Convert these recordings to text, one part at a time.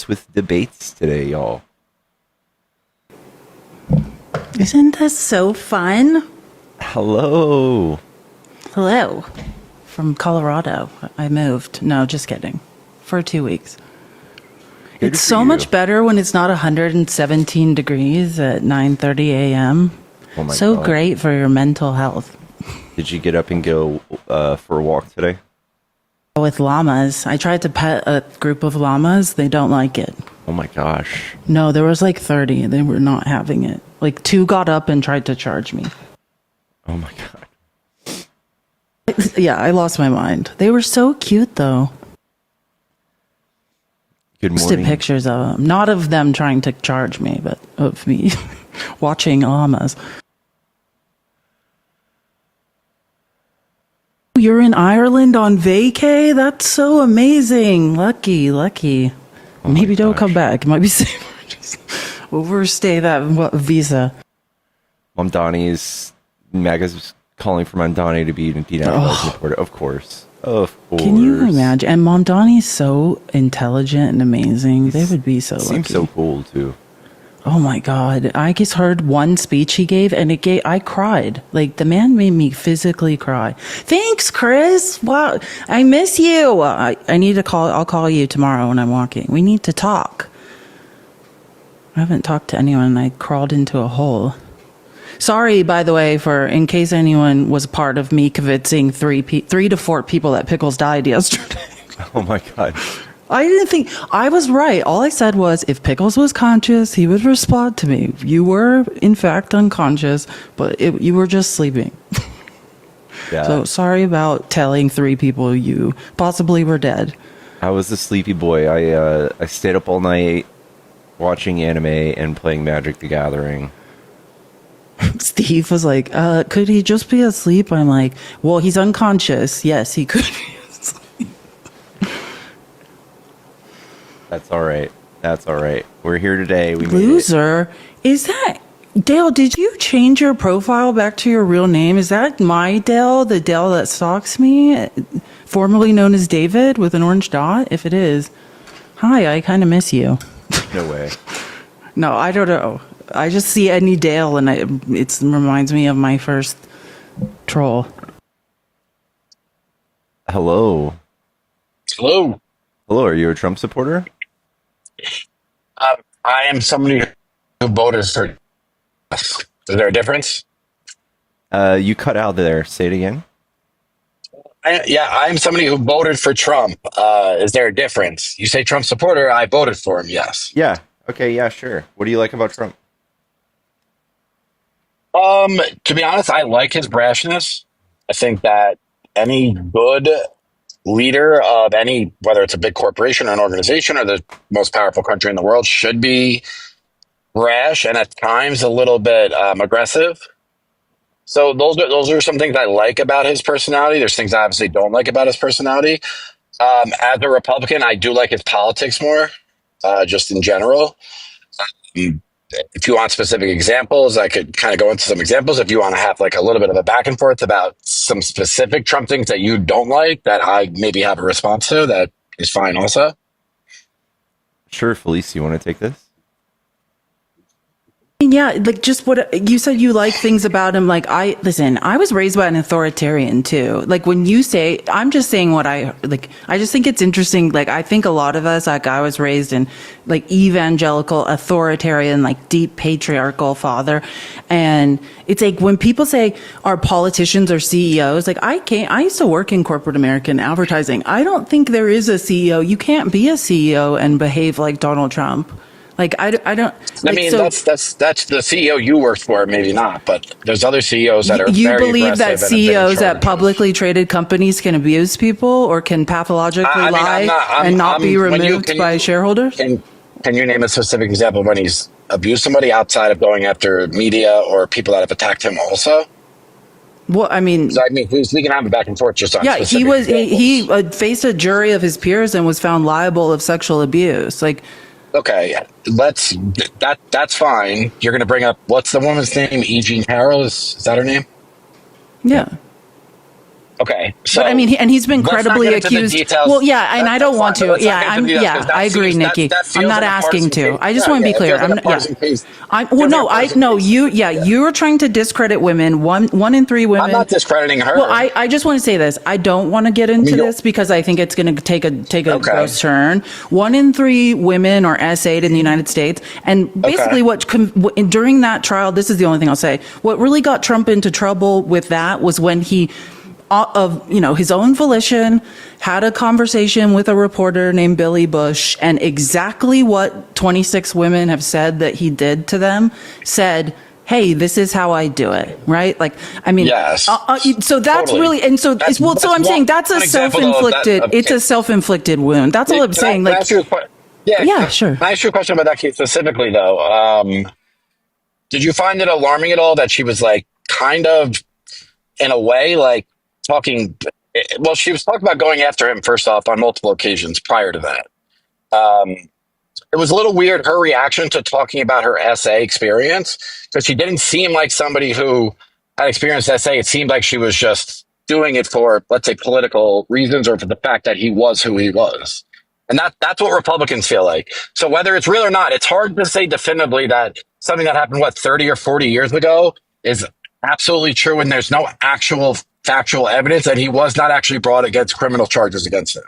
with debates today, y'all. Isn't this so fun? Hello. Hello. From Colorado. I moved. No, just kidding. For 2 weeks. Good It's for so you. much better when it's not 117 degrees at 9:30 a.m. Oh my So God. great for your mental health. Did you get up and go for a walk today? With llamas. I tried to pet a group of llamas. They don't like it. Oh my gosh. No, there was like 30. They were not having it. Like 2 got up and tried to charge me. Oh my God. Yeah, I lost my mind. They were so cute though. Good Posted morning. pictures of them. Not of them trying to charge me, but of me watching llamas. You're in Ireland on vacay? That's so amazing. Lucky. Oh my Maybe don't gosh. come back. It might be safer. Just overstay that visa. Mom Donnie's Maga's calling for Mom Donnie to be denaturalized reporter. Of course. Of course. Can you imagine? And Mom Donnie's so intelligent and amazing. They would be so lucky. Seems so cool too. Oh my God. I just heard one speech he gave and I cried. Like the man made me physically cry. Thanks, Chris. Wow. I miss you. I need to call. I'll call you tomorrow when I'm walking. We need to talk. I haven't talked to anyone. I crawled into a hole. Sorry, by the way, for in case anyone was part of me convincing 3 to 4 people that Pickles died yesterday. Oh my God. I didn't think I was right. All I said was if Pickles was conscious, he would respond to me. You were, in fact, unconscious, but you were just sleeping. Yeah. So sorry about telling 3 people you possibly were dead. I was a sleepy boy. I stayed up all night watching anime and playing Magic the Gathering. Steve was like, could he just be asleep? I'm like, well, he's unconscious. Yes, he could be asleep. That's all right. That's all right. We're here today. We made it. Loser. Is that Dale? Did you change your profile back to your real name? Is that my Dale, the Dale that stalks me, formerly known as David with an orange dot? If it is, hi, I kind of miss you. No way. No, I don't know. I just see any Dale and it reminds me of my first troll. Hello. Hello. Hello. Are you a Trump supporter? I am somebody who voted for. Is there a difference? You cut out there. Say it again. I'm somebody who voted for Trump. Is there a difference? You say Trump supporter, I voted for him, yes. Yeah. Okay. Yeah. Sure. What do you like about Trump? To be honest, I like his brashness. I think that any good leader of any, whether it's a big corporation or an organization or the most powerful country in the world, should be rash and at times a little bit aggressive. So those are some things I like about his personality. There's things I obviously don't like about his personality. As a Republican, I do like his politics more, just in general. Um, if you want specific examples, I could kind of go into some examples. If you want to have like a little bit of a back and forth about some specific Trump things that you don't like, that I maybe have a response to, that is fine also. Sure. Felice, you want to take this? Yeah, like just what you said, you like things about him. Like I was raised by an authoritarian too. Like when you say, I'm just saying what I like, I just think it's interesting. Like I think a lot of us, like I was raised in like evangelical, authoritarian, like deep patriarchal father. And it's like when people say our politicians are CEOs, like I used to work in corporate American advertising. I don't think there is a CEO. You can't be a CEO and behave like Donald Trump. Like I don't. I Like, mean, so that's the CEO you worked for, maybe not, but there's other CEOs that are you very believe that aggressive and have been in CEOs at charge. publicly traded companies can abuse people or can pathologically I mean, lie and not be when removed by shareholders? Can you name a specific example of when he's abused somebody outside of going after media or people that have attacked him also? Well, I mean, So, I mean, we can have a back and forth just on yeah, specific he examples. faced a jury of his peers and was found liable of sexual abuse. Like, Okay, that's fine. You're going to bring up, what's the woman's name? E. Jean Carroll? Is that her name? yeah. Okay, so But I mean, he's been let's not credibly get into the accused. details. Well, yeah, and I don't want That's fine, but to. let's not Yeah, get into the details, 'cause that I agree, feels- Nikki. that I'm feels not like a asking partisan to. case. I just Yeah, want to be yeah, it clear. feels like a partisan case. Well, Feels like no, a partisan case. you're trying to discredit women. One in three women. I'm not discrediting her. Well, I just want to say this. I don't want to get into go- this because I think it's going to take a Okay. gross turn. 1 in 3 women are essayed in the United States, and basically during that trial, this is the only thing I'll say. What really got Trump into trouble with that was when he, of his own volition, had a conversation with a reporter named Billy Bush, and exactly what 26 women have said that he did to them, said, hey, this is how I do it, right? Like, I mean, Yes. so that's Totally. really, and so, That's- so I'm that's saying one- that's a one example of that- self-inflicted, of- it's a self-inflicted wound. That's all I'm saying. Can I Like, ask you a yeah, sure. Can I ask you a question about that case specifically, though? Did you find it alarming at all that she was like kind of, in a way, like talking? Well, she was talking about going after him first off on multiple occasions prior to that. It was a little weird, her reaction to talking about her SA experience, because she didn't seem like somebody who had experienced SA. It seemed like she was just doing it for, let's say, political reasons or for the fact that he was who he was. And that's what Republicans feel like. So whether it's real or not, it's hard to say definitively that something that happened, 30 or 40 years ago is absolutely true when there's no actual factual evidence that he was not actually brought against criminal charges against him.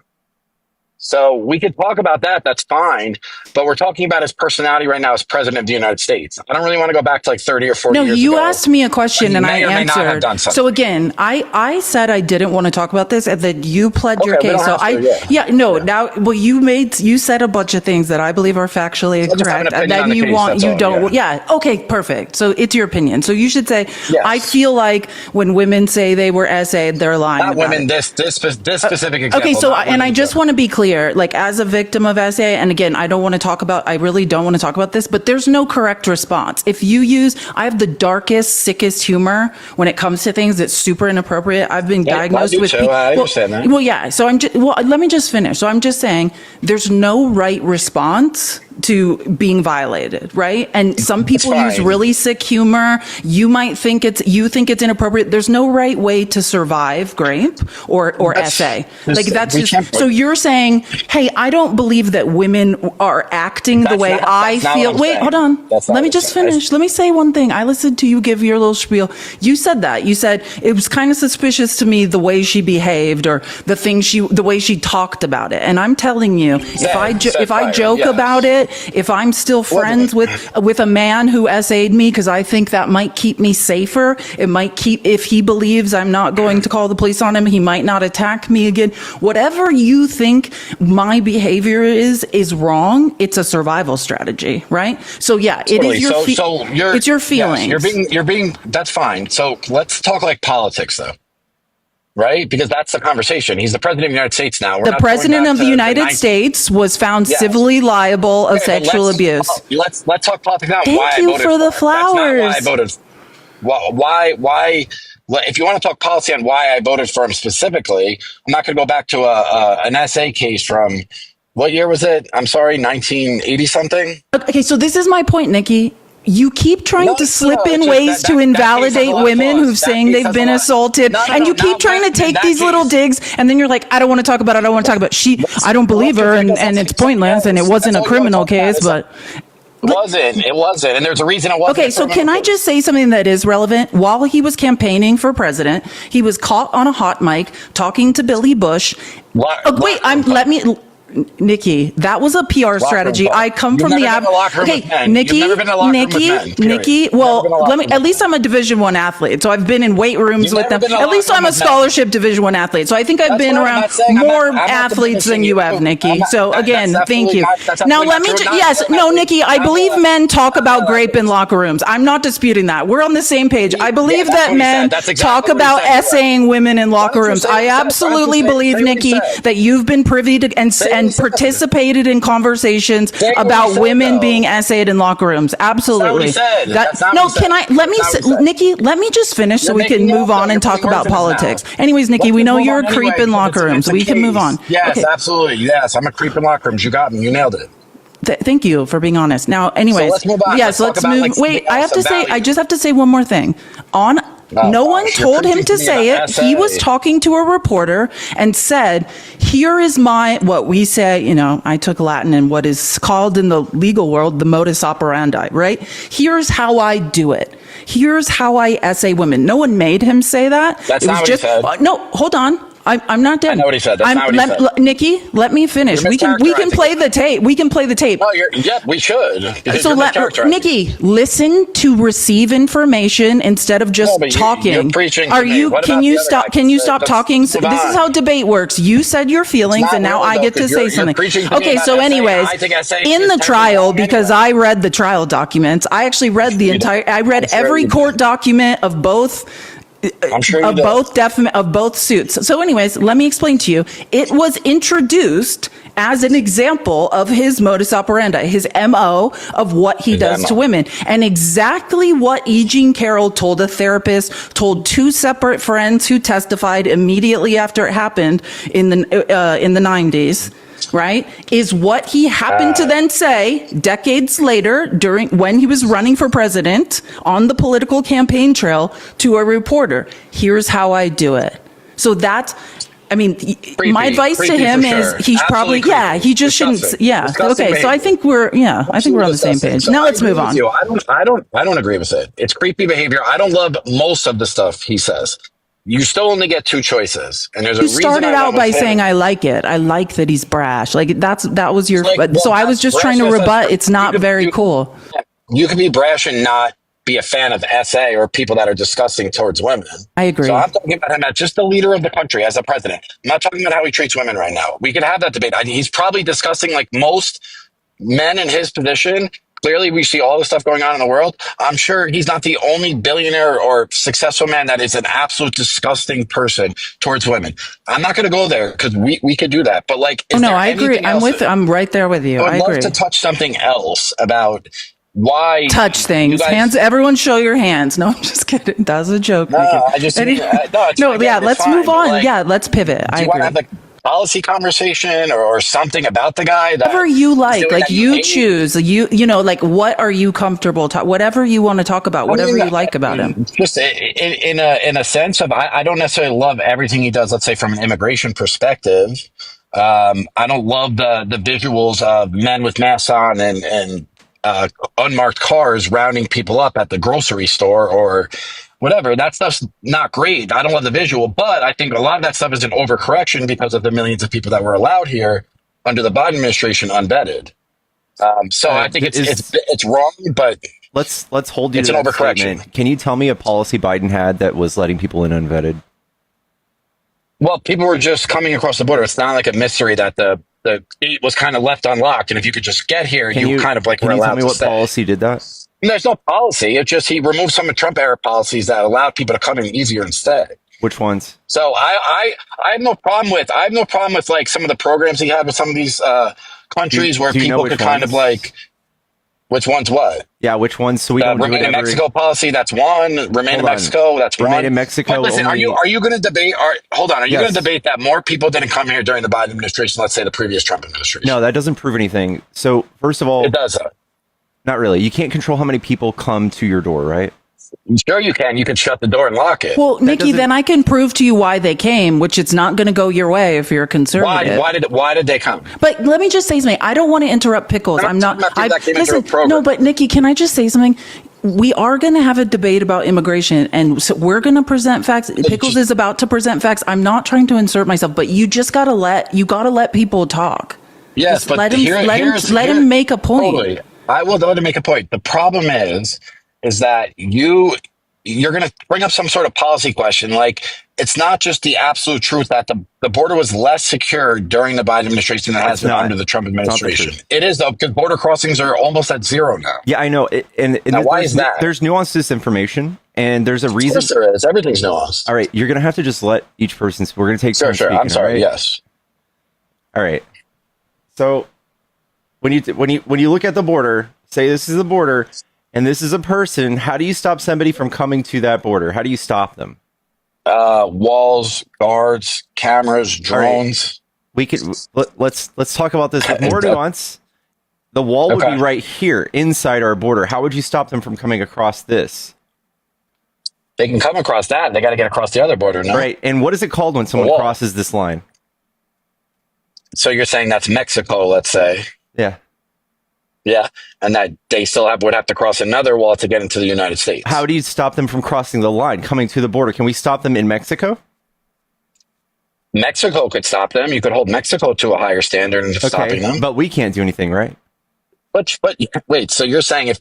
So we could talk about that. That's fine. But we're talking about his personality right now as president of the United States. I don't really want to go back to 30 or 40 No, years you ago. asked me a question and I may or may not have answered. done something. So again, I said I didn't want to talk about this and that you pled your Okay, we case. don't So have to, yeah. now, well, you said a bunch of things that I believe are factually just have an correct. And opinion on then the you case, want, that's you all, don't, yeah. Okay, perfect. So it's your opinion. So you should say, Yes. I feel like when women say they were essayed, they're lying. Not about women, it. this specific example. Okay, so not and I women, just but- want to be clear, like as a victim of SA, and again, I really don't want to talk about this, but there's no correct response. If you I have the darkest, sickest humor when it comes to things that's super inappropriate. I've been Yeah, diagnosed I do with. too. I understand that. Well, yeah. So let me just finish. So I'm just saying, there's no right response to being violated, right? And some people use fine. really sick humor. You might think it's inappropriate. There's no right way to survive grape or essay. Like that's we just, can't- so you're saying, hey, I don't believe that women are acting the That's way not- I that's not feel. what I'm Wait, saying. hold on. That's not Let me what I'm just saying. finish. Let me say one thing. I listened to you give your little spiel. You said that. You said it was kind of suspicious to me the way she behaved or the way she talked about it. And I'm telling you, if I joke yes. about it, if I'm still friends with a man who essayed me because I think that might keep me safer, it might keep, if he believes I'm not going to call the police on him, he might not attack me again. Whatever you think my behavior is wrong, it's a survival strategy, right? So yeah, it Totally. is your it's your feelings. Yes, you're being that's fine. So let's talk like politics though. Right? Because that's the conversation. He's the president of the United States now. We're The not going president back of the to United 19 States was found Yes. civilly liable of Okay, but sexual abuse. Let's talk politics now. Thank why you I voted for the it. That's not why I flowers. voted. Why? If you want to talk policy on why I voted for him specifically, I'm not going to go back to an SA case from what year was it? I'm sorry, 1980 something. Okay, so this is my point, Nikki. You keep trying No, to no, slip it's in just ways that to case has a invalidate lot of women flaws. who've That saying case they've has been a lot- assaulted, No, no, and no, you keep now trying to that- take that these little case- digs, and then you're like, I don't want to talk about it. I don't want to talk about it. I don't believe her, and it's pointless, and it wasn't a criminal case, but. It wasn't, and there's a reason it wasn't. Okay, a so criminal can I case. just say something that is relevant? While he was campaigning for president, he was caught on a hot mic talking to Billy Bush. Nikki, that was a PR strategy. I come from the app. Okay, Nikki, well, at least I'm a Division I athlete. So I've been in weight rooms with them. At least I'm a scholarship Division I athlete. So I think I've been around more athletes than you have, Nikki. So again, thank you. Now let me Nikki, I believe men talk about grape in locker rooms. I'm not disputing that. We're on the same page. I believe that men talk about essaying women in locker rooms. I absolutely believe, Nikki, that you've been privy to and participated in conversations about women being essayed in locker rooms. Absolutely. Nikki, let me just finish so we can move on and talk about politics. Anyways, Nikki, we know you're a creep in locker rooms. We can move on. Yes, absolutely. Yes, I'm a creep in locker rooms. You got me. You nailed it. Thank you for being honest. Now, anyways, so let's move on. Yes, let's move. Wait, I just have to say one more thing. No one you're told him preaching to me say about it. He was SA. talking to a reporter and said, here is what we say, I took Latin and what is called in the legal world, the modus operandi, right? Here's how I do it. Here's how I essay women. No one made him say that. That's not what he said. No, hold on. I'm not done. I know what he said. That's not what he said. Nikki, let me finish. You're We can mischaracterizing play the tape. We can play the tape. No, we should. Because So you're mischaracterizing. Nikki, listen to receive information instead of just No, but talking. you're preaching to Are me. you? What Can about you the other stop? guy? Can you stop Let's talking? move This on. is how debate works. You said your feelings, It's and not now really, I get though, to 'cause say you're something. preaching to me Okay, about so SA. anyways, I think SA in is the terribly trial, wrong because anyway. I read the trial documents, I actually read the entire. I read I'm sure every you did. court document of both. I'm sure you Of did. of both suits. So anyways, let me explain to you. It was introduced as an example of his modus operandi, his MO of what he does to women. And exactly what E. Jean Carroll told a therapist, told two separate friends who testified immediately after it happened in the 90s. Right, is what he happened to then say decades later when he was running for president on the political campaign trail to a reporter. Here's how I do it. So that's, my advice to him is he's probably, he just shouldn't. Yeah. Disgusting Okay. So I think we're on the same page. So Now let's I agree move on. with you. I don't agree with it. It's creepy behavior. I don't love most of the stuff he says. You still only get two choices, and there's a You reason. started I out went by with him. saying I like it. I like that he's brash. Like that was your. Like, so well, I was just trying to brashness, rebut. It's not very cool. You can be brash and not be a fan of SA or people that are disgusting towards women. I agree. So I'm talking about him as just the leader of the country, as a president. I'm not talking about how he treats women right now. We could have that debate. He's probably disgusting like most men in his position. Clearly, we see all the stuff going on in the world. I'm sure he's not the only billionaire or successful man that is an absolute disgusting person towards women. I'm not going to go there because we could do that. But like, is there I agree. anything else? I'm right there with you. I I would agree. love to touch something else about why Touch things. you guys- Hands. Everyone show your hands. No, I'm just kidding. That was a joke. No, Nikki. I just Any- no. It's, no, again, yeah. it's Let's fine, move but, on. like, Yeah, let's pivot. I do you want agree. to have a policy conversation or something about the guy? That Whatever you like, doing like that you hate? choose. Like what are you comfortable? Whatever you want to talk about. Whatever you like about him. Just in a sense of, I don't necessarily love everything he does. Let's say from an immigration perspective, I don't love the visuals of men with masks on and unmarked cars rounding people up at the grocery store or whatever. That stuff's not great. I don't love the visual, but I think a lot of that stuff is an overcorrection because of the millions of people that were allowed here under the Biden administration unvetted. So I think it's wrong, but Let's hold you it's to an that overcorrection. statement. Can you tell me a policy Biden had that was letting people in unvetted? Well, people were just coming across the border. It's not like a mystery that the gate was kind of left unlocked, and if you could just get here, Can you kind of like can were you allowed tell me to what stay. policy did that? There's no policy. It's just he removed some of Trump era policies that allowed people to come in easier and stay. Which ones? So I have no problem with like some of the programs he had with some of these countries where do you know people which could kind of ones? like which one's what? Yeah, which ones? So we don't do Remain it in every. Mexico policy, that's one. Remain in Hold on. Mexico, that's one. Remain in Mexico. But listen, only- are you going to debate? Hold on, are you Yes. going to debate that more people didn't come here during the Biden administration? Let's say the previous Trump administration. No, that doesn't prove anything. So first of all, It does. not really. You can't control how many people come to your door, right? Sure, you can. You can shut the door and lock it. Well, Nikki, doesn't- then I can prove to you why they came, which it's not going to go your way if you're a conservative. Why did they come? But let me just say something. I don't want to interrupt Pickles. I'm not. talking about people that came into a program. no, but Nikki, can I just say something? We are going to have a debate about immigration, and so we're going to present facts. Pickles is about to present facts. I'm not trying to insert myself, but you just got to let people talk. Yes, Just but let him here's him make a point. Totally. I will let him make a point. The problem is that you're going to bring up some sort of policy question. Like, it's not just the absolute truth that the border was less secure during the Biden administration than it has It's been not. under the Trump It's not the administration. truth. It is, though, because border crossings are almost at zero now. Yeah, I know. And Now, why there's, is that? There's nuance to this information, and there's a Of reason. course there is. Everything's nuanced. All right, you're gonna have to just let each person. We're gonna take. Sure, turns sure. speaking, I'm sorry. all right? Yes. All right. So when you look at the border, say this is the border, and this is a person. How do you stop somebody from coming to that border? How do you stop them? Walls, guards, cameras, drones. We could let's talk about this with more nuance. The wall would Okay. be right here inside our border. How would you stop them from coming across this? They can come across that. They got to get across the other border, no? Right. And what is it called when someone wall. crosses this line? So you're saying that's Mexico, let's say. Yeah. Yeah. And that they still would have to cross another wall to get into the United States. How do you stop them from crossing the line, coming to the border? Can we stop them in Mexico? Mexico could stop them. You could hold Mexico to a higher standard of stopping them. But we can't do anything, right? But wait, so you're saying if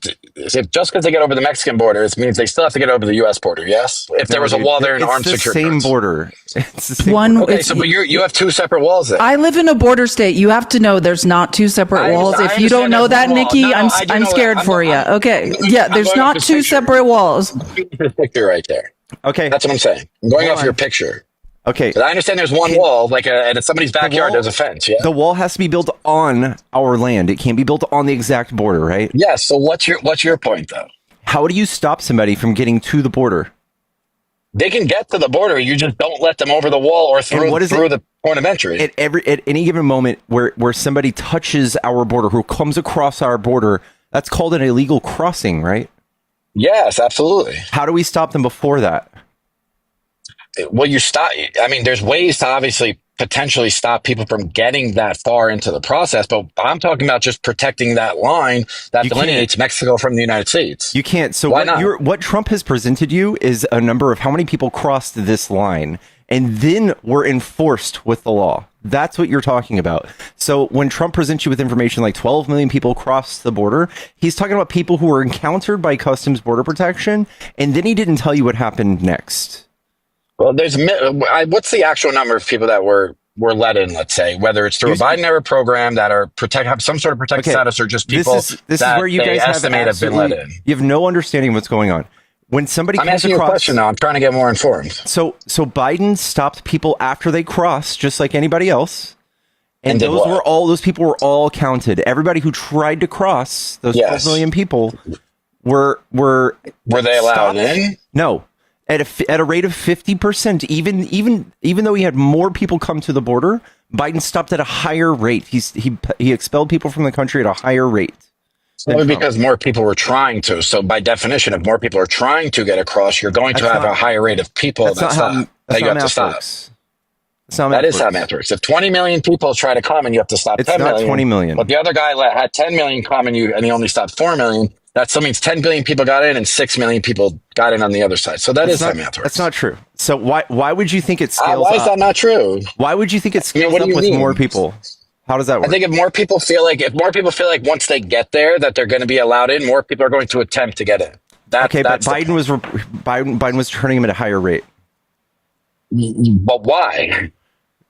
just because they get over the Mexican border, it means they still have to get over the U.S. border, yes? If there was a wall there and armed security same guards. border. It's the same One. Okay, it's- so but you have two separate walls there. I live in a border state. You have to know there's not two separate walls. I If you don't understand know there's that, one wall. Nikki, No, I do I'm know that. scared for you. Okay. I'm Yeah, there's going off not this two picture. separate walls. The picture right there. Okay. That's what I'm saying. I'm going Hold off on. your picture. Okay. 'Cause I understand there's one wall, like and in somebody's backyard, wall- there's a fence. Yeah. The wall has to be built on our land. It can't be built on the exact border, right? Yes. So what's your point though? How do you stop somebody from getting to the border? They can get to the border. You just don't let them over the wall or through what is through it- the point of entry. At any given moment where somebody touches our border, who comes across our border, that's called an illegal crossing, right? Yes, absolutely. How do we stop them before that? Well, you stop. I mean, there's ways to obviously potentially stop people from getting that far into the process, but I'm talking about just protecting that line that You delineates Mexico from the United States. You can't. So Why not? what Trump has presented you is a number of how many people crossed this line, and then were enforced with the law. That's what you're talking about. So when Trump presents you with information like 12 million people crossed the border, he's talking about people who were encountered by Customs Border Protection, and then he didn't tell you what happened next. Well, what's the actual number of people that were let in? Let's say whether it's through a Biden era program that are have some sort of protected status, or just people this is that where you they guys estimate have been let in. You have no understanding of what's going on. When somebody I'm comes asking you a across, question now. I'm trying to get more informed. So Biden stopped people after they crossed, just like anybody else. And did those what? those people were all counted. Everybody who tried to cross, those 12 million people were they allowed stopped. in? No. At a rate of 50%, even though he had more people come to the border, Biden stopped at a higher rate. He expelled people from the country at a higher rate. Only because more people were trying to. So by definition, if more people are trying to get across, you're going to have a higher rate of people that you have to stop. That is how math works. If 20 million people try to come and you have to stop 10 million. It's not 20 million. But the other guy had 10 million come and he only stopped 4 million. That still means 10 billion people got in and 6 million people got in on the other side. So that's how math works. That's not true. So why would you think it scales why is that not true? Why would you think it scales what up do you with mean? more people? How does that work? I think if more people feel like once they get there that they're going to be allowed in, more people are going to attempt to get in. But Biden was turning him at a higher rate. But why?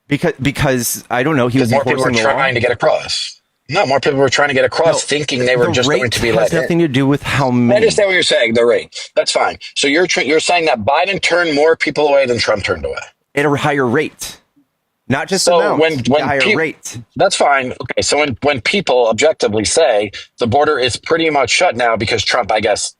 Because I don't know. He was more people were enforcing the law. trying to get across. No, more people were trying to get across, thinking they were just going to be let in. Has nothing to do with how many. I understand what you're saying. The rate. That's fine. So you're saying that Biden turned more people away than Trump turned away at a higher rate, not just so amount, when a higher rate. That's fine. Okay, so when people objectively say the border is pretty much shut now because Trump, I guess,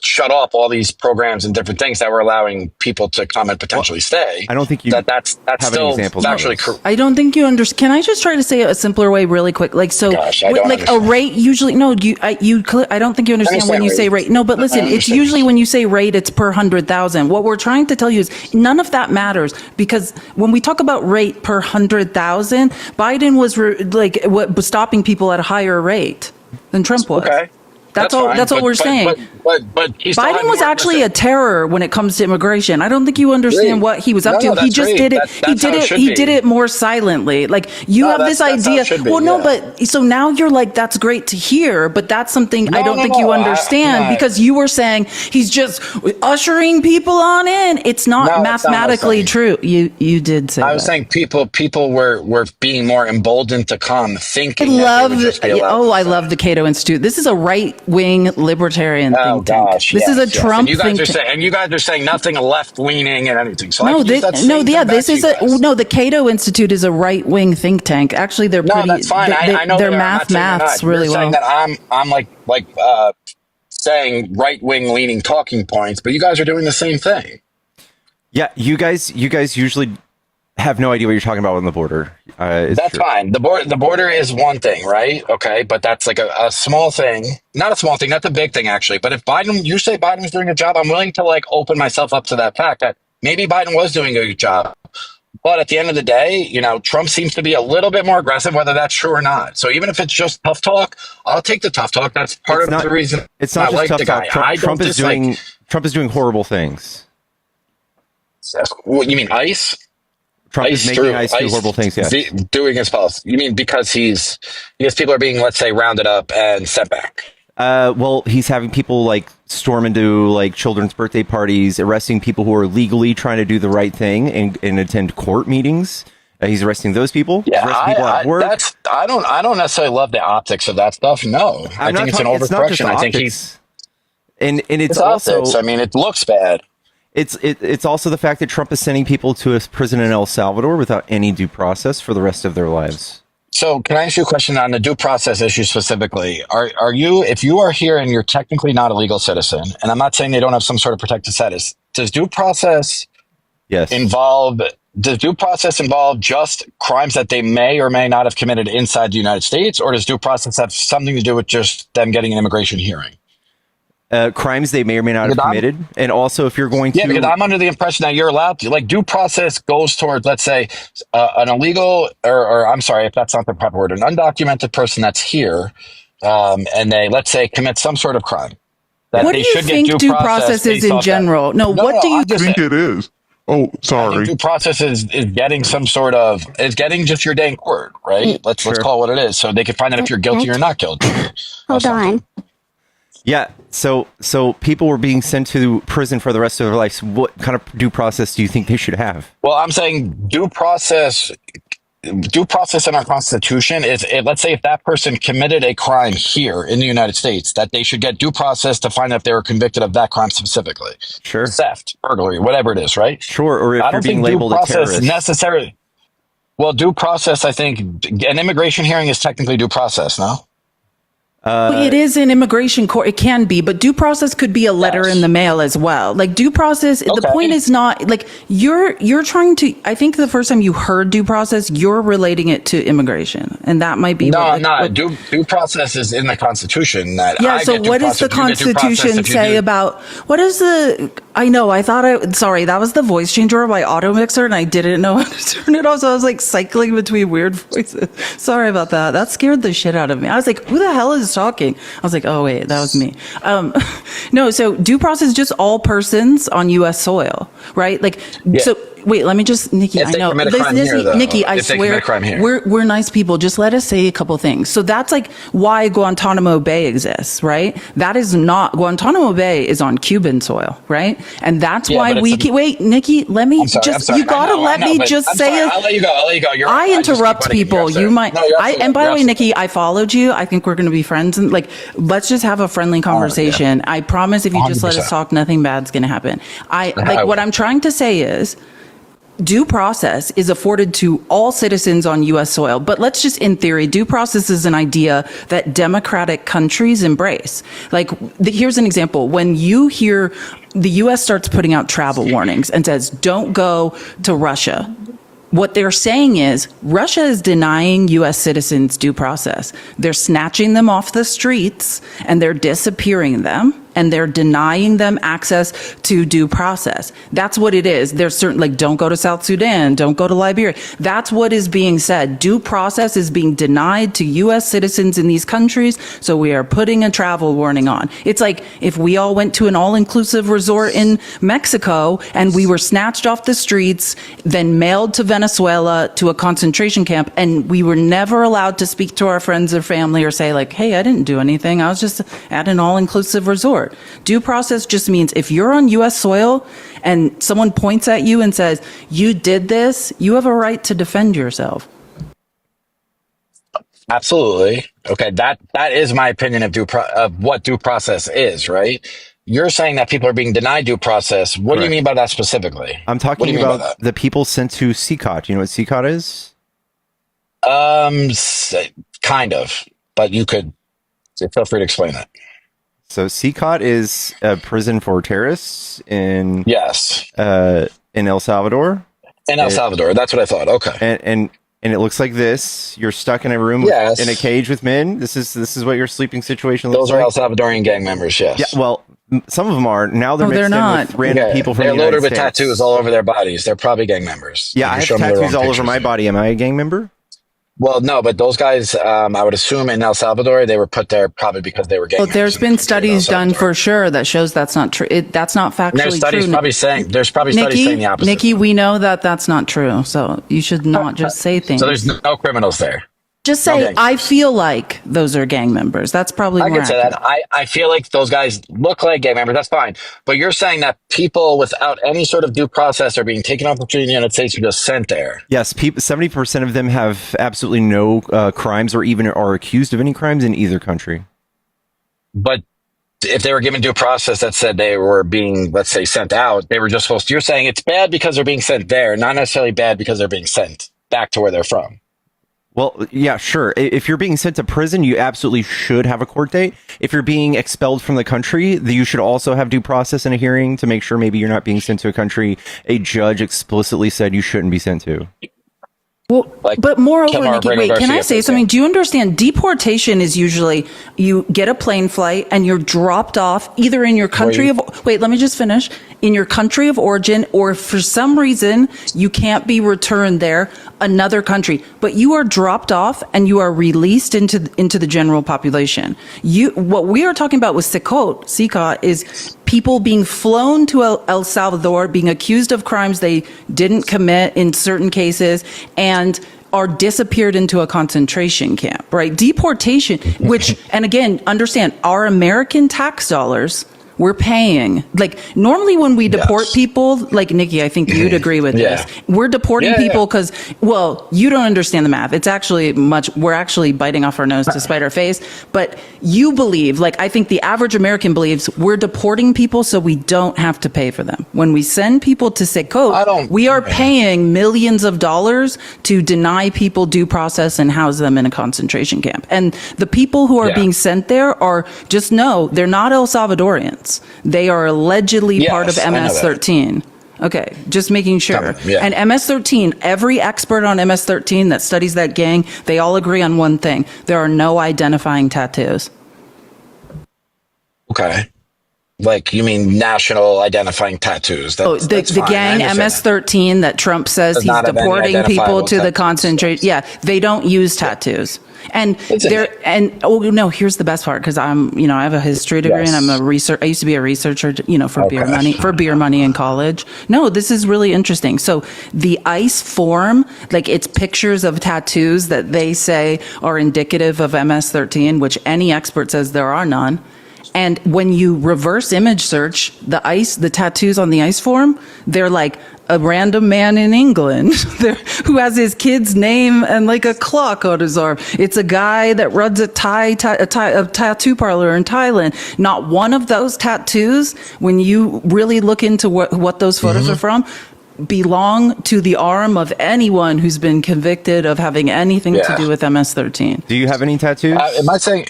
shut off all these programs and different things that were allowing people to come and potentially stay. I don't think you that's have still any examples actually of true. I don't think you understand. Can I just try to say it a simpler way really quick? Like, so, Gosh, I don't like a understand. rate usually, no, I don't think you understand when you say rate. No, but listen, it's usually when you say rate, it's per 100,000. What we're trying to tell you is none of that matters, because when we talk about rate per 100,000, Biden was stopping people at a higher rate than Trump was. Okay. That's fine, what we're saying. But he still had Biden was more actually a terror when it comes to immigration. I don't think you understand what he was up to. He that's just great. did it. That's how it should He be. did it more silently. Like you have this that's how idea. it should be, Well, no, yeah. but so now you're like, that's great to hear, but that's something I don't think no, you understand, because you were saying he's just ushering people on in. It's not No, that's not what I was mathematically saying. true. You did say I was that. saying people were being more emboldened to come, I thinking love. that they would just be allowed. I love the Cato Institute. This is a right-wing libertarian Oh think tank. gosh, This is a yes. Trump And you guys think are tank. saying, and you guys are saying nothing left leaning and anything. So I No, can use that same thing back this to is you guys. the Cato Institute is a right wing think tank. Actually, they're No, pretty. that's fine. I know they're they are. I'm not saying they're maths not. really You're saying well. that I'm saying right wing leaning talking points, but you guys are doing the same thing. Yeah, you guys usually have no idea what you're talking about on the border. That's True. fine. The border is one thing, right? Okay, but that's like a small thing. Not a small thing. That's a big thing, actually. But if you say Biden's doing a job, I'm willing to like open myself up to that fact that maybe Biden was doing a good job. But at the end of the day, Trump seems to be a little bit more aggressive, whether that's true or not. So even if it's just tough talk, I'll take the tough talk. That's part of the reason It's not I just like tough the guy. talk. I don't dislike. Trump is doing horrible things. What you mean, ICE? Trump is making ICE do horrible things. Yes. Doing his policy. You mean because people are being, let's say, rounded up and sent back? Well, he's having people like storm into like children's birthday parties, arresting people who are legally trying to do the right thing and attend court meetings. He's arresting those people. Yeah, he's arresting people at work. I don't necessarily love the optics of that stuff. No, I think it's an overcorrection. I think he's and it's also. Also, I mean, it looks bad. It's also the fact that Trump is sending people to a prison in El Salvador without any due process for the rest of their lives. So can I ask you a question on the due process issue specifically? Are you, if you are here and you're technically not a legal citizen, and I'm not saying they don't have some sort of protected status, does due process involve just crimes that they may or may not have committed inside the United States, or does due process have something to do with just them getting an immigration hearing? Crimes they may or may not have committed. And also, if you're going to... Yeah, because I'm under the impression that you're allowed to, like, due process goes towards, let's say, an illegal, or I'm sorry, if that's not the proper word, an undocumented person that's here, and they, let's say, commit some sort of crime. What do you think due process is in general? No, what do you think it is? Oh, sorry. Due process is getting some sort of, is getting just your day in court, right? Let's call it what it is, so they can find out if you're guilty or not guilty. Hold on. Yeah, so people were being sent to prison for the rest of their lives. What kind of due process do you think they should have? Well, I'm saying due process in our Constitution is, let's say if that person committed a crime here in the United States, that they should get due process to find out if they were convicted of that crime specifically. Sure. Theft, burglary, whatever it is, right? Sure, or if you're being labeled a terrorist. Necessarily. Well, due process, I think, an immigration hearing is technically due process, no? It is in immigration court. It can be, but due process could be a letter in the mail as well. Like due process, the point is not like you're trying to. I think the first time you heard due process, you're relating it to immigration, and that might be due process is in the Constitution. So what does the Constitution say about what is the? I know. Sorry, that was the voice changer of my auto mixer, and I didn't know how to turn it off. So I was like cycling between weird voices. Sorry about that. That scared the shit out of me. I was like, who the hell is talking? I was like, oh wait, that was me. No, so due process is just all persons on U.S. soil, right? Like, so wait, let me just, Nikki, I know. Nikki, I swear, we're nice people. Just let us say a couple things. So that's like why Guantanamo Bay exists, right? That is not, Guantanamo Bay is on Cuban soil, right? And that's why wait, Nikki, let me you gotta let me just say it. I'll let you go. I interrupt people. You might, and by the way, Nikki, I followed you. I think we're going to be friends, and like, let's just have a friendly conversation. I promise if you just 100%. Let us talk, nothing bad's going to happen. What I'm trying to say is, due process is afforded to all citizens on U.S. soil. But let's just, in theory, due process is an idea that democratic countries embrace. Like, here's an example. When you hear the U.S. starts putting out travel warnings and says, don't go to Russia, what they're saying is Russia is denying U.S. citizens due process. They're snatching them off the streets and they're disappearing them. And they're denying them access to due process. That's what it is. There's certain, like, don't go to South Sudan, don't go to Liberia. That's what is being said. Due process is being denied to U.S. citizens in these countries, so we are putting a travel warning on. It's like if we all went to an all-inclusive resort in Mexico and we were snatched off the streets, then mailed to Venezuela to a concentration camp, and we were never allowed to speak to our friends or family or say, like, hey, I didn't do anything. I was just at an all-inclusive resort. Due process just means if you're on U.S. soil and someone points at you and says, you did this, you have a right to defend yourself. Absolutely. Okay, that is my opinion of what due process is, right? You're saying that people are being denied due process. What do you mean by that specifically? I'm talking about the people sent to CCOT. You know what CCOT is? Kind of, but you could feel free to explain that. So CCOT is a prison for terrorists in El Salvador. In El Salvador. That's what I thought. Okay. And it looks like this. You're stuck in a room Yes. in a cage with men. This is what your sleeping situation looks Those like. are El Salvadorian gang members, yes. Yeah, well, some of them are. Now they're No, mixed they're in not. with random people from They're the United loaded with States. tattoos all over their bodies. They're probably gang members. Yeah, I You have showed me the tattoos wrong all over pictures. my body. Am I a gang member? Well, no, but those guys, I would assume in El Salvador, they were put there probably because they were gang Well, members. there's in the been country of El studies done Salvador. for sure that shows that's not true. That's not And there's factually studies true. probably saying, there's probably studies saying the opposite. Nikki, we know that that's not true. So you should not just say things. So there's no criminals there. Just say, gangs. I feel like those are gang members. That's probably I more can say accurate. that. I feel like those guys look like gang members. That's fine. But you're saying that people without any sort of due process are being taken off the street in the United States and just sent there. Yes, 70% of them have absolutely no crimes or even are accused of any crimes in either country. But if they were given due process that said they were being, let's say, sent out, they were just supposed to. You're saying it's bad because they're being sent there, not necessarily bad because they're being sent back to where they're from. Well, yeah, sure. If you're being sent to prison, you absolutely should have a court date. If you're being expelled from the country, you should also have due process and a hearing to make sure maybe you're not being sent to a country a judge explicitly said you shouldn't be sent to. Well, Like but moreover, Kemar Nikki, Brego wait, can I Garcia, say for something? example. Do you understand? Deportation is usually you get a plane flight and you're dropped off either in your country wait, let me just finish. In your country of origin, or if for some reason you can't be returned there, another country. But you are dropped off and you are released into the general population. What we are talking about with SICOT is people being flown to El Salvador, being accused of crimes they didn't commit in certain cases, and are disappeared into a concentration camp, right? Deportation, which, and again, understand, our American tax dollars we're paying. Like, normally when we deport people, like Nikki, I think you'd agree with Yeah. this. We're deporting people because, well, you don't understand the math. It's actually we're actually biting off our nose to spite our face. But you believe, like, I think the average American believes we're deporting people so we don't have to pay for them. When we send people to SICOT, we are paying millions of dollars to deny people due process and house them in a concentration camp. And the people who are being sent there are, just know, they're not El Salvadorians. They are allegedly part of Yes, I know that. MS-13. Okay, just making sure. Yeah. And MS-13, every expert on MS-13 that studies that gang, they all agree on one thing. There are no identifying tattoos. Okay. Like, you mean national identifying tattoos? That's The fine. I gang understand. MS-13 that Trump says Does he's not have any deporting people identifiable to the tattoos. concentration. Yeah, they don't use tattoos. And It's in there, there. and oh no, here's the best part, because I have a history degree Yes. and I used to be a researcher, for beer Okay. money in college. No, this is really interesting. So the ICE form, like, it's pictures of tattoos that they say are indicative of MS-13, which any expert says there are none. And when you reverse image search the tattoos on the ICE form, they're like a random man in England who has his kid's name and like a clock on his arm. It's a guy that runs a tattoo parlor in Thailand. Not one of those tattoos, when you really look into what those photos are from, belong to the arm of anyone who's been convicted of having anything to do with MS-13. Do you have any tattoos? Am I saying?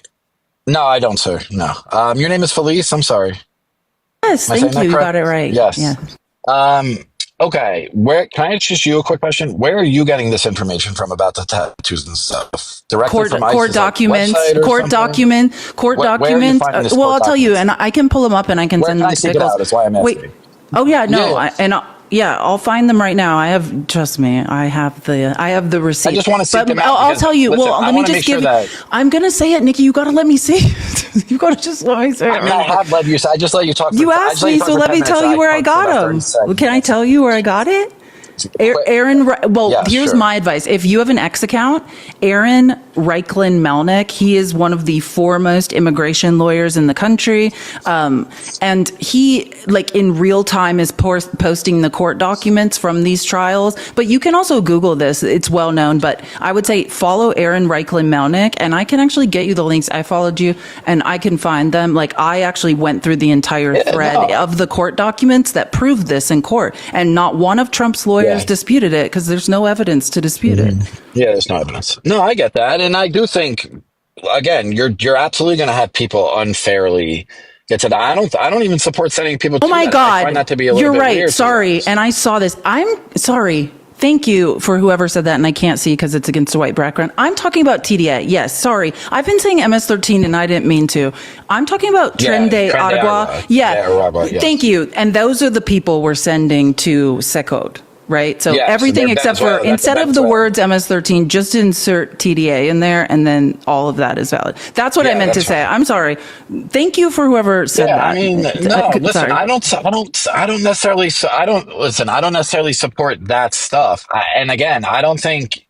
No, I don't, sir. No. Your name is Felice. I'm sorry. Yes, Am I thank saying you. that You correct? got it right. Yes. Yeah. Okay. Where can I ask you a quick question? Where are you getting this information from about the tattoos and stuff? Directly from Court ICE's, documents, like, website or court something? document, court Where are you document. finding this Well, court I'll tell you, documents? and I can pull them up and I can Where send can them I to seek it Pickles. out? Is why I'm asking. Oh yeah, no, Yeah. I'll find them right now. Trust me, I have the receipt. I just wanna seek But them out I'll because, tell you. listen, Well, I let me wanna just make sure give. that- I'm gonna say it, Nikki. You gotta let me say it. You gotta just let me say it. I mean, I have let you. I just let you talk. You asked me, so let me tell you where I got them. Can I tell you where I got it? Aaron, well, Yeah, here's sure. my advice. If you have an X account, Aaron Reichlin Melnick, he is one of the foremost immigration lawyers in the country. And he, like, in real time is posting the court documents from these trials. But you can also Google this. It's well known. But I would say follow Aaron Reichlin Melnick, and I can actually get you the links. I followed you, and I can find them. Like, I actually went through the entire thread of the court documents that proved this in court. And not one of Trump's lawyers disputed it, because there's no evidence to dispute it. Yeah, there's no evidence. No, I get that, and I do think, again, you're absolutely going to have people unfairly get to that. I don't even support sending people. Oh to my that. God. I find that to be a little You're bit right. weird, to be Sorry. honest. And I saw this. I'm sorry. Thank you for whoever said that, and I can't see because it's against a white background. I'm talking about TDA. Yes, sorry. I've been saying MS-13, and I didn't mean to. I'm talking about Tren de Aragua. Aragua, yes. Thank you. And those are the people we're sending to SECOD, right? So everything except for, instead of the words MS-13, just insert TDA in there, and then all of that is valid. That's what I meant to say. I'm sorry. Thank you for whoever said that. I mean, no, listen, I don't necessarily support that stuff. And again, I don't think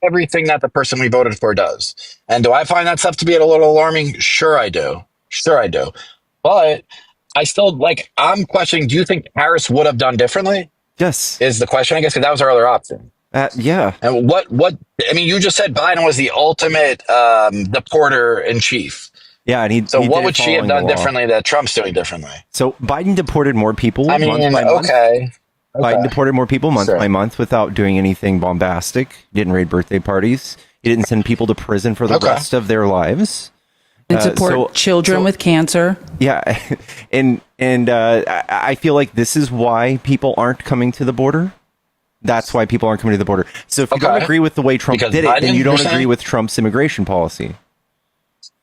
everything that the person we voted for does. And do I find that stuff to be a little alarming? Sure, I do. But I still, I'm questioning, do you think Harris would have done differently? Yes. Is the question, I guess, because that was our other option. Yeah. And you just said Biden was the ultimate deporter in chief. Yeah, and what would she have done differently that Trump's doing differently? So Biden deported more people month by month. Okay. Biden deported more people month by month without doing anything bombastic. He didn't raid birthday parties. He didn't send people to prison for the rest of their lives. And support children with cancer. Yeah, and I feel like this is why people aren't coming to the border. That's why people aren't coming to the border. So if you don't agree with the way Trump did it, then you don't agree with Trump's immigration policy.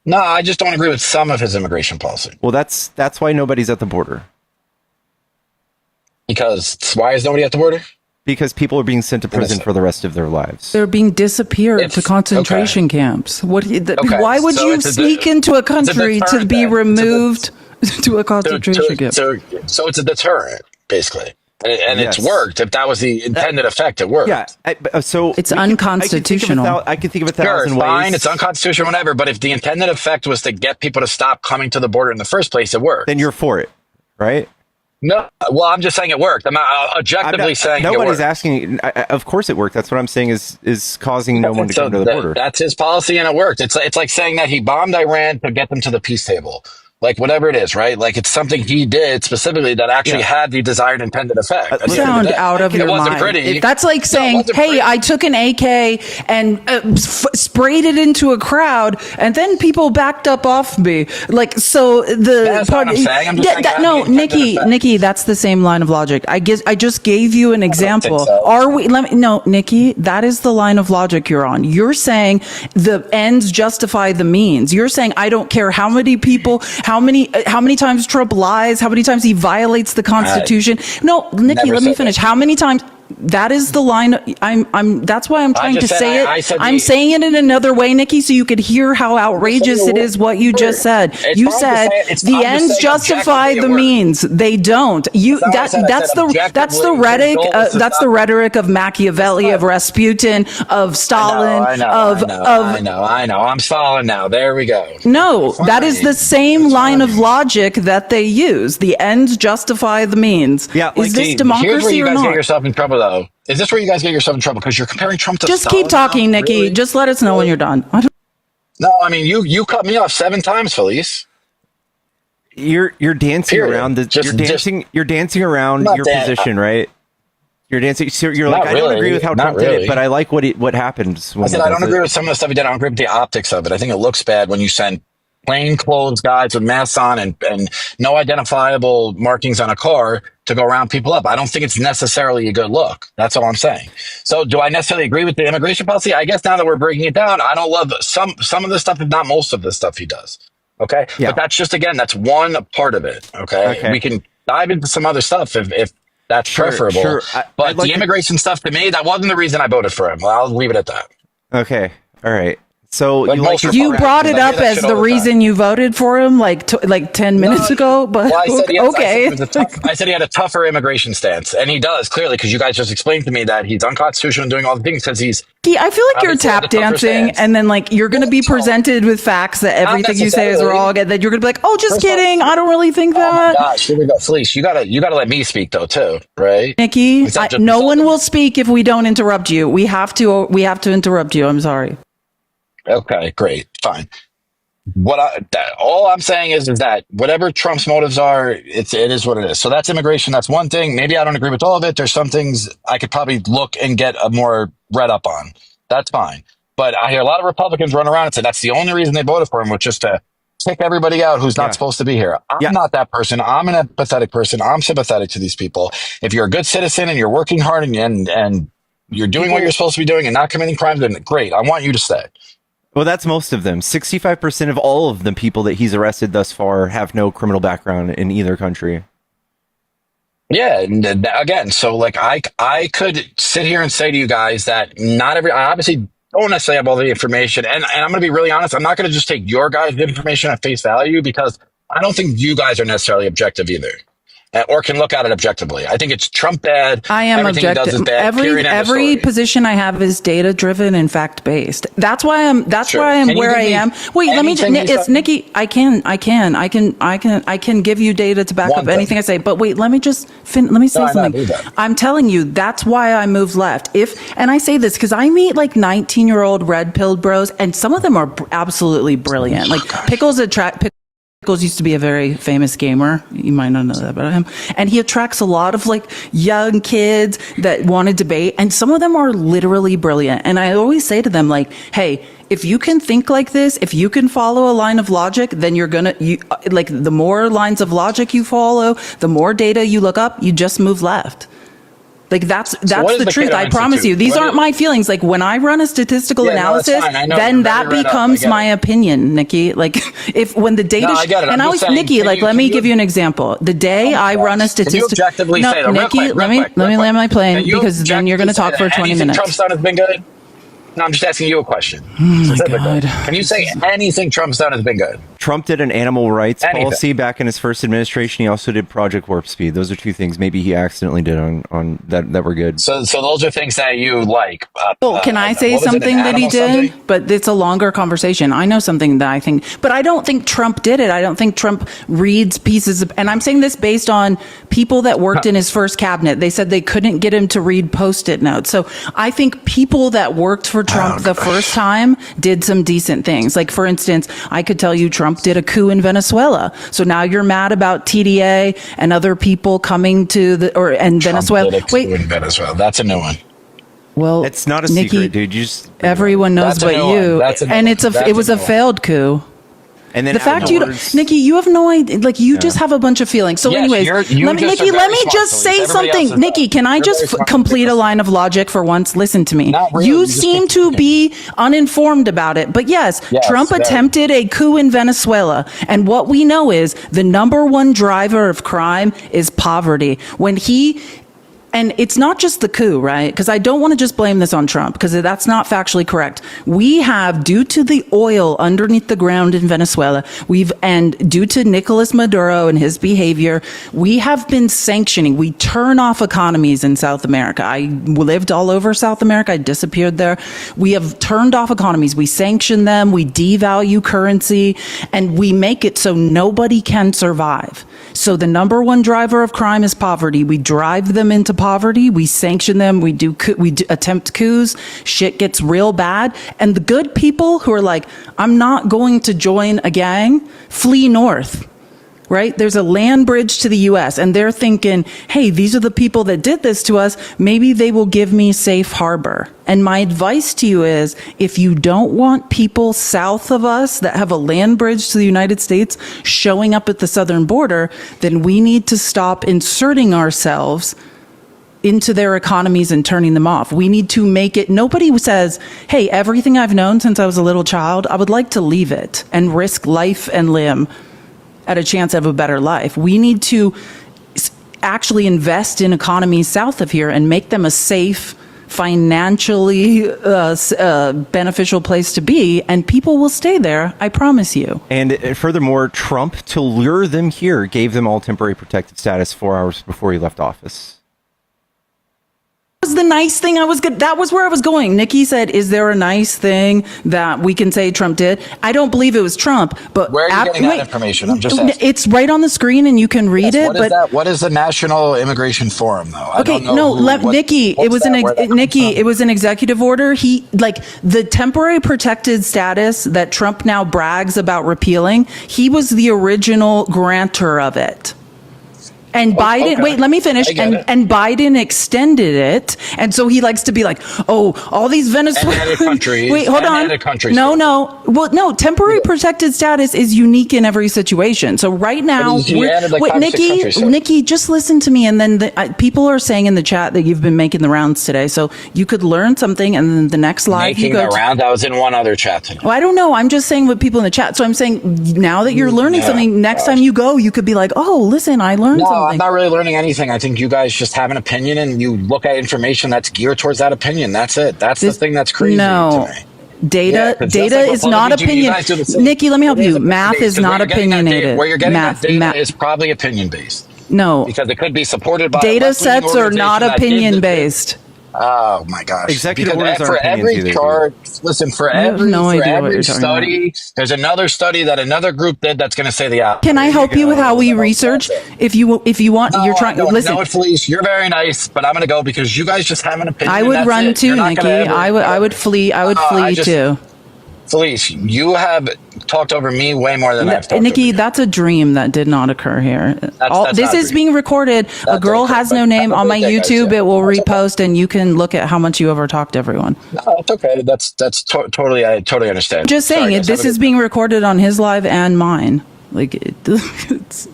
No, I just don't agree with some of his immigration policy. Well, that's why nobody's at the border. Because why is nobody at the border? Because people are being sent to prison for the rest of their lives. They're being disappeared to concentration camps. Why would you sneak into a country to be removed to a concentration camp? So it's a deterrent, basically. And it's worked. If that was the intended effect, it worked. Yeah. So it's unconstitutional. I can think of a thousand ways. Fine, it's unconstitutional, whatever. But if the intended effect was to get people to stop coming to the border in the first place, it worked. Then you're for it, right? No, well, I'm just saying it worked. I'm not objectively saying nobody's it worked. asking. Of course, it worked. That's what I'm saying is causing no one to come to the border. That's his policy, and it worked. It's like saying that he bombed Iran to get them to the peace table. Whatever it is, right? It's something he did specifically that actually had the desired intended effect. Sound out of your mind. Pretty. That's like saying, hey, I took an AK and sprayed it into a crowd, and then people backed up off me. So the that's part, what I'm saying. I'm just Nikki, that's the same line of logic. I just gave you an example. So. Nikki, that is the line of logic you're on. You're saying the ends justify the means. You're saying I don't care how many people. How many times Trump lies? How many times he violates the Constitution? No, Nikki, let me finish. How many times? That is the line. That's why I'm trying to say it. I'm saying it in another way, Nikki, so you could hear how outrageous it is what you just said. You said the ends justify the means. They don't. That's the rhetoric. That's the rhetoric of Machiavelli, of Rasputin, of Stalin. I know. I'm Stalin now. There we go. No, that is the same line of logic that they use. The ends justify the means. Yeah, is this democracy here's where you guys or not? Get yourself in trouble, though. Is this where you guys get yourself in trouble? Because you're comparing Trump to Just Stalin keep talking, now? Nikki. Really? Just let us know when you're done. No, I mean you cut me off 7 times, Felice. You're dancing around you're dancing around your position, right? You're dancing. So you're like, I don't agree with how Trump did it, but I like what happens. I said I don't agree with some of the stuff he did. I don't agree with the optics of it. I think it looks bad when you send plain clothes guys with masks on and no identifiable markings on a car to go round people up. I don't think it's necessarily a good look. That's all I'm saying. So do I necessarily agree with the immigration policy? I guess now that we're breaking it down, I don't love some of the stuff, if not most of the stuff he does. Okay. Yeah. But that's just, again, that's one part of it. Okay. We can dive into some other stuff if that's preferable. Sure. But the immigration stuff, to me, that wasn't the reason I voted for him. Well, I'll leave it at that. Okay. All right. So you brought it up as the reason you voted for him like 10 minutes ago, but okay. I said he had a tougher immigration stance, and he does, clearly, because you guys just explained to me that he's unconstitutional and doing all the things because he's... I feel like you're tap dancing, and then you're going to be presented with facts that everything you say is wrong, and then you're going to be like, oh, just kidding, I don't really think that. Oh my gosh, here we go. Felice, you gotta let me speak, though, too, right? Nikki, no one will speak if we don't interrupt you. We have to interrupt you. I'm sorry. Okay, great, fine. All I'm saying is that whatever Trump's motives are, it is what it is. So that's immigration. That's one thing. Maybe I don't agree with all of it. There's some things I could probably look and get a more read up on. That's fine. But I hear a lot of Republicans run around and say that's the only reason they voted for him, was just to kick everybody out who's not Yeah. supposed to be here. I'm Yeah. not that person. I'm an empathetic person. I'm sympathetic to these people. If you're a good citizen and you're working hard and you're doing what you're supposed to be doing and not committing crimes, then great. I want you to stay. Well, that's most of them. 65% of all of the people that he's arrested thus far have no criminal background in either country. Yeah, and again, so like I could sit here and say to you guys that I obviously don't necessarily have all the information, and I'm going to be really honest. I'm not going to just take your guys' information at face value because I don't think you guys are necessarily objective either, or can look at it objectively. I think it's Trump bad. I am Everything he does objective. is bad. Period, end of Every story. position I have is data driven and fact based. That's why I'm. That's Sure. why Can I'm you where give I me am. Wait, let me. anything he's It's done? Nikki. I can give you data to back One up thing. anything I say. But wait, let me just let me say No, I know, something. do that. I'm telling you, that's why I moved left. And I say this because I meet like 19-year-old red pilled bros, and some of them are absolutely brilliant. Like Pickles used to be a very famous gamer. You might not know that about him. And he attracts a lot of like young kids that want to debate. And some of them are literally brilliant. And I always say to them like, hey, if you can think like this, if you can follow a line of logic, then like the more lines of logic you follow, the more data you look up, you just move left. Like that's what is the the truth. Cato I promise Institute? you. These What aren't is- my feelings. Like when I run a statistical Yeah, no, it's analysis, fine. I know. then You're that very read up. I becomes get my it. opinion, Nikki. Like when the data, No, I get it. I'm and I just was saying, Nikki. can Like you- let can me you- give you an example. The day I run a Can you statistical, objectively say that? Real Nikki, quick, let me land my plane because then you're going to talk for 20 anything minutes. Trump's done has been good. No, I'm just asking you a question. God. Can you say anything Trump's done has been good? Trump did an animal rights Anything. policy back in his first administration. He also did Project Warp Speed. Those are two things maybe he accidentally did on that were good. So those are things that you like. Well, can I say what was it, something an that he animal did? something? But it's a longer conversation. I know something that I think, but I don't think Trump did it. I don't think Trump reads pieces of, and I'm saying this based on people that worked in his first cabinet. They said they couldn't get him to read Post-it notes. So I think people that worked for Trump the first time did some decent things. Like for instance, I could tell you Trump did a coup in Venezuela. So now you're mad about TDA and other people coming to Venezuela. Trump did a coup in Venezuela. That's a new one. Well, It's not a Nikki, secret, dude. You just everyone knows That's a but new one. you. That's a new And one. it That's was a a new one. failed coup. and then The fact you afterwards- don't, Nikki, you have no idea. Like you just have a bunch of feelings. So, Yes, anyways, you let me, just Nikki, are let very me smart, just Elise. say Everybody else something. is Nikki, not. can I You're just very smart. complete a line of logic for once? Listen to me. Not really. You You just seem need to to- be uninformed about it. But yes, Yes, Trump very. attempted a coup in Venezuela, and what we know is the number one driver of crime is poverty. And it's not just the coup, right? Because I don't want to just blame this on Trump, because that's not factually correct. We have, due to the oil underneath the ground in Venezuela, and due to Nicolas Maduro and his behavior, we have been sanctioning. We turn off economies in South America. I lived all over South America. I disappeared there. We have turned off economies. We sanction them. We devalue currency, and we make it so nobody can survive. So the number one driver of crime is poverty. We drive them into poverty. We sanction them. We do attempt coups. Shit gets real bad. And the good people who are like, I'm not going to join a gang, flee north. Right? There's a land bridge to the US, and they're thinking, hey, these are the people that did this to us. Maybe they will give me safe harbor. And my advice to you is, if you don't want people south of us that have a land bridge to the United States showing up at the southern border, then we need to stop inserting ourselves into their economies and turning them off. We need to make it, nobody says, hey, everything I've known since I was a little child, I would like to leave it and risk life and limb at a chance of a better life. We need to actually invest in economies south of here and make them a safe, financially beneficial place to be, and people will stay there, I promise you. And furthermore, Trump, to lure them here, gave them all temporary protected status 4 hours before he left office. Was the nice thing that was where I was going. Nikki said, is there a nice thing that we can say Trump did? I don't believe it was Trump, but Where are you getting that information? I'm just asking. It's right on the screen and you can read it. What is that? What is the National Immigration Forum, though? I Okay, don't know Nikki, it was it was an executive order. The temporary protected status that Trump now brags about repealing, he was the original grantor of it. And Biden, okay. wait, let me finish. I get it. And Biden extended it. And so he likes to be like, oh, all these Venezuelans. And other countries. Wait, hold and on. Other countries No, too. no. Well, no, temporary protected status is unique in every situation. So right now, he added like 5 or 6 countries to it. Nikki, just listen to me. And then people are saying in the chat that you've been making the rounds today. So you could learn something. And then the next live you Making go the round. I was in one other chat today. well, I don't know. I'm just saying with people in the chat. So I'm saying now that you're learning Yeah. something, next time you go, you could be like, oh, listen, I learned No, something. I'm not really learning anything. I think you guys just have an opinion and you look at information that's geared towards that opinion. That's it. That's the thing that's crazy No. to me. Data, Yeah, 'cause data just like is not Republicans do, you opinion. guys do the same. Nikki, let me help It you. is Math opinion-based, is 'cause not opinionated. Where you're getting Math, that data math. is probably opinion based No, because it could be supported by a data left-leaning sets are not organization that gives opinion it- based. Oh my gosh! Executive Because orders for aren't opinions every either, chart, listen, for have every no idea what every you're talking study, there's another study that another group did that's going to say the opposite. Can I help you with how we research? If you want, No, you're trying. no, Listen, no, Felice, you're very nice, but I'm going to go because you guys just have an opinion. I and would that's run it. too, You're not Nikki. gonna ever- I would flee. I would I flee just- too. Felice, you have talked over me way more than I've talked Nikki, over you. that's a dream that did not occur here. That's This not is dream. being recorded. A That's girl okay, has but no name have a on my good day, guys, YouTube. yeah. It will That's okay. repost, and you can look at how much you overtalked everyone. No, it's okay. That's totally. I totally understand. Just saying, Sorry, guys, this have a is good- being recorded on his live and mine. Like, it's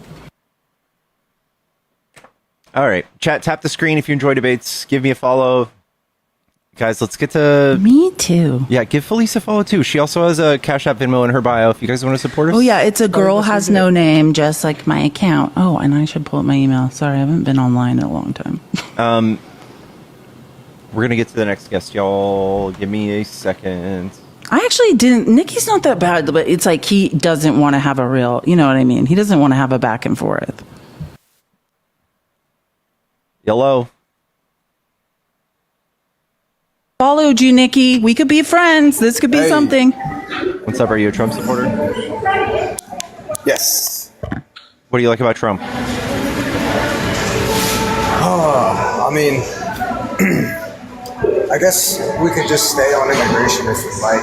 All right, chat. Tap the screen if you enjoy debates. Give me a follow, guys. Let's get to me too. yeah. Give Felice a follow too. She also has a Cash App Venmo in her bio. If you guys want to support us. Oh yeah, it's a girl that's has what we no do. name, just like my account. Oh, and I should pull up my email. Sorry, I haven't been online in a long time. We're gonna get to the next guest, y'all. Give me a second. I actually didn't. Nikki's not that bad, but it's like he doesn't want to have a real. You know what I mean? He doesn't want to have a back and forth. Yellow. Followed you, Nikki. We could be friends. This could be Hey. something. What's up? Are you a Trump supporter? Yes. What do you like about Trump? I mean, I guess we could just stay on immigration if we like.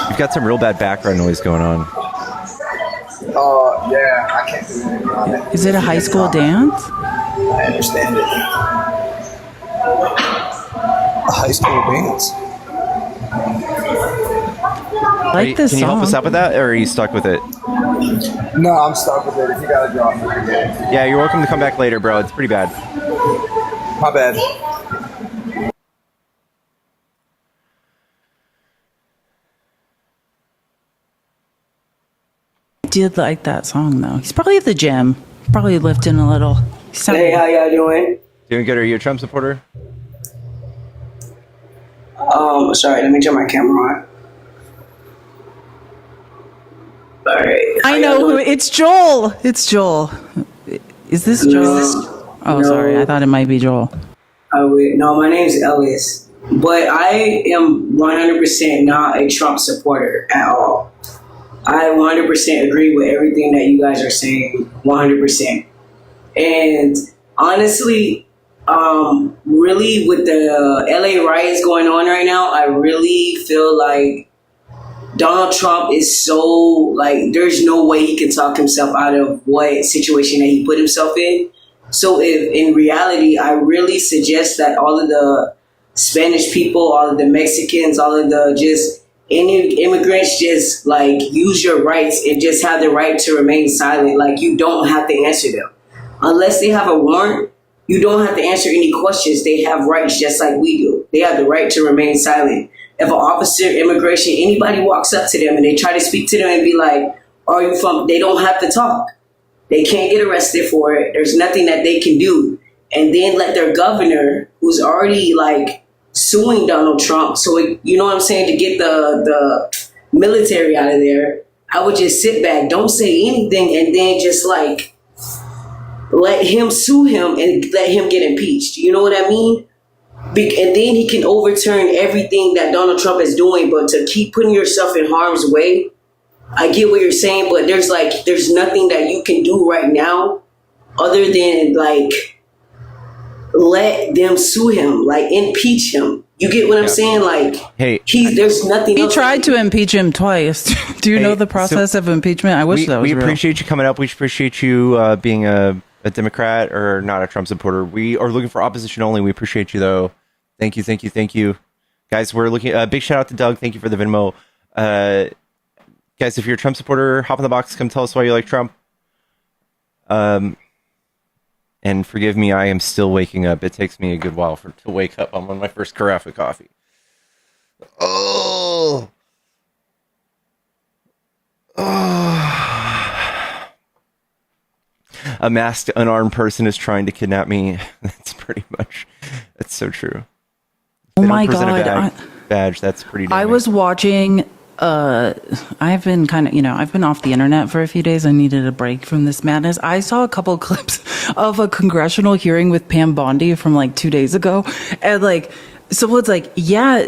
You've got some real bad background noise going on. Yeah, I can't do anything on it. Is it a high school dance? I understand it. A high school dance? I like this Can you song. help us out with that, or are you stuck with it? No, I'm stuck with it. If you gotta drop it, again. Yeah, you're welcome to come back later, bro. It's pretty bad. My bad. I did like that song though. He's probably at the gym, probably lifting a little. He sounded- Hey, how y'all doing? Doing good. Are you a Trump supporter? Sorry, let me turn my camera on. All right. I know who it's Joel. It's Joel. Is this Joel? Oh, No. sorry. I thought it might be Joel. No, my name's Ellis, but I am 100% not a Trump supporter at all. I 100% agree with everything that you guys are saying, 100%. And honestly, really with the LA riots going on right now, I really feel like Donald Trump is so, like, there's no way he can talk himself out of what situation that he put himself in. So if in reality, I really suggest that all of the Spanish people, all of the Mexicans, all of the just any immigrants just like use your rights and just have the right to remain silent. Like you don't have to answer them. Unless they have a warrant, you don't have to answer any questions. They have rights just like we do. They have the right to remain silent. If an officer, immigration, anybody walks up to them and they try to speak to them and be like, are you from, they don't have to talk. They can't get arrested for it. There's nothing that they can do. And then let their governor, who's already like suing Donald Trump, so you know what I'm saying, to get the military out of there, I would just sit back, don't say anything, and then just like let him sue him and let him get impeached. You know what I mean? And then he can overturn everything that Donald Trump is doing. But to keep putting yourself in harm's way, I get what you're saying, but there's nothing that you can do right now other than like let them sue him, like impeach him. You get what I'm saying? Like, Hey, there's nothing. He else tried to impeach him twice. Do you Hey, know the process of impeachment? I wish that was we real. appreciate you coming up. We appreciate you being a a Democrat or not a Trump supporter. We are looking for opposition only. We appreciate you, though. Thank you, thank you, thank you. Guys, we're looking... big shout out to Doug. Thank you for the Venmo. Guys, if you're a Trump supporter, hop in the box. Come tell us why you like Trump. And forgive me, I am still waking up. It takes me a good while to wake up. I'm on my first carafe of coffee. Oh. A masked, unarmed person is trying to kidnap me. That's so true. Oh my God. Badge, that's pretty damning. I was watching, I've been I've been off the internet for a few days. I needed a break from this madness. I saw a couple clips of a congressional hearing with Pam Bondi from like 2 days ago. And like, someone's like, yeah,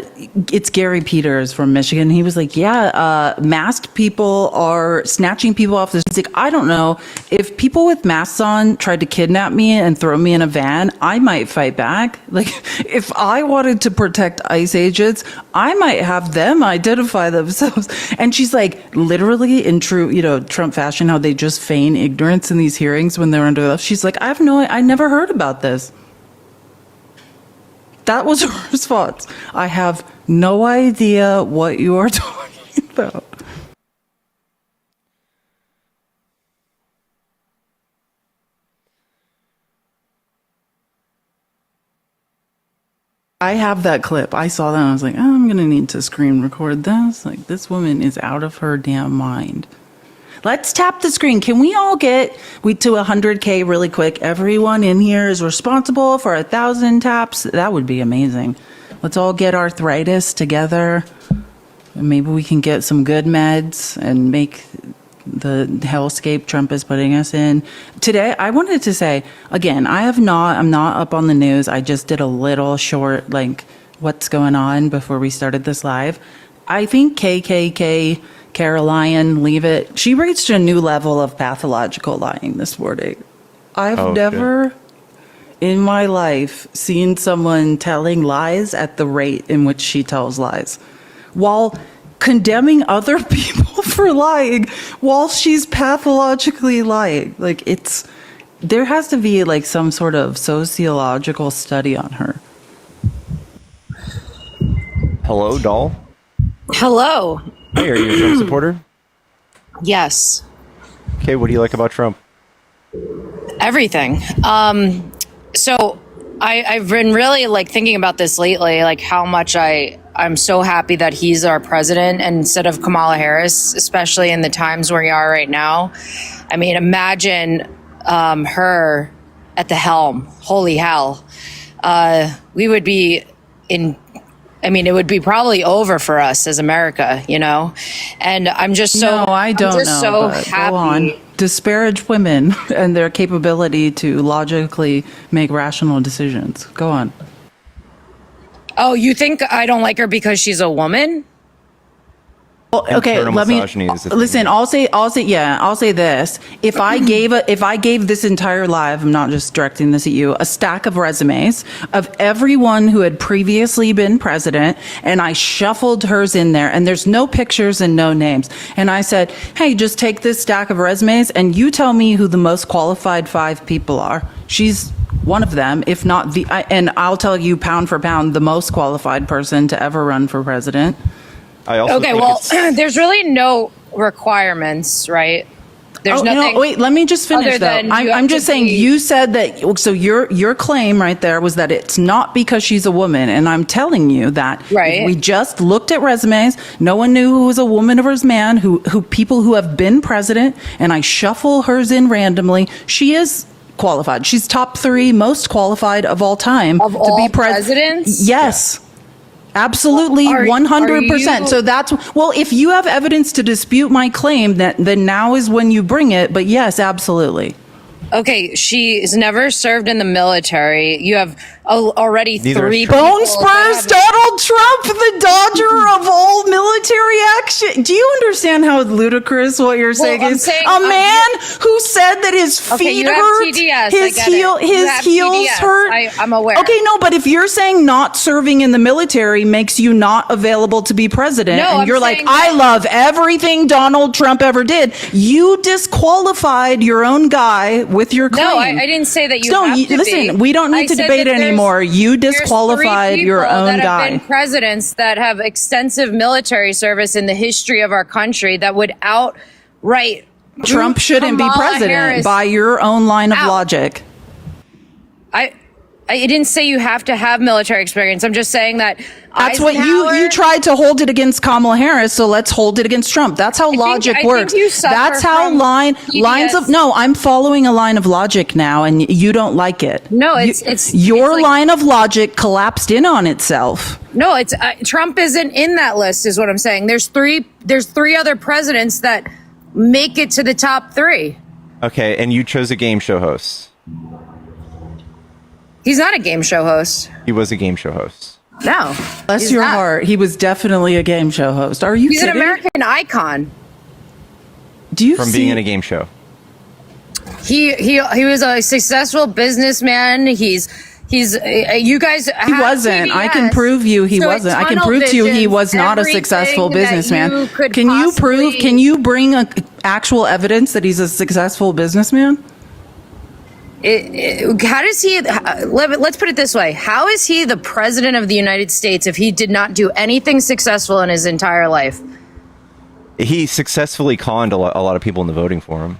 it's Gary Peters from Michigan. He was like, yeah, masked people are snatching people off the streets. Like, I don't know. If people with masks on tried to kidnap me and throw me in a van, I might fight back. Like, if I wanted to protect ICE agents, I might have them identify themselves. And she's like, literally in true, Trump fashion, how they just feign ignorance in these hearings when they're under oath. She's like, I never heard about this. That was her response. I have no idea what you are talking about. I have that clip. I saw that and I was like, I'm going to need to screen record this. Like, this woman is out of her damn mind. Let's tap the screen. Can we all get to 100K really quick? Everyone in here is responsible for 1,000 taps. That would be amazing. Let's all get arthritis together. And maybe we can get some good meds and make the hellscape Trump is putting us in. Today, I wanted to say, again, I'm not up on the news. I just did a little short, what's going on before we started this live. I think KKK... Caroline, leave it. She reached a new level of pathological lying this morning. I've never in my life seen someone telling lies at the rate in which she tells lies, while condemning other people for lying while she's pathologically lying. There has to be some sort of sociological study on her. Hello, doll. Hello. Hey, are you a Trump supporter? Yes. Okay, what do you like about Trump? Everything. So I've been really thinking about this lately, how much I'm so happy that he's our president instead of Kamala Harris, especially in the times where we are right now. I mean, imagine her at the helm. Holy hell. We would be it would be probably over for us as America, and I'm just so, I don't know, so but happy. Go on. Disparage women and their capability to logically make rational decisions. Go on. Oh, you think I don't like her because she's a woman? Well, okay, let me listen. I'll say this. If I gave this entire live, I'm not just directing this at you, a stack of resumes of everyone who had previously been president, and I shuffled hers in there, and there's no pictures and no names, and I said, hey, just take this stack of resumes and you tell me who the most qualified 5 people are. She's one of them, if not and I'll tell you pound for pound the most qualified person to ever run for president. There's really no requirements, right? There's nothing. No, wait, let me just finish though. I'm just saying, you said that, so your claim right there was that it's not because she's a woman, and I'm telling you that we just looked at resumes, no one knew who was a woman versus man, who people who have been president, and I shuffle hers in randomly. She is qualified. She's top 3 most qualified of all time to be president. Yes. Absolutely, 100%. So if you have evidence to dispute my claim, then now is when you bring it. But yes, absolutely. Okay, she's never served in the military. You have already 3 Bone Spurs Donald Trump, the dodger of all military action. Do you understand how ludicrous what you're saying is? A man who said that his feet hurt, his heels hurt. I'm aware. Okay, no, but if you're saying not serving in the military makes you not available to be president, and you're like, I love everything Donald Trump ever did, you disqualified your own guy with your claim. No, I didn't say that you No, have to listen, be. we don't need I to said debate that anymore. You there's disqualified three your people own that guy. have been presidents that have extensive military service in the history of our country that would outright Trump boot shouldn't be Kamala president Harris by your own line of out. logic. I didn't say you have to have military experience. I'm just saying that That's what you Eisenhower- tried to hold it against Kamala Harris, so let's hold it against Trump. That's how logic I think works. you suffer That's how from lines PBS. of no. I'm following a line of logic now, and you don't like it. No, You- it's your like- line of logic collapsed in on itself. No, it's Trump isn't in that list, is what I'm saying. There's three other presidents that make it to the top three. Okay, and you chose a game show host. He's not a game show host. He was a game show host. No, Bless he's your not. heart. He was definitely a game show host. Are you He's an kidding? American icon. Do you From see? being in a game show. He was a successful businessman. He's you guys. He wasn't. I can prove you he wasn't. I can prove to you he was not a successful businessman. Can you prove? Can you bring actual evidence that he's a successful businessman? How does he? Let's put it this way: how is he the president of the United States if he did not do anything successful in his entire life? He successfully conned a lot of people into voting for him.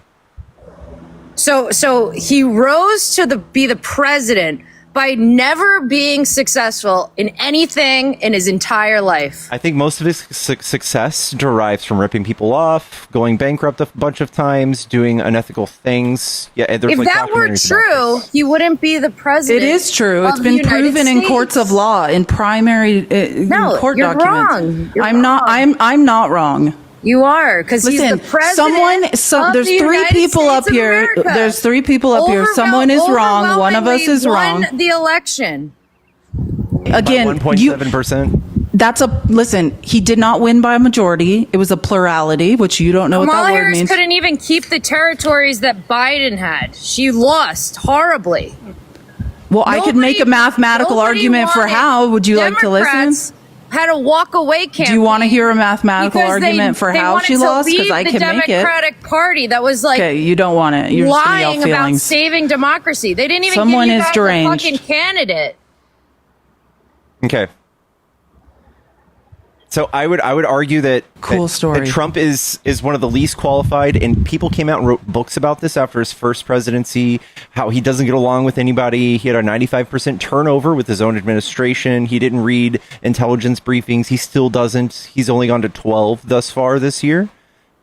So he rose to be the president by never being successful in anything in his entire life. I think most of his success derives from ripping people off, going bankrupt a bunch of times, doing unethical things. Yeah, and there's If like that were documentaries about true, this. he wouldn't be the president. It is true. of It's the been United proven in States. courts of law, in primary No, court you're documents. wrong. You're I'm not. wrong. I'm not wrong. You are, because he's Listen, the president. there's of the three United people States up of here. America. There's three people up here. Someone is wrong. One of us is wrong. Won the election. Again, 1.7%. listen, he did not win by a majority. It was a plurality, which you don't know what Kamala that word Harris means. couldn't even keep the territories that Biden had. She lost horribly. Well, I could make a mathematical Nobody argument for wanted- how. Would you like to listen? Democrats had a walk-away campaign. Do you want to hear a mathematical because argument for they how wanted she to lost? Because lead I the can make it. Democratic Party that was like Okay, you don't want it. You're just gonna yell lying about feelings. saving democracy. They didn't even Someone give you is guys deranged. a fucking candidate. Okay. So I would argue that Cool that story. Trump is one of the least qualified, and people came out and wrote books about this after his first presidency. How he doesn't get along with anybody. He had a 95% turnover with his own administration. He didn't read intelligence briefings. He still doesn't. He's only gone to 12 thus far this year,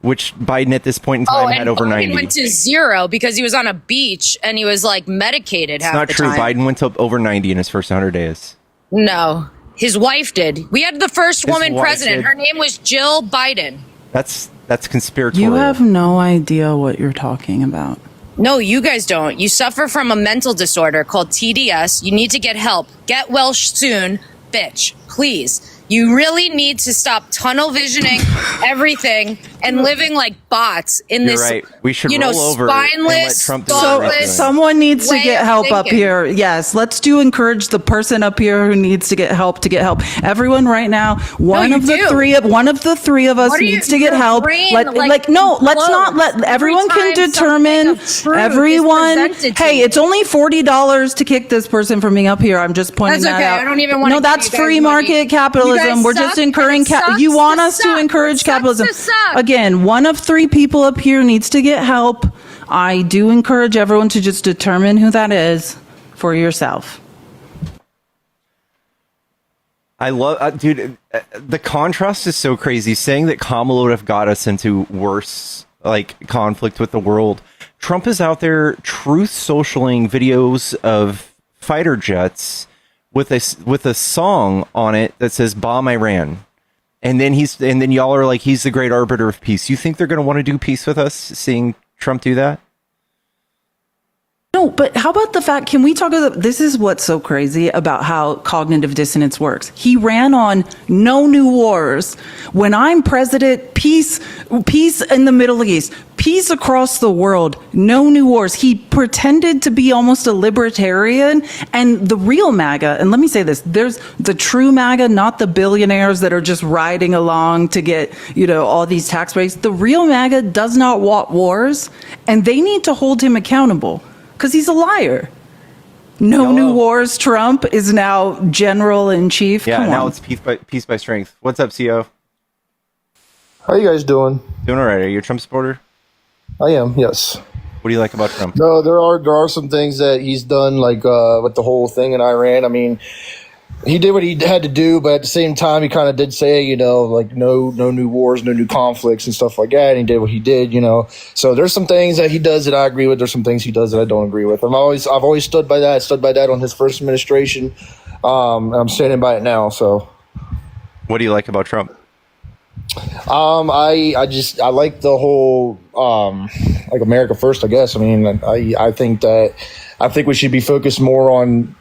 which Biden at this point in time had over Biden 90. went to 0 because he was on a beach and he was like medicated half It's not the true. time. Biden went to over 90 in his first 100 days. No, his wife did. We had the first His woman wife president. did. Her name was Jill Biden. That's conspiratorial. You have no idea what you're talking about. No, you guys don't. You suffer from a mental disorder called TDS. You need to get help. Get well soon, bitch. Please. You really need to stop tunnel visioning everything and living like bots in You're this, right. We should roll over and spineless, let Trump do So everything. thoughtless. someone needs to way get of help up thinking. here. Yes, let's encourage the person up here who needs to get help to get help. Everyone right now, one you of the do. three of us What are needs you- to get your help. brain, Let's not let explodes everyone every can time determine. something of truth is Everyone, presented to hey, you. it's only $40 to kick this person from being up here. I'm just pointing That's that okay. out. I don't even wanna No, give that's you guys free money. market You capitalism. guys We're suck, just and encouraging. it sucks You want to us to suck. encourage It sucks capitalism. to suck. Again, one of three people up here needs to get help. I do encourage everyone to just determine who that is for yourself. I love, dude. The contrast is so crazy. Saying that Kamala would have got us into worse like conflict with the world. Trump is out there truth socialing videos of fighter jets with a song on it that says "Bomb Iran," and then y'all are like, he's the great arbiter of peace. You think they're going to want to do peace with us, seeing Trump do that? I No, but how about the fact, can we talk about, this is what's so crazy about how cognitive dissonance works. He ran on no new wars. When I'm president, peace in the Middle East, peace across the world, no new wars. He pretended to be almost a libertarian, and the real MAGA, and let me say this, there's the true MAGA, not the billionaires that are just riding along to get, all these tax breaks. The real MAGA does not want wars, and they need to hold him accountable. Because he's a liar. No new wars. Trump is now general in chief. Yeah, Come now on. it's peace by strength. What's up, CO? How you guys doing? Doing all right. Are you a Trump supporter? I am, yes. What do you like about Trump? No, there are some things that he's done, like with the whole thing in Iran. I mean, he did what he had to do, but at the same time, he kind of did say, like no new wars, no new conflicts and stuff like that. And he did what he did, So there's some things that he does that I agree with. There's some things he does that I don't agree with. I've always stood by that on his first administration. And I'm standing by it now. So, What do you like about Trump? I like the whole like America first, I guess. I mean, I think we should be focused more on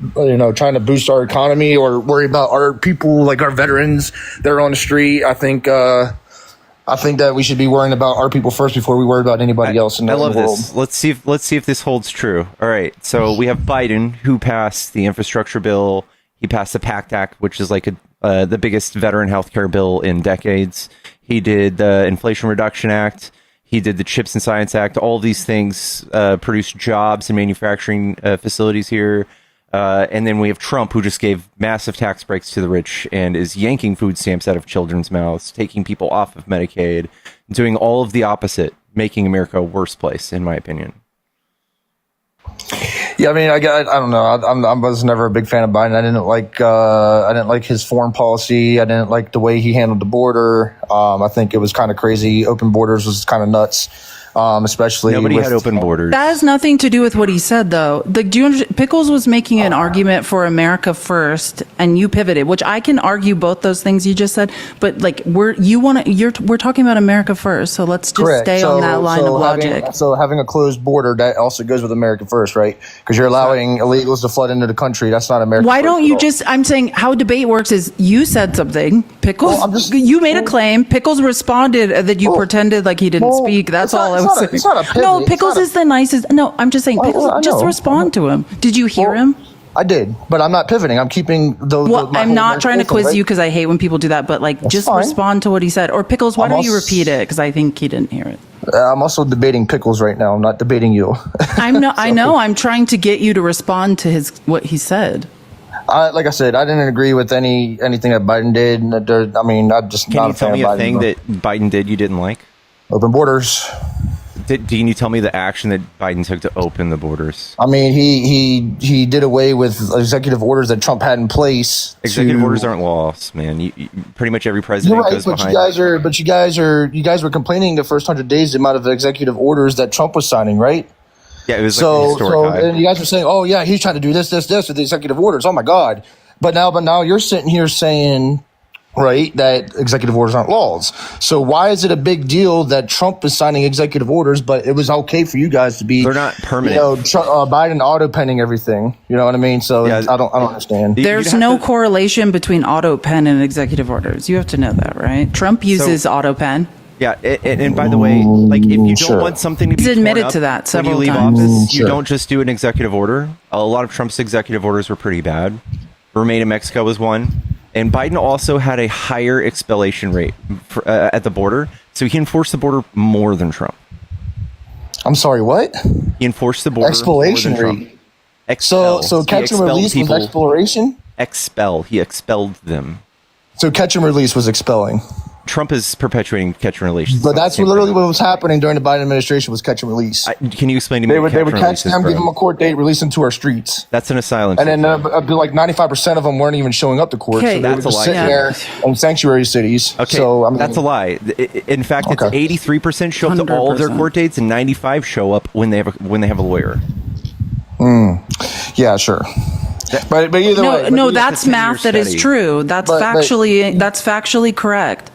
trying to boost our economy or worry about our people, like our veterans that are on the street. I think that we should be worrying about our people first before we worry about anybody else in the world. I love this. Let's see if this holds true. All right. So we have Biden, who passed the infrastructure bill. He passed the PACT Act, which is like the biggest veteran healthcare bill in decades. He did the Inflation Reduction Act. He did the CHIPS and Science Act. All these things produced jobs and manufacturing facilities here. And then we have Trump, who just gave massive tax breaks to the rich and is yanking food stamps out of children's mouths, taking people off of Medicaid, doing all of the opposite, making America a worse place, in my opinion. Yeah, I mean, I don't know. I was never a big fan of Biden. I didn't like his foreign policy. I didn't like the way he handled the border. I think it was kind of crazy. Open borders was kind of nuts. Especially nobody had open borders. That has nothing to do with what he said, though. Pickles was making an argument for America first, and you pivoted, which I can argue both those things you just said. But like we're talking about America first, so let's just stay on that line of logic. So having a closed border, that also goes with America first, right? Because you're allowing illegals to flood into the country. That's not America. Why don't you just? I'm saying how debate works is you said something, Pickles. You made a claim. Pickles responded that you pretended like he didn't speak. That's all. It's not a pivot. No, Pickles is the nicest. No, I'm just saying, Pickles, just respond to him. Did you hear him? I did, but I'm not pivoting. I'm keeping the. I'm not trying to quiz you because I hate when people do that. But just respond to what he said. Or Pickles, why don't you repeat it? Because I think he didn't hear it. I'm also debating Pickles right now. I'm not debating you. I know. I'm trying to get you to respond to what he said. Like I said, I didn't agree with anything that Biden did. I mean, I'm just not a fan of Biden. Can you tell me a thing that Biden did you didn't like? Open borders. Can you tell me the action that Biden took to open the borders? I mean, he did away with executive orders that Trump had in place. Executive orders aren't laws, man. You pretty much every president goes behind. You guys were complaining the first 100 days the amount of executive orders that Trump was signing, right? Yeah, it was like a historic high. And you guys were saying, "Oh yeah, he's trying to do this with the executive orders." Oh my God! But now you're sitting here saying, right, that executive orders aren't laws. So why is it a big deal that Trump is signing executive orders, but it was okay for you guys to be? They're not permanent. Biden auto penning everything. You know what I mean? So yeah, I don't understand. There's no correlation between auto pen and executive orders. You have to know that, right? Trump uses auto pen. Yeah, and by the way, like if you don't want something to be he's admitted torn up to that several when you leave times. office, you don't just do an executive order. A lot of Trump's executive orders were pretty bad. Remain in Mexico was one. And Biden also had a higher expulsion rate at the border, so he enforced the border more than Trump. I'm sorry, what? He enforced the border expulsion more than rate. Trump. Expel. So catch and release was exploration? Expel. He expelled them. So catch and release was expelling. Trump is perpetuating catch and release. But that's literally what was happening during the Biden administration was catch and release. Can you explain to me? They would catch them, give them a court date, release them to our streets. That's an asylum. And then like 95% of them weren't even showing up to court. Okay. So they were just sitting there in sanctuary cities. Okay, so, I mean, that's a lie. In fact, it's 83% show up to all of their court dates, and 95% show up when they have a lawyer. Yeah, sure. But either way. No, that's math that is true. That's factually correct.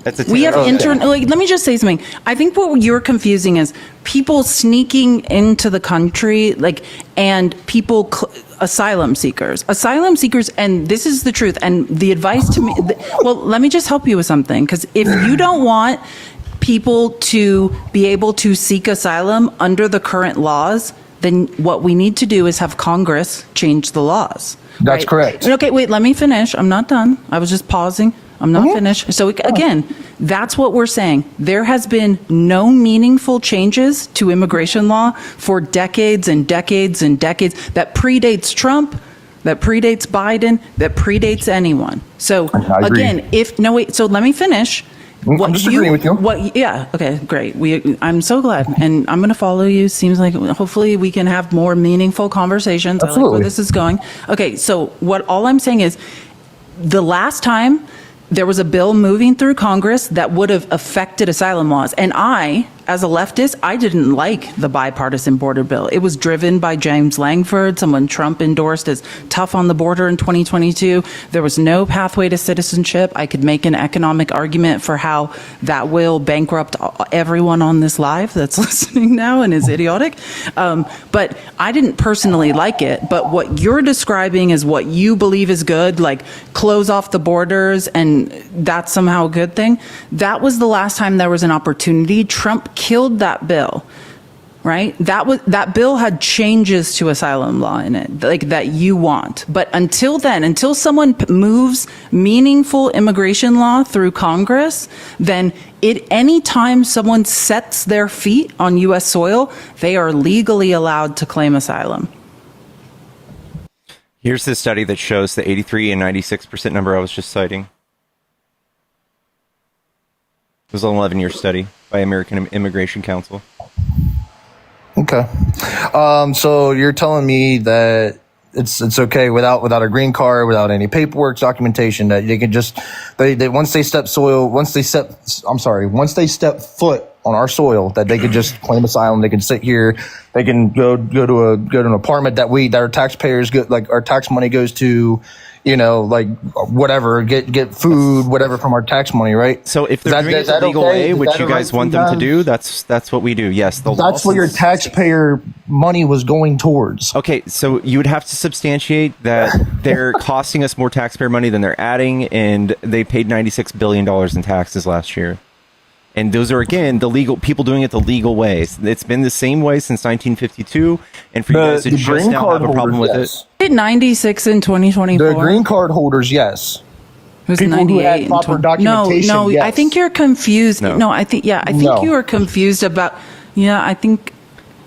That's a We have terrible- like, let me just say something. I think what you're confusing is people sneaking into the country, like, and people, asylum seekers, and this is the truth. And the advice to me, well, let me just help you with something. Because if you don't want people to be able to seek asylum under the current laws, then what we need to do is have Congress change the laws. That's right? correct. Okay, wait, let me finish. I'm not done. I was just pausing. I'm not finished. So again, that's what we're saying. There has been no meaningful changes to immigration law for decades and decades and decades that predates Trump, that predates Biden, that predates anyone. So I agree. again, so let me finish. I'm just agreeing with you. Yeah. Okay. Great. I'm so glad, and I'm going to follow you. Seems like hopefully we can have more meaningful conversations. I like Absolutely. where this is going. Okay. So all I'm saying is, the last time there was a bill moving through Congress that would have affected asylum laws, and I, as a leftist, I didn't like the bipartisan border bill. It was driven by James Langford, someone Trump endorsed as tough on the border in 2022. There was no pathway to citizenship. I could make an economic argument for how that will bankrupt everyone on this live that's listening now and is idiotic. But I didn't personally like it. But what you're describing is what you believe is good, like close off the borders and that's somehow a good thing. That was the last time there was an opportunity. Trump killed that bill, right? That bill had changes to asylum law in it, like that you want. But until then, until someone moves meaningful immigration law through Congress, then any time someone sets their feet on U.S. soil, they are legally allowed to claim asylum. Here's the study that shows the 83 and 96% number I was just citing. It was an 11-year study by American Immigration Council. Okay. So you're telling me that it's okay without a green card, without any paperwork, documentation, that they can just once they step foot on our soil, that they could just claim asylum. They can sit here. They can go to an apartment that our taxpayers get, like our tax money goes to, like whatever, get food, whatever from our tax money, right? So if they're doing it the legal way, which you guys want them to do, that's what we do. Yes, that's what your taxpayer money was going towards. Okay, so you would have to substantiate that they're costing us more taxpayer money than they're adding, and they paid $96 billion in taxes last year. And those are, again, the legal people doing it the legal way. It's been the same way since 1952. And for you guys to just now have a problem with it. Did 96 in 2024? The green card holders, yes. It was People 98 who had in proper 20 documentation, No, yes. I think you're confused. No. I think No. you are confused about. Yeah, I think.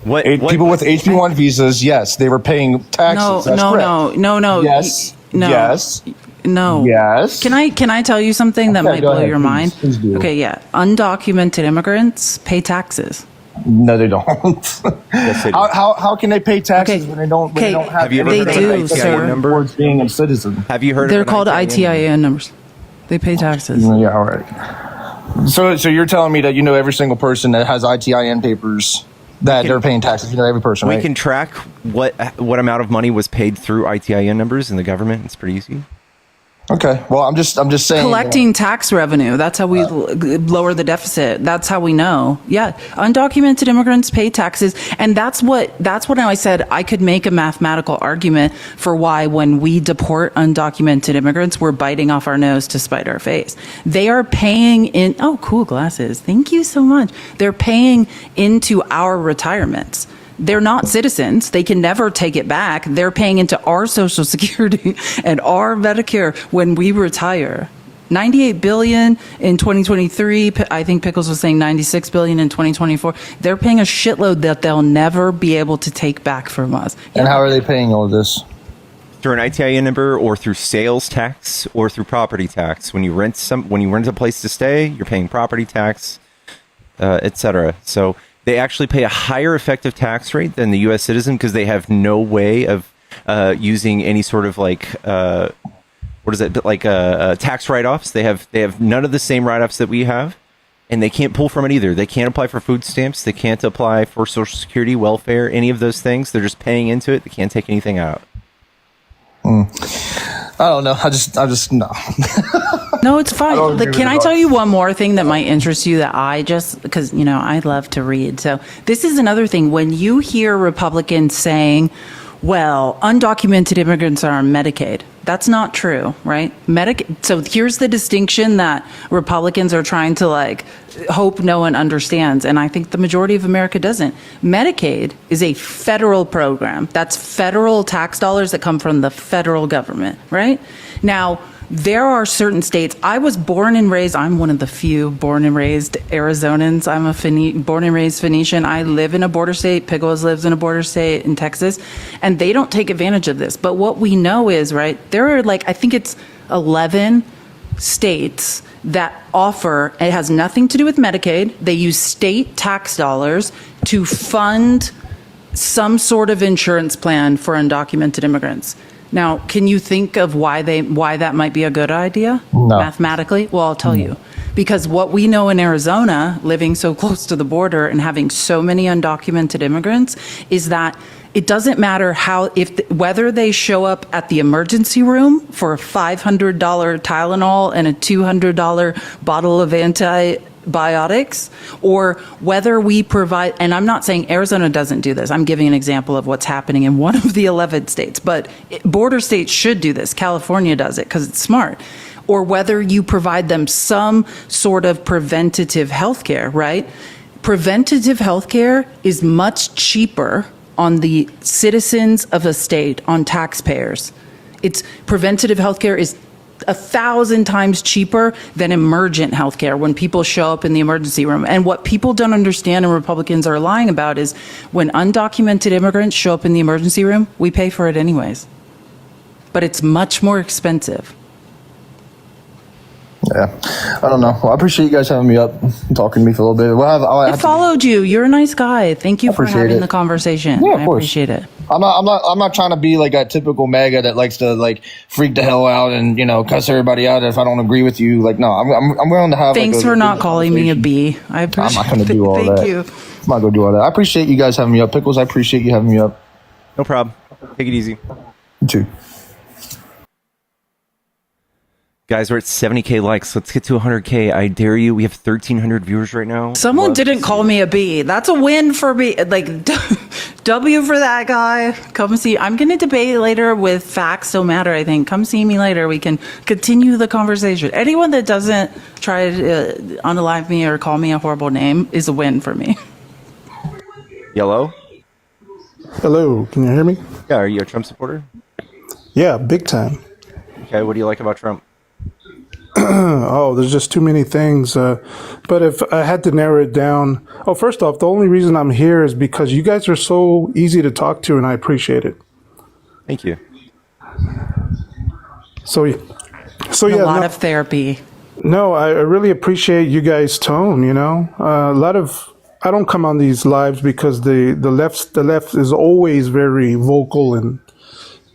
People with HB1 visas, yes, they were paying taxes. That's correct. No. Yes. No. Yes. No. Yes. Can I tell you something that Okay, might go blow ahead, your please. mind? Please do. Okay, yeah. Undocumented immigrants pay taxes. No, they don't. Yes, they do. How can they pay taxes Okay. when they don't Okay. have Have you ever They heard do, of an ITIN sir. number? towards being a citizen? Have you heard They're of an called ITIN? ITIN numbers. They pay taxes. Yeah, all right. So you're telling me that every single person that has ITIN papers that they're paying taxes. Every person. We right? can track what amount of money was paid through ITIN numbers in the government. It's pretty easy. Okay. Well, I'm just saying. Collecting tax revenue. That's how we lower the deficit. That's how we know. Yeah. Undocumented immigrants pay taxes. And that's what I said I could make a mathematical argument for why when we deport undocumented immigrants, we're biting off our nose to spite our face. They are paying in, oh, cool glasses. Thank you so much. They're paying into our retirements. They're not citizens. They can never take it back. They're paying into our Social Security and our Medicare when we retire. $98 billion in 2023. I think Pickles was saying $96 billion in 2024. They're paying a shitload that they'll never be able to take back from us. And how are they paying all of this? Through an ITIN number, or through sales tax, or through property tax. When you rent a place to stay, you're paying property tax, etc. So they actually pay a higher effective tax rate than the U.S. citizen because they have no way of using any sort of tax write-offs. They have none of the same write-offs that we have, and they can't pull from it either. They can't apply for food stamps. They can't apply for Social Security, welfare, any of those things. They're just paying into it. They can't take anything out. I don't know. I just no. No, it's fine. don't agree Like, can with I it. tell you one more thing that might interest you that I just, because, you know, I love to read. So this is another thing. When you hear Republicans saying, well, undocumented immigrants are on Medicaid, that's not true, right? So here's the distinction that Republicans are trying to like hope no one understands. And I think the majority of America doesn't. Medicaid is a federal program. That's federal tax dollars that come from the federal government, right? Now, there are certain states. I was born and raised, I'm one of the few born and raised Arizonans. I'm a born and raised Phoenician. I live in a border state. Pickles lives in a border state in Texas. And they don't take advantage of this. But what we know is, right, there are like, I think it's 11 states that offer, it has nothing to do with Medicaid. They use state tax dollars to fund some sort of insurance plan for undocumented immigrants. Now, can you think of why that might be a good idea? No. Mathematically? Well, I'll tell you. Because what we know in Arizona, living so close to the border and having so many undocumented immigrants, is that it doesn't matter whether they show up at the emergency room for a $500 Tylenol and a $200 bottle of antibiotics, or whether we provide, and I'm not saying Arizona doesn't do this. I'm giving an example of what's happening in one of the 11 states, but border states should do this. California does it because it's smart. Or whether you provide them some sort of preventative health care, right? Preventative health care is much cheaper on the citizens of a state, on taxpayers. Preventative health care is 1,000 times cheaper than emergent healthcare when people show up in the emergency room. And what people don't understand and Republicans are lying about is when undocumented immigrants show up in the emergency room, we pay for it anyways. But it's much more expensive. Yeah, I don't know. Well, I appreciate you guys having me up and talking to me for a little bit. Well, I followed you. You're a nice guy. Thank you for having it. the conversation. Yeah, of I course. appreciate it. I'm not trying to be like a typical MAGA that likes to like freak the hell out and, you know, cuss everybody out if I don't agree with you. Like, no, I'm willing to have. Thanks like, for not calling me a B. I appreciate it. I'm not going to do all Thank that. you. I'm not going to do all that. I appreciate you guys having me up. Pickles, I appreciate you having me up. No problem. Take it easy. You too. Guys, we're at 70K likes. Let's get to 100K. I dare you. We have 1,300 viewers right now. Someone didn't call me a B. That's a win for me. Like, W for that guy. Come see. I'm going to debate later with facts don't matter, I think. Come see me later. We can continue the conversation. Anyone that doesn't try to unalive me or call me a horrible name is a win for me. Yellow? Hello, can you hear me? Yeah, are you a Trump supporter? Yeah, big time. Okay, what do you like about Trump? Oh, there's just too many things. But if I had to narrow it down, first off, the only reason I'm here is because you guys are so easy to talk to, and I appreciate it. Thank you. So yeah, A lot of therapy. No, I really appreciate you guys' tone. You know, I don't come on these lives because the left is always very vocal and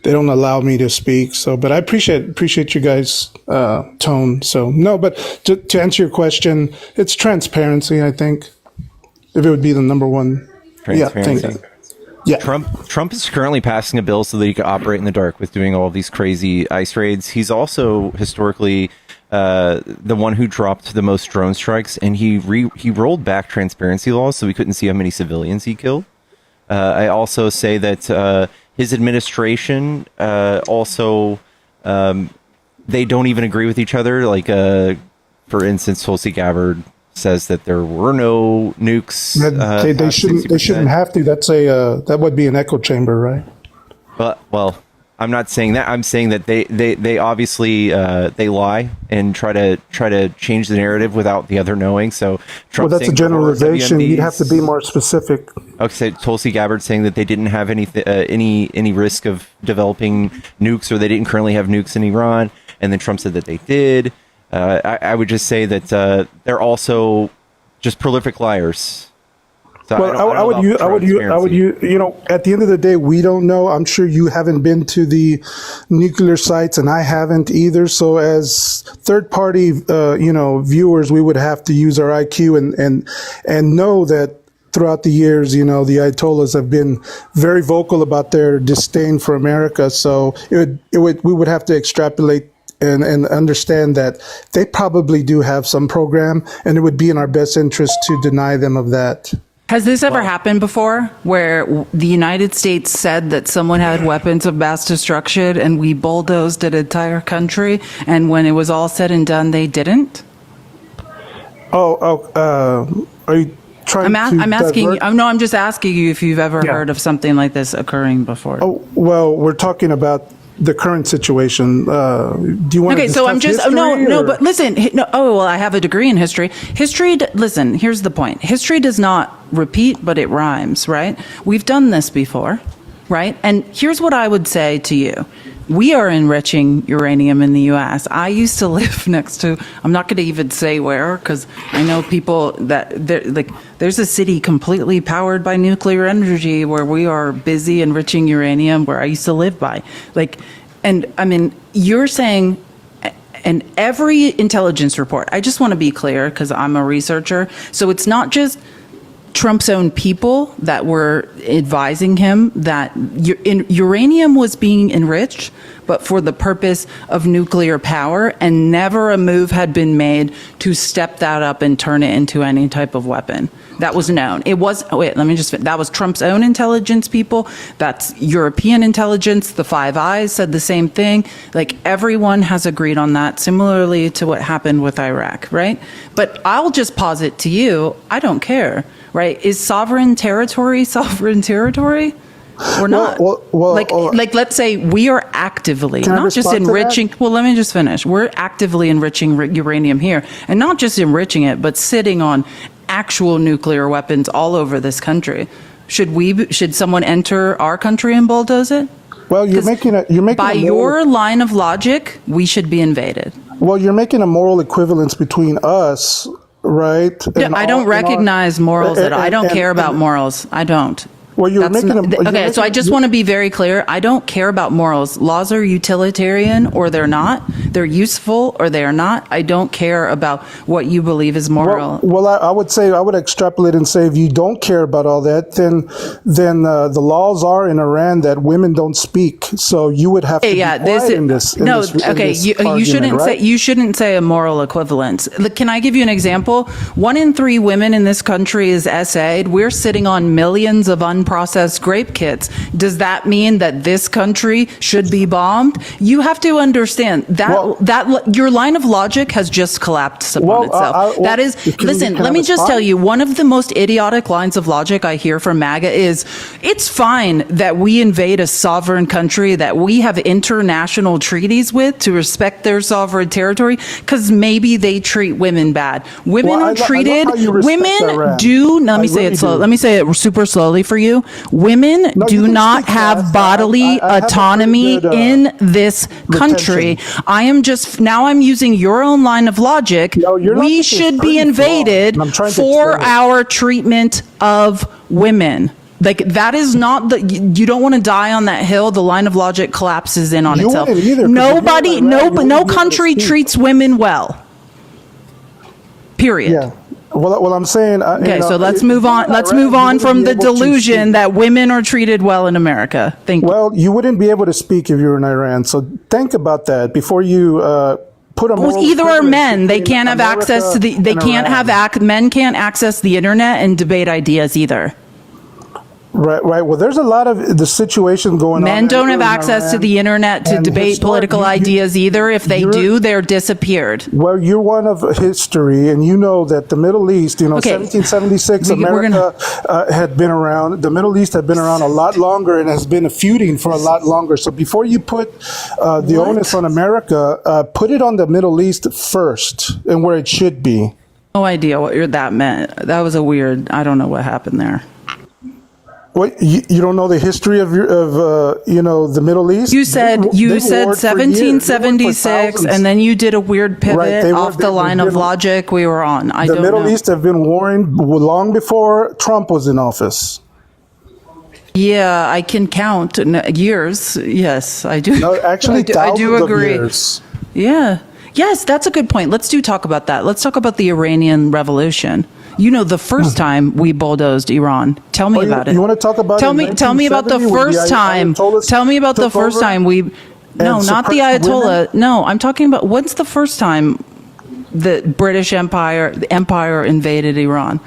they don't allow me to speak. So, but I appreciate you guys' tone. So no, but to answer your question, it's transparency. I think if it would be the number one. Yeah, thank you. Yeah. Trump is currently passing a bill so that he can operate in the dark with doing all of these crazy ICE raids. He's also historically the one who dropped the most drone strikes, and he rolled back transparency laws so we couldn't see how many civilians he killed. I also say that his administration also they don't even agree with each other. Like, for instance, Tulsi Gabbard says that there were no nukes. They shouldn't have to. That would be an echo chamber, right? Well, I'm not saying that. I'm saying that they obviously they lie and try to change the narrative without the other knowing. So Trump that's a saying generalization. You'd have to be more specific. Okay, Tulsi Gabbard saying that they didn't have any risk of developing nukes, or they didn't currently have nukes in Iran, and then Trump said that they did. I would just say that they're also just prolific liars. So I would you know, at the end of the day, we don't know. I'm sure you haven't been to the nuclear sites, and I haven't either. So as third party, viewers, we would have to use our IQ and know that throughout the years, the Ayatollahs have been very vocal about their disdain for America. So we would have to extrapolate and understand that they probably do have some program, and it would be in our best interest to deny them of that. Has this ever happened before where the United States said that someone had weapons of mass destruction and we bulldozed an entire country, and when it was all said and done, they didn't? Are you trying I'm asking you. divert? No, I'm just asking you if you've ever heard of something like this occurring before. Oh, well, we're talking about the current situation. Do you want Okay, to so I'm discuss just no, history, or- but listen. No, oh well, I have a degree in history. Listen, here's the point. History does not repeat, but it rhymes, right? We've done this before, right? And here's what I would say to you. We are enriching uranium in the U.S. I used to live next to, I'm not going to even say where, because I know people that, there's a city completely powered by nuclear energy where we are busy enriching uranium, where I used to live by. And I mean, you're saying, and every intelligence report, I just want to be clear because I'm a researcher, so it's not just Trump's own people that were advising him that uranium was being enriched, but for the purpose of nuclear power, and never a move had been made to step that up and turn it into any type of weapon. That was known. It was, that was Trump's own intelligence people. That's European intelligence. The Five Eyes said the same thing. Like, everyone has agreed on that, similarly to what happened with Iraq, right? But I'll just posit to you, I don't care. Right? Is sovereign territory or not? Like, let's say we are actively, Can I not just respond to that? enriching. Well, let me just finish. We're actively enriching uranium here, and not just enriching it, but sitting on actual nuclear weapons all over this country. Should someone enter our country and bulldoze it? Well, you're making By your line of logic, we should be invaded. Well, you're making a moral equivalence between us, right? Yeah, I don't recognize morals at all. I don't care about morals. I don't. Well, so I just want to be very clear. I don't care about morals. Laws are utilitarian or they're not. They're useful or they are not. I don't care about what you believe is moral. Well, I would say, I would extrapolate and say, if you don't care about all that, then the laws are in Iran that women don't speak. So you would have to be quiet in this. You shouldn't say a moral equivalence. Look, can I give you an example? 1 in 3 women in this country is SA'd. We're sitting on millions of unprocessed grape kits. Does that mean that this country should be bombed? You have to understand that your line of logic has just collapsed upon itself. Let me just tell you, one of the most idiotic lines of logic I hear from MAGA is, it's fine that we invade a sovereign country that we have international treaties with to respect their sovereign territory, because maybe they treat women bad. Women are treated, women do, let me say it slow. Let me say it super slowly for you. Women do not have bodily autonomy in this country. I'm using your own line of logic. We should be invaded for our treatment of women. Like, that is not you don't want to die on that hill. The line of logic collapses in on itself. No country treats women well. Period. Yeah. Well, I'm saying. So let's move on. Let's move on from the delusion that women are treated well in America. Thank you. Well, you wouldn't be able to speak if you were in Iran. So think about that before you put a. Well, either are men. They can't have access to the. They can't have men can't access the internet and debate ideas either. Right. Well, there's a lot of the situation going on. Men don't have access to the internet to debate political ideas either. If they do, they're disappeared. Well, you're one of history, and you know that the Middle East, 1776, America had been around. The Middle East had been around a lot longer and has been feuding for a lot longer. So before you put the onus on America, put it on the Middle East first and where it should be. No idea what that meant. That was a weird, I don't know what happened there. What, you don't know the history of the Middle East? You said 1776, and then you did a weird pivot off the line of logic we were on. The Middle East have been warring long before Trump was in office. Yeah, I can count years. Yes, I do. No, actually, I do agree. Of years. Yeah. Yes, that's a good point. Let's talk about that. Let's talk about the Iranian Revolution. The first time we bulldozed Iran. Tell me about it. You want to talk about Tell me about the first time. Tell me about the first time we No, not the suppress Ayatollah. women? No, I'm talking about when's the first time the British Empire, the Empire invaded Iran,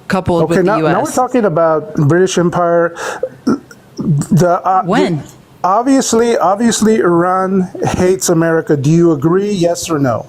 coupled Okay, with the now we're U.S. talking about British Empire. When? Obviously, Iran hates America. Do you agree? Yes or no?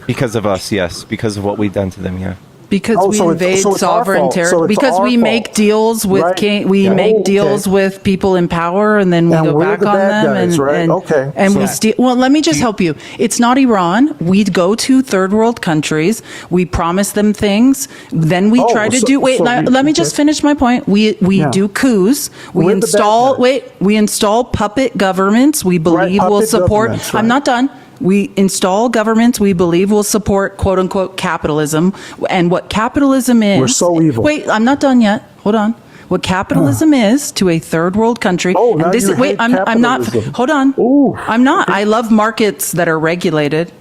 Because of us, yes. Because of what we've done to them, yeah. Because Oh, we so invade it's our sovereign fault. So territory. it's Because our we fault. make deals with Right. we Yeah. make Oh, deals okay. with people in power, and then we And go we're back the on bad them, guys, right? Okay. and we So- steal. Well, let me just help you. It's not Iran. We go to third world countries. We promise them things. Then we Oh, try to so- do. Wait, so let me okay. just finish my point. We Yeah. do coups. We We're the bad install. guys. Wait, we install puppet governments. We believe will puppet support. governments, I'm right. not done. We install governments we believe will support quote unquote capitalism. And what capitalism is. We're so evil. Wait, I'm not done yet. Hold on. What capitalism is to a third world country. Oh, now you wait, hate I'm not. capitalism. Hold on. Ooh. I'm not. I love markets that are regulated.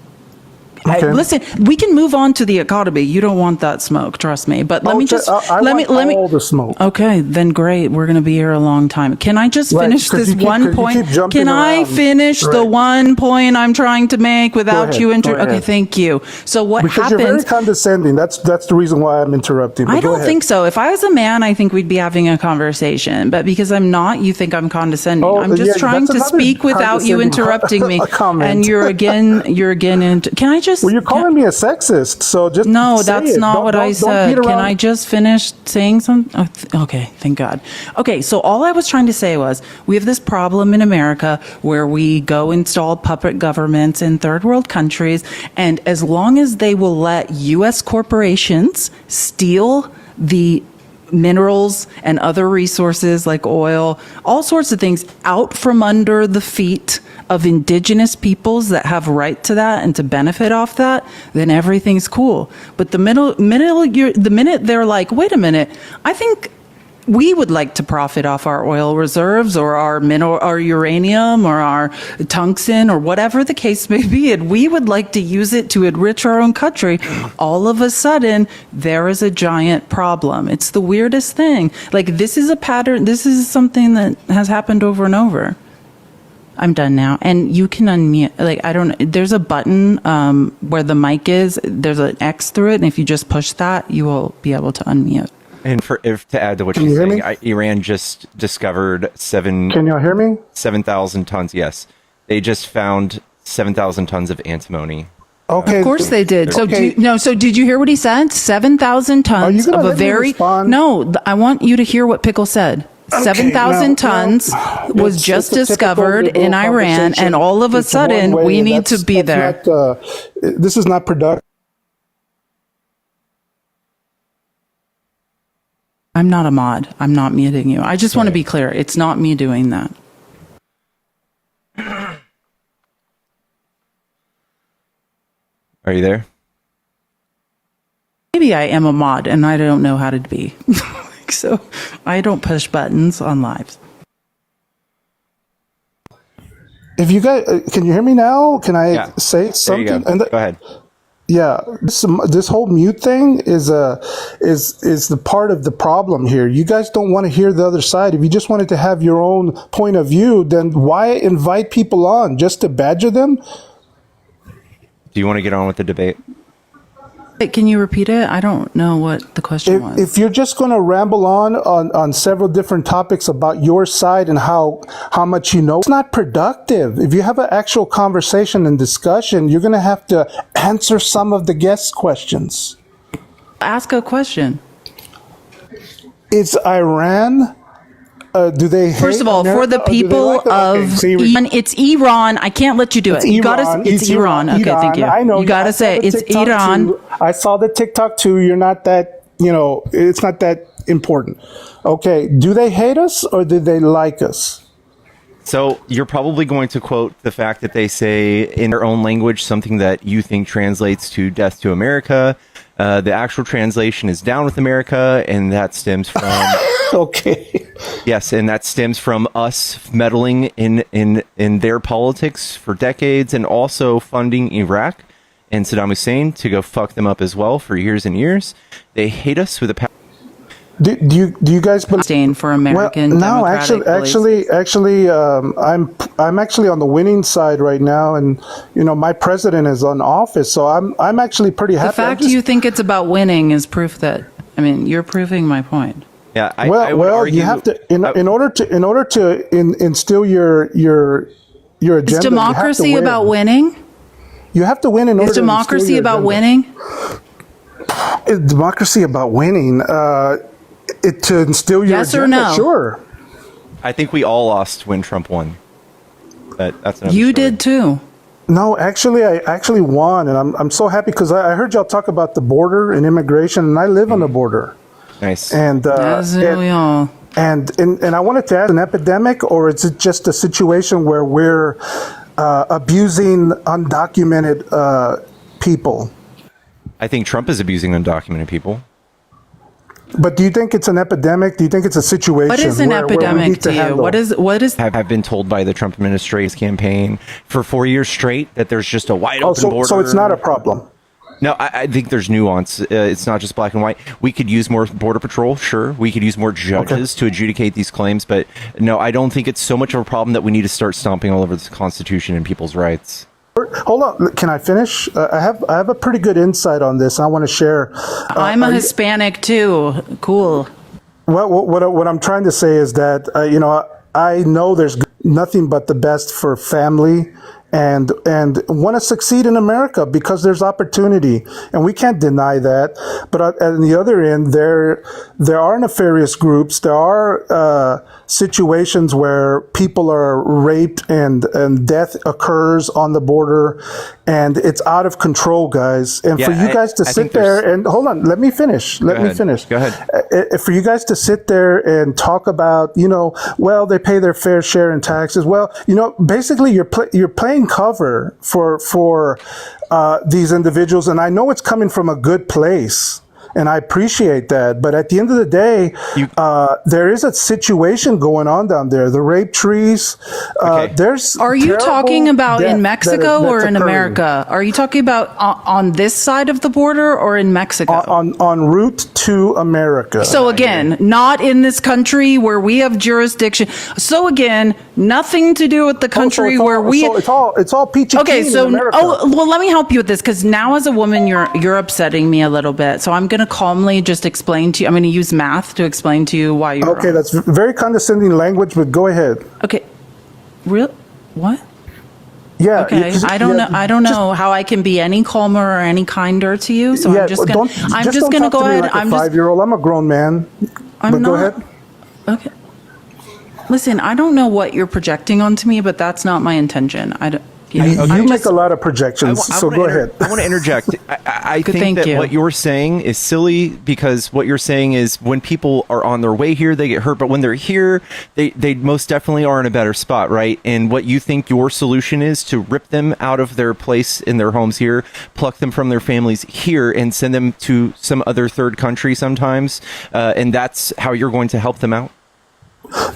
Okay. Listen, we can move on to the economy. You don't want that smoke, trust me. But let Oh, me just I let me want all the smoke. Okay, then great. We're going to be here a long time. Can I just Right, finish 'cause this you keep- 'cause one you point? keep jumping Can I around. finish the Right. one point I'm trying to make without ahead, you go Okay, ahead. thank you. So what Because you're very happens? condescending. That's the reason why I'm interrupting. but I go don't ahead. think so. If I was a man, I think we'd be having a conversation. But because I'm not, you think I'm condescending. Oh, I'm just yeah, trying that's to another speak without you condescending interrupting me. comment. And you're again into. Can I just? Well, you're calling me a sexist, so just No, say that's it. not Don't- what I don't said. beat Can around- I just finish saying something? Okay, thank God. Okay, so all I was trying to say was we have this problem in America where we go install puppet governments in third world countries, and as long as they will let U.S. corporations steal the minerals and other resources like oil, all sorts of things out from under the feet of indigenous peoples that have right to that and to benefit off that, then everything's cool. But the minute they're like, wait a minute, I think we would like to profit off our oil reserves or our uranium or our tungsten or whatever the case may be, and we would like to use it to enrich our own country. All of a sudden, there is a giant problem. It's the weirdest thing. Like, this is a pattern. This is something that has happened over and over. I'm done now. And you can unmute, like, I don't, there's a button where the mic is. There's an X through it. And if you just push that, you will be able to unmute. And if to add to what Can she's you hear saying, me? Iran just discovered Can y'all hear me? 7,000 tons. Yes, they just found 7,000 tons of antimony. Okay. Of course they did. So Okay. so did you hear what he said? 7,000 Are you tons gonna of a let me very respond? No, I want you to hear what Pickle said. 7,000 tons was It's just a typical discovered liberal in Iran, conversation. and all of a It's one sudden way, we and need to that's- be that's there. not, this is not productive. I'm not a mod. I'm not muting you. I just want to be clear. It's not me doing that. Are you there? Maybe I am a mod and I don't know how to be. So I don't push buttons on lives. If you guys, can you hear me now? Can I Yeah. say There you something? go. Go ahead. Yeah, this whole mute thing is the part of the problem here. You guys don't want to hear the other side. If you just wanted to have your own point of view, then why invite people on just to badger them? Do you want to get on with the debate? Wait, can you repeat it? I don't know what the question was. If you're just going to ramble on several different topics about your side and how much you know, it's not productive. If you have an actual conversation and discussion, you're going to have to answer some of the guests' questions. Ask a question. Is Iran? Do they? First of all, for the people of Iran, it's Iran. I can't let you do it. You gotta. It's Iran. Okay, thank you. I know. You gotta say it's Iran. I saw the TikTok too. You're not that. It's not that important. Okay. Do they hate us or do they like us? So you're probably going to quote the fact that they say in their own language something that you think translates to "death to America." The actual translation is "down with America," and that stems from Okay. yes, and that stems from us meddling in their politics for decades, and also funding Iraq and Saddam Hussein to go fuck them up as well for years and years. They hate us with a Do you guys believe? Disdain for American no, democratic actually, I'm actually on the winning side right now, and my president is on office, so I'm actually pretty happy. The fact you think it's about winning is proof that. I mean, you're proving my point. Yeah. I would argue, you have to in order to instill your agenda. Is democracy about winning? You have to win in order. Is democracy about winning? Is democracy about winning? To instill your yes agenda? Or no? Sure. I think we all lost when Trump won. That's another You story. did too. No, actually, I actually won, and I'm so happy because I heard y'all talk about the border and immigration, and I live on the border. Nice. And As do we all. And I wanted to ask, an epidemic, or is it just a situation where we're abusing undocumented people? I think Trump is abusing undocumented people. But do you think it's an epidemic? Do you think it's a situation? What is an where we epidemic need to you? handle? What is? Have been told by the Trump administration's campaign for 4 years straight that there's just a wide open border. So it's not a problem. No, I think there's nuance. It's not just black and white. We could use more border patrol, sure. We could use more judges to adjudicate these claims, but no, I don't think it's so much of a problem that we need to start stomping all over the Constitution and people's rights. Hold on, can I finish? I have a pretty good insight on this. I want to share. I'm a Hispanic too. Cool. Well, what I'm trying to say is that I know there's nothing but the best for family and want to succeed in America because there's opportunity, and we can't deny that. But on the other end, there are nefarious groups. There are situations where people are raped and death occurs on the border, and it's out of control, guys. And for you guys to sit there and hold on, let me finish. Let me finish. Go ahead. For you guys to sit there and talk about, well, they pay their fair share in taxes. Well, basically you're playing cover for these individuals, and I know it's coming from a good place. And I appreciate that. But at the end of the day, there is a situation going on down there. The rape trees. There's. Are you talking about in Mexico or in occurring. America? Are you talking about on this side of the border or in Mexico? On route to America. So again, not in this country where we have jurisdiction. So again, nothing to do with the country where we. So it's all peachy Okay, keen so in America. well, let me help you with this because now as a woman, you're upsetting me a little bit. So I'm going to calmly just explain to you. I'm going to use math to explain to you why you're Okay, wrong. that's very condescending language, but go ahead. Okay, real what? Yeah. Okay, I don't know. I don't know how I can be any calmer or any kinder to you. So I'm just gonna. I'm just gonna go ahead. Like I'm a just. 5-year-old. I'm a grown man. I'm but not. go ahead. Okay. Listen, I don't know what you're projecting onto me, but that's not my intention. I don't. You make a lot of projections, so go ahead. I want to interject. I think Thank that you. what you're saying is silly because what you're saying is when people are on their way here, they get hurt. But when they're here, they most definitely are in a better spot, right? And what you think your solution is to rip them out of their place in their homes here, pluck them from their families here, and send them to some other third country sometimes. And that's how you're going to help them out?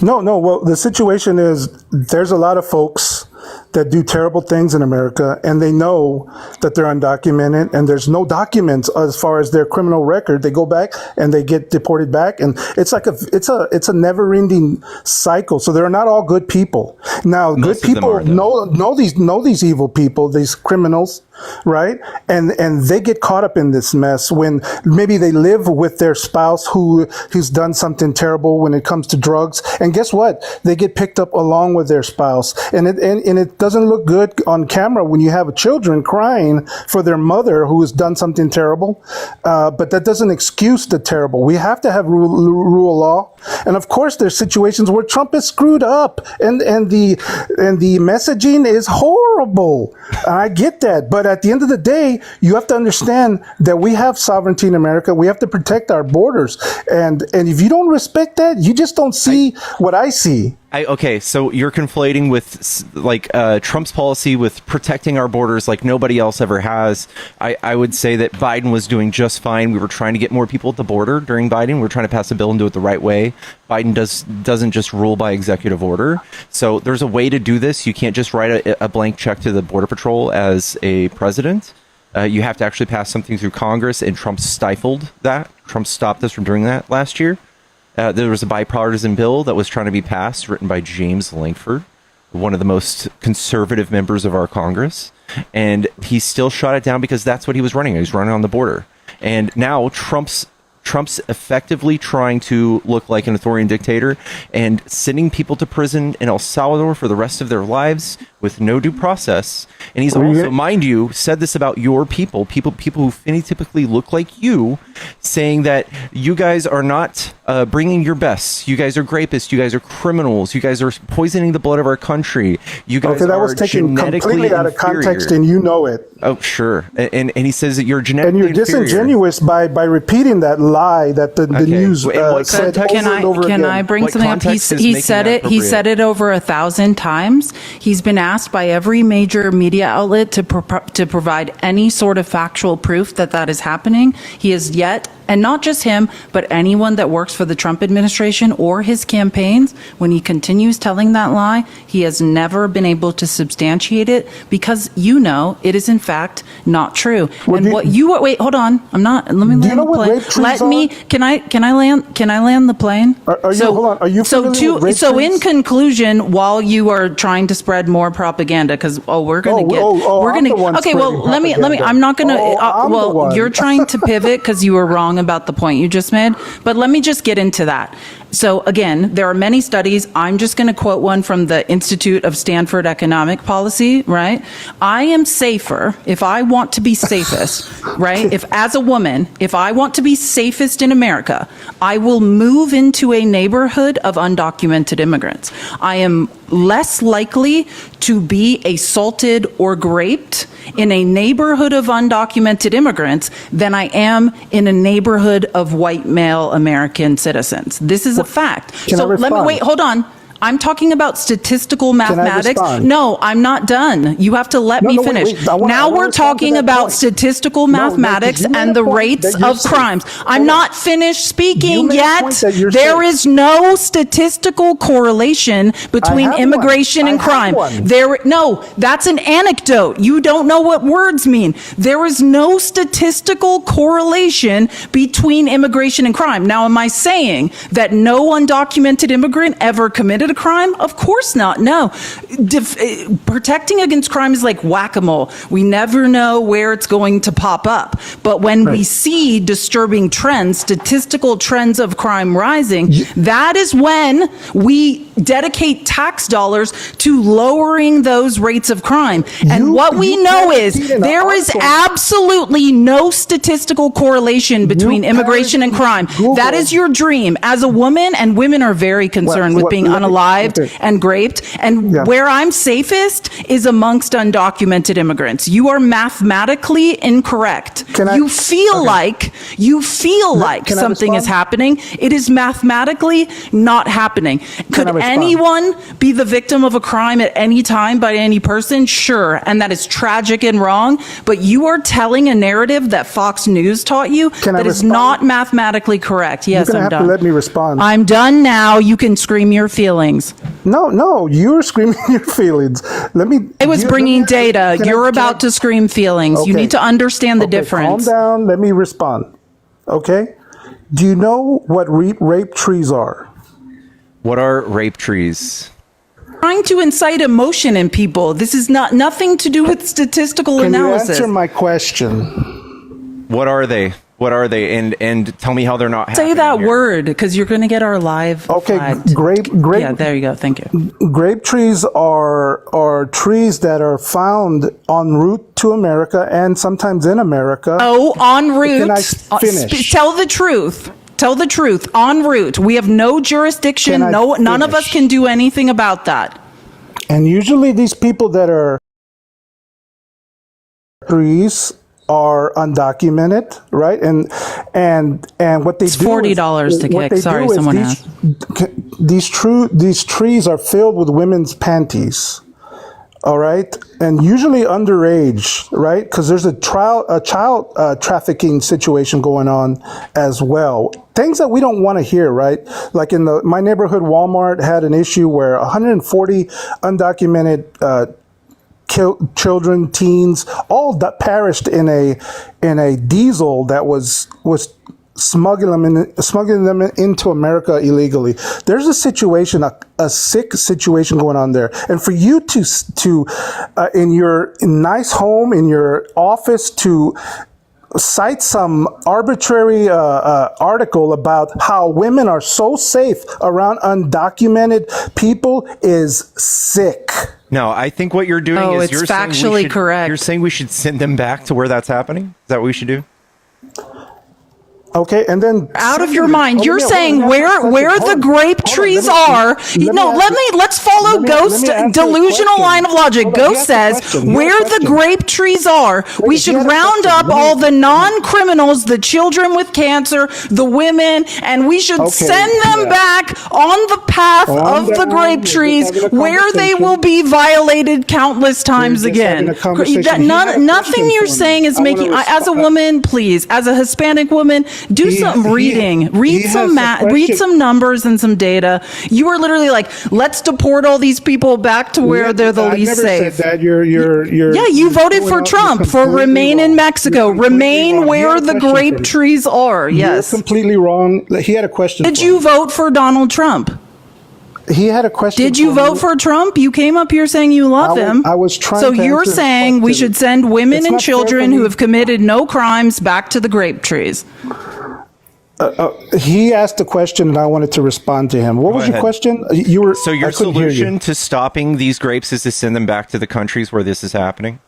No. Well, the situation is there's a lot of folks that do terrible things in America, and they know that they're undocumented, and there's no documents as far as their criminal record. They go back and they get deported back, and it's like it's a never-ending cycle. So they're not all good people. Now, Most good of them people are, know these evil people, these criminals, right? And they get caught up in this mess when maybe they live with their spouse who's done something terrible when it comes to drugs, and guess what? They get picked up along with their spouse, and it doesn't look good on camera when you have children crying for their mother who has done something terrible. But that doesn't excuse the terrible. We have to have rule of law, and of course, there's situations where Trump is screwed up, and the messaging is horrible. I get that, but at the end of the day, you have to understand that we have sovereignty in America. We have to protect our borders, and if you don't respect that, you just don't see what I see. Okay, so you're conflating with Trump's policy with protecting our borders like nobody else ever has. I would say that Biden was doing just fine. We were trying to get more people at the border during Biden. We were trying to pass a bill and do it the right way. Biden doesn't just rule by executive order. So there's a way to do this. You can't just write a blank check to the Border Patrol as a president. You have to actually pass something through Congress, and Trump stifled that. Trump stopped us from doing that last year. There was a bipartisan bill that was trying to be passed, written by James Lankford, one of the most conservative members of our Congress, and he still shot it down because that's what he was running. He was running on the border, and now Trump's effectively trying to look like an authoritarian dictator and sending people to prison in El Salvador for the rest of their lives with no due process. And he's also, mind you, said this about your people who phenotypically look like you, saying that you guys are not bringing your best. You guys are grapists. You guys are criminals. You guys are poisoning the blood of our country. You guys that are was taken completely out of context, and you know it. Oh, sure. And he says that you're genetically and you're inferior. disingenuous by repeating that lie that the news said over and over again. Can I bring something up? He said it. He said it over 1,000 times. He's been asked by every major media outlet to provide any sort of factual proof that is happening. He has yet, and not just him, but anyone that works for the Trump administration or his campaigns, when he continues telling that lie, he has never been able to substantiate it because it is in fact not true. Wait, hold on. I'm not. Let me land the plane. Can I land the plane? Are you familiar with rape So in trees? conclusion, while you are trying to spread more propaganda, because we're going to get, okay, well, let me, I'm not going to, you're trying to pivot because you were wrong about the point you just made, but let me just get into that. So again, there are many studies. I'm just going to quote one from the Institute of Stanford Economic Policy, right? I am safer if I want to be safest, right? If as a woman, if I want to be safest in America, I will move into a neighborhood of undocumented immigrants. I am less likely to be assaulted or raped in a neighborhood of undocumented immigrants than I am in a neighborhood of white male American citizens. This is a fact. So let me wait, hold on. I'm talking about statistical mathematics. No, I'm not done. You have to let me finish. Now we're talking about statistical mathematics and the rates of crimes. I'm not finished speaking yet. There is no statistical correlation between immigration and crime. No, that's an anecdote. You don't know what words mean. There is no statistical correlation between immigration and crime. Now, am I saying that no undocumented immigrant ever committed a crime? Of course not. No. Protecting against crime is like whack-a-mole. We never know where it's going to pop up. But when we see disturbing trends, statistical trends of crime rising, that is when we dedicate tax dollars to lowering those rates of crime. And what we know is there is absolutely no statistical correlation between immigration and crime. That is your dream. As a woman, and women are very concerned with being unalived and raped, and where I'm safest is amongst undocumented immigrants. You are mathematically incorrect. You feel like something is happening. It is mathematically not happening. Could anyone be the victim of a crime at any time by any person? Sure, and that is tragic and wrong, but you are telling a narrative that Fox News taught you that is not mathematically correct. Yes, I'm done. Let me respond. I'm done now. You can scream your feelings. No, you're screaming your feelings. I was bringing data. You're about to scream feelings. Okay. You need to understand the difference. Calm down. Let me respond. Okay? Do you know what rape trees are? What are rape trees? Trying to incite emotion in people. This is nothing to do with statistical analysis. Can you answer my question? What are they? What are they? And tell me how they're not Say that here. word, because you're going to get our live. Okay, grape. Yeah, there you go. Thank you. Grape trees are trees that are found en route to America and sometimes in America. Oh, en route. Can I finish? Tell the truth. Tell the truth. En route. We have no jurisdiction. None of us can do anything about that. And usually these people that are trees are undocumented, right? And what they it's do $40 to kick. Sorry, someone asked. These trees are filled with women's panties. All right, and usually underage, right? Because there's a child trafficking situation going on as well. Things that we don't want to hear, right? Like in my neighborhood, Walmart had an issue where 140 undocumented children, teens, all perished in a diesel that was smuggling them into America illegally. There's a situation, a sick situation going on there. And for you to in your nice home, in your office, to cite some arbitrary article about how women are so safe around undocumented people is sick. No, I think what you're doing is it's you're saying factually correct. You're saying we should send them back to where that's happening? Is that what we should do? Okay, and then out of your mind, you're saying where the grape trees are. Let's follow Ghost's delusional line of logic. Ghost says where the grape trees are, we should round up all the non-criminals, the children with cancer, the women, and we should send them back on the path of the grape trees where they will be violated countless times again. Nothing you're saying is making, as a woman, please, as a Hispanic woman, do some reading, read some math, read some numbers and some data. You are literally like, let's deport all these people back to where they're the least safe. Said that. You're yeah, you voted for Trump for remain in Mexico, remain where the grape trees are. Yes, you're completely wrong. He had a question. Did you vote for Donald Trump? He had a question. Did you vote for Trump? You came up here saying you love him. I was trying. So you're saying we should send women and children who have committed no crimes back to the grape trees. He asked a question and I wanted to respond to him. What was your question? So your solution to stopping these grapes is to send them back to the countries where this is happening?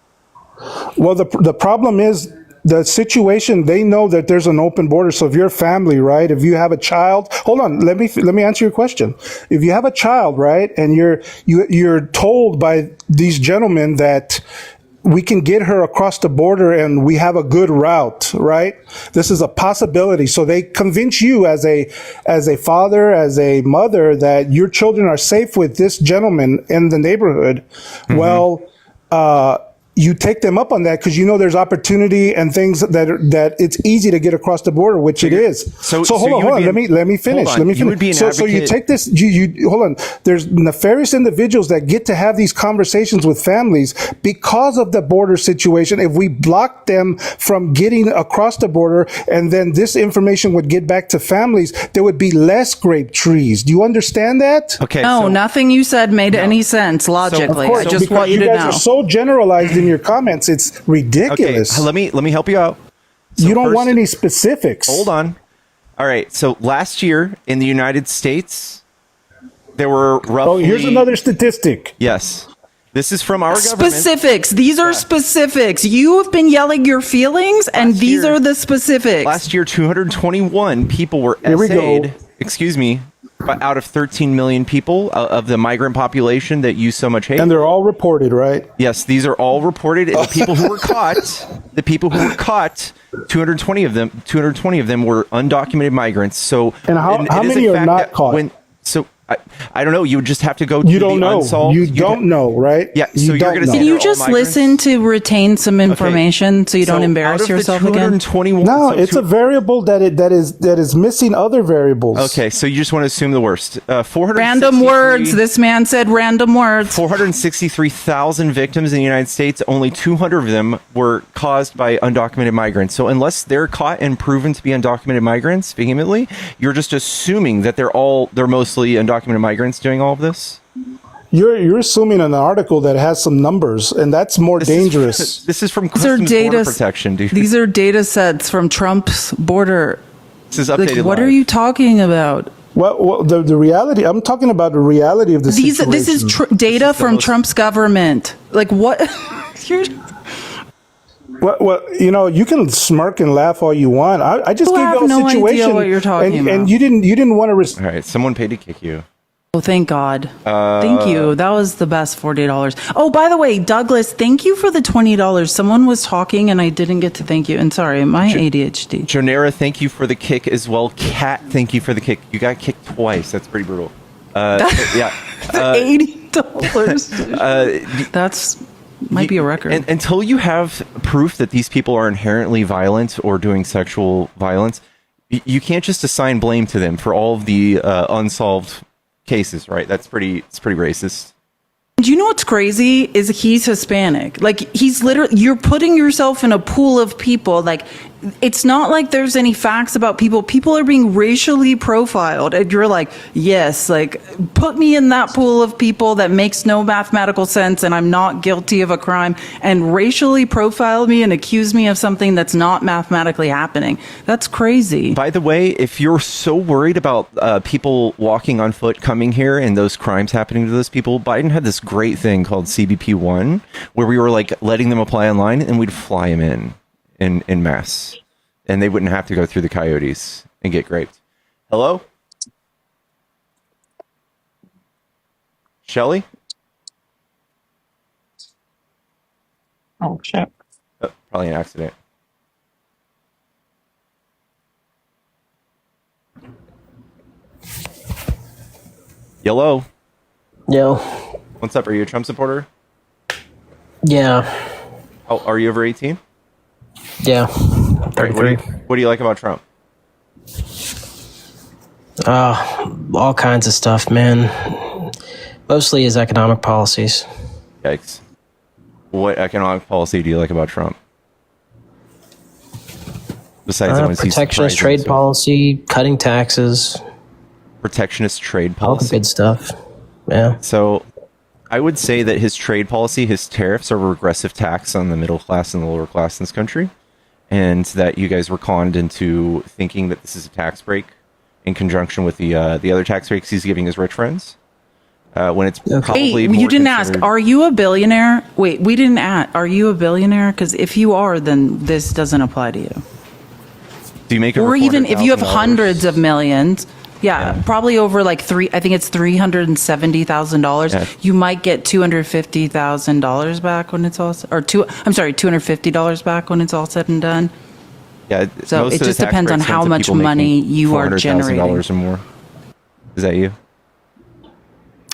Well, the problem is the situation. They know that there's an open border. So if you're a family, right? If you have a child, hold on. Let me answer your question. If you have a child, right, and you're told by these gentlemen that we can get her across the border and we have a good route, right? This is a possibility. So they convince you as a father, as a mother, that your children are safe with this gentleman in the neighborhood. Mm-hmm. Well, you take them up on that because you know there's opportunity and things that it's easy to get across the border, which it is. So hold on. Let me finish. So you take this. You hold on. There's nefarious individuals that get to have these conversations with families because of the border situation. If we block them from getting across the border, and then this information would get back to families, there would be less grape trees. Do you understand that? Okay. No, nothing you said made any sense logically. I just want you to know. You guys are so generalized in your comments, it's ridiculous. Okay, let me help you out. So you don't want any specifics. Hold on. All right. So last year in the United States, there were roughly. Oh, here's another statistic. Yes. This is from our government. Specifics. These are specifics. You have been yelling your feelings, and these are the specifics. Last year, 221 people were SA'd. Excuse me. Out of 13 million people of the migrant population that you so much hate. And they're all reported, right? Yes, these are all reported. The people who were caught, 220 of them were undocumented migrants. So, and how many are not caught? I don't know. You would just have to go to you don't the know. unsolved. You don't know, right? Yeah. So you're going to say can you just listen to retain some information so you don't embarrass yourself again? No, it's a variable that is missing other variables. Okay, so you just want to assume the worst. Random words. This man said random words. 463,000 victims in the United States. Only 200 of them were caused by undocumented migrants. So unless they're caught and proven to be undocumented migrants vehemently, you're just assuming that they're mostly undocumented migrants doing all of this? You're assuming an article that has some numbers, and that's more dangerous. This is from Customs Border Protection, dude. These are data sets from Trump's border. This is updated. What are you talking about? Well, the reality. I'm talking about the reality of the situation. This is data from Trump's government. Like what? Well, you can smirk and laugh all you want. I just gave you a no situation, idea what you're talking about. And you didn't want to. All right, someone paid to kick you. Oh, thank God. Thank you. That was the best $40. Oh, by the way, Douglas, thank you for the $20. Someone was talking and I didn't get to thank you. And sorry, my ADHD. Jonera, thank you for the kick as well. Kat, thank you for the kick. You got kicked twice. That's pretty brutal. Yeah. $80. That's might be a record. Until you have proof that these people are inherently violent or doing sexual violence, you can't just assign blame to them for all of the unsolved cases, right? It's pretty racist. Do you know what's crazy is he's Hispanic. Like he's literally, you're putting yourself in a pool of people. Like it's not like there's any facts about people. People are being racially profiled, and you're like, yes, like put me in that pool of people that makes no mathematical sense, and I'm not guilty of a crime, and racially profile me and accuse me of something that's not mathematically happening. That's crazy. By the way, if you're so worried about people walking on foot coming here and those crimes happening to those people, Biden had this great thing called CBP-1, where we were like letting them apply online, and we'd fly them in mass, and they wouldn't have to go through the coyotes and get raped. Hello? Shelly? Oh, shit. Oh, probably an accident. Yellow. Yo. What's up? Are you a Trump supporter? Yeah. Oh, are you over 18? Yeah. Right, 33. what do you like about Trump? All kinds of stuff, man. Mostly his economic policies. Yikes. What economic policy do you like about Trump? Besides the ones he's Protectionist surprising, trade so- policy, cutting taxes, Protectionist trade all the policy. good stuff. Yeah. So I would say that his trade policy, his tariffs are a regressive tax on the middle class and the lower class in this country. And that you guys were conned into thinking that this is a tax break in conjunction with the other tax breaks he's giving his rich friends. When it's probably Hey, more you didn't ask, considered- are you a billionaire? Wait, we didn't ask, are you a billionaire? Because if you are, then this doesn't apply to you. Do you make Or over even if you have $400,000? hundreds of millions, Yeah. probably over like I think it's $370,000. Yeah. You might get $250,000 back when it's all, $250 back when it's all said and done. Yeah, So most it of the just tax depends on breaks how went to much people making money you are $400,000 or more. Is that you?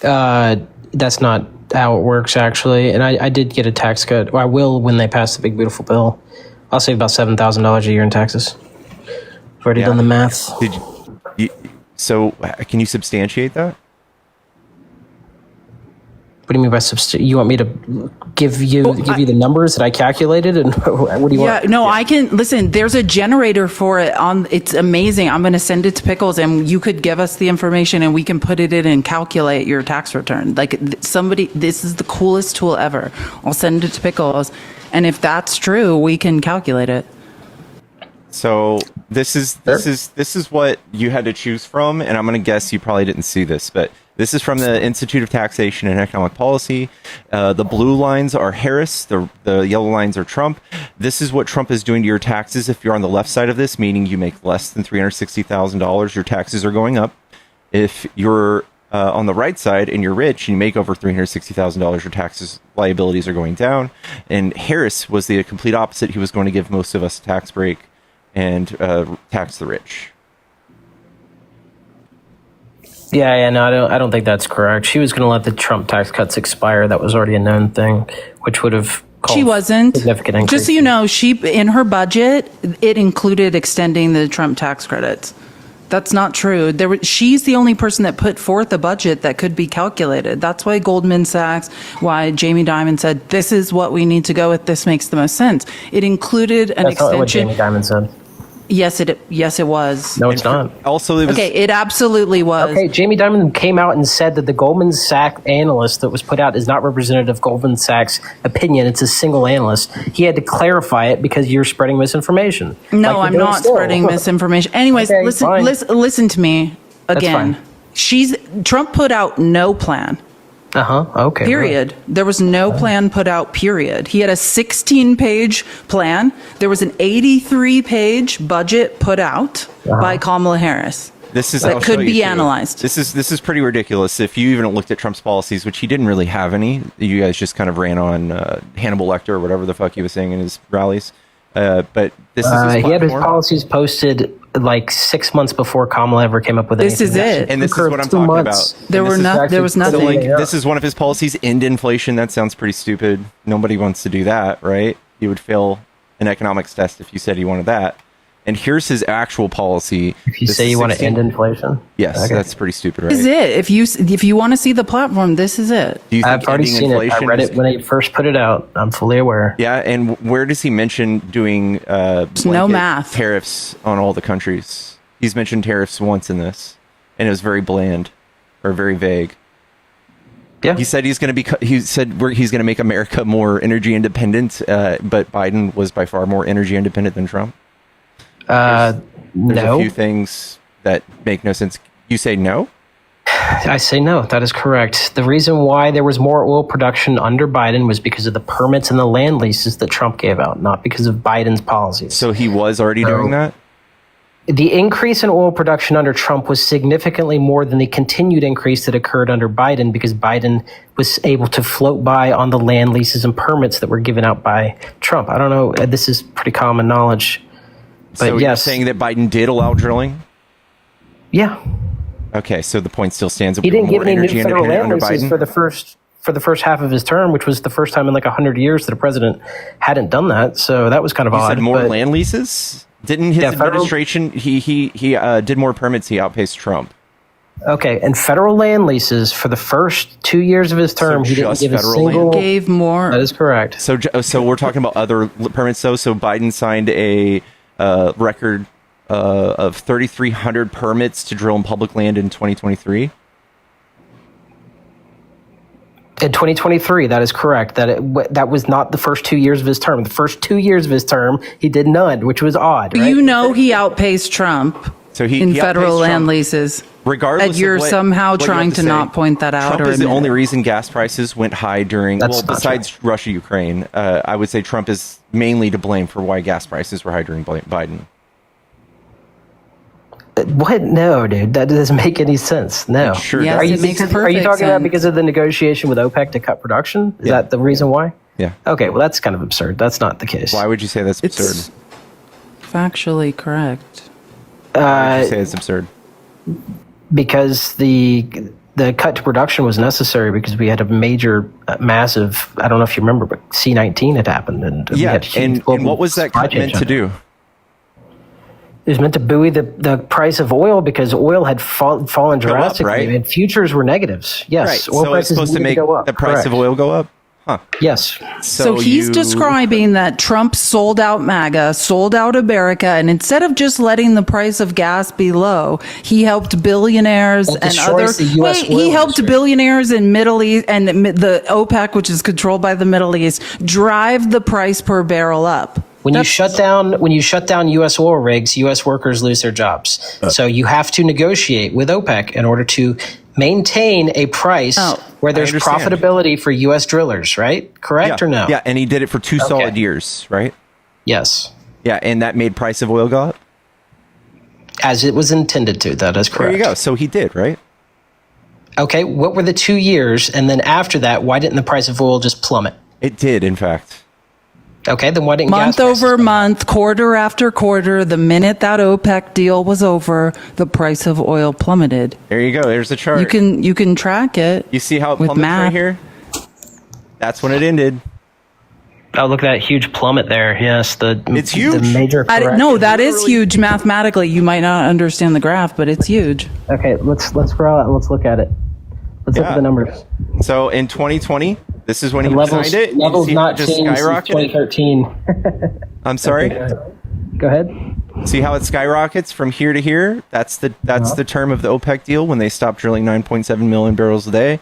That's not how it works, actually. And I did get a tax cut. Well, I will when they pass the big, beautiful bill. I'll save about $7,000 a year in taxes. I've already done the math. Did you, so can you substantiate that? What do you mean by you want me to give you the numbers that I calculated, and what do you want? No, I can listen. There's a generator for it on. It's amazing. I'm going to send it to Pickles, and you could give us the information, and we can put it in and calculate your tax return. Like this is the coolest tool ever. I'll send it to Pickles, and if that's true, we can calculate it. So this is what you had to choose from, and I'm going to guess you probably didn't see this, but this is from the Institute of Taxation and Economic Policy. The blue lines are Harris, the yellow lines are Trump. This is what Trump is doing to your taxes if you're on the left side of this, meaning you make less than $360,000, your taxes are going up. If you're on the right side and you're rich and you make over $360,000, your taxes liabilities are going down. And Harris was the complete opposite. He was going to give most of us a tax break and tax the rich. Yeah, no, I don't think that's correct. She was going to let the Trump tax cuts expire. That was already a known thing, which would have called She wasn't. significant increase. Just so you know, she in her budget, it included extending the Trump tax credits. That's not true. She's the only person that put forth a budget that could be calculated. That's why Goldman Sachs, why Jamie Dimon said, this is what we need to go with. This makes the most sense. It included an That's not what extension. Jamie Dimon said. Yes, it was. No, it's not. Also, it was Okay, it absolutely was. Okay, Jamie Dimon came out and said that the Goldman Sachs analyst that was put out is not representative of Goldman Sachs' opinion. It's a single analyst. He had to clarify it because you're spreading misinformation. No, Like you're I'm doing not still. spreading misinformation. Anyways, Okay, fine. listen to me again. fine. Trump put out no plan. Okay. Period. There was no plan put out, period. He had a 16-page plan. There was an 83-page budget put out by Kamala Harris. This is that I'll could show you be too. analyzed. This is pretty ridiculous. If you even looked at Trump's policies, which he didn't really have any, you guys just kind of ran on Hannibal Lecter or whatever the fuck he was saying in his rallies. But this is his he had his platform. policies posted like 6 months before Kamala ever came up with This anything. is it. And this is what I'm 2 talking months. about. There was nothing. So, like, this is one of his policies. End inflation. That sounds pretty stupid. Nobody wants to do that, right? You would fail an economics test if you said you wanted that. And here's his actual policy. If you This say is you want to 16 end inflation, Yes, Okay. that's pretty stupid, right? This is it. If you want to see the platform, this is it. Do you think I've already ending seen it. I inflation read is- it when they first put it out. I'm fully aware. Yeah, and where does he mention doing no blanket math. tariffs on all the countries? He's mentioned tariffs once in this, and it was very bland or very vague. Yeah. He said he's going to be. He said he's going to make America more energy independent, but Biden was by far more energy independent than Trump. There's No. a few things that make no sense. You say no? I say no. That is correct. The reason why there was more oil production under Biden was because of the permits and the land leases that Trump gave out, not because of Biden's policies. So he was already doing that? The increase in oil production under Trump was significantly more than the continued increase that occurred under Biden because Biden was able to float by on the land leases and permits that were given out by Trump. I don't know. This is pretty common knowledge. But So you're yes. saying that Biden did allow drilling? Yeah. Okay, so the point still stands. He didn't more give any new energy federal independent land under leases Biden? for the first half of his term, which was the first time in like 100 years that a president hadn't done that. So that was kind of You odd. said more but- land leases? Didn't his Yeah, federal- administration? He did more permits. He outpaced Trump. Okay, and federal land leases for the first 2 years of his term, So he didn't just give a federal single. land? Gave more. That is correct. So we're talking about other permits though. So Biden signed a record of 3,300 permits to drill in public land in 2023. In 2023, that is correct. That was not the first 2 years of his term. The first 2 years of his term, he did none, which was odd. Right? You know he outpaced Trump So he in he federal outpaced land Trump. leases. Regardless, And you're of somehow what you trying have to say, not point that out Trump or is the admit only it. reason gas prices went high during. That's well, not besides Russia, Ukraine, I would say Trump is mainly to blame for why gas prices were high during Biden. What? No, dude, that doesn't make any sense. No. Sure Yes, does. it makes Are you perfect talking about sense. because of the negotiation with OPEC to cut production? Is Yeah. that the reason why? Yeah. Okay, well, that's kind of absurd. That's not the case. Why would you say that's It's absurd? factually correct. Why would you say it's absurd? Because the cut to production was necessary because we had a major, massive. I don't know if you remember, but C-19 had happened, and we Yeah, had huge and global what was that supply cut chain meant to do? It was meant to buoy the price of oil because oil had fallen Go up, drastically, right? and futures were negatives. Yes, Right. oil So it's prices supposed to needed make go up. the price of Correct. oil go up? Huh. Yes. So he's describing that Trump sold out MAGA, sold out America, and instead of just letting the price of gas be low, he helped billionaires That and destroys other. the US oil he helped industry. billionaires in Middle East and the OPEC, which is controlled by the Middle East, drive the price per barrel up. When you shut down U.S. oil rigs, U.S. workers lose their jobs. So you have to negotiate with OPEC in order to maintain a price where there's understand. profitability for U.S. drillers, right? Correct Yeah. or no? Yeah, and he did it for 2 solid years, right? Yes. Yeah, and that made price of oil go up? As it was intended to. That is correct. There you go. So he did, right? Okay, what were the 2 years? And then after that, why didn't the price of oil just plummet? It did, in fact. Okay, then why didn't Month gas prices over plummet? month, quarter after quarter, the minute that OPEC deal was over, the price of oil plummeted. There you go. There's the chart. You can track it. You see how it with plummets right math. here? That's when it ended. Oh, look at that huge plummet there. Yes, It's huge. The major correction. No, that is huge mathematically. You might not understand the graph, but it's huge. Okay, let's scroll out and let's look at it. Let's look Yeah. at the numbers. So in 2020, this is when The he levels, signed it. You levels see not it just changed since skyrocketed. 2013. I'm sorry. Go ahead. See how it skyrockets from here to here? That's the term of the OPEC deal when they stopped drilling 9.7 million barrels a day.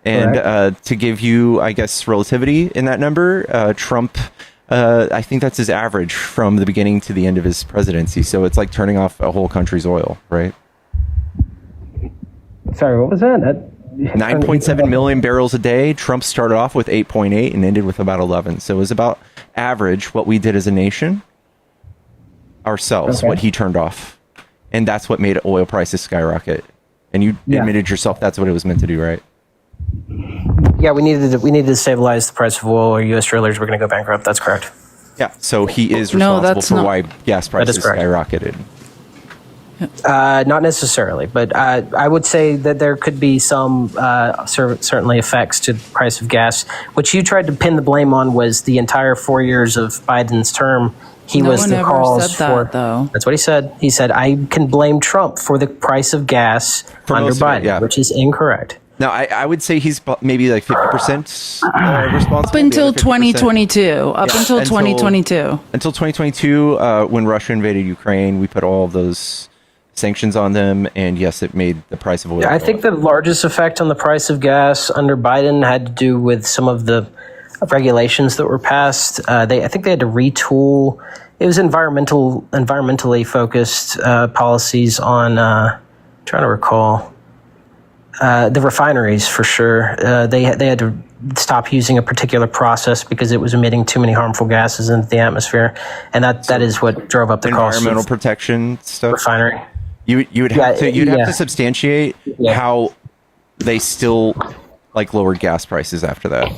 And to give you, I guess, relativity in that number, Trump, I think that's his average from the beginning to the end of his presidency. So it's like turning off a whole country's oil, right? Sorry, what was that? 9.7 million barrels a day. Trump started off with 8.8 and ended with about 11. So it was about average what we did as a nation ourselves, what he turned off. And that's what made oil prices skyrocket. And you admitted yourself that's what it was meant to do, right? Yeah, we needed to stabilize the price of oil, or U.S. drillers were going to go bankrupt. That's correct. Yeah. So he is No, responsible that's for not- why gas prices correct. skyrocketed. Not necessarily, but I would say that there could be some certainly effects to the price of gas. What you tried to pin the blame on was the entire 4 years of Biden's term He No was one the ever cause said that, though. That's what he said. He said, I can blame Trump for the price of gas For under most of it, Biden, yeah. which is incorrect. Now, I would say he's maybe like 50% responsible. Up until the other 50%. 2022. Up Yeah, until 2022. Until 2022, when Russia invaded Ukraine, we put all of those sanctions on them, and yes, it made the price of oil. I go think up. the largest effect on the price of gas under Biden had to do with some of the regulations that were passed. I think they had to retool. It was environmentally focused policies on. Trying to recall the refineries for sure. They had to stop using a particular process because it was emitting too many harmful gases into the atmosphere, and that is what drove up the cost environmental of protection stuff. refinery. You would have Yeah, to yeah. substantiate Yeah. how they still like lowered gas prices after that.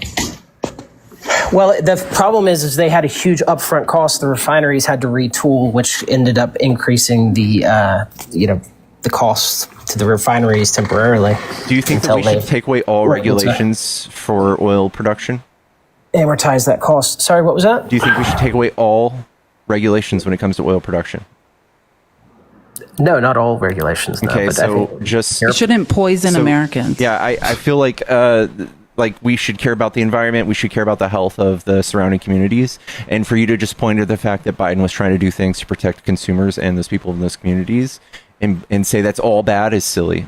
Well, the problem is they had a huge upfront cost. The refineries had to retool, which ended up increasing the the cost to the refineries temporarily. Do you think that we until should take away all Right, what's that? regulations for oil production? amortize that cost? Sorry, what was that? Do you think we should take away all regulations when it comes to oil production? No, not all regulations. No, Okay, but I so think just You shouldn't poison so- Americans. Yeah, I feel like we should care about the environment. We should care about the health of the surrounding communities. And for you to just point to the fact that Biden was trying to do things to protect consumers and those people in those communities and say that's all bad is silly.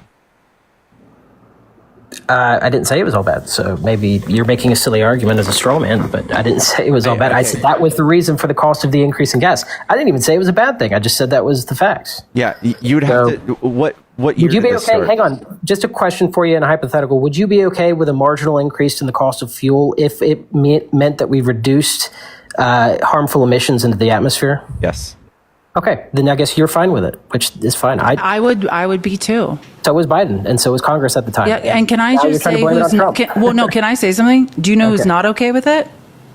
I didn't say it was all bad. So maybe you're making a silly argument as a straw man, but I didn't say it was all bad. I said that was the reason for the cost of the increase in gas. I didn't even say it was a bad thing. I just said that was the facts. Yeah, you would have So- to. What year Would you did be this okay? start? Hang on. Just a question for you in a hypothetical. Would you be okay with a marginal increase in the cost of fuel if it meant that we reduced harmful emissions into the atmosphere? Yes. Okay, then I guess you're fine with it, which is fine. I would be too. So was Biden, and so was Congress at the time. Yeah, and can I Now you're just trying to say blame it who's on not, Trump. can I say something? Do you know who's Okay. not okay with it?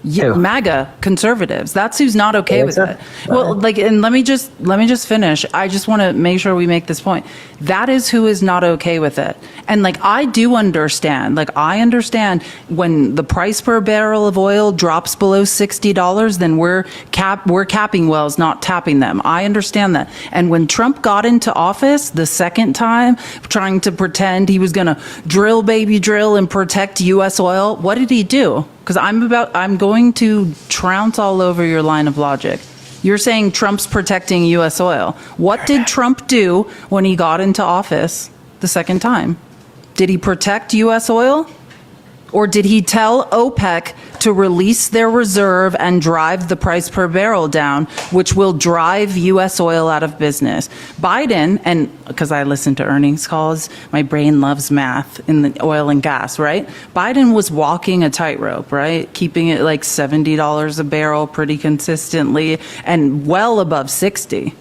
Who? MAGA conservatives. That's who's not okay with so? it. Well, and let me just finish. I just want to make sure we make this point. That is who is not okay with it. And I do understand. I understand when the price per barrel of oil drops below $60, then we're capping wells, not tapping them. I understand that. And when Trump got into office the second time, trying to pretend he was going to drill, baby drill, and protect U.S. oil, what did he do? Because I'm going to trounce all over your line of logic. You're saying Trump's protecting U.S. oil. What did Trump do when he got into office the second time? Did he protect U.S. oil? Or did he tell OPEC to release their reserve and drive the price per barrel down, which will drive U.S. oil out of business? Biden, and because I listen to earnings calls, my brain loves math in the oil and gas, right? Biden was walking a tightrope, right? Keeping it like $70 a barrel pretty consistently and well above 60.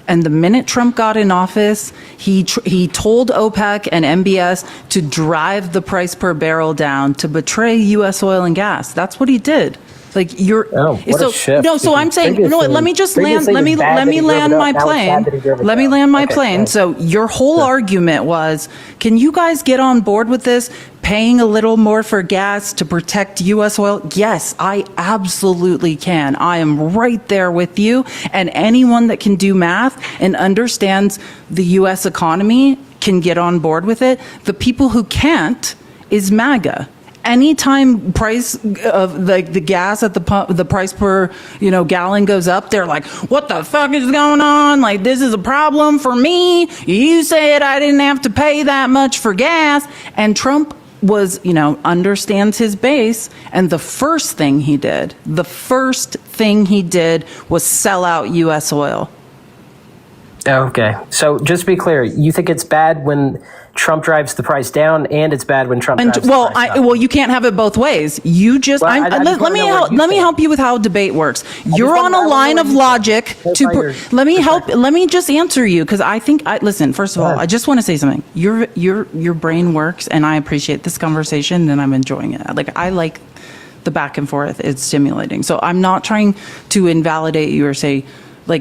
And the minute Trump got in office, he told OPEC and MBS to drive the price per barrel down to betray U.S. oil and gas. That's what he did. What a shift. No, so I'm saying, you know what? Let me just land. Let me land my plane. Let me land my plane. So your whole argument was, can you guys get on board with this? Paying a little more for gas to protect U.S. oil? Yes, I absolutely can. I am right there with you. And anyone that can do math and understands the U.S. economy can get on board with it. The people who can't is MAGA. Anytime price of the gas at the pump, the price per gallon goes up, they're like, "What the fuck is going on? This is a problem for me. You said I didn't have to pay that much for gas." And Trump understands his base, and the first thing he did was sell out U.S. oil. Okay, so just to be clear, you think it's bad when Trump drives the price down, and it's bad when Trump drives the price up? Well, you can't have it both ways. You just Well, I just let wanna me know what you let me think. help you with how debate works. You're on a wanna know line what of you logic think. to. That's how you're- Let me help. Let me just answer you because I think. Listen, first of all, I just want to say something. Your brain works, and I appreciate this conversation, and I'm enjoying it. I like the back and forth. It's stimulating. So I'm not trying to invalidate you or say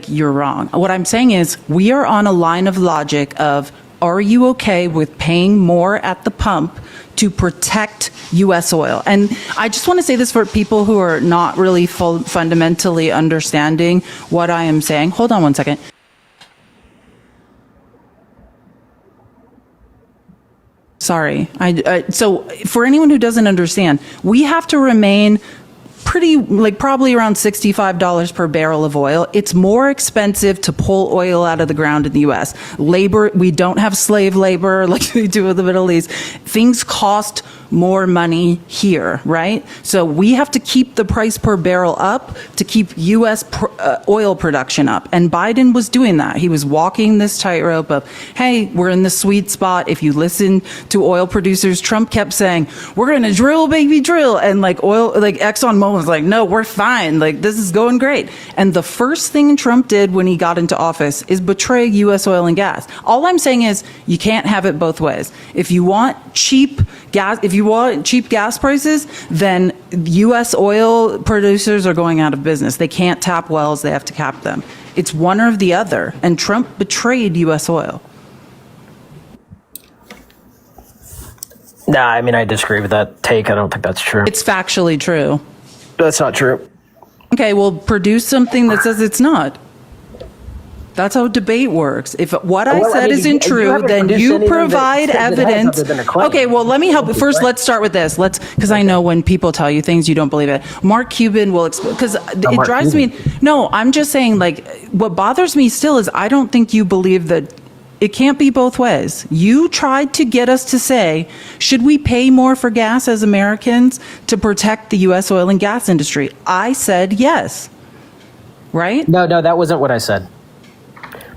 you're wrong. What I'm saying is we are on a line of logic of, are you okay with paying more at the pump to protect U.S. oil. And I just want to say this for people who are not really fundamentally understanding what I am saying. Hold on one second. Sorry. So for anyone who doesn't understand, we have to remain pretty, like probably around $65 per barrel of oil. It's more expensive to pull oil out of the ground in the U.S. Labor, we don't have slave labor like we do in the Middle East. Things cost more money here, right? So we have to keep the price per barrel up to keep U.S. Oil production up. And Biden was doing that. He was walking this tightrope of, hey, we're in the sweet spot. If you listen to oil producers, Trump kept saying, we're going to drill, baby, drill. And like ExxonMobil was like, no, we're fine. Like, this is going great. And the first thing Trump did when he got into office is betray U.S. oil and gas. All I'm saying is you can't have it both ways. If you want cheap gas, if you want cheap gas prices, then U.S. oil producers are going out of business. They can't tap wells. They have to cap them. It's one or the other. And Trump betrayed U.S. oil. Nah, I mean, I disagree with that take. I don't think that's true. It's factually true. That's not true. Okay, well, produce something that says it's not. That's how debate works. If what I said isn't true, then you provide evidence. Okay, well, let me help. First, let's start with this. Because I know when people tell you things, you don't believe it. Mark Cuban will explain, because it drives me. No, I'm just saying, like, what bothers me still is I don't think you believe that it can't be both ways. You tried to get us to say, should we pay more for gas as Americans to protect the U.S. oil and gas industry? I said yes. Right? No, that wasn't what I said.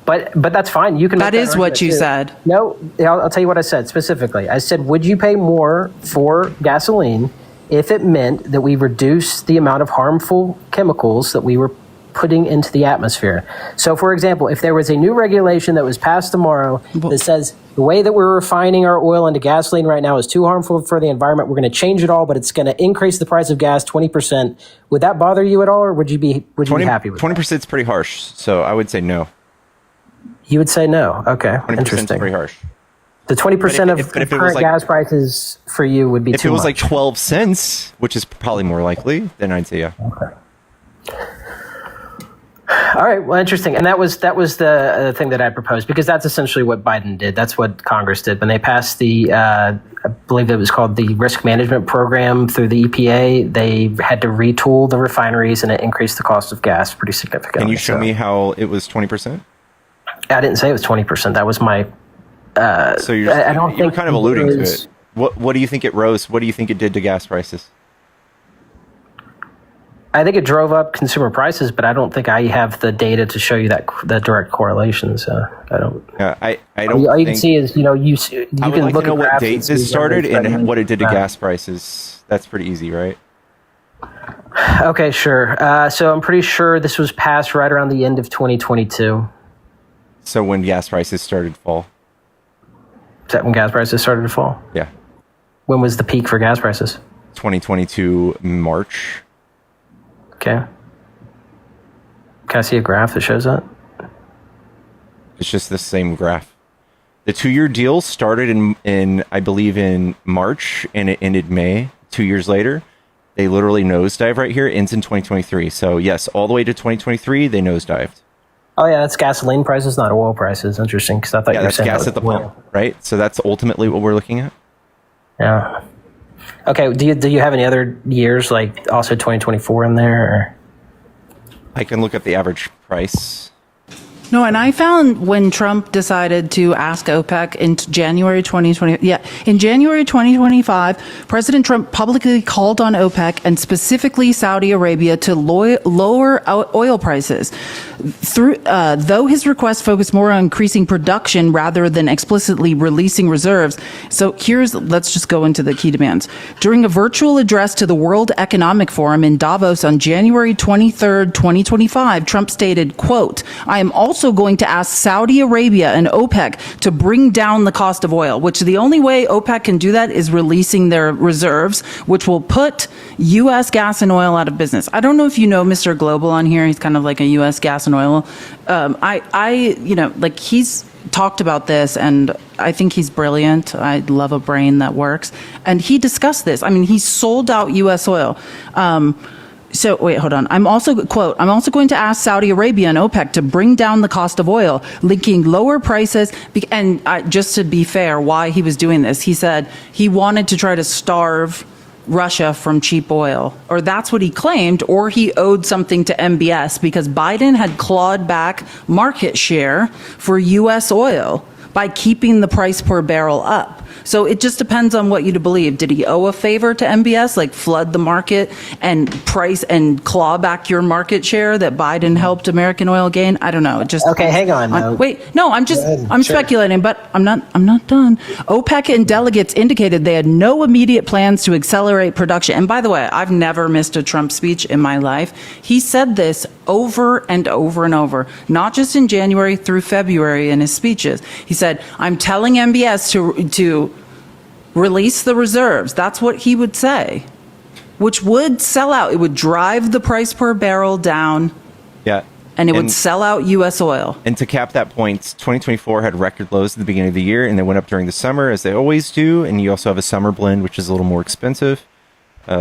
But that's fine. You can. That is what you said. No, I'll tell you what I said specifically. I said, would you pay more for gasoline if it meant that we reduce the amount of harmful chemicals that we were putting into the atmosphere? So, for example, if there was a new regulation that was passed tomorrow that says the way that we're refining our oil into gasoline right now is too harmful for the environment, we're going to change it all, but it's going to increase the price of gas 20%. Would that bother you at all, or would you be happy with 20% is pretty harsh, so I would say no. You would say no. Okay, 20% interesting. is pretty harsh. The 20% of current like, gas prices for you would be too much. If it was like 12 cents, which is probably more likely, then I'd say yeah. Okay. All right. Well, interesting. And that was the thing that I proposed, because that's essentially what Biden did. That's what Congress did when they passed the, I believe it was called the Risk Management Program through the EPA. They had to retool the refineries, and it increased the cost of gas pretty significantly. Can you show me how it was 20%? I didn't say it was 20%. That was my. So you're kind of alluding to it. What do you think it rose? What do you think it did to gas prices? I think it drove up consumer prices, but I don't think I have the data to show you that direct correlation. So I don't. I don't. All you can see is you I would can like look to know at what date this started and what it did to gas. gas prices. That's pretty easy, right? Okay, sure. So I'm pretty sure this was passed right around the end of 2022. So when gas prices started to fall. Is that when gas prices started to fall? Yeah. When was the peak for gas prices? 2022 March. Okay. Can I see a graph that shows that? It's just the same graph. The 2-year deal started in I believe in March, and it ended May. 2 years later, they literally nosedive right here. Ends in 2023. So yes, all the way to 2023, they nosedived. Oh yeah, that's gasoline prices, not oil prices. Interesting, because I thought you were that's saying gas at the pump, right? So that's ultimately what we're looking at. Yeah. Okay. Do you have any other years, like also 2024 in there? Or? I can look at the average price. No, and I found when Trump decided to ask OPEC in January 2020, in January 2025, President Trump publicly called on OPEC and specifically Saudi Arabia to lower oil prices. Though his request focused more on increasing production rather than explicitly releasing reserves. So let's just go into the key demands. During a virtual address to the World Economic Forum in Davos on January 23rd, 2025, Trump stated, quote, I am also going to ask Saudi Arabia and OPEC to bring down the cost of oil, which the only way OPEC can do that is releasing their reserves, which will put U.S. gas and oil out of business. I don't know if you know Mr. Global on here. He's kind of like a U.S. gas and oil. talked about this, and I think he's brilliant. I love a brain that works. And he discussed this. I mean, he sold out U.S. oil. So wait, hold on. I'm also going to ask Saudi Arabia and OPEC to bring down the cost of oil, linking lower prices. And just to be fair, why he was doing this, he said he wanted to try to starve Russia from cheap oil, or that's what he claimed, or he owed something to MBS because Biden had clawed back market share for U.S. oil by keeping the price per barrel up. So it just depends on what you to believe. Did he owe a favor to MBS, like flood the market and price and claw back your market share that Biden helped American oil gain? I don't know. It just Okay, hang on. wait, no, I'm Sure. speculating, but I'm not done. OPEC and delegates indicated they had no immediate plans to accelerate production. And by the way, I've never missed a Trump speech in my life. He said this over and over and over, not just in January through February in his speeches. He said, I'm telling MBS to release the reserves. That's what he would say, which would sell out. It would drive the price per barrel down. Yeah. And it would sell out U.S. oil. And to cap that point, 2024 had record lows at the beginning of the year, and they went up during the summer, as they always do. And you also have a summer blend, which is a little more expensive.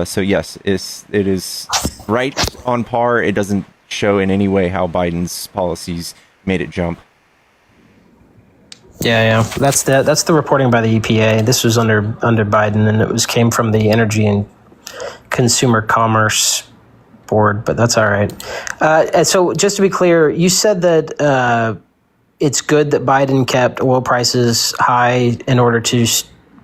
So yes, it is right on par. It doesn't show in any way how Biden's policies made it jump. Yeah. That's the reporting by the EPA. This was under Biden, and it came from the Energy and Consumer Commerce Board, but that's all right. So just to be clear, you said that it's good that Biden kept oil prices high in order to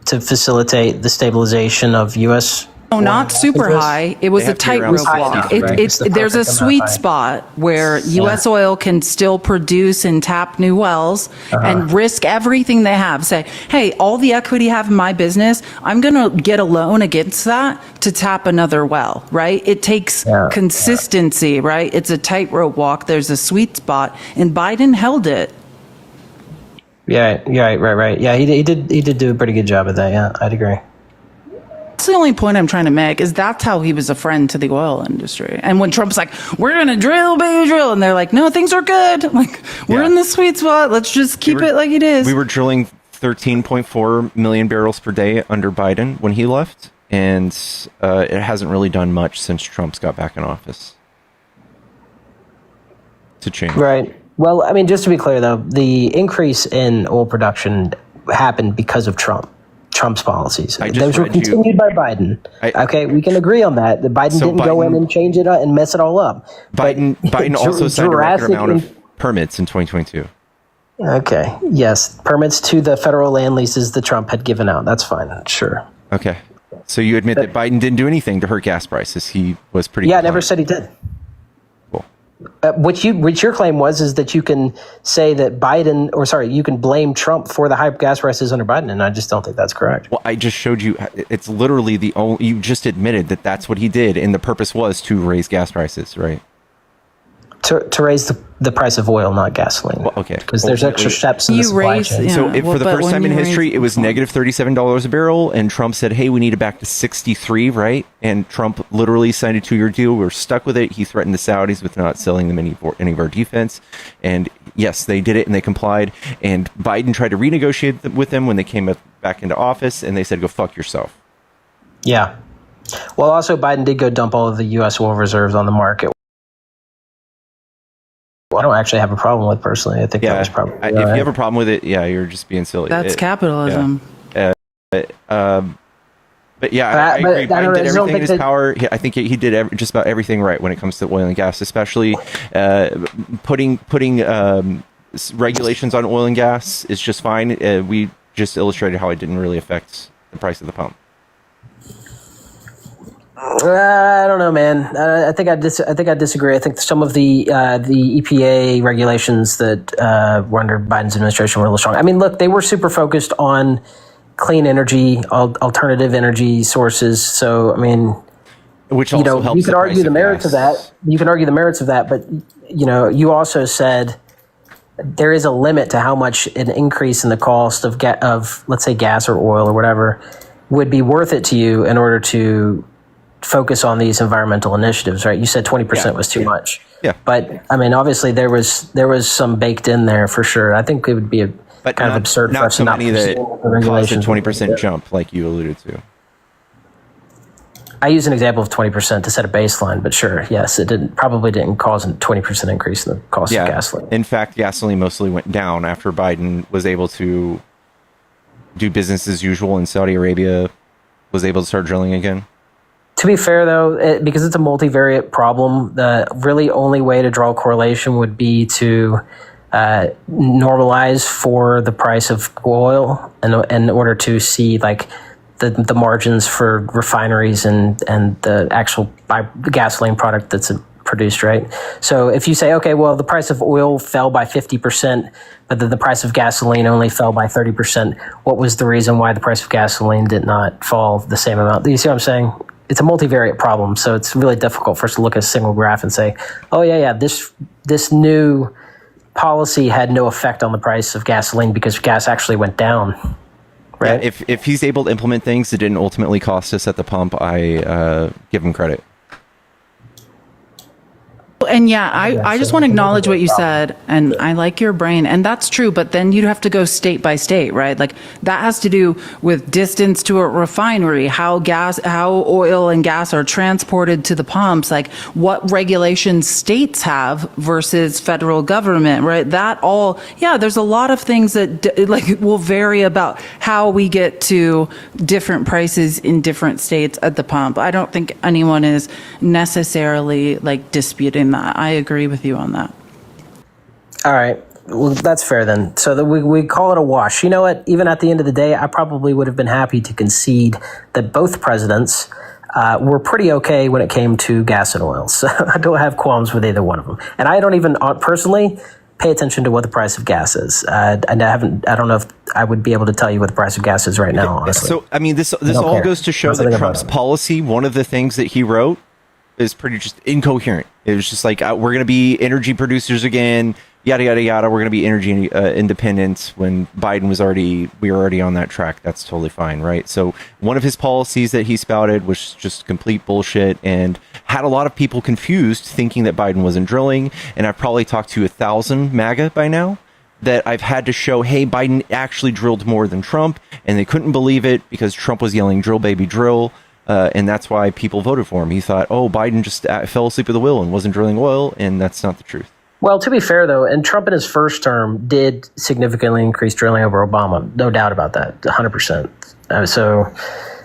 facilitate the stabilization of U.S. No, not super high. It was a tightrope walk. There's a sweet spot where U.S. oil can still produce and tap new wells and risk everything they have. Say, hey, all the equity I have in my business, I'm going to get a loan against that to tap another well, right? It takes consistency, right? It's a tightrope walk. There's a sweet spot, and Biden held it. Yeah, right. Yeah, he did do a pretty good job of that. Yeah, I'd agree. That's the only point I'm trying to make, is that's how he was a friend to the oil industry. And when Trump's like, we're going to drill, baby, drill, and they're like, no, things are good. I'm like, we're in the sweet spot. Let's just keep it like it is. We were drilling 13.4 million barrels per day under Biden when he left, and it hasn't really done much since Trump's got back in office to change. Right. Well, I mean, just to be clear, though, the increase in oil production happened because of Trump's policies. Those were continued by Biden. Okay, we can agree on that. Biden didn't go in and change it and mess it all up. Biden also signed a record amount of permits in 2022. Okay, yes, permits to the federal land leases that Trump had given out. That's fine, sure. Okay, so you admit that Biden didn't do anything to hurt gas prices. He was pretty. Yeah, I never said he did. What your claim is that you can say that you can blame Trump for the high gas prices under Biden, and I just don't think that's correct. Well, I just showed you. It's literally you just admitted that that's what he did, and the purpose was to raise gas prices, right? To raise the price of oil, not gasoline. Well, okay. Because there's extra steps in the supply chain. So for the first time in history, it was negative $37 a barrel, and Trump said, hey, we need it back to 63, right? And Trump literally signed a 2-year deal. We're stuck with it. He threatened the Saudis with not selling them any of our defense. And yes, they did it, and they complied. And Biden tried to renegotiate with them when they came back into office, and they said, go fuck yourself. Yeah. Well, also, Biden did go dump all of the U.S. oil reserves on the market. I don't actually have a problem with personally. I think that was probably if you have a problem with it, you're just being silly. That's capitalism. But yeah, I agree. Biden did everything in his power. I think he did just about everything right when it comes to oil and gas, especially putting regulations on oil and gas is just fine. We just illustrated how it didn't really affect the price of the pump. I don't know, man. I think I disagree. I think some of the EPA regulations that were under Biden's administration were a little strong. I mean, look, they were super focused on clean energy, alternative energy sources. So, I mean, which also helps. You could argue the merits of that. You can argue the merits of that, but you also said there is a limit to how much an increase in the cost of let's say gas or oil or whatever would be worth it to you in order to focus on these environmental initiatives, right? You said 20% was too much. Yeah. But I mean, obviously there was some baked in there for sure. I think it would be but kind not, of absurd for not us so to not many that pursue the caused a regulations. 20% jump, like you alluded to. I use an example of 20% to set a baseline, but sure, yes, it probably didn't cause a 20% increase in the cost of gasoline. In fact, gasoline mostly went down after Biden was able to do business as usual in Saudi Arabia, was able to start drilling again. To be fair, though, because it's a multivariate problem, the really only way to draw a correlation would be to normalize for the price of oil in order to see like the margins for refineries and the actual gasoline product that's produced, right? So if you say, okay, well, the price of oil fell by 50%, but then the price of gasoline only fell by 30%, what was the reason why the price of gasoline did not fall the same amount? Do you see what I'm saying? It's a multivariate problem, so it's really difficult for us to look at a single graph and say, oh, yeah, this new policy had no effect on the price of gasoline because gas actually went down. Right. Yeah, if he's able to implement things that didn't ultimately cost us at the pump, I give him credit. And yeah, I just want to acknowledge what you said, and I like your brain, and that's true, but then you'd have to go state by state, right? Like that has to do with distance to a refinery, how oil and gas are transported to the pumps, like what regulations states have versus federal government, right? That all, yeah, there's a lot of things that will vary about how we get to different prices in different states at the pump. I don't think anyone is necessarily like disputing that. I agree with you on that. All right. Well, that's fair then. So we call it a wash. You know what? Even at the end of the day, I probably would have been happy to concede that both presidents were pretty okay when it came to gas and oil. So I don't have qualms with either one of them. And I don't even personally pay attention to what the price of gas is. And I don't know if I would be able to tell you what the price of gas is right now, honestly. So, I mean, this all goes to show that Trump's policy, one of the things that he wrote, is pretty just incoherent. It was just like, we're going to be energy producers again, yada, yada, yada. We're going to be energy independent when we were already on that track. That's totally fine, right? So one of his policies that he spouted was just complete bullshit and had a lot of people confused thinking that Biden wasn't drilling. And I've probably talked to 1,000 MAGA by now that I've had to show, hey, Biden actually drilled more than Trump. And they couldn't believe it because Trump was yelling, drill, baby, drill. And that's why people voted for him. He thought, oh, Biden just fell asleep at the wheel and wasn't drilling oil, and that's not the truth. Well, to be fair, though, and Trump in his first term did significantly increase drilling over Obama. No doubt about that, 100%. So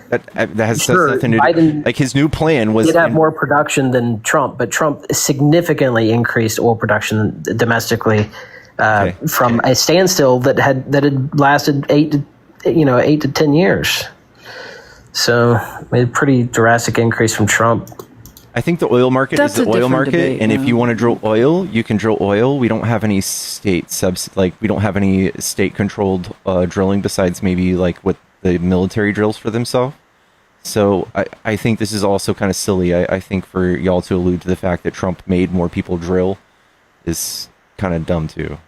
that has nothing to do. Like his new plan was... He did have more production than Trump, but Trump significantly increased oil production domestically from a standstill that had lasted 8 to 10 years. So a pretty drastic increase from Trump. I think the oil market is the oil market, debate, and if you want to drill oil, you can drill oil. We don't have any state we don't have any state-controlled drilling besides maybe like what the military drills for themselves. So I think this is also kind of silly. I think for y'all to allude to the fact that Trump made more people drill is kind of dumb too.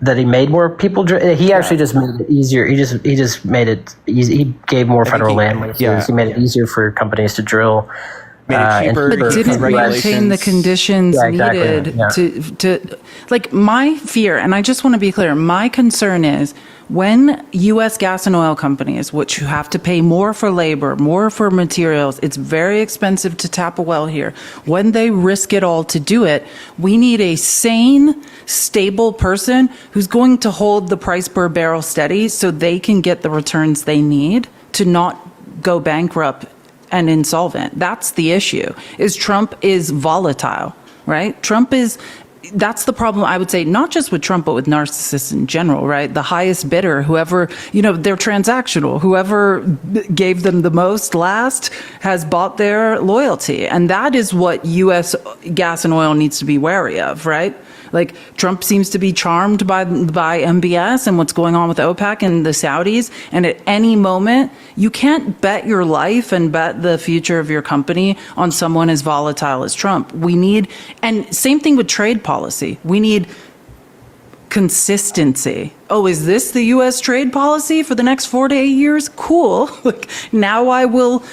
That he made more people. He actually just made it easier. He just made it easy. He gave more federal land leases. Yeah. He made it easier for companies to drill. Made it cheaper. But didn't maintain the conditions needed to like my fear. And I just want to be clear. My concern is when U.S. gas and oil companies, which you have to pay more for labor, more for materials, it's very expensive to tap a well here. When they risk it all to do it, we need a sane, stable person who's going to hold the price per barrel steady so they can get the returns they need to not go bankrupt and insolvent. That's the issue. Trump is volatile, right? That's the problem, I would say, not just with Trump, but with narcissists in general, right? The highest bidder, whoever, they're transactional. Whoever gave them the most last has bought their loyalty. And that is what U.S. gas and oil needs to be wary of, right? Like Trump seems to be charmed by MBS and what's going on with OPEC and the Saudis. And at any moment, you can't bet your life and bet the future of your company on someone as volatile as Trump. And same thing with trade policy. We need consistency. Oh, is this the U.S. trade policy for the next 4 to 8 years? Cool. Like, now I will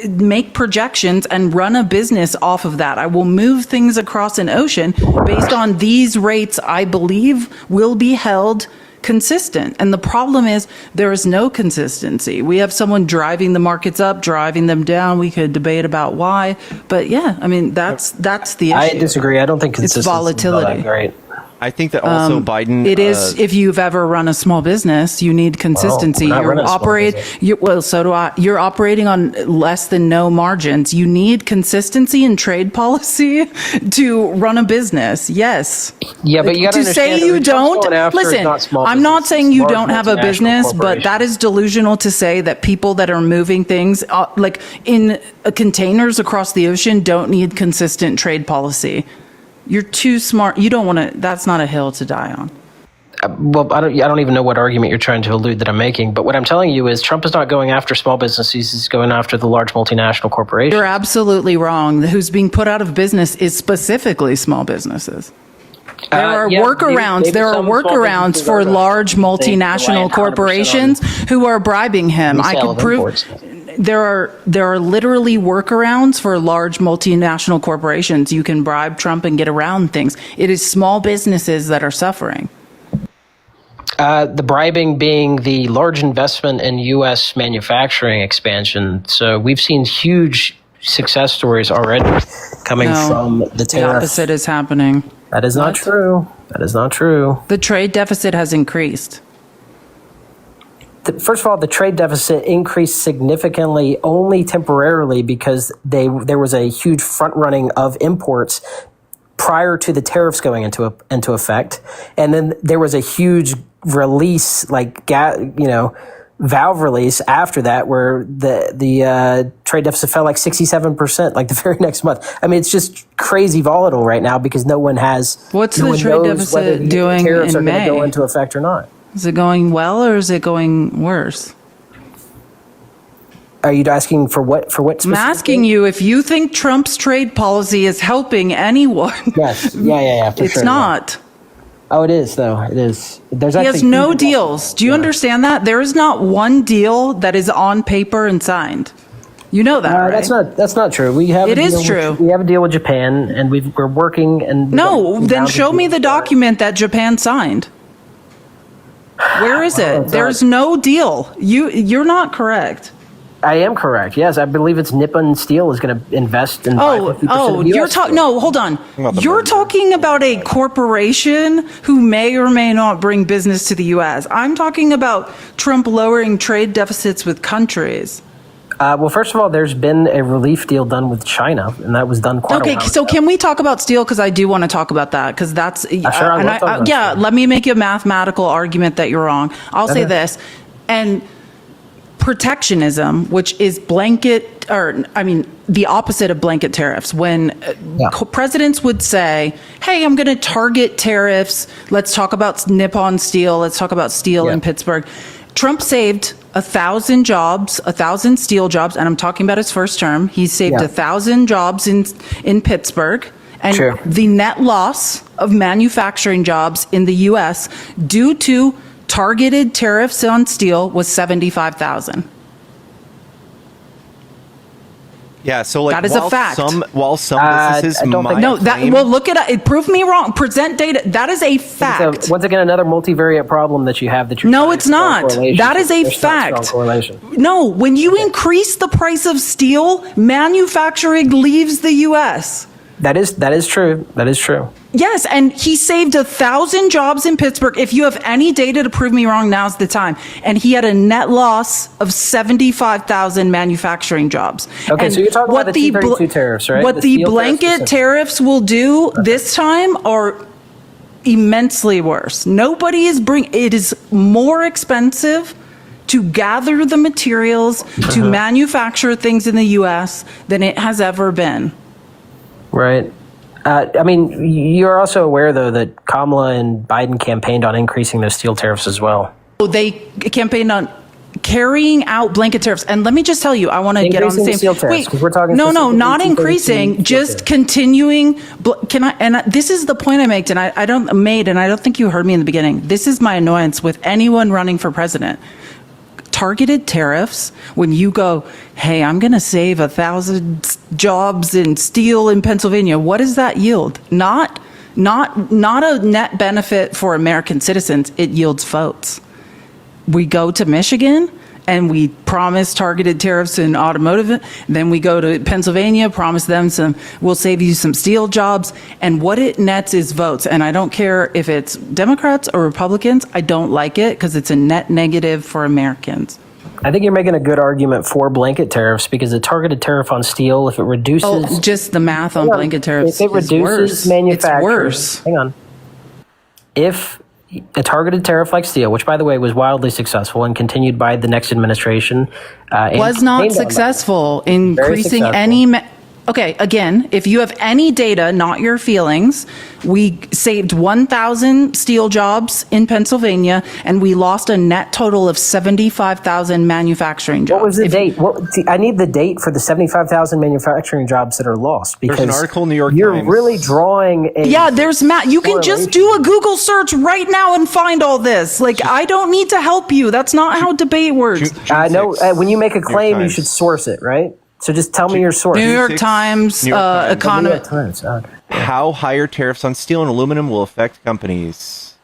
make projections and run a business off of that. I will move things across an ocean based on these rates I believe will be held consistent. And the problem is there is no consistency. We have someone driving the markets up, driving them down. We could debate about why, but yeah, I mean, that's the issue. I disagree. I don't think it's consistency volatility. is great. I think that also Biden. It is. If you've ever run a small business, you need consistency. Well, You're so do I. You're operating on less than no margins. You need consistency in trade policy to run a business. Yes. Yeah, but you got to say you don't listen. I'm not saying you don't have a business, but that is delusional to say that people that are moving things like in containers across the ocean don't need consistent trade policy. You're too smart. You don't want to. That's not a hill to die on. Well, I don't even know what argument you're trying to allude that I'm making. But what I'm telling you is Trump is not going after small businesses. He's going after the large multinational corporations. You're absolutely wrong. Who's being put out of business is specifically small businesses. There are workarounds. There are workarounds for large multinational corporations who are bribing him. I could prove. There are literally workarounds for large multinational corporations. You can bribe Trump and get around things. It is small businesses that are suffering. The bribing being the large investment in U.S. manufacturing expansion. So we've seen huge success stories already coming from the tariff. The opposite is happening. That is not true. That is not true. The trade deficit has increased. First of all, the trade deficit increased significantly only temporarily because there was a huge front running of imports prior to the tariffs going into effect, and then there was a huge release, valve release after that, where the trade deficit fell like 67%, like the very next month. I mean, it's just crazy volatile right now because no one has. What's the trade deficit doing tariffs in are going May? to go into effect or not? Is it going well or is it going worse? Are you asking for what? For what? I'm asking you if you think Trump's trade policy is helping anyone. Yes. Yeah. It's not. Oh, it is though. It is. He has no deals. Do you understand that? There is not one deal that is on paper and signed. You know that, right? That's not true. We have. It is true. We have a deal with Japan, and we're working. And no, then show me the document that Japan signed. Where is it? There's no deal. You're not correct. I am correct. Yes, I believe it's Nippon Steel is going to invest in. You're talking. No, hold on. You're talking about a corporation who may or may not bring business to the U.S. I'm talking about Trump lowering trade deficits with countries. Well, first of all, there's been a relief deal done with China, and that was done quite a while ago. Can we talk about steel? Because I do want to talk about that, because that's... Sure, let me make a mathematical argument that you're wrong. I'll say this. And protectionism, which is the opposite of blanket tariffs. When presidents would say, hey, I'm going to target tariffs. Let's talk about Nippon Steel. Let's talk about steel in Pittsburgh. Trump saved 1,000 jobs, 1,000 steel jobs, and I'm talking about his first term. He saved 1,000 jobs in Pittsburgh. And the net loss of manufacturing jobs in the U.S. due to targeted tariffs on steel was 75,000. Yeah, so like that is a fact. While some businesses look at it. Prove me wrong. Present data. That is a fact. Once again, another multivariate problem that you have. No, it's not. That is a fact. No, when you increase the price of steel, manufacturing leaves the U.S. That is true. That is true. Yes, and he saved 1,000 jobs in Pittsburgh. If you have any data to prove me wrong, now's the time. And he had a net loss of 75,000 manufacturing jobs. Okay, so you're talking about the 232 tariffs, right? What the blanket tariffs will do this time are immensely worse. Nobody is it is more expensive to gather the materials to manufacture things in the U.S. than it has ever been. Right. You're also aware, though, that Kamala and Biden campaigned on increasing those steel tariffs as well. They campaigned on carrying out blanket tariffs. And let me just tell you, I want to get on the same. Steel tariffs, 'cause we're talking no, specifically not 232 increasing, steel just tariffs. continuing. This is the point I made, and I don't think you heard me in the beginning. This is my annoyance with anyone running for president. Targeted tariffs, when you go, hey, I'm going to save 1,000 jobs in steel in Pennsylvania, what does that yield? Not a net benefit for American citizens. It yields votes. We go to Michigan and we promise targeted tariffs in automotive. Then we go to Pennsylvania, promise them we'll save you some steel jobs. And what it nets is votes. And I don't care if it's Democrats or Republicans. I don't like it because it's a net negative for Americans. I think you're making a good argument for blanket tariffs because a targeted tariff on steel, if it reduces, just the math on blanket tariffs, if it reduces manufacturing, it's worse. Hang on. If a targeted tariff like steel, which by the way was wildly successful and continued by the next administration, was not successful in increasing any. Okay, again, if you have any data, not your feelings, we saved 1,000 steel jobs in Pennsylvania, and we lost a net total of 75,000 manufacturing jobs. What was the date? I need the date for the 75,000 manufacturing jobs that are lost. Because there's an article in New York you're Times. really drawing a... Yeah, there's you can just do a Google search right now and find all this. Like, I don't need to help you. That's not how debate works. I know when you make a claim, you should source it, right? So just tell me your source. New York Times, Economist. How higher tariffs on steel and aluminum will affect companies.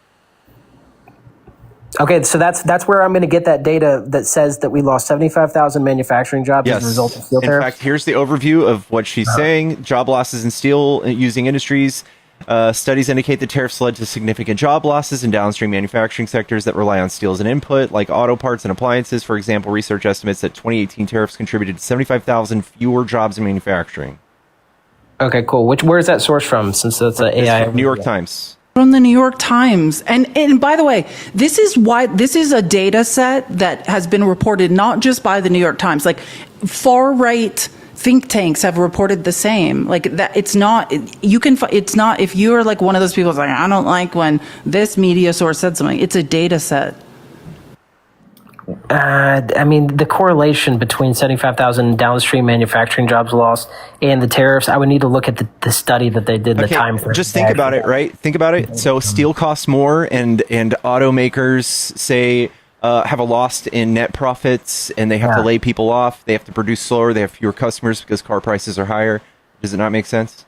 Okay, so that's where I'm going to get that data that says that we lost 75,000 manufacturing jobs as a result of steel tariffs. In fact, here's the overview of what she's saying. Job losses in steel-using industries. Studies indicate that tariffs led to significant job losses in downstream manufacturing sectors that rely on steel as an input, like auto parts and appliances. For example, research estimates that 2018 tariffs contributed to 75,000 fewer jobs in manufacturing. Okay, cool. Where's that source from? Since that's an AI. New York Times. From the New York Times. And by the way, this is a data set that has been reported not just by the New York Times. Like, far-right think tanks have reported the same. Like, that it's not if you're like one of those people who's like, I don't like when this media source said something, it's a data set. I mean, the correlation between 75,000 downstream manufacturing jobs lost and the tariffs, I would need to look at the study that they did, the time frame. Just think about it, right? Think about it. So steel costs more, and automakers say have a loss in net profits, and they have to lay people off. They have to produce slower. They have fewer customers because car prices are higher. Does it not make sense?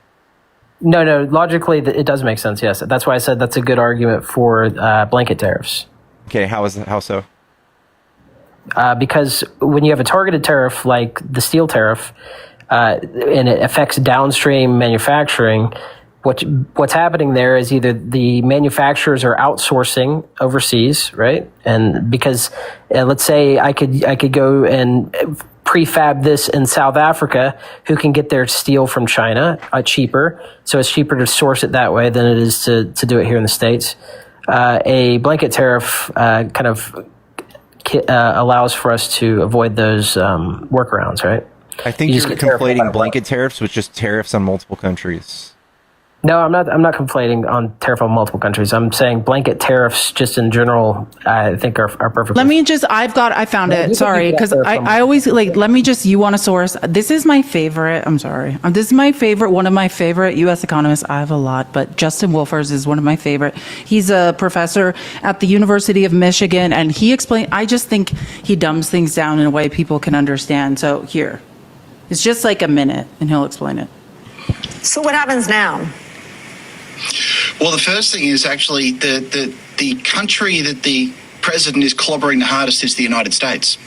No. Logically, it does make sense. Yes, that's why I said that's a good argument for blanket tariffs. Okay, how so? Because when you have a targeted tariff like the steel tariff, and it affects downstream manufacturing, what's happening there is either the manufacturers are outsourcing overseas, right? And because let's say I could go and prefab this in South Africa, who can get their steel from China cheaper. So it's cheaper to source it that way than it is to do it here in the States. A blanket tariff kind of allows for us to avoid those workarounds, right? I think you're conflating blanket tariffs with just tariffs on multiple countries. No, I'm not conflating on tariff on multiple countries. I'm saying blanket tariffs just in general, I think are perfect. I found it. Sorry. Because I always you want a source. This is my favorite. I'm sorry. This is my favorite, one of my favorite U.S. economists. I have a lot, but Justin Wolfers is one of my favorite. He's a professor at the University of Michigan, and I just think he dumbs things down in a way people can understand. So here, it's just like a minute, and he'll explain it. So what happens now? Well, the first thing is actually the country that the president is clobbering the hardest is the United States.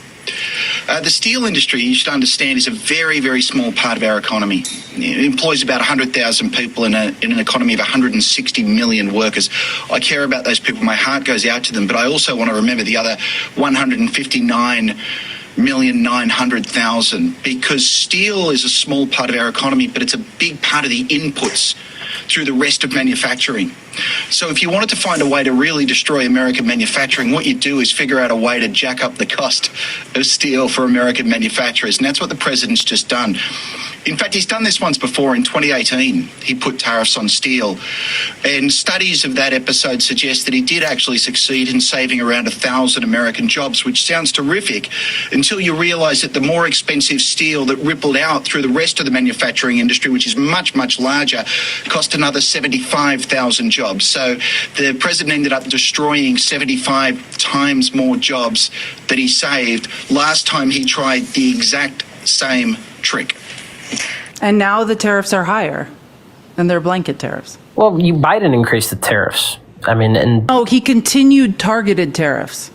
The steel industry, you should understand, is a very, very small part of our economy. It employs about 100,000 people in an economy of 160 million workers. I care about those people. My heart goes out to them. But I also want to remember the other 159,900,000, because steel is a small part of our economy, but it's a big part of the inputs through the rest of manufacturing. So if you wanted to find a way to really destroy American manufacturing, what you do is figure out a way to jack up the cost of steel for American manufacturers. And that's what the president's just done. In fact, he's done this once before. In 2018, he put tariffs on steel. And studies of that episode suggest that he did actually succeed in saving around 1,000 American jobs, which sounds terrific until you realize that the more expensive steel that rippled out through the rest of the manufacturing industry, which is much, much larger, cost another 75,000 jobs. So the president ended up destroying 75 times more jobs that he saved last time he tried the exact same trick. And now the tariffs are higher, and they're blanket tariffs. Well, Biden increased the tariffs. I mean, and he continued targeted tariffs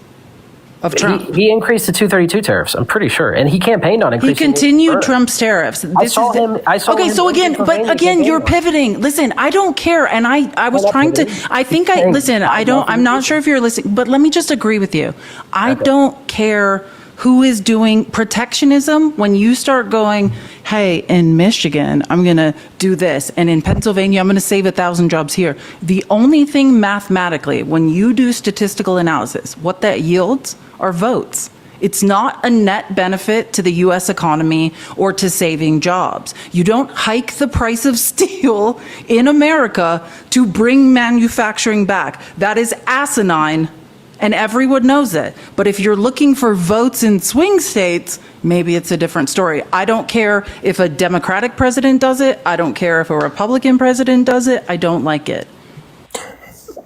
of Trump. He increased the 232 tariffs. I'm pretty sure, and he campaigned on increasing. He continued Trump's tariffs. I saw him. So again, you're pivoting. Listen, I don't care, and I was trying to. I'm not sure if you're listening, but let me just agree with you. I don't care who is doing protectionism when you start going, hey, in Michigan, I'm going to do this. And in Pennsylvania, I'm going to save 1,000 jobs here. The only thing mathematically, when you do statistical analysis, what that yields are votes. It's not a net benefit to the U.S. economy or to saving jobs. You don't hike the price of steel in America to bring manufacturing back. That is asinine. And everyone knows it. But if you're looking for votes in swing states, maybe it's a different story. I don't care if a Democratic president does it. I don't care if a Republican president does it. I don't like it.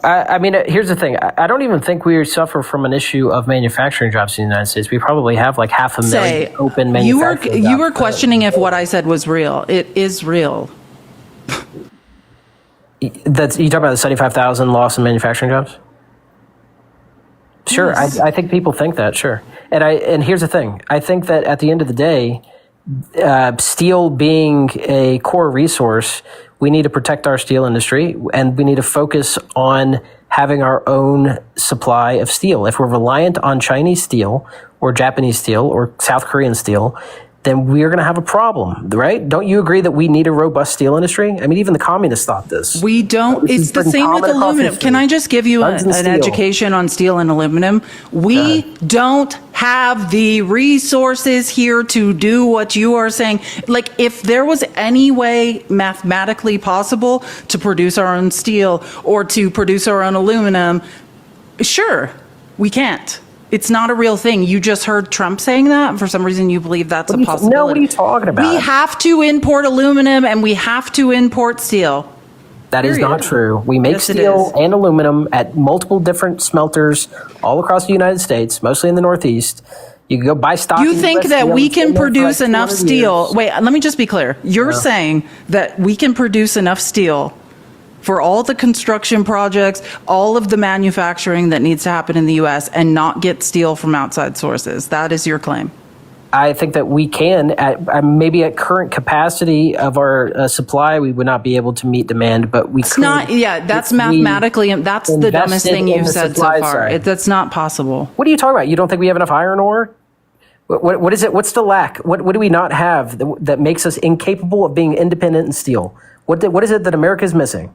I mean, here's the thing. I don't even think we suffer from an issue of manufacturing jobs in the United States. We probably have like 500,000 open manufacturing jobs. You were questioning if what I said was real. It is real. You talking about the 75,000 loss in manufacturing jobs? Sure, yes. I think people think that, sure. And here's the thing. I think that at the end of the day, steel being a core resource, we need to protect our steel industry, and we need to focus on having our own supply of steel. If we're reliant on Chinese steel or Japanese steel or South Korean steel, then we're going to have a problem, right? Don't you agree that we need a robust steel industry? I mean, even the communists thought this. We don't. It's the same with aluminum. Can I just give you an education on steel and aluminum? We don't have the resources here to do what you are saying. Like, if there was any way mathematically possible to produce our own steel or to produce our own aluminum, sure, we can't. It's not a real thing. You just heard Trump saying that, and for some reason you believe that's a possibility. No, what are you talking about? We have to import aluminum and we have to import steel. That is not true. We make steel and aluminum at multiple different smelters all across the United States, mostly in the Northeast. You can go buy stock. You think that we can produce enough steel? Wait, let me just be clear. You're saying that we can produce enough steel for all the construction projects, all of the manufacturing that needs to happen in the U.S. and not get steel from outside sources. That is your claim. I think that we can, maybe at current capacity of our supply, we would not be able to meet demand, but we could. That's mathematically, that's the dumbest thing you've said so far. That's not possible. What are you talking about? You don't think we have enough iron ore? What is it? What's the lack? What do we not have that makes us incapable of being independent in steel? What is it that America is missing?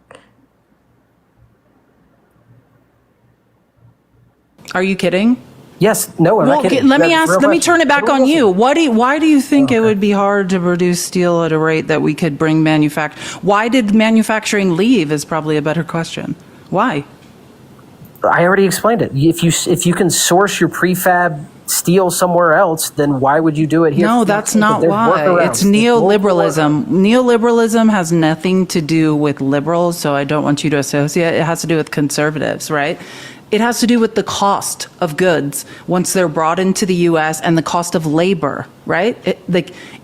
Are you kidding? Yes. No, I'm not kidding. Let me turn it back on you. Why do you think it would be hard to produce steel at a rate that we could bring why did manufacturing leave is probably a better question. Why? I already explained it. If you can source your prefab steel somewhere else, then why would you do it here? No, that's not why. It's neoliberalism. Neoliberalism has nothing to do with liberals, so I don't want you to associate. It has to do with conservatives, right? It has to do with the cost of goods once they're brought into the U.S. and the cost of labor, right?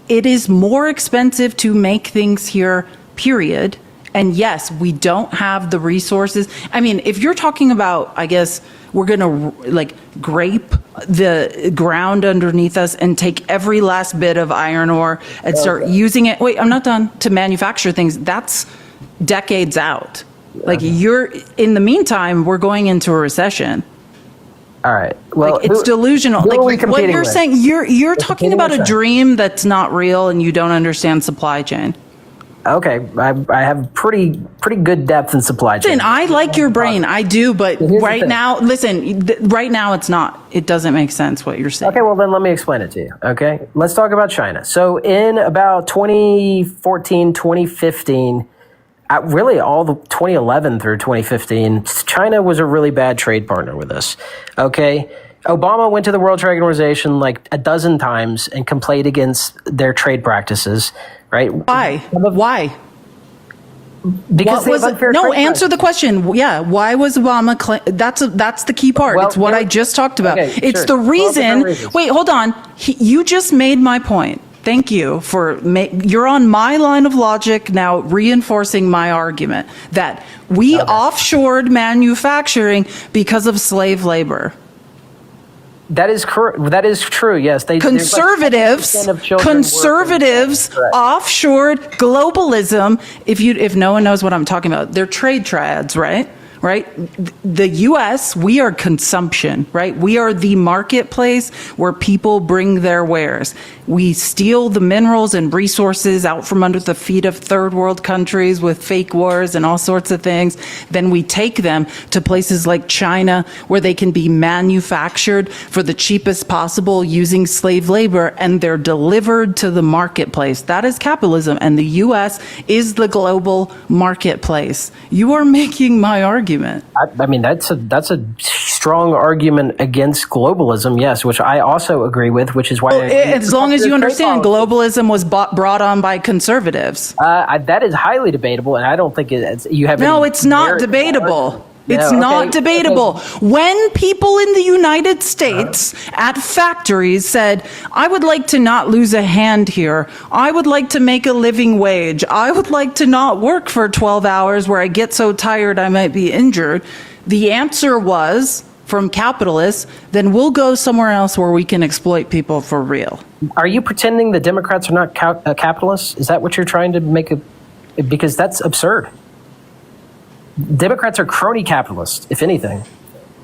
It is more expensive to make things here, period. And yes, we don't have the resources. I mean, if you're talking about, I guess, we're going to grape the ground underneath us and take every last bit of iron ore and start using it. Wait, I'm not done. To manufacture things. That's decades out. In the meantime, we're going into a recession. All right. Well, it's delusional. What you're saying, you're talking about a dream that's not real and you don't understand supply chain. Okay, I have pretty good depth in supply chain. Listen, I like your brain. I do, but right now, right now it's not. It doesn't make sense what you're saying. Okay, well then let me explain it to you. Okay, let's talk about China. So in about 2014, 2015, really all the 2011 through 2015, China was a really bad trade partner with us. Okay. Obama went to the World Trade Organization like a dozen times and complained against their trade practices, right? Why? Why? Because answer the question. Yeah, why was Obama? That's the key part. Well, it's what I just talked about. Okay, it's sure. the reason. Reasons. Wait, hold on. You just made my point. Thank you for you're on my line of logic now, reinforcing my argument that we offshored manufacturing because of slave labor. That is correct. That is true. Yes, conservatives offshored globalism. If no one knows what I'm talking about, they're trade triads, right? Right? The U.S., we are consumption, right? We are the marketplace where people bring their wares. We steal the minerals and resources out from under the feet of third world countries with fake wars and all sorts of things. Then we take them to places like China where they can be manufactured for the cheapest possible using slave labor, and they're delivered to the marketplace. That is capitalism, and the U.S. is the global marketplace. You are making my argument. I mean, that's a strong argument against globalism, yes, which I also agree with, which is why... as long as you understand, globalism was brought on by conservatives. That is highly debatable, and I don't think you have... No, it's not debatable. It's not debatable. Okay. When people in the United States at factories said, I would like to not lose a hand here. I would like to make a living wage. I would like to not work for 12 hours where I get so tired I might be injured. The answer was, from capitalists, then we'll go somewhere else where we can exploit people for real. Are you pretending the Democrats are not capitalists? Is that what you're trying to make because that's absurd. Democrats are crony capitalists, if anything.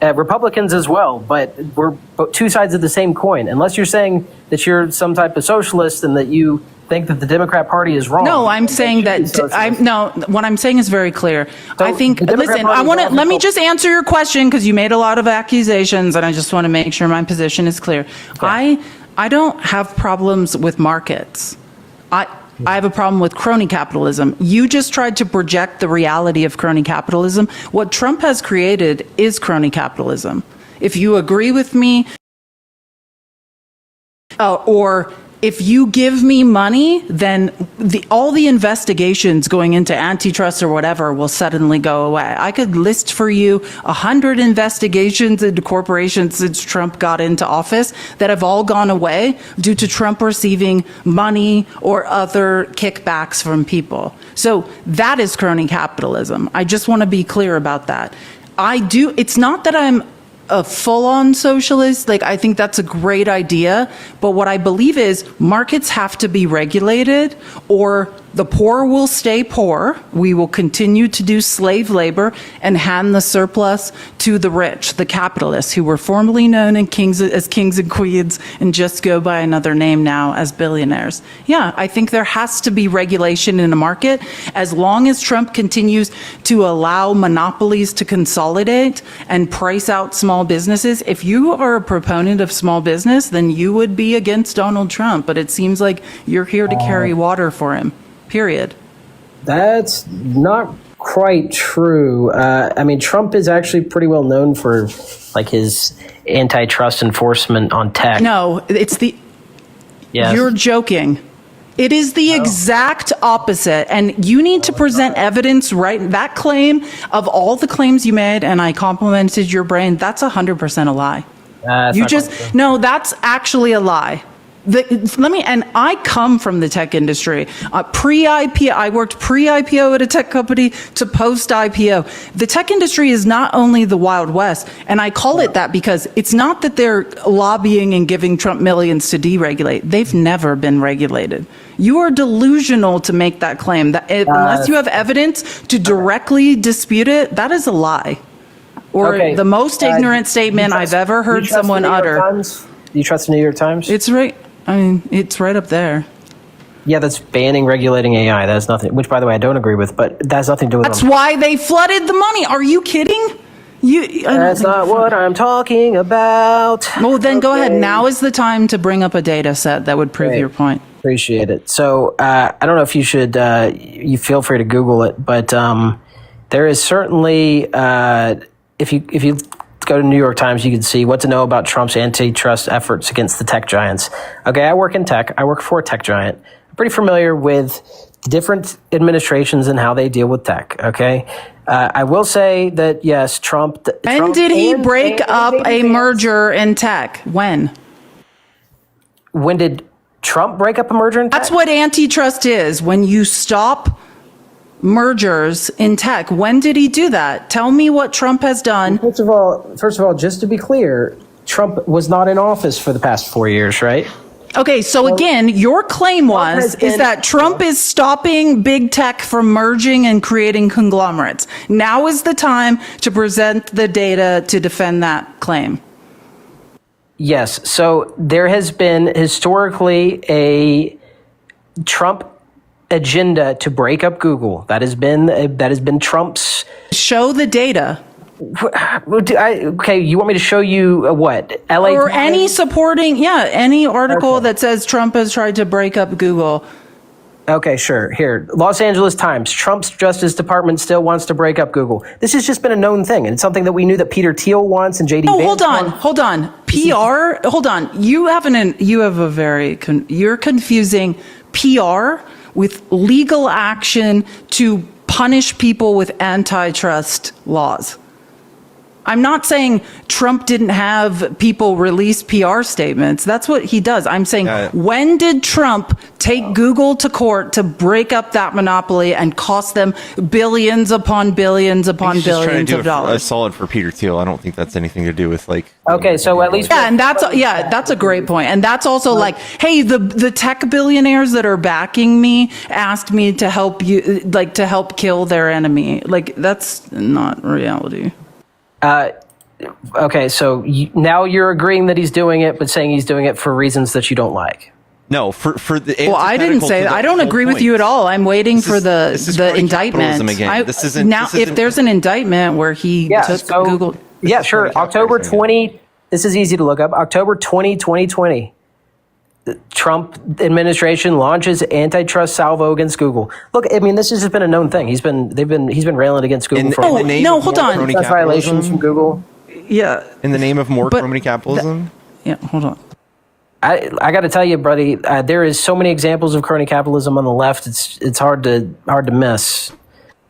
Republicans as well, but we're two sides of the same coin. Unless you're saying that you're some type of socialist and that you think that the Democrat Party is wrong. No, I'm saying that what I'm saying is very clear. So I think, listen, let me just answer your question because you made a lot of accusations and I just want to make sure my position is clear. Okay. I don't have problems with markets. I have a problem with crony capitalism. You just tried to project the reality of crony capitalism. What Trump has created is crony capitalism. If you agree with me, or if you give me money, then all the investigations going into antitrust or whatever will suddenly go away. I could list for you 100 investigations into corporations since Trump got into office that have all gone away due to Trump receiving money or other kickbacks from people. So that is crony capitalism. I just want to be clear about that. It's not that I'm a full-on socialist. I think that's a great idea. But what I believe is markets have to be regulated or the poor will stay poor. We will continue to do slave labor and hand the surplus to the rich, the capitalists, who were formerly known as kings and queens and just go by another name now as billionaires. Yeah, I think there has to be regulation in a market as long as Trump continues to allow monopolies to consolidate and price out small businesses. If you are a proponent of small business, then you would be against Donald Trump. But it seems like you're here to carry water for him. Period. That's not quite true. I mean, Trump is actually pretty well known for his antitrust enforcement on tech. No, you're joking. It is the exact opposite. And you need to present evidence, right? That claim of all the claims you made, and I complimented your brain, that's 100% a lie. That's actually a lie. I come from the tech industry. Pre-IPO, I worked pre-IPO at a tech company to post-IPO. The tech industry is not only the Wild West, and I call it that because it's not that they're lobbying and giving Trump millions to deregulate. They've never been regulated. You are delusional to make that claim. Unless you have evidence to directly dispute it, that is a lie. Or the most ignorant statement I've ever heard someone utter. Do you trust the New York Times? It's right. I mean, it's right up there. Yeah, that's banning regulating AI. That has nothing, which by the way, I don't agree with, but that has nothing to do with That's why they flooded the money. Are you kidding? That's not what I'm talking about. Well, then go ahead. Now is the time to bring up a data set that would prove your point. Appreciate it. So I don't know if you should, you feel free to Google it, but there is certainly, if you go to New York Times, you can see what to know about Trump's antitrust efforts against the tech giants. Okay, I work in tech. I work for a tech giant. I'm pretty familiar with different administrations and how they deal with tech. Okay, I will say that yes, Trump. When did he break up a merger in tech? When? When did Trump break up a merger in tech? That's what antitrust is. When you stop mergers in tech. When did he do that? Tell me what Trump has done. First of all, just to be clear, Trump was not in office for the past 4 years, right? Okay, so again, your claim is that Trump is stopping big tech from merging and creating conglomerates. Now is the time to present the data to defend that claim. Yes. So there has been historically a Trump agenda to break up Google. That has been Trump's. Show the data. Okay, you want me to show you what? LA or Times? any supporting, any article that says Trump has tried to break up Google. Okay, sure. Here, Los Angeles Times. Trump's Justice Department still wants to break up Google. This has just been a known thing, and it's something that we knew that Peter Thiel wants and JD. Oh, hold on. PR. Hold on. You're confusing PR with legal action to punish people with antitrust laws. I'm not saying Trump didn't have people release PR statements. That's what he does. I'm saying, when did Trump take Google to court to break up that monopoly and cost them billions upon billions upon billions of dollars? A solid for Peter Thiel. I don't think that's anything to do with like. Okay, so at least and that's a great point. And that's also like, hey, the tech billionaires that are backing me asked me to help you, like to help kill their enemy. Like that's not reality. Okay, so now you're agreeing that he's doing it, but saying he's doing it for reasons that you don't like. No, for the. Well, I didn't say that. I don't agree with you at all. I'm waiting for the indictment. Again. If there's an indictment where he took Google. Yeah, sure. October 20. This is easy to look up. October 2020. The Trump administration launches antitrust salvo against Google. Look, I mean, this has just been a known thing. He's been railing against Google for hold on. That's violations from Google. Yeah. In the name of more crony capitalism. Hold on. I got to tell you, buddy, there is so many examples of crony capitalism on the left. It's hard to miss.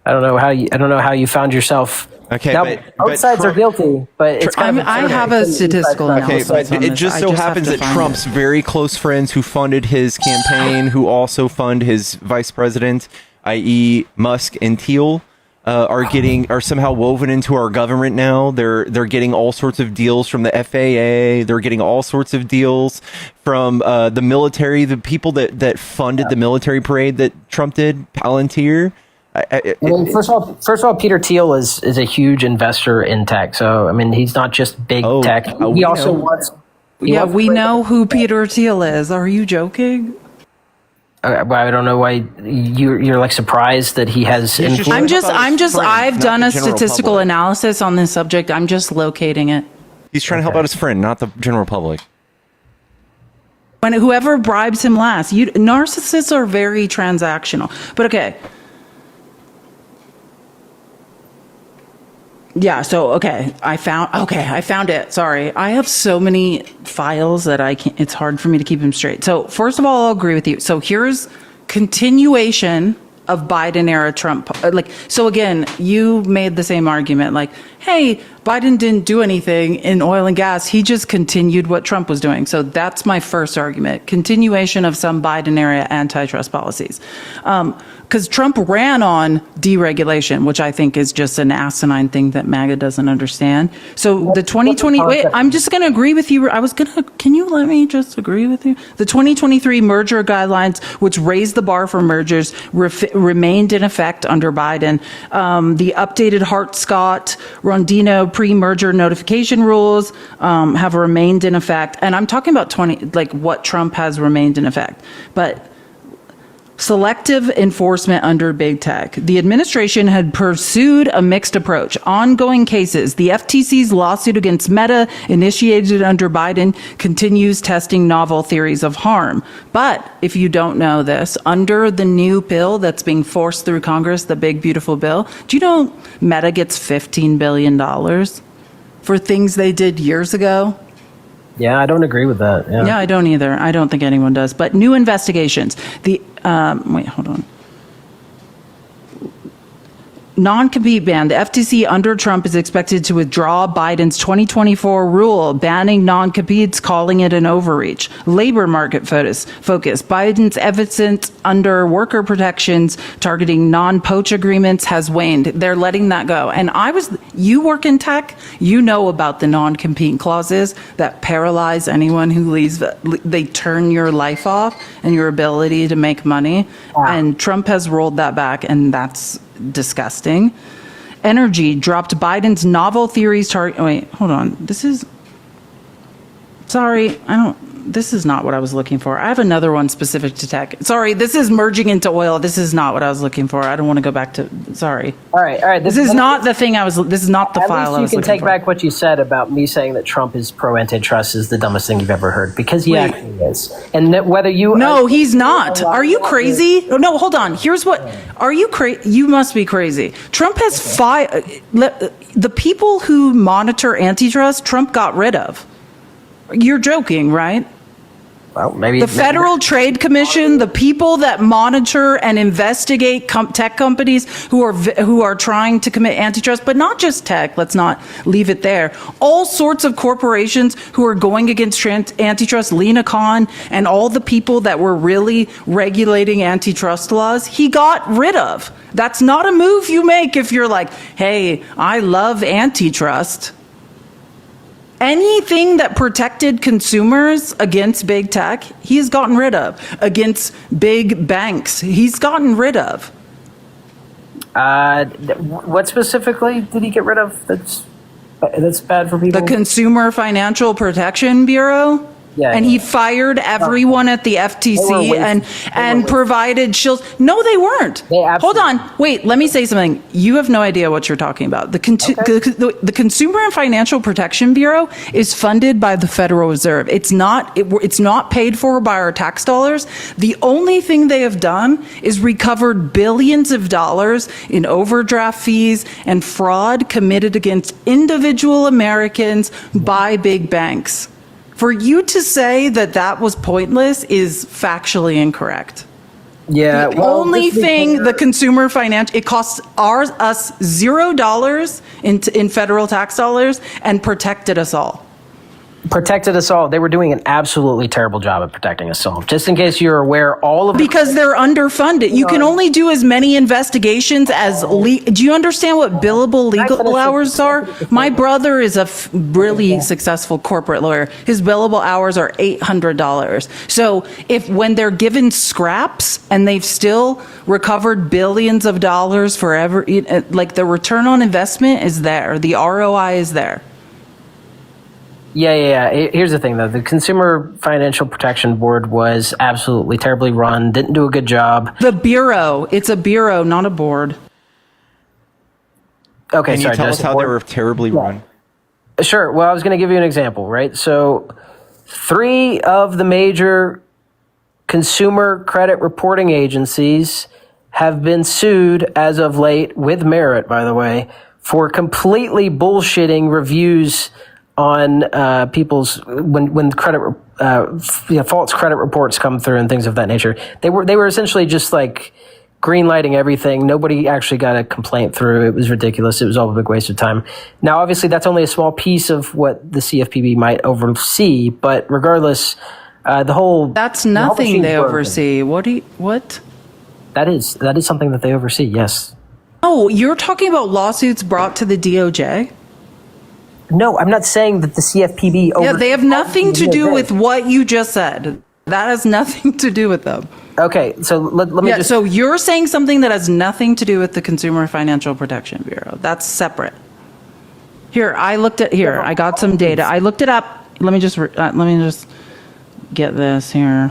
I don't know how you found yourself. Okay, now, but both sides are guilty, but it's kind of I have a statistical analysis. Okay, but it just so happens that Trump's very close friends who funded his campaign, who also fund his vice president, i.e., Musk and Thiel, are somehow woven into our government now. They're getting all sorts of deals from the FAA. They're getting all sorts of deals from the military. The people that funded the military parade that Trump did, Palantir. First of all, Peter Thiel is a huge investor in tech. So I mean, he's not just big tech. He also wants. We know who Peter Thiel is. Are you joking? I don't know why you're like surprised that he has influence. I've done a statistical analysis on this subject. I'm just locating it. He's trying to help out his friend, not the general public. When whoever bribes him last, narcissists are very transactional. But okay. Yeah, so I found it. Sorry. I have so many files that it's hard for me to keep them straight. So, first of all, I'll agree with you. So, here's continuation of Biden era Trump. So again, you made the same argument like, hey, Biden didn't do anything in oil and gas. He just continued what Trump was doing. So that's my first argument. Continuation of some Biden era antitrust policies. Because Trump ran on deregulation, which I think is just an asinine thing that MAGA doesn't understand. So the 2020, I'm just going to agree with you. Can you let me just agree with you? The 2023 merger guidelines, which raised the bar for mergers, remained in effect under Biden. The updated Hart-Scott-Rondino pre-merger notification rules have remained in effect. And I'm talking about what Trump has remained in effect. But selective enforcement under big tech. The administration had pursued a mixed approach. Ongoing cases. The FTC's lawsuit against Meta, initiated under Biden, continues testing novel theories of harm. But if you don't know this, under the new bill that's being forced through Congress, the big, beautiful bill, do you know Meta gets $15 billion for things they did years ago? Yeah, I don't agree with that. Yeah, I don't either. I don't think anyone does. But new investigations. Wait, hold on. Non-compete ban. The FTC under Trump is expected to withdraw Biden's 2024 rule banning non-competes, calling it an overreach. Labor market focus. Biden's evidence under worker protections targeting non-poach agreements has waned. They're letting that go. And you work in tech, you know about the non-compete clauses that paralyze anyone who leaves. They turn your life off and your ability to make money. Wow. And Trump has rolled that back, and that's disgusting. Energy dropped Biden's novel theories wait, hold on. This is not what I was looking for. I have another one specific to tech. Sorry, this is merging into oil. This is not what I was looking for. I don't want to go back to, sorry. All right. This is not the thing this is not the file I was looking for. At least you can take back what you said about me saying that Trump is pro-antitrust is the dumbest thing you've ever heard, because he actually is. And that whether you... No, he's not. Are you crazy? No, hold on. Here's what... Are you crazy? You must be crazy. Trump has the people who monitor antitrust, Trump got rid of. You're joking, right? Well, maybe the Federal Trade Commission, the people that monitor and investigate tech companies who are trying to commit antitrust, but not just tech. Let's not leave it there. All sorts of corporations who are going against antitrust, Lena Khan, and all the people that were really regulating antitrust laws, he got rid of. That's not a move you make if you're like, hey, I love antitrust. Anything that protected consumers against big tech, he's gotten rid of. Against big banks, he's gotten rid of. What specifically did he get rid of that's bad for people? The Consumer Financial Protection Bureau. Yeah, and he fired everyone at the FTC and provided shields. No, they weren't. Hold on. Wait, let me say something. You have no idea what you're talking about. The Consumer and Financial Protection Bureau is funded by the Federal Reserve. It's not paid for by our tax dollars. The only thing they have done is recovered billions of dollars in overdraft fees and fraud committed against individual Americans by big banks. For you to say that was pointless is factually incorrect. Yeah. The only thing the Consumer Financial, it costs us $0 in federal tax dollars and protected us all. Protected us all. They were doing an absolutely terrible job at protecting us all. Just in case you're aware, because they're underfunded. You can only do as many investigations as. Do you understand what billable legal hours are? My brother is a really successful corporate lawyer. His billable hours are $800. So when they're given scraps and they've still recovered billions of dollars forever, like the return on investment is there, the ROI is there. Yeah. Here's the thing, though. The Consumer Financial Protection Board was absolutely terribly run, didn't do a good job. The Bureau. It's a bureau, not a board. Okay, Can you tell us how they were terribly run? Sure. Well, I was going to give you an example, right? So 3 of the major consumer credit reporting agencies have been sued as of late, with merit, by the way, for completely bullshitting reviews on people's when credit false credit reports come through and things of that nature. They were essentially just like green lighting everything. Nobody actually got a complaint through. It was ridiculous. It was all a big waste of time. Now, obviously, that's only a small piece of what the CFPB might oversee, but regardless, the whole that's nothing they oversee. What? That is something that they oversee. Yes. Oh, you're talking about lawsuits brought to the DOJ? No, I'm not saying that the CFPB... Yeah, they have nothing to do with what you just said. That has nothing to do with them. Okay, so let me just... So you're saying something that has nothing to do with the Consumer Financial Protection Bureau. That's separate. I got some data. I looked it up. Let me just get this here.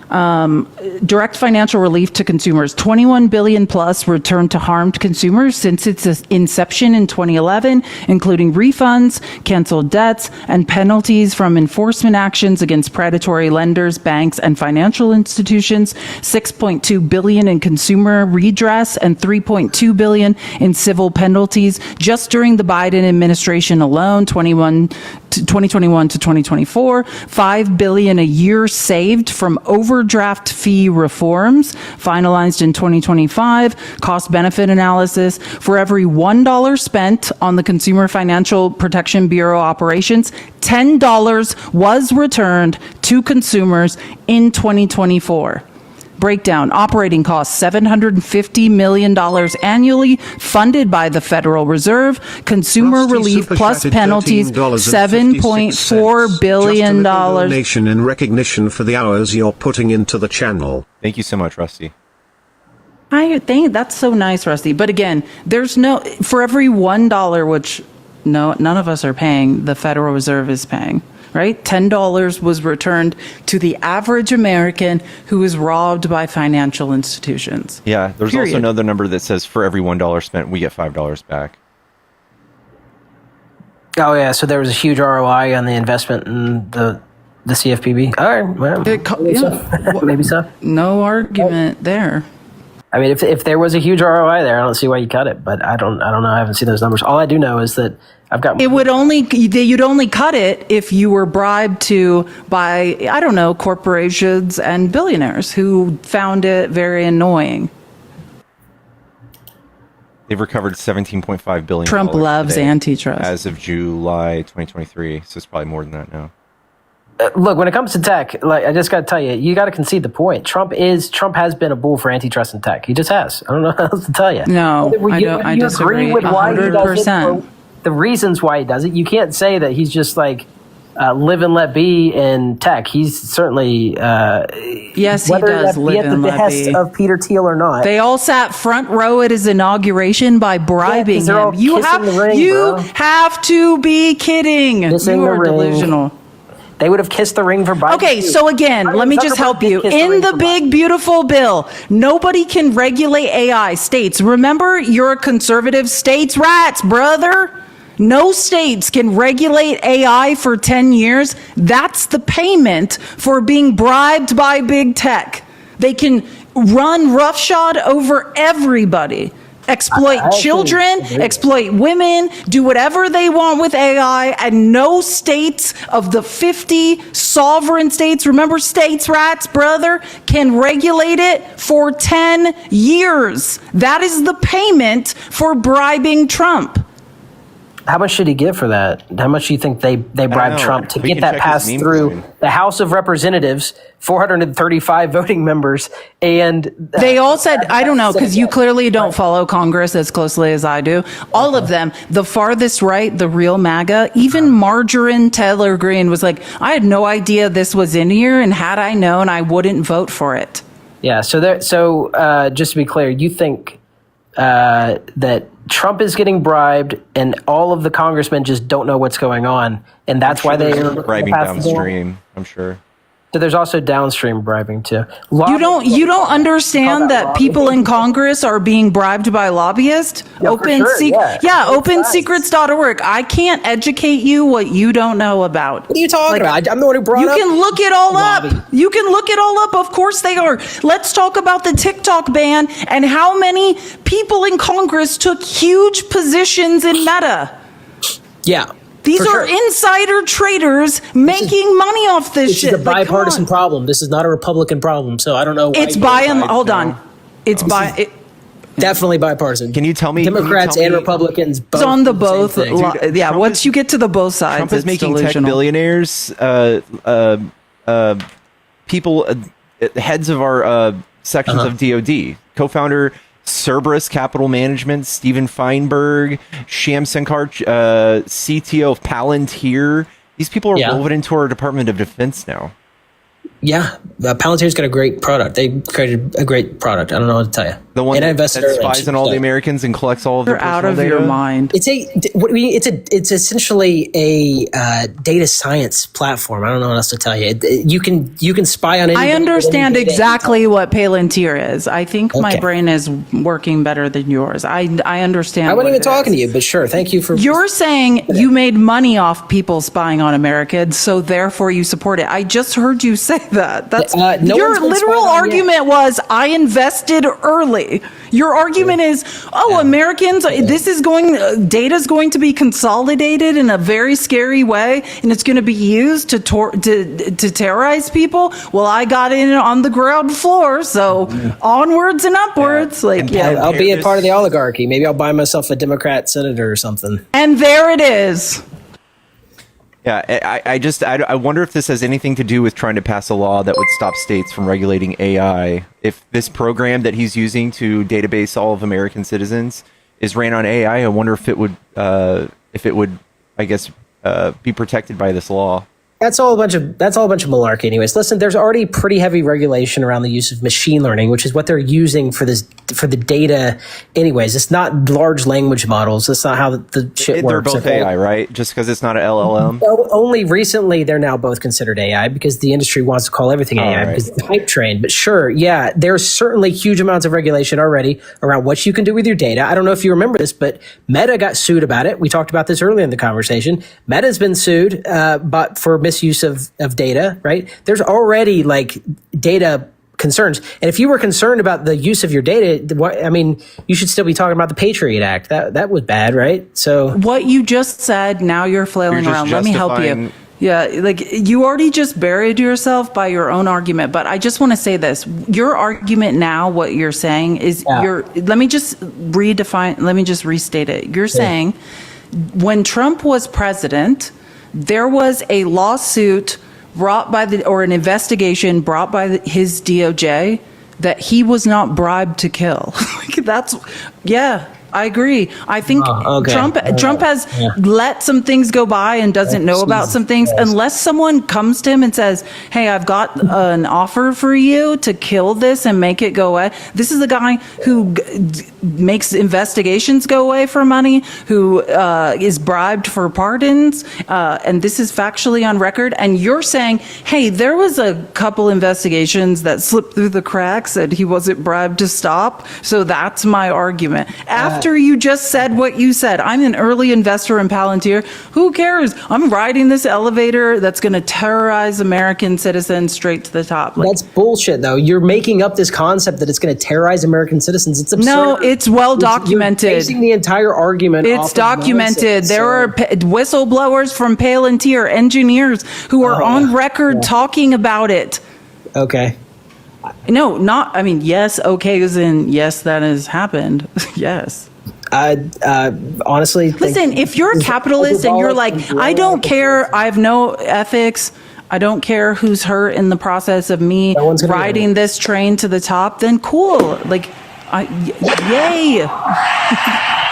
Direct financial relief to consumers, 21 billion plus returned to harmed consumers since its inception in 2011, including refunds, canceled debts, and penalties from enforcement actions against predatory lenders, banks, and financial institutions. 6.2 billion in consumer redress and 3.2 billion in civil penalties just during the Biden administration alone, 2021 to 2024. 5 billion a year saved from overdraft fee reforms finalized in 2025. Cost benefit analysis: for every $1 spent on the Consumer Financial Protection Bureau operations, $10 was returned to consumers in 2024. Breakdown: operating costs, $750 million annually, funded by the Federal Reserve. Consumer relief plus penalties, $7.4 billion. Donation in recognition for the hours you're putting into the channel. Thank you so much, Rusty. I think that's so nice, Rusty. But again, there's no, for every $1, which none of us are paying, the Federal Reserve is paying. Right? $10 was returned to the average American who was robbed by financial institutions. Yeah, there's also another number that says for every $1 spent, we get $5 back. Oh yeah, so there was a huge ROI on the investment in the CFPB. All right, well, maybe so. No argument there. I mean, if there was a huge ROI there, I don't see why you cut it. But I don't know. I haven't seen those numbers. All I do know is that I've got. You'd only cut it if you were bribed to by, I don't know, corporations and billionaires who found it very annoying. They've recovered $17.5 billion. Trump loves antitrust. As of July 2023, so it's probably more than that now. Look, when it comes to tech, like I just got to tell you, you got to concede the point. Trump has been a bull for antitrust in tech. He just has. I don't know what else to tell you. No, I disagree. With why 100%. The reasons why he does it. You can't say that he's just like live and let be in tech. He's certainly yes, he does live and let be. At the behest of Peter Thiel or not. They all sat front row at his inauguration by bribing him. You have to be kidding. You are delusional. They would have kissed the ring for Biden. Okay, so again, let me just help you. In the big, beautiful bill, nobody can regulate AI. States, remember, you're a conservative. States rats, brother. No states can regulate AI for 10 years. That's the payment for being bribed by big tech. They can run roughshod over everybody. Exploit children, exploit women, do whatever they want with AI, and no states of the 50 sovereign states, remember states rats, brother, can regulate it for 10 years. That is the payment for bribing Trump. How much should he give for that? How much do you think they bribed Trump to get that passed through the House of Representatives, 435 voting members, and they all said, I don't know, because you clearly don't follow Congress as closely as I do. All of them, the farthest right, the real MAGA, even Marjorie Taylor Greene was like, I had no idea this was in here, and had I known, I wouldn't vote for it. Yeah. So just to be clear, you think that Trump is getting bribed, and all of the congressmen just don't know what's going on, and that's why they're bribing downstream. I'm sure. So there's also downstream bribing too. You don't understand that people in Congress are being bribed by lobbyists? OpenSecrets.org. I can't educate you what you don't know about. What are you talking about? I'm the one who brought it up. You can look it all up. You can look it all up. Of course they are. Let's talk about the TikTok ban and how many people in Congress took huge positions in Meta. Yeah. These are insider traders making money off this shit. This is a bipartisan problem. This is not a Republican problem. So I don't know. It's definitely bipartisan. Can you tell me? Democrats and Republicans both. It's on the both. Once you get to the both sides, Trump is making tech billionaires, people, heads of our sections of DoD, co-founder Cerberus Capital Management, Steven Feinberg, Sham Sankar, CTO of Palantir. These people are woven into our Department of Defense now. Yeah, Palantir's got a great product. They created a great product. I don't know what to tell you. The one and I that invested spies on all the Americans and collects all of their You're out personal of your data? mind. It's essentially a data science platform. I don't know what else to tell you. You can spy on. I understand exactly what Palantir is. I think my Okay. brain is working better than yours. I understand. I wasn't what even it talking is. to you, but sure. Thank you for. You're saying you made money off people spying on Americans, so therefore you support it. I just heard you say that. That's no your one's been literal spied on argument was I invested early. Your argument is, Americans, this is data's going to be consolidated in a very scary way, and it's going to be used to terrorize people. Well, I got in on the ground floor, so onwards and upwards. I'll be a part of the oligarchy. Maybe I'll buy myself a Democrat senator or something. And there it is. Yeah, I wonder if this has anything to do with trying to pass a law that would stop states from regulating AI. If this program that he's using to database all of American citizens is ran on AI, I wonder if it would, I guess, be protected by this law. That's all a bunch of malarkey. Anyways, listen, there's already pretty heavy regulation around the use of machine learning, which is what they're using for the data. Anyways, it's not large language models. That's not how the shit works. They're both AI, right? Just because it's not an LLM. Well, only recently they're now both considered AI because the industry wants to call everything AI because it's hype train. But sure, yeah, there's certainly huge amounts of regulation already around what you can do with your data. I don't know if you remember this, but Meta got sued about it. We talked about this earlier in the conversation. Meta's been sued, but for misuse of data, right? There's already data concerns. And if you were concerned about the use of your data, you should still be talking about the Patriot Act. That was bad, right? So what you just said, now you're flailing around. Let me help you. Yeah, you already just buried yourself by your own argument. But I just want to say this. Your argument now, what you're saying is let me just restate it. You're saying when Trump was president, there was a lawsuit brought by an investigation brought by his DOJ that he was not bribed to kill. I agree. I think Trump has let some things go by and doesn't know about some things unless someone comes to him and says, "Hey, I've got an offer for you to kill this and make it go away." This is a guy who makes investigations go away for money, who is bribed for pardons, and this is factually on record. And you're saying, "Hey, there was a couple investigations that slipped through the cracks and he wasn't bribed to stop." So that's my argument. After you just said what you said, I'm an early investor in Palantir. Who cares? I'm riding this elevator that's going to terrorize American citizens straight to the top. That's bullshit, though. You're making up this concept that it's going to terrorize American citizens. It's absurd. No, it's well documented. You're basing the entire argument. It's documented. There are whistleblowers from Palantir, engineers who are on record talking about it. Okay. No, yes, okay, as in yes, that has happened. Yes. Honestly, listen, if you're a capitalist and you're like, I don't care, I have no ethics, I don't care who's hurt in the process of me riding this train to the top, then cool. Yay.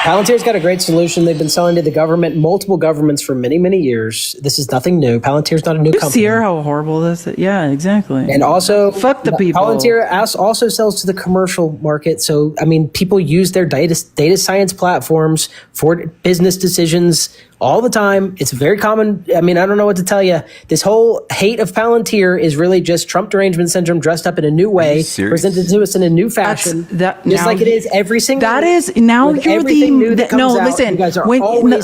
Palantir's got a great solution. They've been selling to the government, multiple governments for many, many years. This is nothing new. Palantir's not a new company. See how horrible this is? Yeah, exactly. And also, fuck the people. Palantir also sells to the commercial market. So, people use their data science platforms for business decisions all the time. It's very common. I don't know what to tell you. This whole hate of Palantir is really just Trump derangement syndrome dressed up in a new way, presented to us in a new fashion, just like it is every single. That is now you're the no. Listen,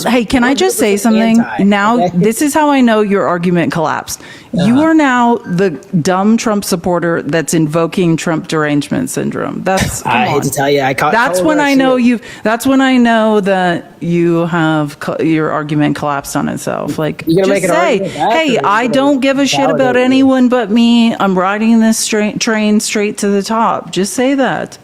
hey, can I just say something? Now, this is how I know your argument collapsed. You are now the dumb Trump supporter that's invoking Trump derangement syndrome. That's I hate to tell you. That's when I know you. That's when I know that you have your argument collapsed on itself. Just say, "Hey, I don't give a shit about anyone but me. I'm riding this train straight to the top." Just say that.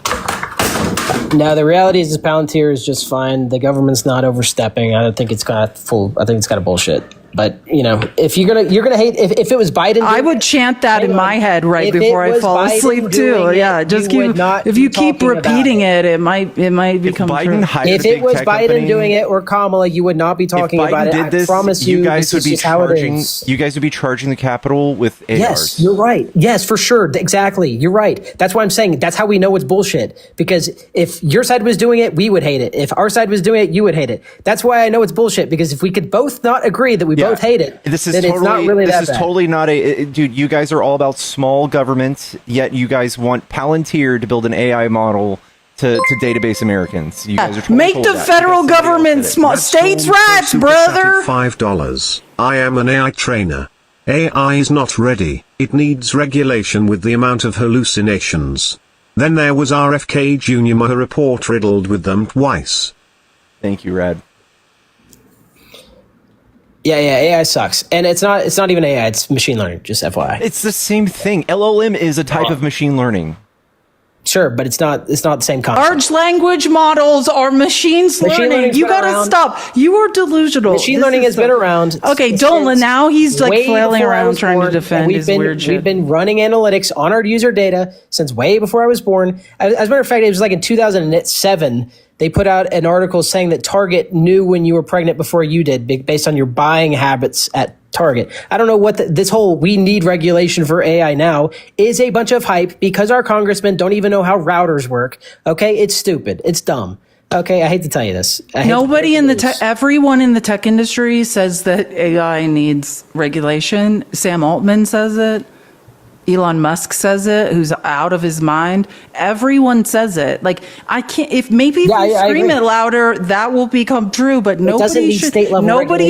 No, the reality is Palantir is just fine. The government's not overstepping. I think it's got a bullshit. But if you're gonna hate, if it was Biden, I would chant that in my head right before I fall asleep too. Yeah, just keep. If you keep repeating it might become true. If it was Biden doing it or Kamala, you would not be talking about it. I promise you, guys would be charging. Is. You guys would be charging the Capitol with ARs. Yes, you're right. Yes, for sure. Exactly. You're right. That's why I'm saying that's how we know it's bullshit. Because if your side was doing it, we would hate it. If our side was doing it, you would hate it. That's why I know it's bullshit. Because if we could both not agree that we both hate it, this is then totally, it's not really this that is bad. totally not dude. You guys are all about small government, yet you guys want Palantir to build an AI model to database Americans. You guys are totally make the federal government small states' rights, brother. $5. I am an AI trainer. AI is not ready. It needs regulation with the amount of hallucinations. Then there was RFK Jr. a report riddled with them twice. Thank you, Rad. Yeah, AI sucks, and it's not even AI; it's machine learning. Just FYI, it's the same thing. LLM is a type of machine learning. Sure, but it's not the same concept. Large language models are machines learning. You gotta stop. You are delusional. Machine learning has been around. Okay, don't. Now he's like flailing around trying to defend his weird shit. We've been running analytics on our user data since way before I was born. As a matter of fact, it was like in 2007. They put out an article saying that Target knew when you were pregnant before you did, based on your buying habits at Target. I don't know what this whole "we need regulation for AI now" is a bunch of hype because our congressmen don't even know how routers work. Okay, it's stupid. It's dumb. Okay, I hate to tell you this. Nobody in everyone in the tech industry says that AI needs regulation. Sam Altman says it. Elon Musk says it, who's out of his mind. Everyone says it. Like, I can't, if you scream it louder, that will become true, but nobody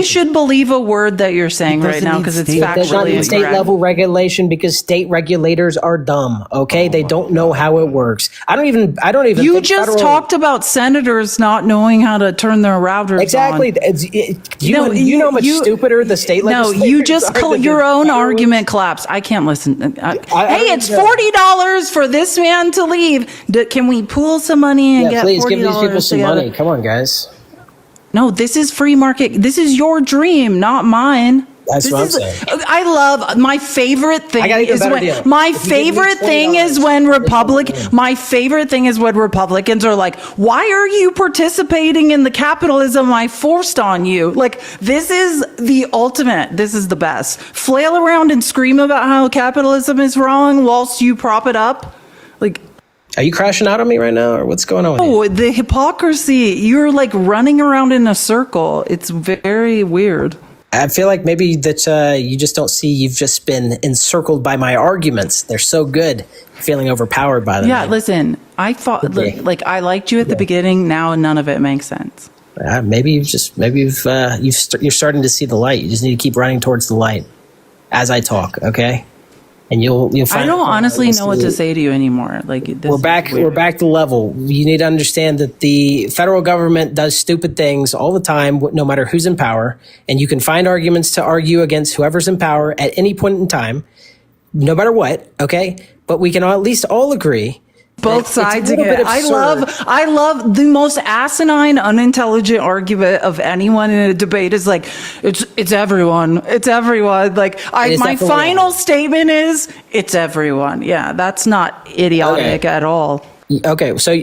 should believe a word that you're saying right now because it's factually incorrect. It does not need state level regulation because state regulators are dumb, okay? They don't know how it works. I don't even You just talked about senators not knowing how to turn their routers exactly. on. You know much stupider the state legislators. No, you just your own argument collapsed. I can't listen. Hey, it's $40 for this man to leave. Can we pool some money and get $40 please give these people some together? money. Come on, guys. No, this is free market. This is your dream, not mine. That's what I'm saying. I love my favorite thing is when my favorite thing is when Republicans are like, "Why are you participating in the capitalism I forced on you?" Like, this is the ultimate. This is the best. Flail around and scream about how capitalism is wrong whilst you prop it up. Like, are you crashing out on me right now, or what's going on with you? Oh, the hypocrisy. You're like running around in a circle. It's very weird. I feel like maybe that you just don't see you've just been encircled by my arguments. They're so good. You're feeling overpowered by them. Yeah, listen, I thought like I liked you at the beginning. Now none of it makes sense. Maybe you're starting to see the light. You just need to keep running towards the light as I talk. Okay. And you'll find. I don't honestly know what to say to you anymore. Like, we're back to level. You need to understand that the federal government does stupid things all the time, no matter who's in power, and you can find arguments to argue against whoever's in power at any point in time, no matter what. Okay, but we can at least all agree. Both sides of it. I love the most asinine, unintelligent argument of anyone in a debate is like, it's everyone. It's everyone. Like, my final statement is, it's everyone. Yeah, that's not idiotic at all. Okay, so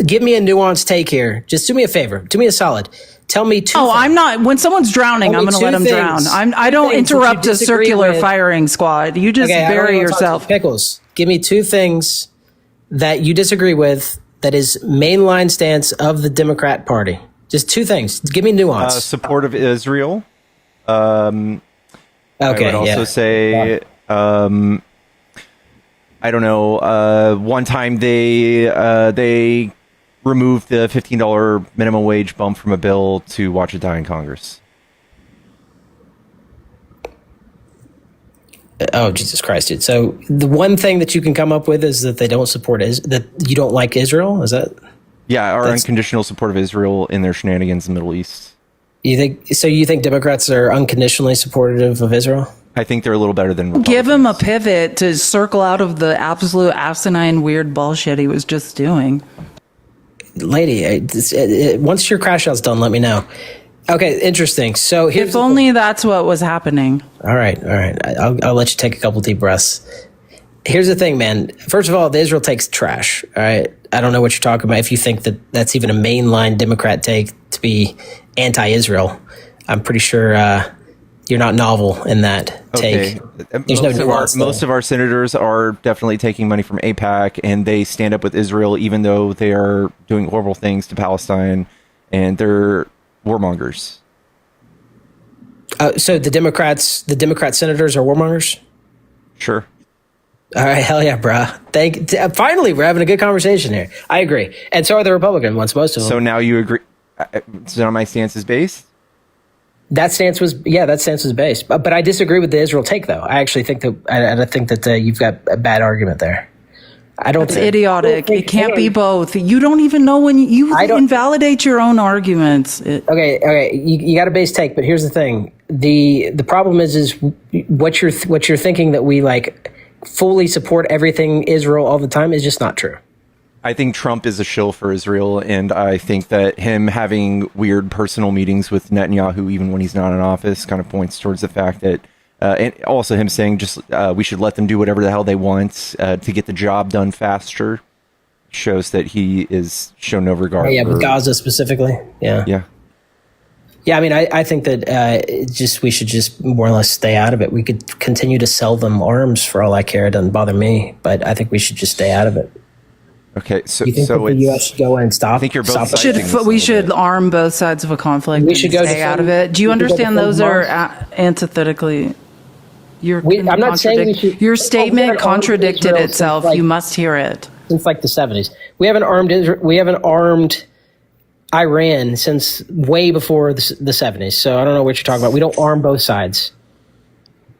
give me a nuanced take here. Just do me a favor. Do me a solid. Tell me two. Oh, I'm not. When someone's drowning, I'm going to let them drown. I don't interrupt a circular firing squad. You just bury yourself. Pickles. Give me two things that you disagree with that is mainline stance of the Democrat Party. Just two things. Give me nuance. Support of Israel. Okay. I would also say, I don't know. One time they removed the $15 minimum wage bump from a bill to watch it die in Congress. Oh, Jesus Christ, dude. So the one thing that you can come up with is that they don't support that you don't like Israel? Is that? Yeah, our unconditional support of Israel in their shenanigans in the Middle East. You think Democrats are unconditionally supportive of Israel? I think they're a little better than Republicans. Give him a pivot to circle out of the absolute asinine weird bullshit he was just doing. Lady, once your crash out's done, let me know. Okay, interesting. So here's If only that's what was happening. All right. I'll let you take a couple deep breaths. Here's the thing, man. First of all, the Israel take's trash. All right. I don't know what you're talking about. If you think that that's even a mainline Democrat take to be anti-Israel, I'm pretty sure you're not novel in that take. There's no nuance. Most of our senators are definitely taking money from AIPAC, and they stand up with Israel, even though they are doing horrible things to Palestine, and they're warmongers. So the Democrat senators are warmongers? Sure. All right, hell yeah, bruh. Finally, we're having a good conversation here. I agree. And so are the Republican ones, most of them. So now you agree. So my stance is based? That stance was based. But I disagree with the Israel take, though. I actually think that you've got a bad argument there. It's idiotic. It can't be both. You don't even know when you invalidate your own arguments. Okay. You got a base take, but here's the thing. The problem is what you're thinking that we like fully support everything Israel all the time is just not true. I think Trump is a shill for Israel, and I think that him having weird personal meetings with Netanyahu, even when he's not in office, kind of points towards the fact that, and also him saying just we should let them do whatever the hell they want to get the job done faster, shows that he is shown no regard. Yeah, with Gaza specifically. Yeah. I mean, I think that we should just more or less stay out of it. We could continue to sell them arms for all I care. It doesn't bother me, but I think we should just stay out of it. Okay, so you think that the U.S. should go in and stop? I think you're both we should arm both sides of a conflict. We should stay out of it. Do you understand those are antithetically? I'm not saying we should. Your statement contradicted itself. You must hear it. Since like the 70s, we haven't armed Iran since way before the 70s. So I don't know what you're talking about. We don't arm both sides.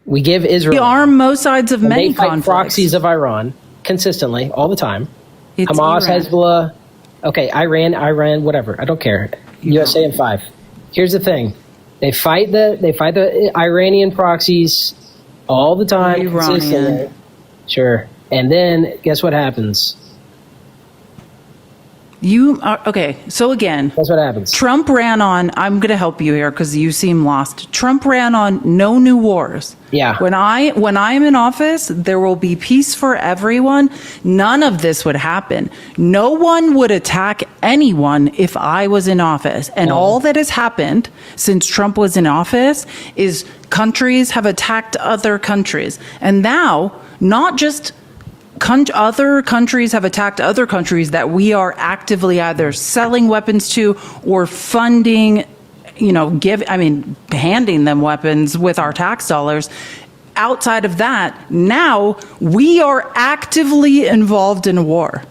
We give Israel. We arm most sides of many conflicts. Proxies of Iran consistently all the time. It's Hamas, Iran. Hezbollah, okay, Iran, whatever. I don't care. USA in 5. Here's the thing: they fight the Iranian proxies all the time, consistently. Sure, and then guess what happens? Okay, so again, that's what happens. Trump ran on, I'm going to help you here because you seem lost. Trump ran on no new wars. Yeah. When I am in office, there will be peace for everyone. None of this would happen. No one would attack anyone if I was in office. And all that has happened since Trump was in office is countries have attacked other countries. And now, not just other countries have attacked other countries that we are actively either selling weapons to or funding, handing them weapons with our tax dollars. Outside of that, now we are actively involved in a war.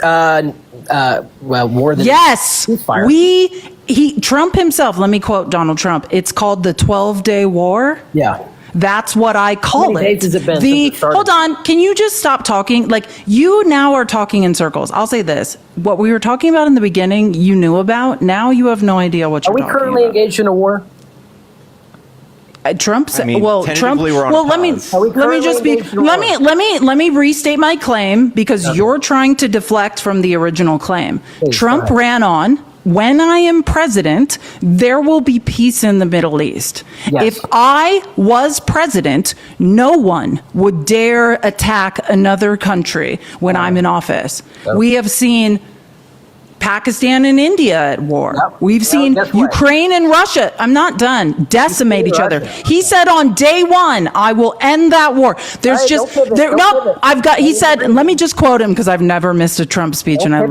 Well, more than yes, Trump himself. Let me quote Donald Trump. It's called the 12-day war. Yeah. That's what I call How many it. days has it been since it started? Hold on. Can you just stop talking? Like, you now are talking in circles. I'll say this. What we were talking about in the beginning, you knew about. Now you have no idea what you're talking about. Are we currently engaged in a war? Trump said, Trump. Let me restate my claim because you're trying to deflect from the original claim. Please, Trump ran on, when I am president, there will be peace in the Middle East. Yes. If I was president, no one would dare attack another country when I'm in office. We have seen Pakistan and India at war. Yep. We've seen Ukraine and Russia. I'm not done. Decimate each other. He said on day one, I will end that war. There's he said, and let me just quote him because I've never missed a Trump speech and I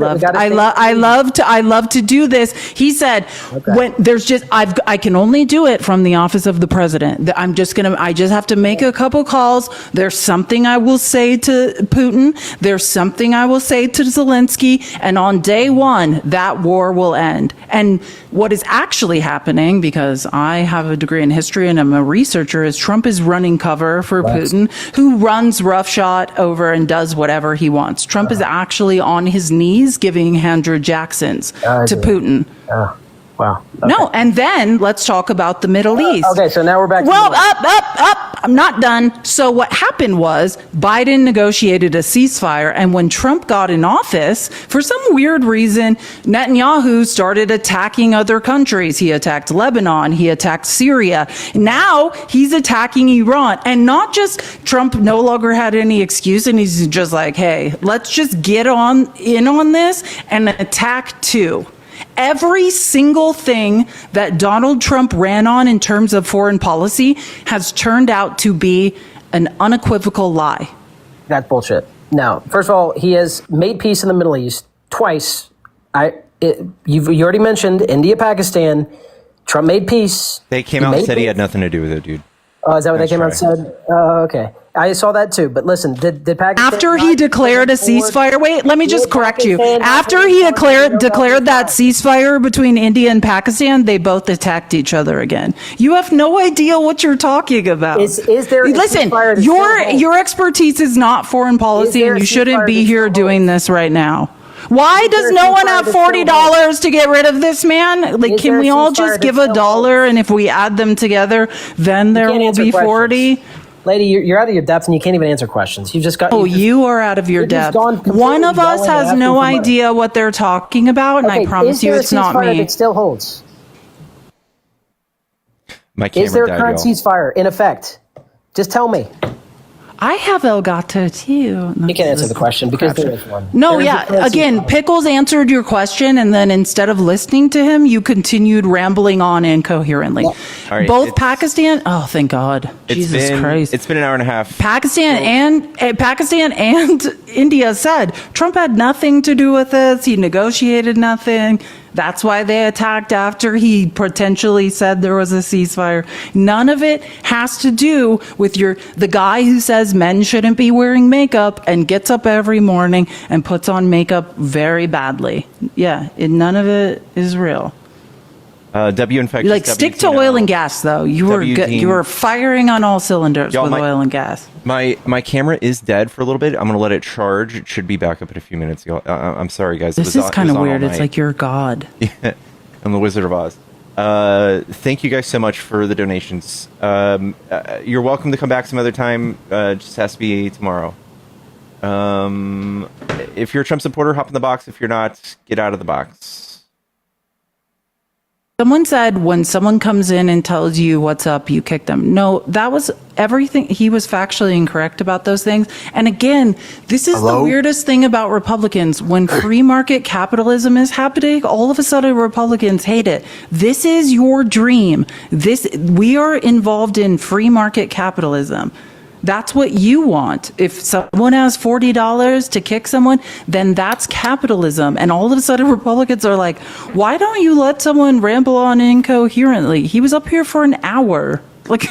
love to do this. He said, when there's just, I can only do it from the office of the president. I just have to make a couple calls. There's something I will say to Putin. There's something I will say to Zelensky. And on day one, that war will end. And what is actually happening, because I have a degree in history and I'm a researcher, is Trump is running cover for Putin, who runs roughshod over and does whatever he wants. Trump is actually on his knees giving Andrew Jacksons to Putin. Wow. No, and then let's talk about the Middle East. Okay, so now we're back to Well, up. I'm not done. So what happened was Biden negotiated a ceasefire, and when Trump got in office, for some weird reason, Netanyahu started attacking other countries. He attacked Lebanon, he attacked Syria. Now he's attacking Iran. And not just Trump no longer had any excuse, and he's just like, hey, let's just get in on this and attack too. Every single thing that Donald Trump ran on in terms of foreign policy has turned out to be an unequivocal lie. That's bullshit. Now, first of all, he has made peace in the Middle East twice. You already mentioned India, Pakistan. Trump made peace. They came out and said he had nothing to do with it, dude. Oh, is that what they came out and said? Oh, okay. I saw that too. But listen, did Pakistan... After he declared a ceasefire... Wait, let me just correct you. After he declared that ceasefire between India and Pakistan, they both attacked each other again. You have no idea what you're talking about. Is there a Listen, ceasefire that your expertise is not foreign policy, and you shouldn't be here doing this right now. Why does no one have $40 to get rid of this man? Like, can we all just give $1, and if we add them together, then there will be 40? Lady, you're out of your depth and you can't even answer questions. You've just got. You are out of your depth. One of us has no idea what they're talking about, and I promise you it's not me. It still holds. My camera Is there a died, current y'all. ceasefire in effect? Just tell me. I have Elgato too. You can't answer the question because there is one. No, again, Pickles answered your question, and then instead of listening to him, you continued rambling on incoherently. All right, Both Pakistan, oh, thank God. Jesus Christ. It's been an hour and a half. Pakistan and India said Trump had nothing to do with this. He negotiated nothing. That's why they attacked after he potentially said there was a ceasefire. None of it has to do with the guy who says men shouldn't be wearing makeup and gets up every morning and puts on makeup very badly. Yeah, none of it is real. W infectious. Stick to oil and gas, though. You were firing on all cylinders with oil and gas. My camera is dead for a little bit. I'm gonna let it charge. It should be back up in a few minutes. I'm sorry, guys. This is kind of weird. It's like you're God. Yeah, I'm the Wizard of Oz. Thank you guys so much for the donations. You're welcome to come back some other time. Just has to be tomorrow. If you're a Trump supporter, hop in the box. If you're not, get out of the box. Someone said when someone comes in and tells you what's up, you kick them. No, that was everything. He was factually incorrect about those things. And again, this is the weirdest thing about Republicans. When free market capitalism is happening, all of a sudden Republicans hate it. This is your dream. We are involved in free market capitalism. That's what you want. If someone has $40 to kick someone, then that's capitalism. And all of a sudden Republicans are like, why don't you let someone ramble on incoherently? He was up here for an hour. Like,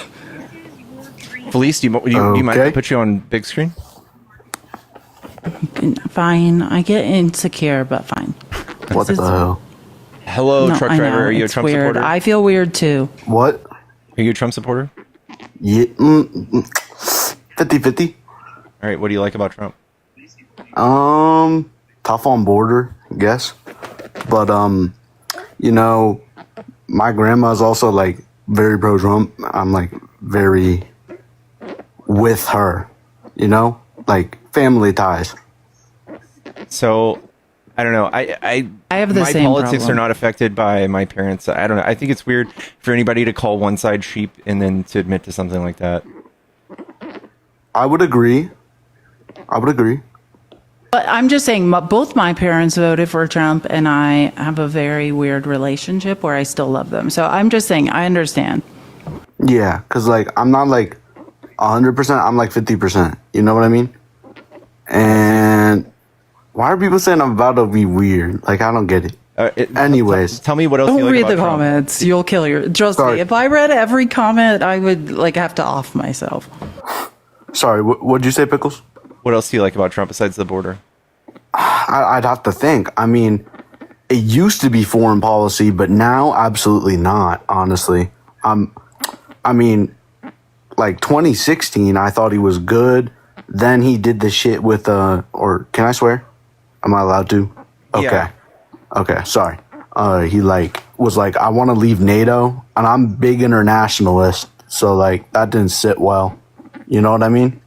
Felice, do you mind if I put you on big screen? Fine. I get insecure, but fine. What the hell? Hello, truck driver. Are you a Trump supporter? I feel weird too. What? Are you a Trump supporter? Yeah. 50-50. All right. What do you like about Trump? Tough on border, I guess. But my grandma's also like very pro Trump. I'm like very with her, like family ties. So I don't know. I have the same my politics problem. are not affected by my parents. I don't know. I think it's weird for anybody to call one side sheep and then to admit to something like that. I would agree. But I'm just saying, both my parents voted for Trump, and I have a very weird relationship where I still love them. So I'm just saying, I understand. Yeah, because like I'm not like 100%. I'm like 50%. You know what I mean? And why are people saying I'm about to be weird? Like I don't get it. Anyways, tell me what else. Don't you like read about the Trump. comments. You'll kill your. Trust me. If I read every comment, I would have to off myself. Sorry, what'd you say, Pickles? What else do you like about Trump besides the border? I'd have to think. I mean, it used to be foreign policy, but now absolutely not, honestly. I mean, like 2016, I thought he was good. Then he did the shit with, or can I swear? Am I allowed to? Okay. Yeah. Okay, sorry. He like was like, I want to leave NATO, and I'm big internationalist, so like that didn't sit well. You know what I mean?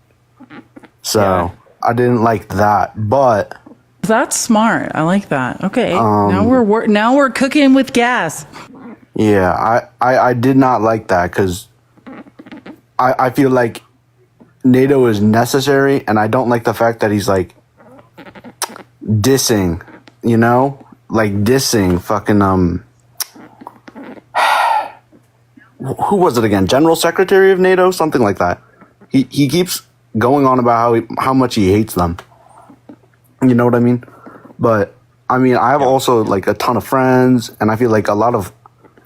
So I didn't like that, but that's smart. I like that. Okay, now we're cooking with gas. yeah, I did not like that because I feel like NATO is necessary, and I don't like the fact that he's like dissing, you know, like dissing fucking who was it again? General Secretary of NATO, something like that. He keeps going on about how much he hates them. You know what I mean? But I mean, I have also like a ton of friends, and I feel like a lot of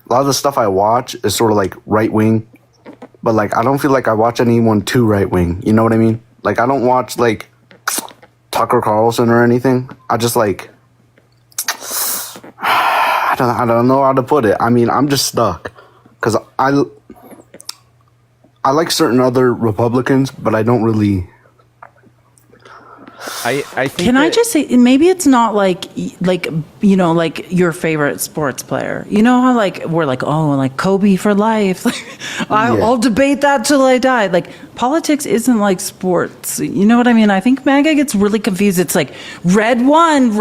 the stuff I watch is sort of like right wing. But like, I don't feel like I watch anyone too right wing. You know what I mean? Like, I don't watch like Tucker Carlson or anything. I just like, I don't know how to put it. I mean, I'm just stuck because I like certain other Republicans, but I don't really. I think Can I just say, maybe it's not like you know, like your favorite sports player. You know how like we're like, oh, like Kobe for life. I'll debate that till I die. Like politics isn't like sports. You know what I mean? I think MAGA gets really confused. It's like red won,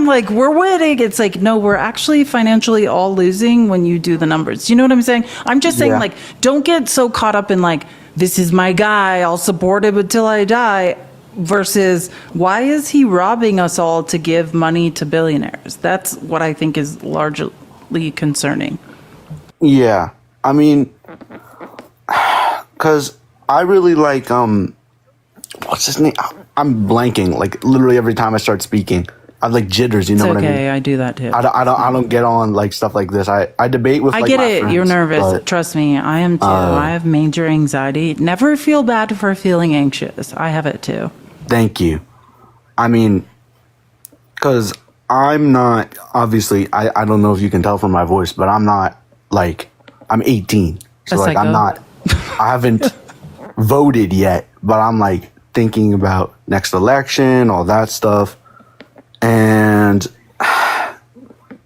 like we're winning. It's like, no, we're actually financially all losing when you do the numbers. You know what I'm saying? I'm just saying, like, don't get so caught up in like, this is my guy, I'll support him until I die. Versus, why is he robbing us all to give money to billionaires? That's what I think is largely concerning. Yeah, I mean, because I really like what's his name? I'm blanking. Like literally every time I start speaking, I have like jitters. You know what I mean? Okay, I do that too. I don't get on like stuff like this. I debate with. I like, get my it. friends, You're nervous. but, Trust me, I am too. I have major anxiety. Never feel bad for feeling anxious. I have it too. Thank you. I mean, because I'm not, obviously, I don't know if you can tell from my voice, but I'm not, like, I'm 18. So, like, I'm not, I haven't voted yet, but I'm, like, thinking about next election, all that stuff. And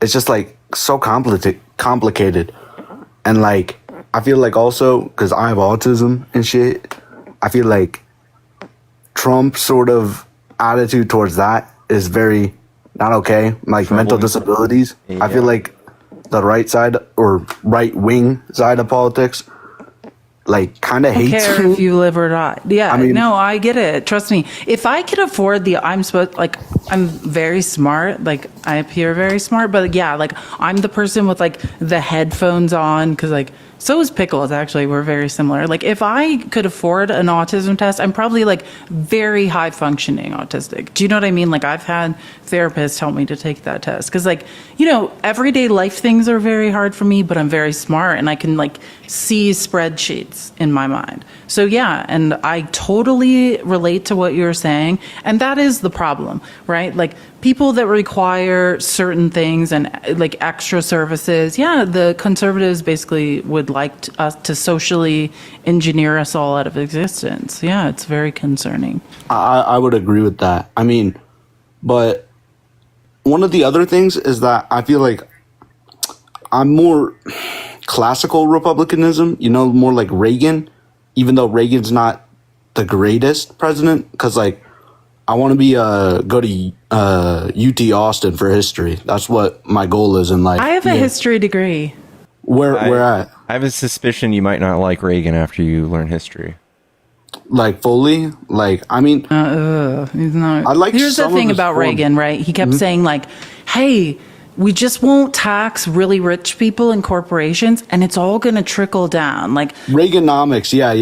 it's just, like, so complicated. And, like, I feel like also, because I have autism and shit, I feel like Trump's sort of attitude towards that is very not okay. Like mental disabilities. Yeah. I feel like the right side or right wing side of politics, like kind of hates care me. if you live or die. Yeah, I mean, no, I get it. Trust me. If I could afford I'm very smart. Like I appear very smart, but yeah, like I'm the person with like the headphones on because like. So is Pickles, actually. We're very similar. Like, if I could afford an autism test, I'm probably, like, very high-functioning autistic. Do you know what I mean? Like, I've had therapists help me to take that test. Because, like, you know, everyday life things are very hard for me, but I'm very smart, and I can, like, see spreadsheets in my mind. So, yeah, and I totally relate to what you're saying. And that is the problem, right? Like, people that require certain things and, like, extra services, yeah, the conservatives basically would like us to socially engineer us all out of existence. Yeah, it's very concerning. I would agree with that. I mean, but one of the other things is that I feel like I'm more classical republicanism, you know, more like Reagan, even though Reagan's not the greatest president, because like I want to be go to UT Austin for history. That's what my goal is in life. I have a history degree. Where at? I have a suspicion you might not like Reagan after you learn history. Like fully? Like, I mean, he's not. I like Here's the thing about Reagan, right? He kept saying like, hey, we just won't tax really rich people and corporations, and it's all going to trickle down. Like Reaganomics, yeah.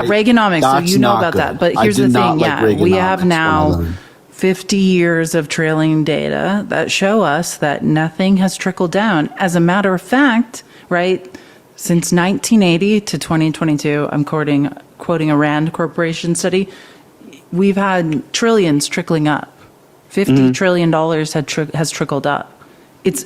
Reaganomics. So you know about that. But here's the thing, we have now 50 years of trailing data that show us that nothing has trickled down. As a matter of fact, right, since 1980 to 2022, I'm quoting a Rand Corporation study, we've had trillions trickling up. $50 trillion has trickled up.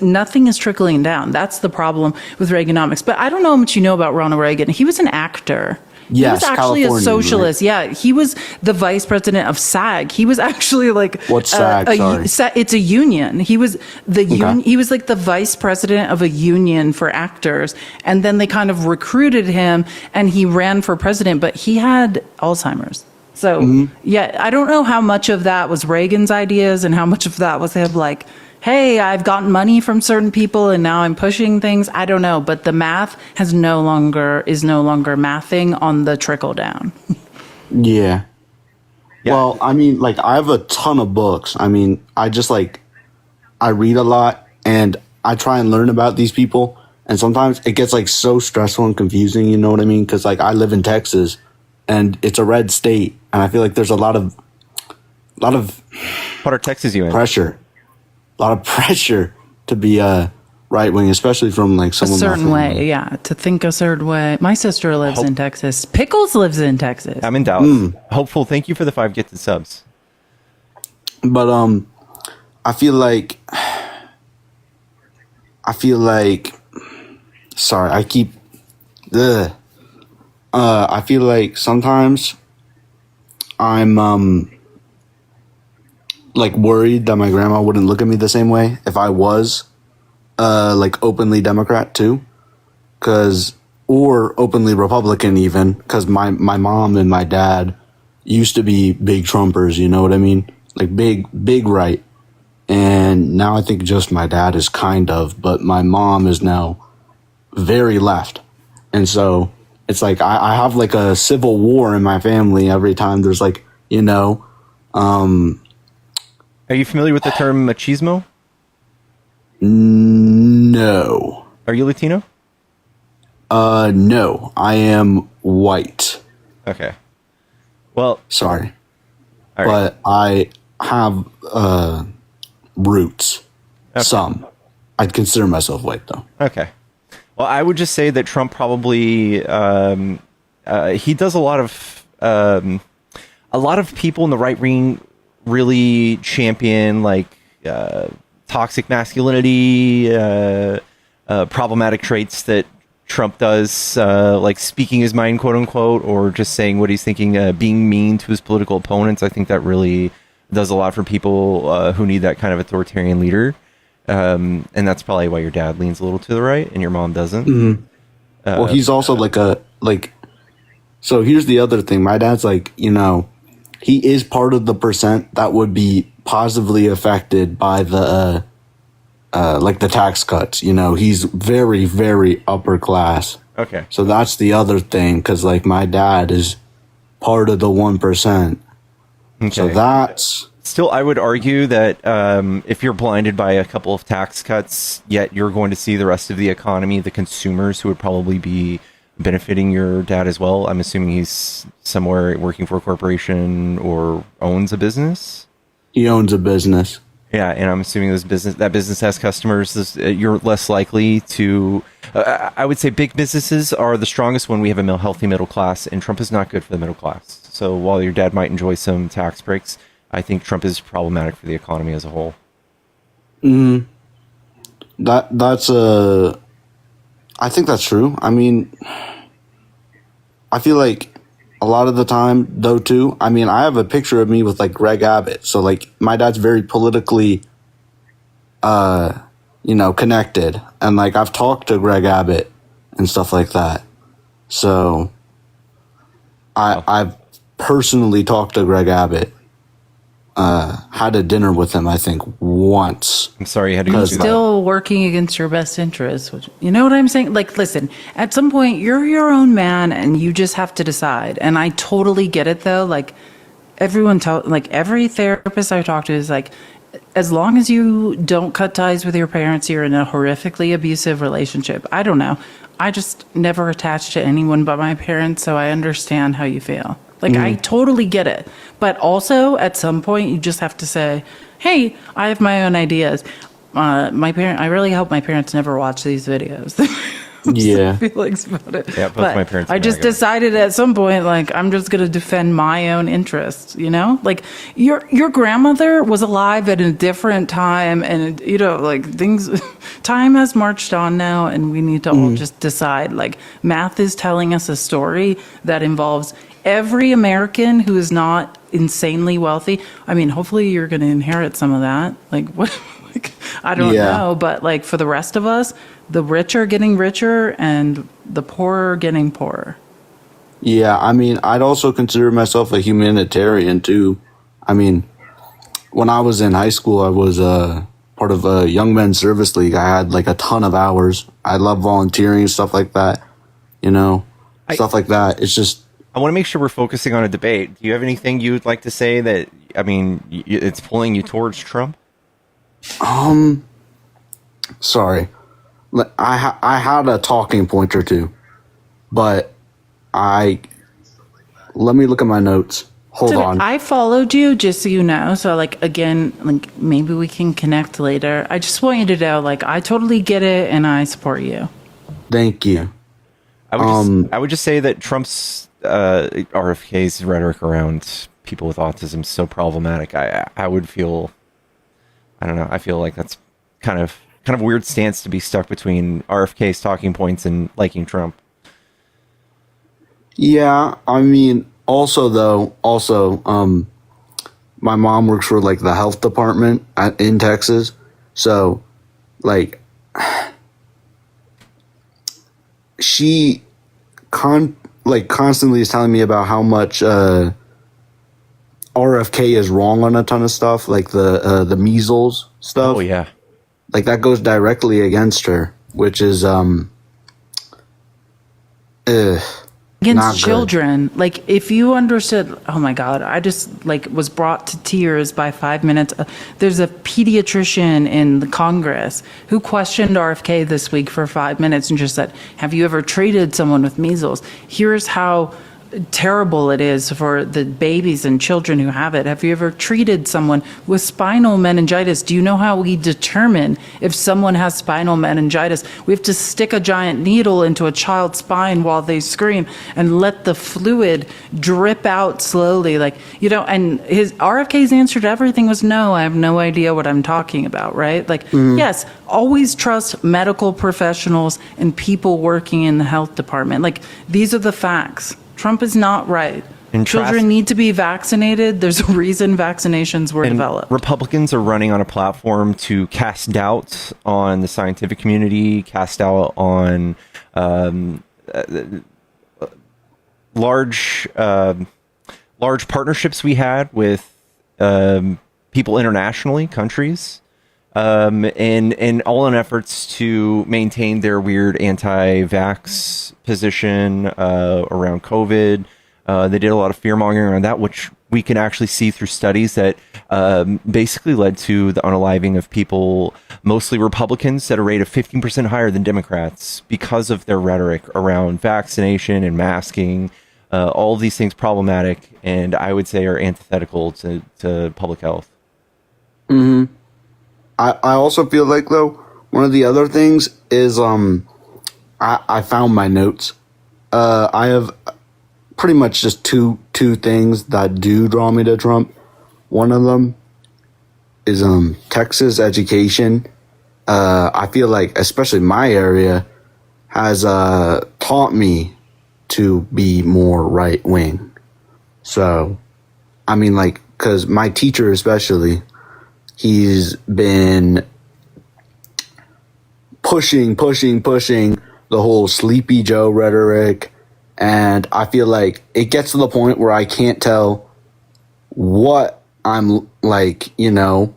Nothing is trickling down. That's the problem with Reaganomics. But I don't know how much you know about Ronald Reagan. He was an actor. He was Yes, actually a Californian, socialist. Yeah, he was the vice president of SAG. He was actually like What's SAG? Sorry. It's a union. He was Okay. he was like the vice president of a union for actors, and then they kind of recruited him, and he ran for president. But he had Alzheimer's. So yeah, I don't know how much of that was Reagan's ideas and how much of that was him like, hey, I've gotten money from certain people and now I'm pushing things. I don't know, but the math is no longer mathing on the trickle down. Yeah. Well, I mean, like, I have a ton of books. I mean, I just like, I read a lot and I try and learn about these people. And sometimes it gets like so stressful and confusing, you know what I mean? Because like I live in Texas and it's a red state. And I feel like there's a lot of What part of Texas you in? pressure. A lot of pressure to be right wing, especially from like A someone certain way, yeah, to think a certain way. My sister lives in Texas. Pickles lives in Texas. I'm in Dallas. Hopeful, thank you for the 5 gifted subs. But I feel like sorry, I keep I feel like sometimes I'm like worried that my grandma wouldn't look at me the same way if I was like openly Democrat too, or openly Republican even, because my mom and my dad used to be big Trumpers, you know what I mean? Like big right. And now I think just my dad is kind of, but my mom is now very left. And so it's like I have like a civil war in my family every time there's like, you know, Are you familiar with the term machismo? No. Are you Latino? No. I am white. Okay. Well, sorry. All right. But I have roots. Okay. Some. I'd consider myself white though. Okay. Well, I would just say that Trump probably he does a lot of people in the right wing really champion like toxic masculinity, problematic traits that Trump does, like speaking his mind, quote unquote, or just saying what he's thinking, being mean to his political opponents. I think that really does a lot for people who need that kind of authoritarian leader. And that's probably why your dad leans a little to the right and your mom doesn't. Mm-hmm. Well, he's also so here's the other thing. My dad's like, you know, he is part of the percent that would be positively affected by the, like the tax cuts. You know, he's very, very upper class. Okay. So that's the other thing. Because like my dad is part of the 1%. Okay. So that's still, I would argue that if you're blinded by a couple of tax cuts, yet you're going to see the rest of the economy, the consumers who would probably be benefiting your dad as well. I'm assuming he's somewhere working for a corporation or owns a business. He owns a business. Yeah, and I'm assuming that business has customers. You're less likely to. I would say big businesses are the strongest when we have a healthy middle class, and Trump is not good for the middle class. So while your dad might enjoy some tax breaks, I think Trump is problematic for the economy as a whole. I think that's true. I mean, I feel like a lot of the time, though, too, I mean, I have a picture of me with, like, Greg Abbott. So, like, my dad's very politically, you know, connected. And, like, I've talked to Greg Abbott and stuff like that. So, I've personally talked to Greg Abbott. Had a dinner with him, I think, once. I'm sorry, you had to He's still working against your best interests. Which, you know what I'm saying? Like, listen, at some point, you're your own man, and you just have to decide. And I totally get it, though. Like, every therapist I talk to is like, as long as you don't cut ties with your parents, you're in a horrifically abusive relationship. I don't know. I just never attached to anyone but my parents, so I understand how you feel. Like, I totally get it. But also, at some point, you just have to say, hey, I have my own ideas. I really hope my parents never watch these videos. Yeah. feelings about it. Yeah, both but my parents I and I just got it. decided at some point, like, I'm just going to defend my own interests, you know? Like, your grandmother was alive at a different time, and, you know, like, things, time has marched on now, and we need to all just decide. Like, math is telling us a story that involves every American who is not insanely wealthy. I mean, hopefully you're going to inherit some of that. Like, what? Like, I don't Yeah. know, but like for the rest of us, the rich are getting richer and the poor are getting poorer. Yeah, I mean, I'd also consider myself a humanitarian too. I mean, when I was in high school, I was part of a Young Men's Service League. I had like a ton of hours. I love volunteering, stuff like that, you know, stuff like that. It's just, I want to make sure we're focusing on a debate. Do you have anything you'd like to say that, I mean, it's pulling you towards Trump? sorry. I had a talking point or two, but let me look at my notes. Hold So on. I followed you, just so you know. So like, again, like maybe we can connect later. I just want you to know, like, I totally get it and I support you. Thank you. I would just say that Trump's RFK's rhetoric around people with autism is so problematic. I would feel, I don't know. I feel like that's kind of a weird stance to be stuck between RFK's talking points and liking Trump. Yeah, I mean, also, my mom works for like the health department in Texas. So like she constantly is telling me about how much RFK is wrong on a ton of stuff, like the measles stuff. Oh yeah. Like that goes directly against her, which is not Against good. children. Like, if you understood, oh my God, I just like was brought to tears by 5 minutes. There's a pediatrician in the Congress who questioned RFK this week for 5 minutes and just said, have you ever treated someone with measles? Here's how terrible it is for the babies and children who have it. Have you ever treated someone with spinal meningitis? Do you know how we determine if someone has spinal meningitis? We have to stick a giant needle into a child's spine while they scream and let the fluid drip out slowly. Like, you know, and his RFK's answer to everything was no, I have no idea what I'm talking about, right? Like, yes, always trust medical professionals and people working in the health department. Like, these are the facts. Trump is not right. And Children need to be vaccinated. There's a reason vaccinations were developed. Republicans are running on a platform to cast doubt on the scientific community, cast doubt on large partnerships we had with people internationally, countries, and all in efforts to maintain their weird anti-vax position around COVID. They did a lot of fear-mongering around that, which we can actually see through studies that basically led to the unaliving of people, mostly Republicans, at a rate of 15% higher than Democrats because of their rhetoric around vaccination and masking. All of these things problematic, and I would say are antithetical to public health. Mm-hmm. I also feel like, though, one of the other things is I found my notes. I have pretty much just two things that do draw me to Trump. One of them is Texas education. I feel like, especially my area, has taught me to be more right wing. So, I mean, like, because my teacher especially, he's been pushing the whole Sleepy Joe rhetoric. And I feel like it gets to the point where I can't tell what I'm like, you know,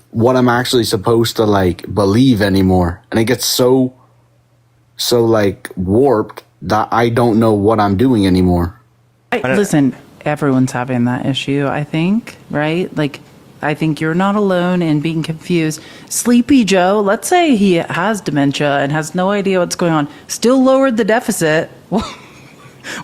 what I'm actually supposed to like believe anymore. And it gets so like warped that I don't know what I'm doing anymore. Listen, everyone's having that issue, I think, right? Like, I think you're not alone in being confused. Sleepy Joe, let's say he has dementia and has no idea what's going on, still lowered the deficit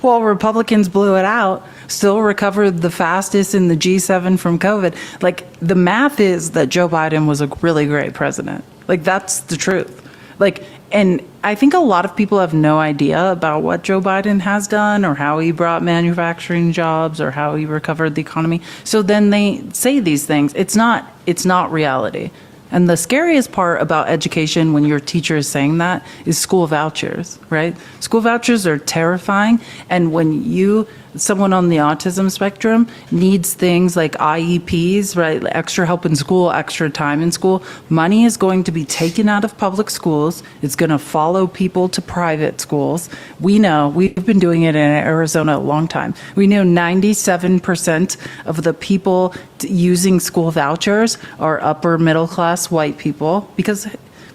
while Republicans blew it out, still recovered the fastest in the G7 from COVID. Like, the math is that Joe Biden was a really great president. Like, that's the truth. Like, and I think a lot of people have no idea about what Joe Biden has done or how he brought manufacturing jobs or how he recovered the economy. So then they say these things. It's not reality. And the scariest part about education when your teacher is saying that is school vouchers, right? School vouchers are terrifying. And when someone on the autism spectrum needs things like IEPs, right? Extra help in school, extra time in school, money is going to be taken out of public schools. It's going to follow people to private schools. We know, we've been doing it in Arizona a long time. We know 97% of the people using school vouchers are upper middle class white people, because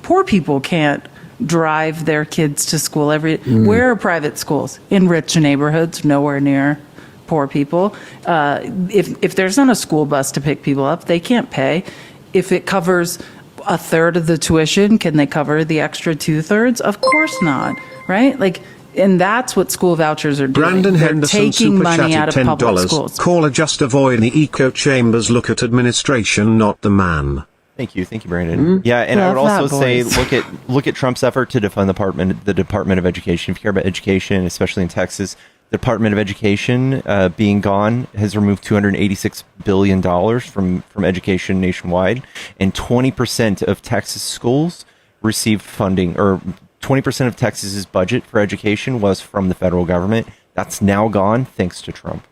poor people can't drive their kids to school. Where are private schools? In rich neighborhoods, nowhere near poor people. If there's not a school bus to pick people up, they can't pay. If it covers a third of the tuition, can they cover the extra 2/3? Of course not, right? Like, and that's what school vouchers are doing. Brandon They're Henderson taking super money out chatted of public $10. schools. Caller just avoid the echo chambers. Look at administration, not the man. Thank you, Brandon. Yeah, and I would Love also that say voice. look at Trump's effort to defund the Department of Education. If you care about education, especially in Texas, the Department of Education being gone has removed $286 billion from education nationwide, and 20% of Texas schools received funding, or 20% of Texas's budget for education was from the federal government. That's now gone thanks to Trump.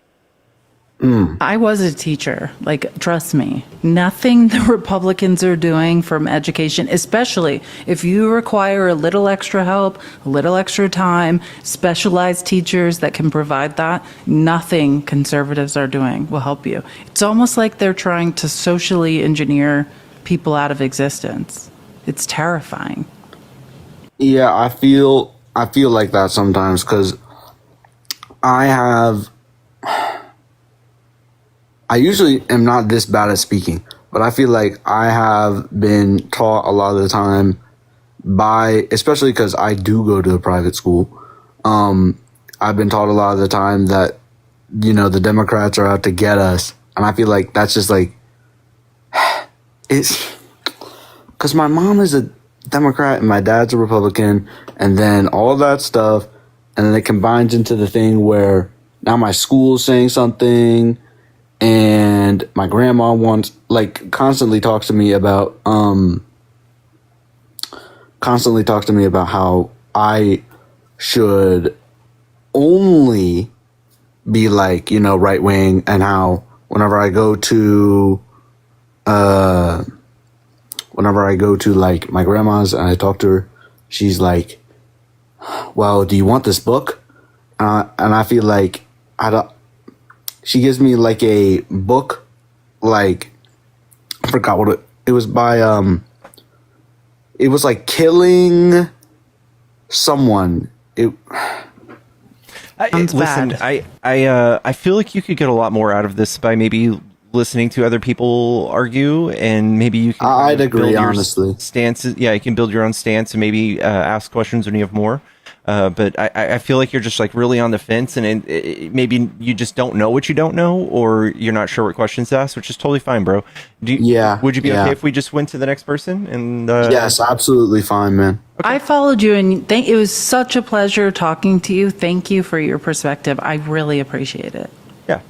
I was a teacher. Like, trust me, nothing the Republicans are doing from education, especially if you require a little extra help, a little extra time, specialized teachers that can provide that, nothing conservatives are doing will help you. It's almost like they're trying to socially engineer people out of existence. It's terrifying. Yeah, I feel like that sometimes, because I usually am not this bad at speaking, but I feel like I have been taught a lot of the time especially because I do go to a private school. I've been taught a lot of the time that, the Democrats are out to get us. And I feel like that's just like, it's because my mom is a Democrat and my dad's a Republican, and then all that stuff. And then it combines into the thing where now my school's saying something. And my grandma constantly talks to me about how I should only be right wing, and how whenever I go to my grandma's and I talk to her, she's like, well, do you want this book? And I feel like she gives me a book, I forgot what it was by, it was killing someone. Listen, I feel like you could get a lot more out of this by maybe listening to other people argue, and maybe you can I'd agree, build your honestly. stances. Yeah, you can build your own stance and maybe ask questions when you have more. But I feel like you're just really on the fence, and maybe you just don't know what you don't know, or you're not sure what questions to ask, which is totally fine, bro. Would you be okay if we just went to the next person? And yes, absolutely fine, man. Okay. I followed you, and it was such a pleasure talking to you. Thank you for your perspective. I really appreciate it. Yeah.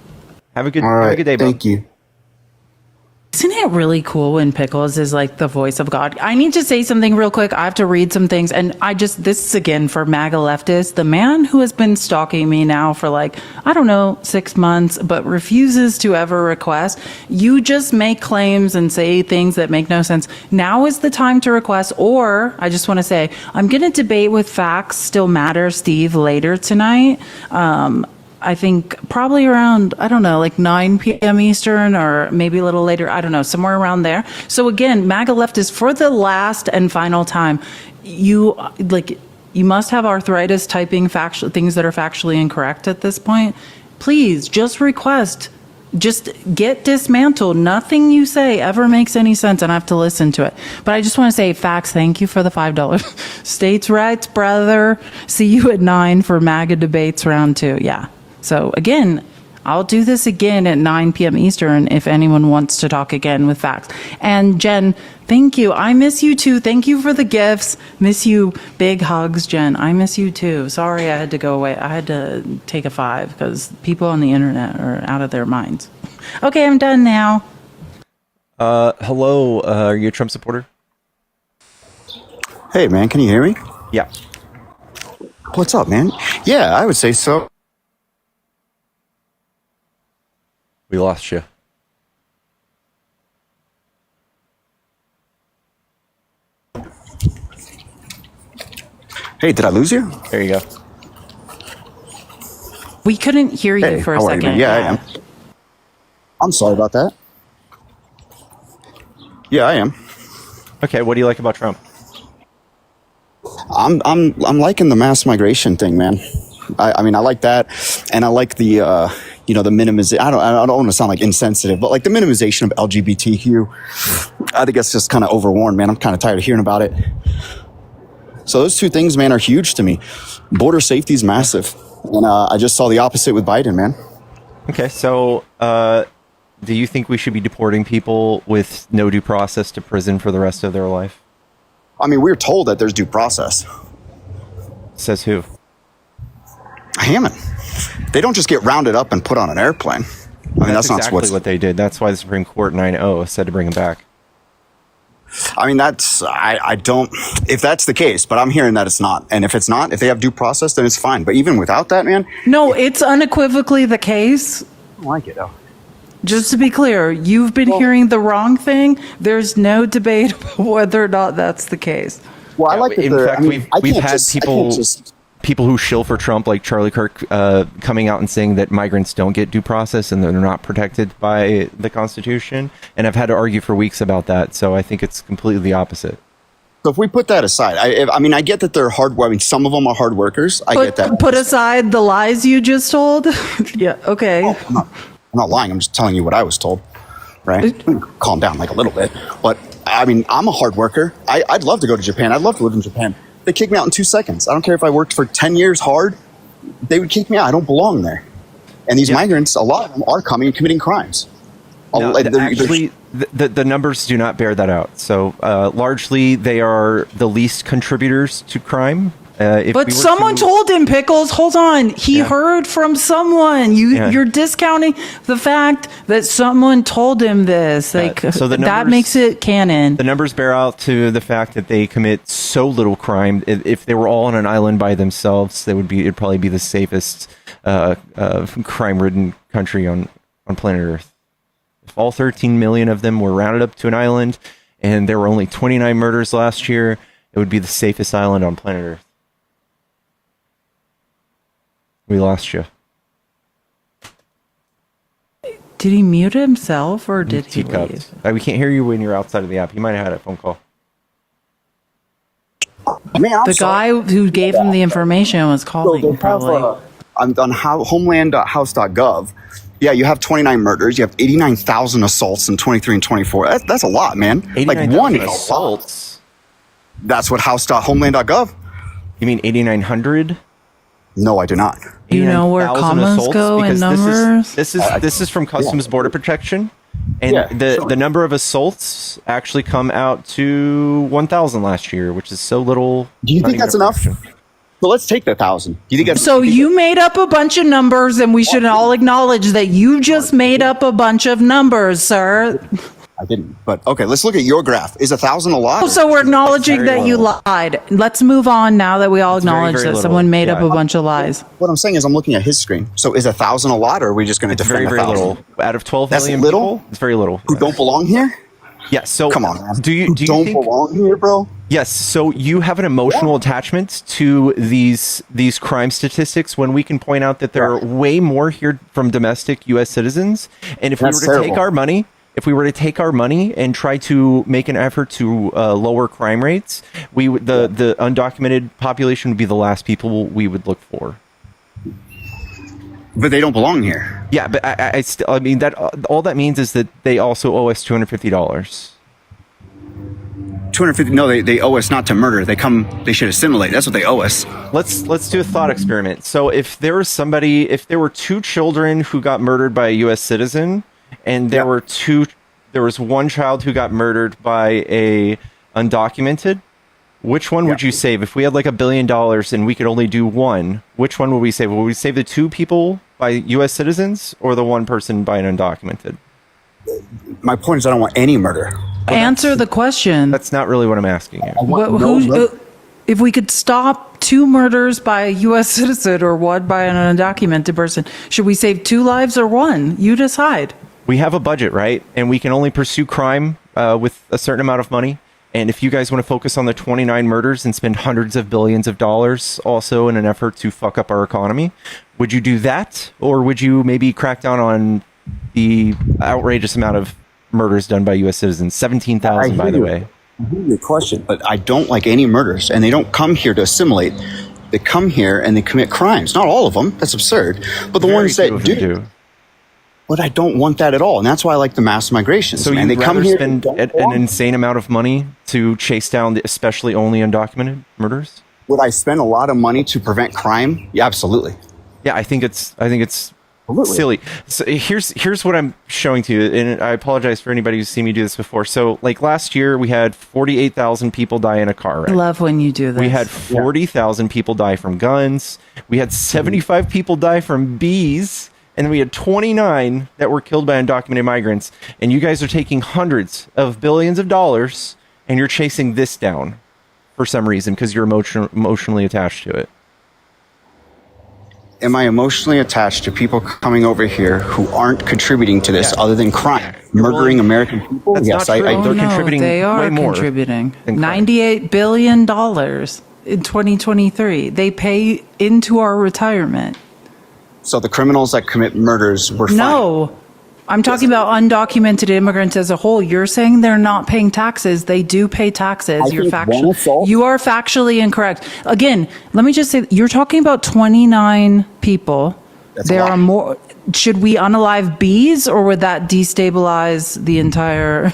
Have a good day, bro. Thank you. Isn't it really cool when Pickles is the voice of God? I need to say something real quick. I have to read some things. And this is again for MAGA leftists. The man who has been stalking me now for 6 months, but refuses to ever request. You just make claims and say things that make no sense. Now is the time to request. Or I just want to say, I'm going to debate with Facts Still Matter, Steve, later tonight. I think probably around, 9 p.m. Eastern, or maybe a little later. I don't know, somewhere around there. So again, MAGA leftists, for the last and final time, you must have arthritis typing things that are factually incorrect at this point. Please just request. Just get dismantled. Nothing you say ever makes any sense, and I have to listen to it. But I just want to say, Facts, thank you for the $5. States' rights, brother. See you at 9 for MAGA debates round 2. Yeah. So again, I'll do this again at 9 p.m. Eastern if anyone wants to talk again with facts. And Jen, thank you. I miss you too. Thank you for the gifts. Miss you. Big hugs, Jen. I miss you too. Sorry I had to go away. I had to take a 5 because people on the internet are out of their minds. Okay, I'm done now. Hello, are you a Trump supporter? Hey, man, can you hear me? Yeah. What's up, man? Yeah, I would say so. We lost you. Hey, did I lose you? There you go. We couldn't hear you for a how are you, second. man? Yeah, I am. I'm sorry about that. Yeah, I am. Okay, what do you like about Trump? I'm liking the mass migration thing, man. I mean, I like that, and I like the the minimization. I don't want to sound like insensitive, but like the minimization of LGBTQ. I think that's just kind of overworn, man. I'm kind of tired of hearing about it. So those two things, man, are huge to me. Border safety is massive, and I just saw the opposite with Biden, man. Okay, so do you think we should be deporting people with no due process to prison for the rest of their life? I mean, we're told that there's due process. Says who? Hammond. They don't just get rounded up and put on an airplane. I mean, that's not exactly what they did. That's why the Supreme Court 9-0 said to bring him back. I mean, I don't, if that's the case, but I'm hearing that it's not. And if it's not, if they have due process, then it's fine. But even without that, man. No, it's unequivocally the case. I don't like it, though. Just to be clear, you've been hearing the wrong thing. There's no debate about whether or not that's the case. Well, I like that. In fact, we've had people who shill for Trump, like Charlie Kirk, coming out and saying that migrants don't get due process and they're not protected by the Constitution. And I've had to argue for weeks about that. So I think it's completely the opposite. So if we put that aside, I mean, I get that they're hard. I mean, some of them are hard workers. I get that. Put aside the lies you just told. Yeah. Okay. Oh, I'm not lying. I'm just telling you what I was told. Right? Calm down like a little bit. But I mean, I'm a hard worker. I'd love to go to Japan. I'd love to live in Japan. They kick me out in 2 seconds. I don't care if I worked for 10 years hard. They would kick me out. I don't belong there. And these migrants, a lot of them are coming and committing crimes. No, actually, the numbers do not bear that out. So largely, they are the least contributors to crime. But someone told him, Pickles. Hold on, he heard from someone. You're discounting the fact that someone told him this. Like so the numbers, that makes it canon. The numbers bear out to the fact that they commit so little crime. If they were all on an island by themselves, it'd probably be the safest crime-ridden country on planet Earth. If all 13 million of them were rounded up to an island, and there were only 29 murders last year, it would be the safest island on planet Earth. We lost you. Did he mute himself or did he leave? We can't hear you when you're outside of the app. He might have had a phone call. The guy who gave him the information was calling, probably. On homeland.house.gov, yeah, you have 29 murders. You have 89,000 assaults in 23 and 24. That's a lot, man. Like one assaults. That's what house.homeland.gov. You mean 8,900? No, I do not. You know where commas go in numbers? This is from Customs Border Protection, and the number of assaults actually come out to 1,000 last year, which is so little. Do you think that's enough? So let's take the 1,000. Do you think that's so? You made up a bunch of numbers, and we should all acknowledge that you just made up a bunch of numbers, sir. I didn't, but okay, let's look at your graph. Is 1,000 a lot? So we're acknowledging that you lied. Let's move on now that we all acknowledge that someone made up a bunch of lies. What I'm saying is I'm looking at his screen. So is 1,000 a lot, or are we just going to defend very 1,000? little? Out of 12 That's million little? people, it's very little. Who don't belong here? Yeah, so come on, man. Do you don't think, belong here, bro? Yes, so you have an emotional attachment to these crime statistics when we can point out that there are way more here from domestic U.S. citizens, and if we were to take our money. If we were to take our money and try to make an effort to lower crime rates, the undocumented population would be the last people we would look for. But they don't belong here. Yeah, but I mean that all that means is that they also owe us $250. 250. No, they owe us not to murder. They should assimilate. That's what they owe us. Let's do a thought experiment. So if there were two children who got murdered by a U.S. citizen, and there was one child who got murdered by a undocumented, which one would you save? If we had like $1 billion and we could only do one, which one would we save? Would we save the two people by U.S. citizens or the one person by an undocumented? My point is, I don't want any murder. Answer the question. That's not really what I'm asking you. If we could stop 2 murders by a U.S. citizen or 1 by an undocumented person, should we save 2 lives or 1? You decide. We have a budget, right? And we can only pursue crime with a certain amount of money. And if you guys want to focus on the 29 murders and spend hundreds of billions of dollars also in an effort to fuck up our economy, would you do that? Or would you maybe crack down on the outrageous amount of murders done by U.S. citizens? 17,000, by the way. I hear your question, but I don't like any murders, and they don't come here to assimilate. They come here and they commit crimes. Not all of them. That's absurd. But the ones that do. But I don't want that at all, and that's why I like the mass migrations. So man. you'd They come rather here spend an insane amount of money to chase down the especially only undocumented murders? Would I spend a lot of money to prevent crime? Yeah, absolutely. Yeah, I think it's silly. So here's what I'm showing to you, and I apologize for anybody who's seen me do this before. So like last year, we had 48,000 people die in a car wreck. I love when you do this. We had 40,000 people die from guns. We had 75 people die from bees. And we had 29 that were killed by undocumented migrants. And you guys are taking hundreds of billions of dollars and you're chasing this down for some reason because you're emotionally attached to it. Am I emotionally attached to people coming over here who aren't contributing to this other than crime? Murdering American people? That's Yes, not true. They're No, contributing they are way more contributing. than crime. $98 billion in 2023. They pay into our retirement. So the criminals that commit murders were fine. No, I'm talking about undocumented immigrants as a whole. You're saying they're not paying taxes. They do pay taxes. I You're think one assault- You are factually incorrect. Again, let me just say, you're talking about 29 people. That's a There lot. are more. Should we unalive bees, or would that destabilize the entire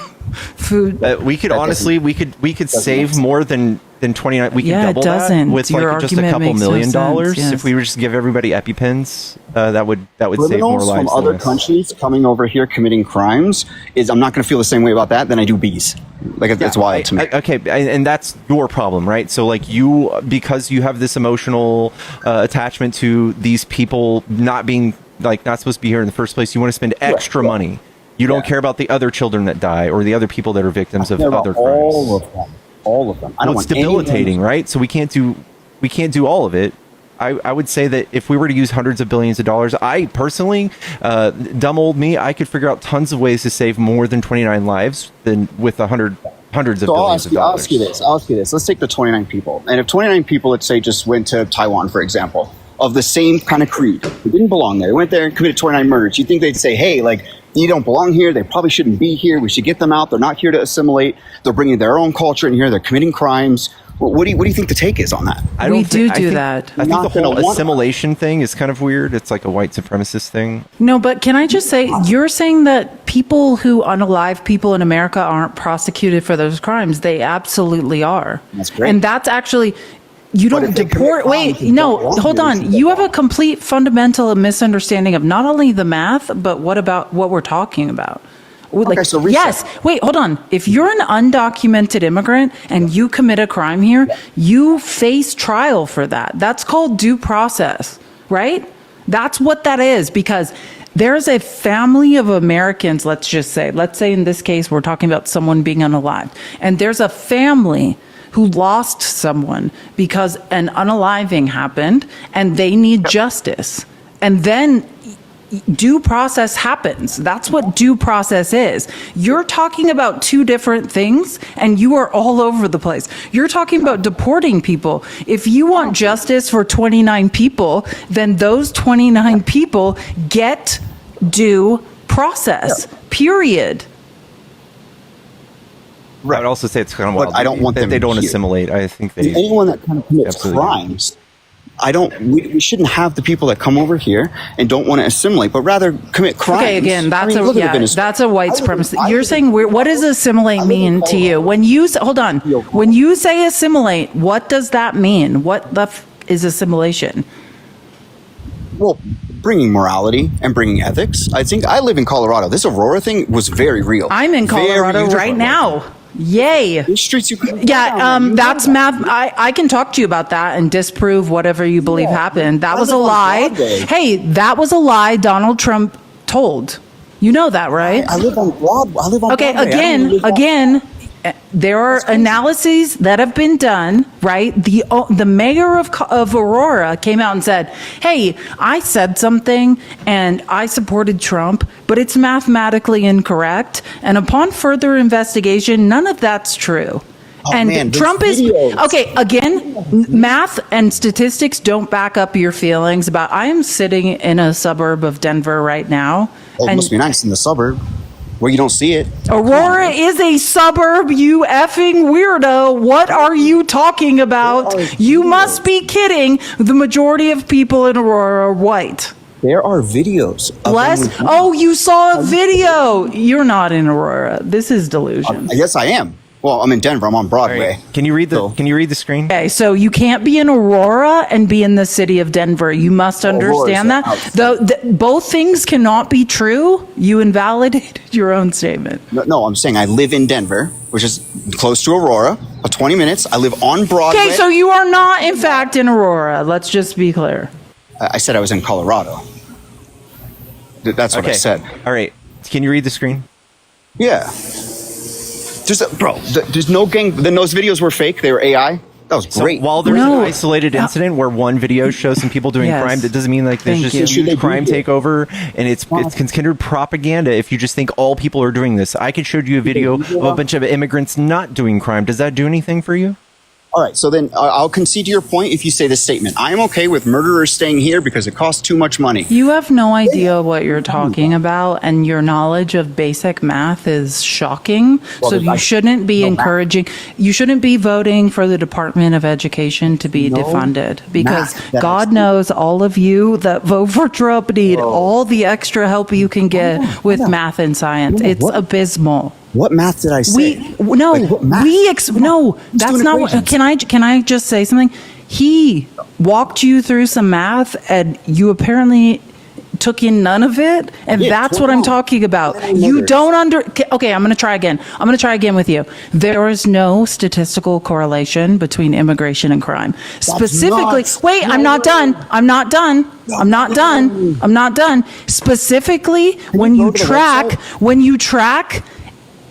food? We could honestly, we could save more than 29. We could Yeah, it double that doesn't. with Your like just a argument couple makes no $1 million. sense, yes. If we were just give everybody EpiPens, that would save more Criminals lives. from than other this. countries coming over here committing crimes I'm not going to feel the same way about that than I do bees. Like that's wild to me. Okay, and that's your problem, right? So like because you have this emotional attachment to these people not being like not supposed to be here in the first place, you want to spend extra money. You don't care about the other children that die or the other people that are victims of other crimes. All of them. I don't Well, it's want any of them. debilitating, right? So we can't do all of it. I would say that if we were to use hundreds of billions of dollars, I personally, dumb old me, I could figure out tons of ways to save more than 29 lives than with hundreds of So billions of dollars. I'll ask you this. Let's take the 29 people. And if 29 people, let's say, just went to Taiwan, for example, of the same kind of creed, who didn't belong there, went there and committed 29 murders, you think they'd say, hey, like, you don't belong here. They probably shouldn't be here. We should get them out. They're not here to assimilate. They're bringing their own culture in here. They're committing crimes. What do you think the take is on that? We do that. I think Not the whole gonna want- assimilation thing is kind of weird. It's like a white supremacist thing. No, but can I just say, you're saying that people who unalive people in America aren't prosecuted for those crimes. They absolutely are. That's great. And that's actually, you But don't if they commit deport. crimes Wait, and no, don't belong hold here, on. You have a complete fundamental misunderstanding of not only the math, but what about what we're talking about? Like, so reset. yes, wait, hold on. If you're an undocumented immigrant and you commit a crime here, you face trial for that. That's called due process, right? That's what that is, because there's a family of Americans, let's say in this case, we're talking about someone being unalived, and there's a family who lost someone because an unaliving happened and they need justice. And then due process happens. That's what due process is. You're talking about two different things and you are all over the place. You're talking about deporting people. If you want justice for 29 people, then those 29 people get due process, period. Right. I would also say it's kind of But wild. I don't want that them they don't here. assimilate. I think And anyone that kind of commits Absolutely. crimes, we shouldn't have the people that come over here and don't want to assimilate, but rather commit crimes. Okay, again, that's look at Venezuela. that's a white supremacy. You're saying what does assimilate mean to you? When you hold on, when you say assimilate, what does that mean? What the is assimilation? Well, bringing morality and bringing ethics. I think I live in Colorado. This Aurora thing was very real. I'm in Colorado right now. Yay. These streets you that's math. I can talk to you about that and disprove whatever you believe happened. That was a lie. Hey, that was a lie Donald Trump told. You know that, right? I live on Broadway. Okay, again, there are analyses that have been done, right? The mayor of Aurora came out and said, hey, I said something and I supported Trump, but it's mathematically incorrect. And upon further investigation, none of that's true. Trump is okay. Again, math and statistics don't back up your feelings about. I am sitting in a suburb of Denver right now. It must be nice in the suburb where you don't see it. Aurora is a suburb, you effing weirdo. What are you talking about? You must be kidding. The majority of people in Aurora are white. There are videos. Oh, you saw a video. You're not in Aurora. This is delusion. Yes, I am. Well, I'm in Denver. I'm on Broadway. Right. Can you read the screen? Okay, so you can't be in Aurora and be in the city of Denver. You must understand that. Both things cannot be true. You invalidated your own statement. No, I'm saying I live in Denver, which is close to Aurora. 20 minutes. I live on Broadway. Okay, so you are not, in fact, in Aurora. Let's just be clear. I said I was in Colorado. That's what I said. All right. Can you read the screen? Yeah. There's no gang. Then those videos were fake. They were AI. That was great. So while there's an isolated incident where one video shows some people doing crime, that doesn't mean like there's just a huge crime takeover, and it's considered propaganda if you just think all people are doing this. I could show you a video of a bunch of immigrants not doing crime. Does that do anything for you? All right, so then I'll concede to your point if you say this statement. I am okay with murderers staying here because it costs too much money. You have no idea what you're talking about, and your knowledge of basic math is shocking. So you shouldn't be encouraging, you shouldn't be voting for the Department of Education to be defunded, because God knows all of you that vote for Trump need all the extra help you can get with math and science. It's abysmal. What math did I say? That's not what. Can I just say something? He walked you through some math, and you apparently took in none of it, and that's what I'm talking about. You don't Okay, I'm going to try again. I'm going to try again with you. There is no statistical correlation between immigration and crime. Specifically, I'm not done. Specifically, when you track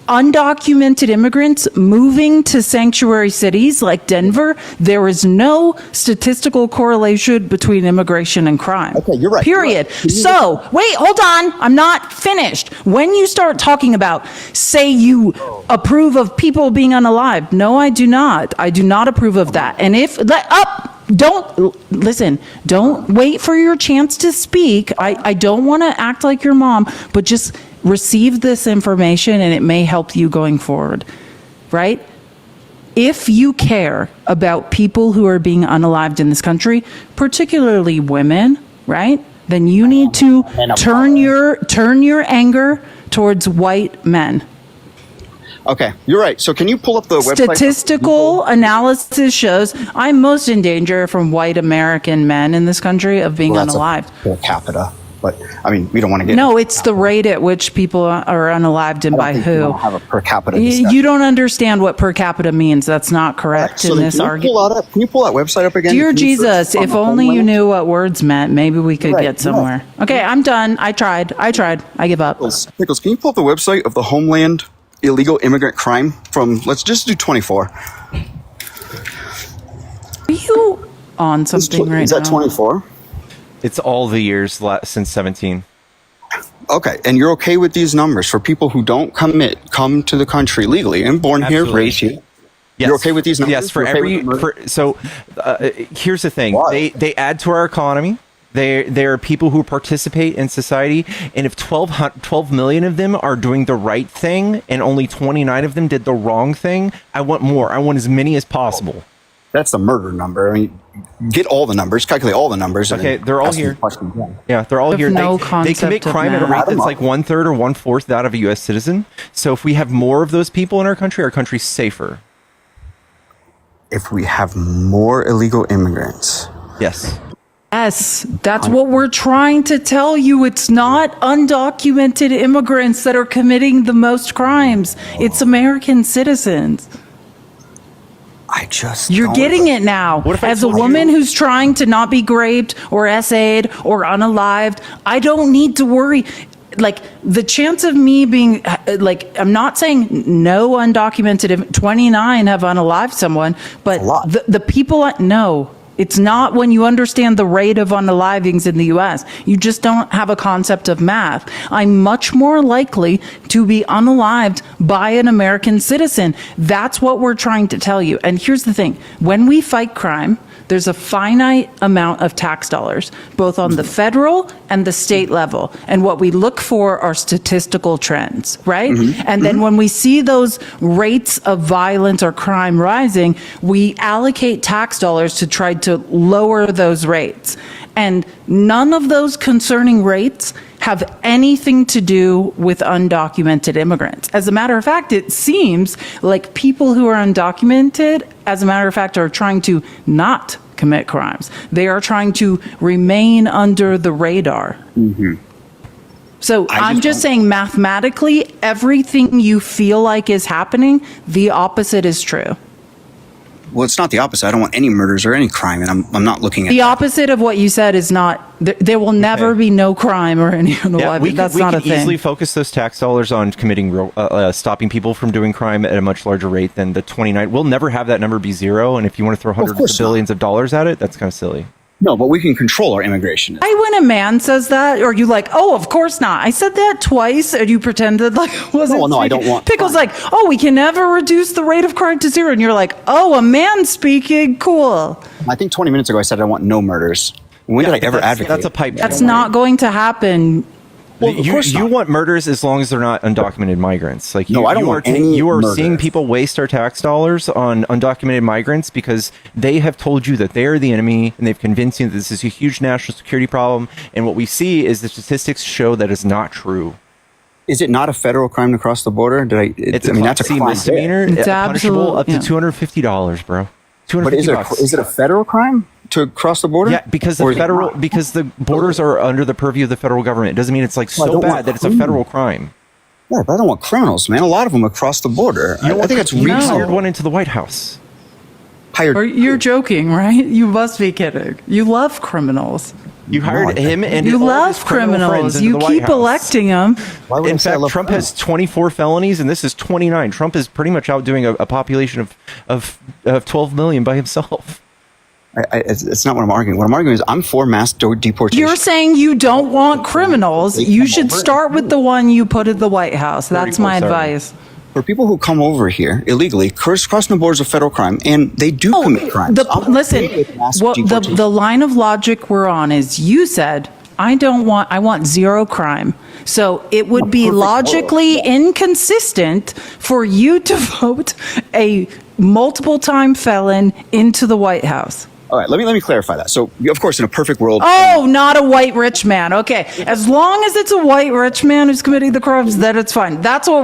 undocumented immigrants moving to sanctuary cities like Denver, there is no statistical correlation between immigration and crime. Okay, you're right. Period. So, wait, hold on. I'm not finished. When you start talking about, say you approve of people being unalived. No, I do not. I do not approve of that. And don't wait for your chance to speak. I don't want to act like your mom, but just receive this information and it may help you going forward, right? If you care about people who are being unalived in this country, particularly women, right? Then you need to turn your anger towards white men. Okay, you're right. So can you pull up the website? Statistical analysis shows I'm most in danger from white American men in this country of being unalived. Per capita. But I mean, we don't want to get. No, it's the rate at which people are unalived and by who. We don't have a per capita. You don't understand what per capita means. That's not correct in this argument. Can you pull that website up again? Dear Jesus, if only you knew what words meant, maybe we could get somewhere. Okay, I'm done. I tried. I give up. Nichols, can you pull up the website of the Homeland Illegal Immigrant Crime from? Let's just do 24. Are you on something right now? Is that 24? It's all the years since 17. Okay, and you're okay with these numbers for people who don't come to the country legally and born here, raised here? Yes. You're okay with these numbers? Yes, here's the thing. They add to our economy. They are people who participate in society, and if 12 million of them are doing the right thing and only 29 of them did the wrong thing, I want more. I want as many as possible. That's the murder number. I mean, get all the numbers, calculate all the numbers. Okay, they're all here. Yeah, they're all Have here. no They concept commit of crime at a math. rate that's like 1/3 or 1/4 that of a U.S. citizen. So if we have more of those people in our country's safer. If we have more illegal immigrants. Yes. Yes, that's what we're trying to tell you. It's not undocumented immigrants that are committing the most crimes. It's American citizens. You're getting it now. As a woman who's trying to not be raped or essayed or unalived, I don't need to worry. Like, the chance of me being, like, I'm not saying no undocumented, 29 have unalived someone, but the people, no. It's not when you understand the rate of unalivings in the U.S. You just don't have a concept of math. I'm much more likely to be unalived by an American citizen. That's what we're trying to tell you. And here's the thing. When we fight crime, there's a finite amount of tax dollars, both on the federal and the state level. And what we look for are statistical trends, right? And then when we see those rates of violence or crime rising, we allocate tax dollars to try to lower those rates. And none of those concerning rates have anything to do with undocumented immigrants. As a matter of fact, it seems like people who are undocumented, as a matter of fact, are trying to not commit crimes. They are trying to remain under the radar. So I'm just saying, mathematically, everything you feel like is happening, the opposite is true. Well, it's not the opposite. I don't want any murders or any crime, and I'm not looking at The opposite of what you said is not, there will never be no crime or any unaliving. That's not a we could thing. easily focus those tax dollars on committing stopping people from doing crime at a much larger rate than the 29. We'll never have that number be zero, and if you want to throw hundreds of billions of dollars at it, that's kind of silly. No, but we can control our immigration. When a man says that, or you like, oh, of course not. I said that twice, and you pretended like it wasn't. No, I don't want. Pickle's like, oh, we can never reduce the rate of crime to zero, and you're like, oh, a man speaking, cool. I think 20 minutes ago I said I want no murders. When did I ever advocate? That's a pipe. That's not going to happen. Well, of course you want murders as long as they're not undocumented migrants. Like, no, I don't want any You are murders. seeing people waste our tax dollars on undocumented migrants because they have told you that they are the enemy, and they've convinced you that this is a huge national security problem. And what we see is the statistics show that is not true. Is it not a federal crime to cross the border? It's I mean, that's a crime. misdemeanor. It's punishable up to absolute- $250, bro. But is it a federal crime to cross the border? Yeah, because the borders are under the purview of the federal government. It doesn't mean it's like so bad that it's a federal crime. Yeah, but I don't want criminals, man. A lot of them across the border. I think that's reasonable. Hired one into the White House. Or you're joking, right? You must be kidding. You love criminals. You hired him and you all love his criminal friends criminals. into You the White keep House. electing them. In fact, Trump has 24 felonies, and this is 29. Trump is pretty much outdoing a population of 12 million by himself. It's not what I'm arguing. What I'm arguing is I'm for mass deportation. You're saying you don't want criminals. You should start with the one you put at the White House. That's my advice. For people who come over here illegally, crossing the border is a federal crime, and they do commit crimes. Listen, the line of logic we're on is you said, I want zero crime. So it would be logically inconsistent for you to vote a multiple time felon into the White House. All right, let me clarify that. So, of course, in a perfect world... Oh, not a white rich man. Okay. As long as it's a white rich man who's committing the crimes, then it's fine. That's what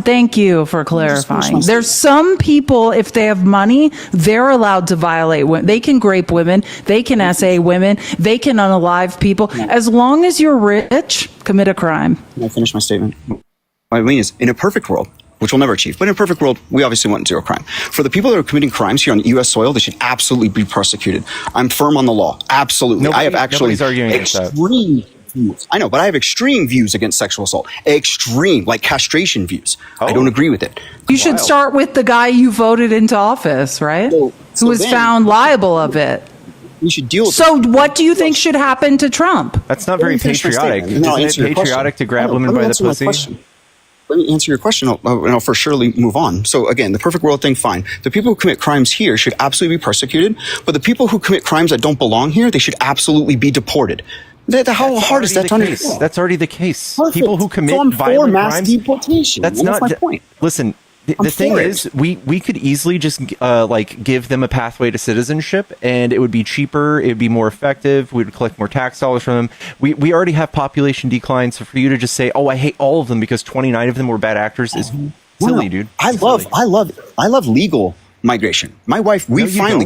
thank you for clarifying. There's some people, if they have money, they're allowed to violate women. They can grape women. They can essay women. They can unalive people. As long as you're rich, commit a crime. Can I finish my statement? What I mean is, in a perfect world, which we'll never achieve, but in a perfect world, we obviously want zero crime. For the people that are committing crimes here on U.S. soil, they should absolutely be prosecuted. I'm firm on the law. Absolutely. I have actually nobody's arguing against that. extreme views. I know, but I have extreme views against sexual assault. Extreme, like castration views. I don't agree with it. You should start with the guy you voted into office, right? Who was found liable of it. We should deal with So what do you think should happen to Trump? That's not very patriotic. Isn't it patriotic to grab women by the pussy? Let me answer your question, and I'll for surely move on. So again, the perfect world thing, fine. The people who commit crimes here should absolutely be persecuted, but the people who commit crimes that don't belong here, they should absolutely be deported. How hard is that to understand? That's already the case. Perfect. People who commit So I'm for violent mass crimes. deportation. That's That's not my point. Listen, The thing is, we could easily just like give them a pathway to citizenship, and it would be cheaper, it would be more effective, we would collect more tax dollars from them. We already have population decline, so for you to just say, oh, I hate all of them because 29 of them were bad actors is silly, dude. I love legal migration. My wife,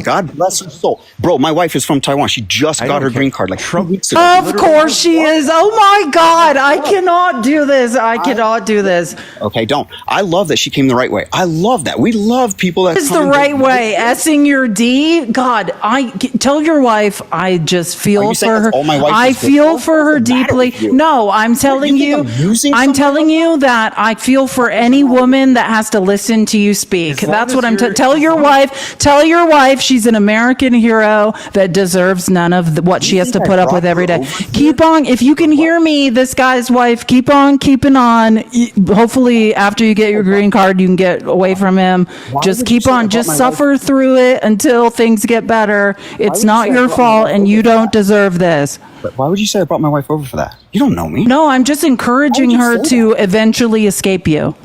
God bless her soul. Bro, my wife is from Taiwan. She just got her green card like 2 weeks ago. Of course she is. Oh my God. I cannot do this. I cannot do this. Okay, don't. I love that she came the right way. I love that. We love people that It's the right way. S-ing your D. God, tell your wife I just feel for her. I feel for her deeply. No, I'm telling you. I'm telling you that I feel for any woman that has to listen to you speak. That's what I'm Tell your wife she's an American hero that deserves none of what she has to put up with every day. Keep on, if you can hear me, this guy's wife, keep on keeping on. Hopefully after you get your green card, you can get away from him. Just keep on, just suffer through it until things get better. It's not your fault and you don't deserve this. But why would you say I brought my wife over for that? You don't know me. No, I'm just encouraging her to eventually escape you.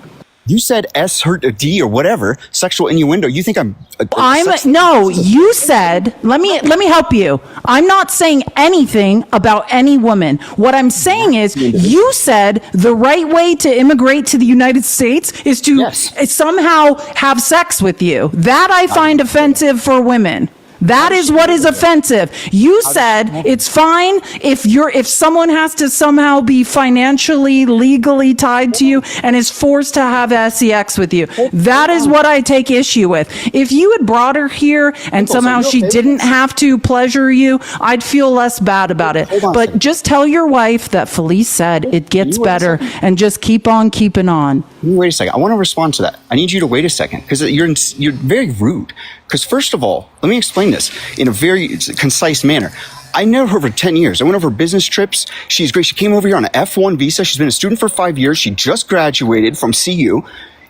You said S hurt a D or whatever, sexual innuendo. You think you said, let me help you. I'm not saying anything about any woman. What I'm saying is you said the right way to immigrate to the United States is to somehow have sex with you. That I find offensive for women. That is what is offensive. You said it's fine if someone has to somehow be financially, legally tied to you and is forced to have sex with you. That is what I take issue with. If you had brought her here and somehow she didn't have to pleasure you, I'd feel less bad about it. But just tell your wife that Felice said it gets better and just keep on keeping on. Wait a second. I want to respond to that. I need you to wait a second because you're very rude. Because first of all, let me explain this in a very concise manner. I know her for 10 years. I went over business trips. She's great. She came over here on an F1 visa. She's been a student for 5 years. She just graduated from CU.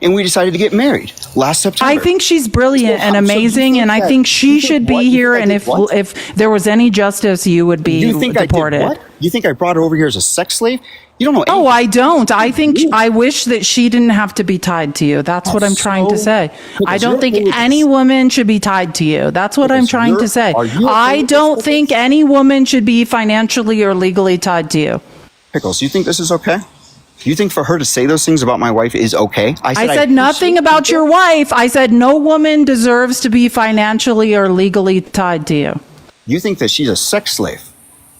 And we decided to get married last September. I think she's brilliant and amazing, and I think she should be here. And if there was any justice, you would be deported. What? You think I brought her over here as a sex slave? You don't know anything. Oh, I don't. I wish that she didn't have to be tied to you. That's what I'm trying to say. I don't think any woman should be tied to you. That's what I'm trying to say. I don't think any woman should be financially or legally tied to you. Pickles, you think this is okay? You think for her to say those things about my wife is okay? I said nothing about your wife. I said no woman deserves to be financially or legally tied to you. You think that she's a sex slave?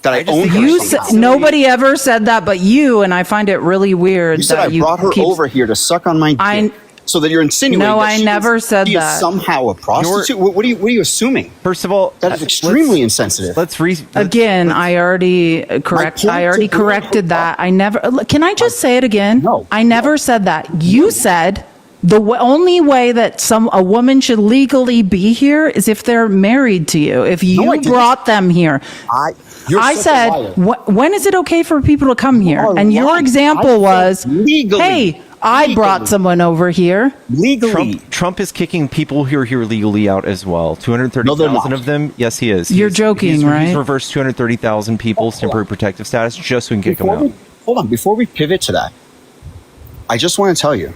That I own her? Nobody ever said that but you, and I find it really weird. You said I brought her over here to suck on my dick. So that you're insinuating no, that I never said she that. Is somehow a prostitute? What are you assuming? First of all, that is extremely insensitive. Again, I already corrected that. I never. Can I just say it again? No. I never said that. You said the only way that a woman should legally be here is if they're married to you. If you brought them here. I said, when is it okay for people to come here? And your example was, hey, I brought someone over here. Legally. Trump is kicking people who are here legally out as well. 230,000 of them. Yes, he is. You're joking, right? He's reversed 230,000 people's temporary protective status just so we can kick them out. Hold on. Before we pivot to that, I just want to tell you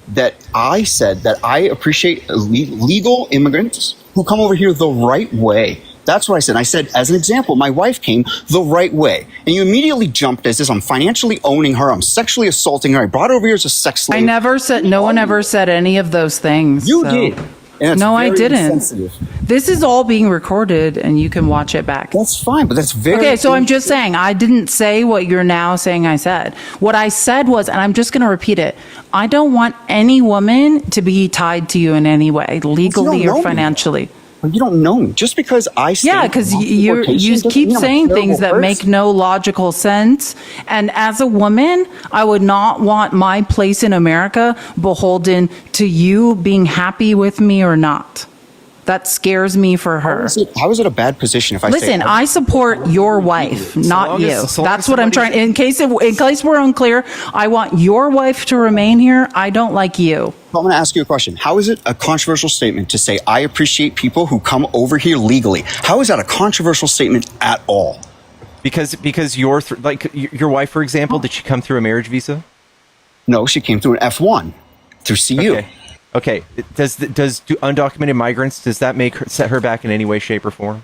that I said that I appreciate legal immigrants who come over here the right way. That's what I said. I said, as an example, my wife came the right way. And you immediately jumped as this. I'm financially owning her. I'm sexually assaulting her. I brought her over here as a sex slave. I never said, no one ever said any of those things. You did. No, I didn't. This is all being recorded and you can watch it back. That's fine, but that's very... Okay, so I'm just saying, I didn't say what you're now saying I said. What I said was, and I'm just going to repeat it, I don't want any woman to be tied to you in any way, legally or financially. You don't know me. Just because I say... Yeah, because you keep saying things that make no logical sense. And as a woman, I would not want my place in America beholden to you being happy with me or not. That scares me for her. How is it a bad position if I Listen, I support your wife, not you. That's what I'm trying... In case we're unclear, I want your wife to remain here. I don't like you. I'm going to ask you a question. How is it a controversial statement to say, I appreciate people who come over here legally? How is that a controversial statement at all? Because your wife, for example, did she come through a marriage visa? No, she came through an F1 through CU. Okay. Okay, do undocumented migrants, does that set her back in any way, shape, or form?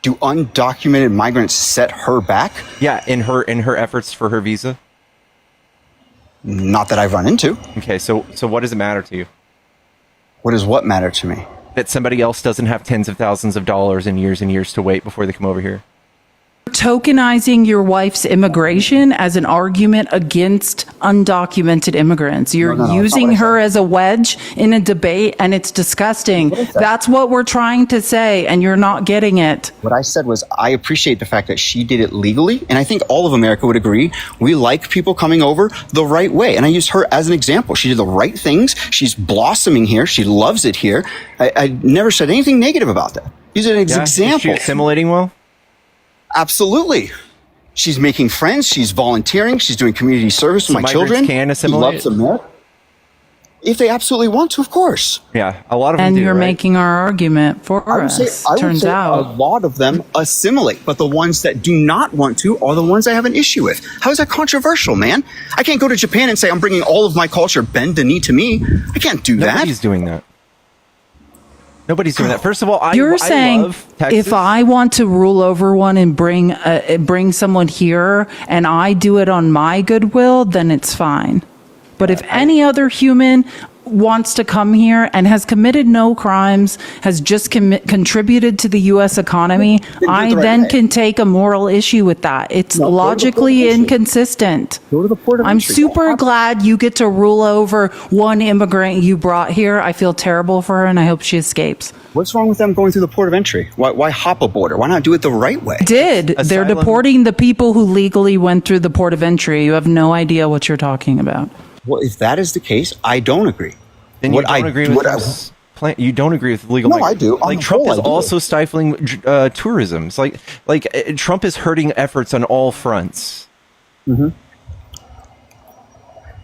Do undocumented migrants set her back? Yeah, in her efforts for her visa. Not that I've run into. Okay, so what does it matter to you? What does what matter to me? That somebody else doesn't have tens of thousands of dollars and years to wait before they come over here. Tokenizing your wife's immigration as an argument against undocumented immigrants. You're using her as a wedge in a debate, and it's disgusting. That's what we're trying to say, and you're not getting it. What I said was I appreciate the fact that she did it legally, and I think all of America would agree. We like people coming over the right way, and I use her as an example. She did the right things. She's blossoming here. She loves it here. I never said anything negative about that. Use it as an example. Is she assimilating well? Absolutely. She's making friends. She's volunteering. She's doing community service with my children. Can assimilate? She loves America. If they absolutely want to, of course. Yeah, a lot of them and do, you're right? making our argument for us. Turns out a lot of them assimilate, but the ones that do not want to are the ones I have an issue with. How is that controversial, man? I can't go to Japan and say I'm bringing all of my culture, bend the knee to me. I can't do that. Nobody's doing that. Nobody's doing that. First of all, you're saying I love Texas. if I want to rule over one and bring someone here and I do it on my goodwill, then it's fine. But if any other human wants to come here and has committed no crimes, has just contributed to the U.S. economy, I then can take a moral issue with that. It's logically inconsistent. Go to the port of I'm entry. super glad you get to rule over one immigrant you brought here. I feel terrible for her, and I hope she escapes. What's wrong with them going through the port of entry? Why hop a border? Why not do it the right way? They're deporting the people who legally went through the port of entry. You have no idea what you're talking about. Well, if that is the case, I don't agree. Then you don't agree with this plan. You don't agree with legal. No, I do. Like Trump is also stifling tourism. It's like Trump is hurting efforts on all fronts. Mm-hmm.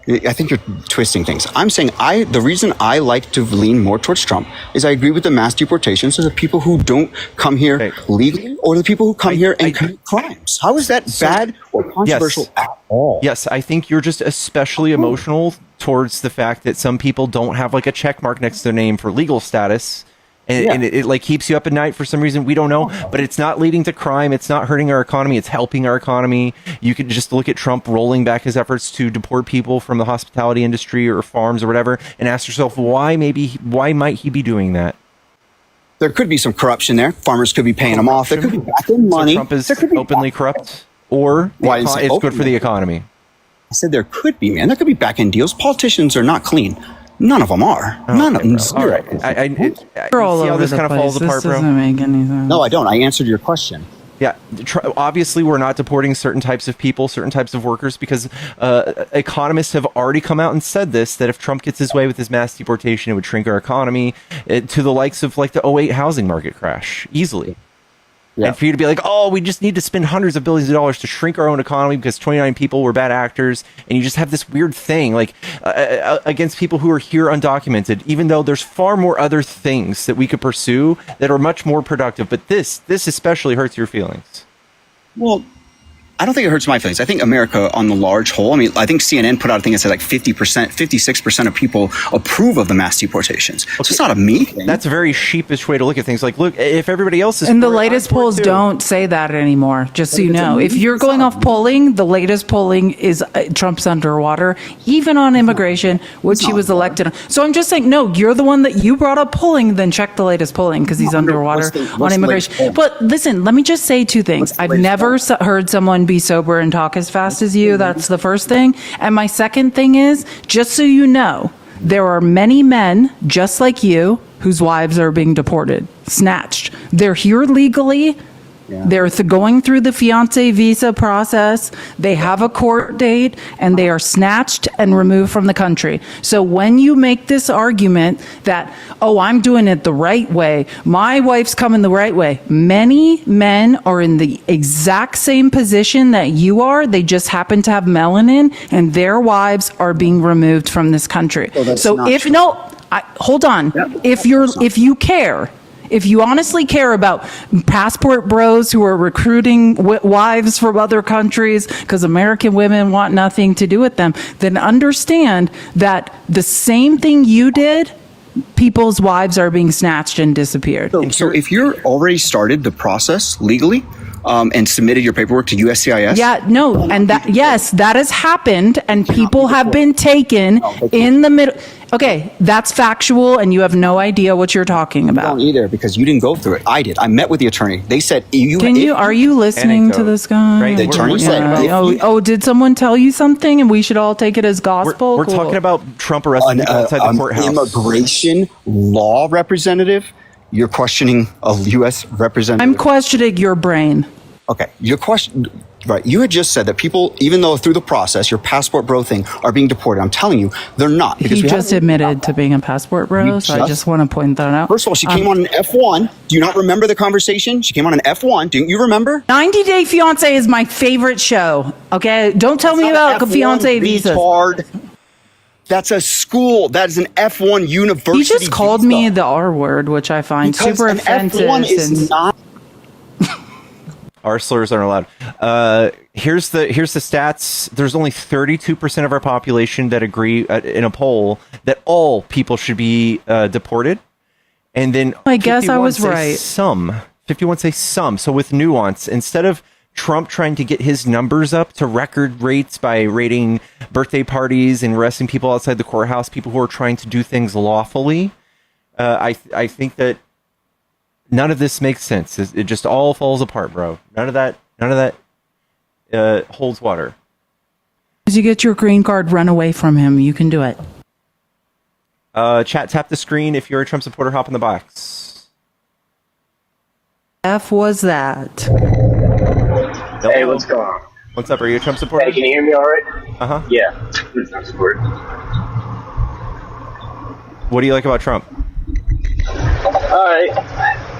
I think you're twisting things. I'm saying the reason I like to lean more towards Trump is I agree with the mass deportations of the people who don't come here legally or the people who come here and commit crimes. How is that bad or controversial at all? Yes, I think you're just especially emotional towards the fact that some people don't have like a check mark next to their name for legal status. And it like keeps you up at night for some reason. We don't know, but it's not leading to crime. It's not hurting our economy. It's helping our economy. You could just look at Trump rolling back his efforts to deport people from the hospitality industry or farms or whatever and ask yourself, why might he be doing that? There could be some corruption there. Farmers could be paying them off. There could be back in money. So Trump is openly corrupt or it's good for the economy. I said there could be, man. There could be back end deals. Politicians are not clean. None of them are. None of them. All right. You're all see how over this the kind of place. falls apart, This bro? doesn't make any sense. No, I don't. I answered your question. Yeah, obviously we're not deporting certain types of people, certain types of workers, because economists have already come out and said this, that if Trump gets his way with his mass deportation, it would shrink our economy to the likes of like the 2008 housing market crash easily. Yeah. And for you to be like, oh, we just need to spend hundreds of billions of dollars to shrink our own economy because 29 people were bad actors, and you just have this weird thing like against people who are here undocumented, even though there's far more other things that we could pursue that are much more productive. But this especially hurts your feelings. Well, I don't think it hurts my feelings. I think America on the large whole, I mean, I think CNN put out a thing that said like 50%, 56% of people approve of the mass deportations. Okay. So it's not a me thing. That's a very sheepish way to look at things. Like, look, if everybody else is... And the latest polls don't say that anymore, just so you know. If you're going off polling, the latest polling is Trump's underwater, even on immigration, which he was elected on. So I'm just saying, no, you're the one that you brought up polling, then check the latest polling because he's underwater on immigration. But listen, let me just say two things. I've never heard someone be sober and talk as fast as you. That's the first thing. And my second thing is, just so you know, there are many men just like you whose wives are being deported, snatched. They're here legally. Yeah. They're going through the fiancé visa process. They have a court date and they are snatched and removed from the country. So when you make this argument that, oh, I'm doing it the right way, my wife's coming the right way, many men are in the exact same position that you are. They just happen to have melanin and their wives are being removed from this country. So if hold on, if you care, If you honestly care about passport bros who are recruiting wives from other countries because American women want nothing to do with them, then understand that the same thing you did, people's wives are being snatched and disappeared. So if you're already started the process legally and submitted your paperwork to USCIS, that has happened, and people have been taken in the middle. Okay, that's factual, and you have no idea what you're talking about. I don't either, because you didn't go through it. I did. I met with the attorney. They said are you listening to this guy? Right. The attorney said, did someone tell you something and we should all take it as gospel? We're talking about Trump arresting people outside the courthouse. Immigration law representative. You're questioning a U.S. representative. I'm questioning your brain. Okay, your question, right? You had just said that people, even though through the process, your passport bro thing, are being deported. I'm telling you, they're not. He just admitted to being a passport bro, so I just want to point that out. First of all, she came on an F1. Do you not remember the conversation? She came on an F1. Do you remember? 90 Day Fiancé is my favorite show. Okay, don't tell me about fiancé visas. That's a school. That is an F1 university. He just called me the R word, which I find super offensive. F1 is not. Our slurs aren't allowed. Here's the stats. There's only 32% of our population that agree in a poll that all people should be deported, and then I guess I was right. 51 say some. So with nuance, instead of Trump trying to get his numbers up to record rates by raiding birthday parties and arresting people outside the courthouse, people who are trying to do things lawfully, I think that none of this makes sense. It just all falls apart, bro. None of that holds water. As you get your green card, run away from him. You can do it. Chat, tap the screen if you're a Trump supporter. Hop in the box. F was that? Hey, what's going on? What's up? Are you a Trump supporter? Hey, can you hear me all right? Uh-huh. Yeah, I'm a Trump supporter. What do you like about Trump? All right,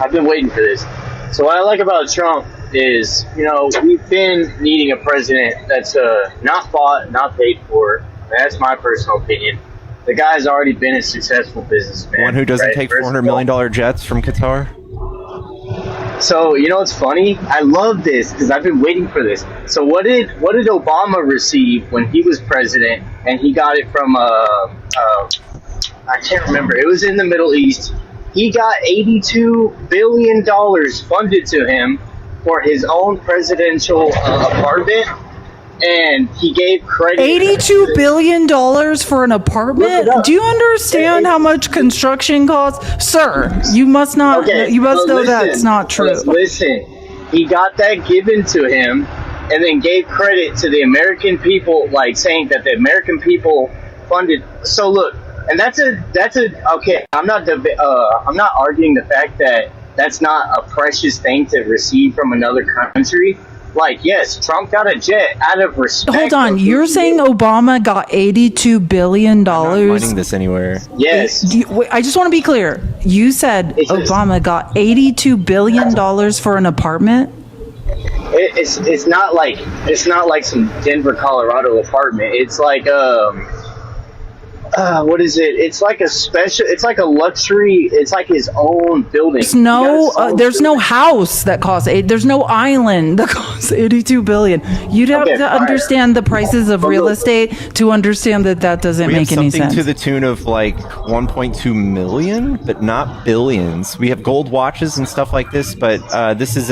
I've been waiting for this. So what I like about Trump is, we've been needing a president that's not bought, not paid for. That's my personal opinion. The guy's already been a successful businessman. One who doesn't take $400 million jets from Qatar? So, what's funny? I love this because I've been waiting for this. So what did Obama receive when he was president, and he got it from, I can't remember. It was in the Middle East. He got $82 billion funded to him for his own presidential apartment, and he gave credit. $82 billion for an apartment? Do you understand how much construction costs? Sir, you must not. You must know that's not true. Listen, he got that given to him, and then gave credit to the American people, like saying that the American people funded. So look. And that's a okay. I'm not arguing the fact that that's not a precious thing to receive from another country. Like, yes, Trump got a jet out of respect. Hold on, you're saying Obama got $82 billion? I'm not finding this anywhere. Yes. I just want to be clear. You said Obama got $82 billion for an apartment? It's not like some Denver, Colorado apartment. It's like what is it? It's like a luxury. It's like his own building. There's no house that costs there's no island that costs $82 billion. You'd have to understand the prices of real estate to understand that doesn't make any sense. Something to the tune of like 1.2 million, but not billions. We have gold watches and stuff like this, but this is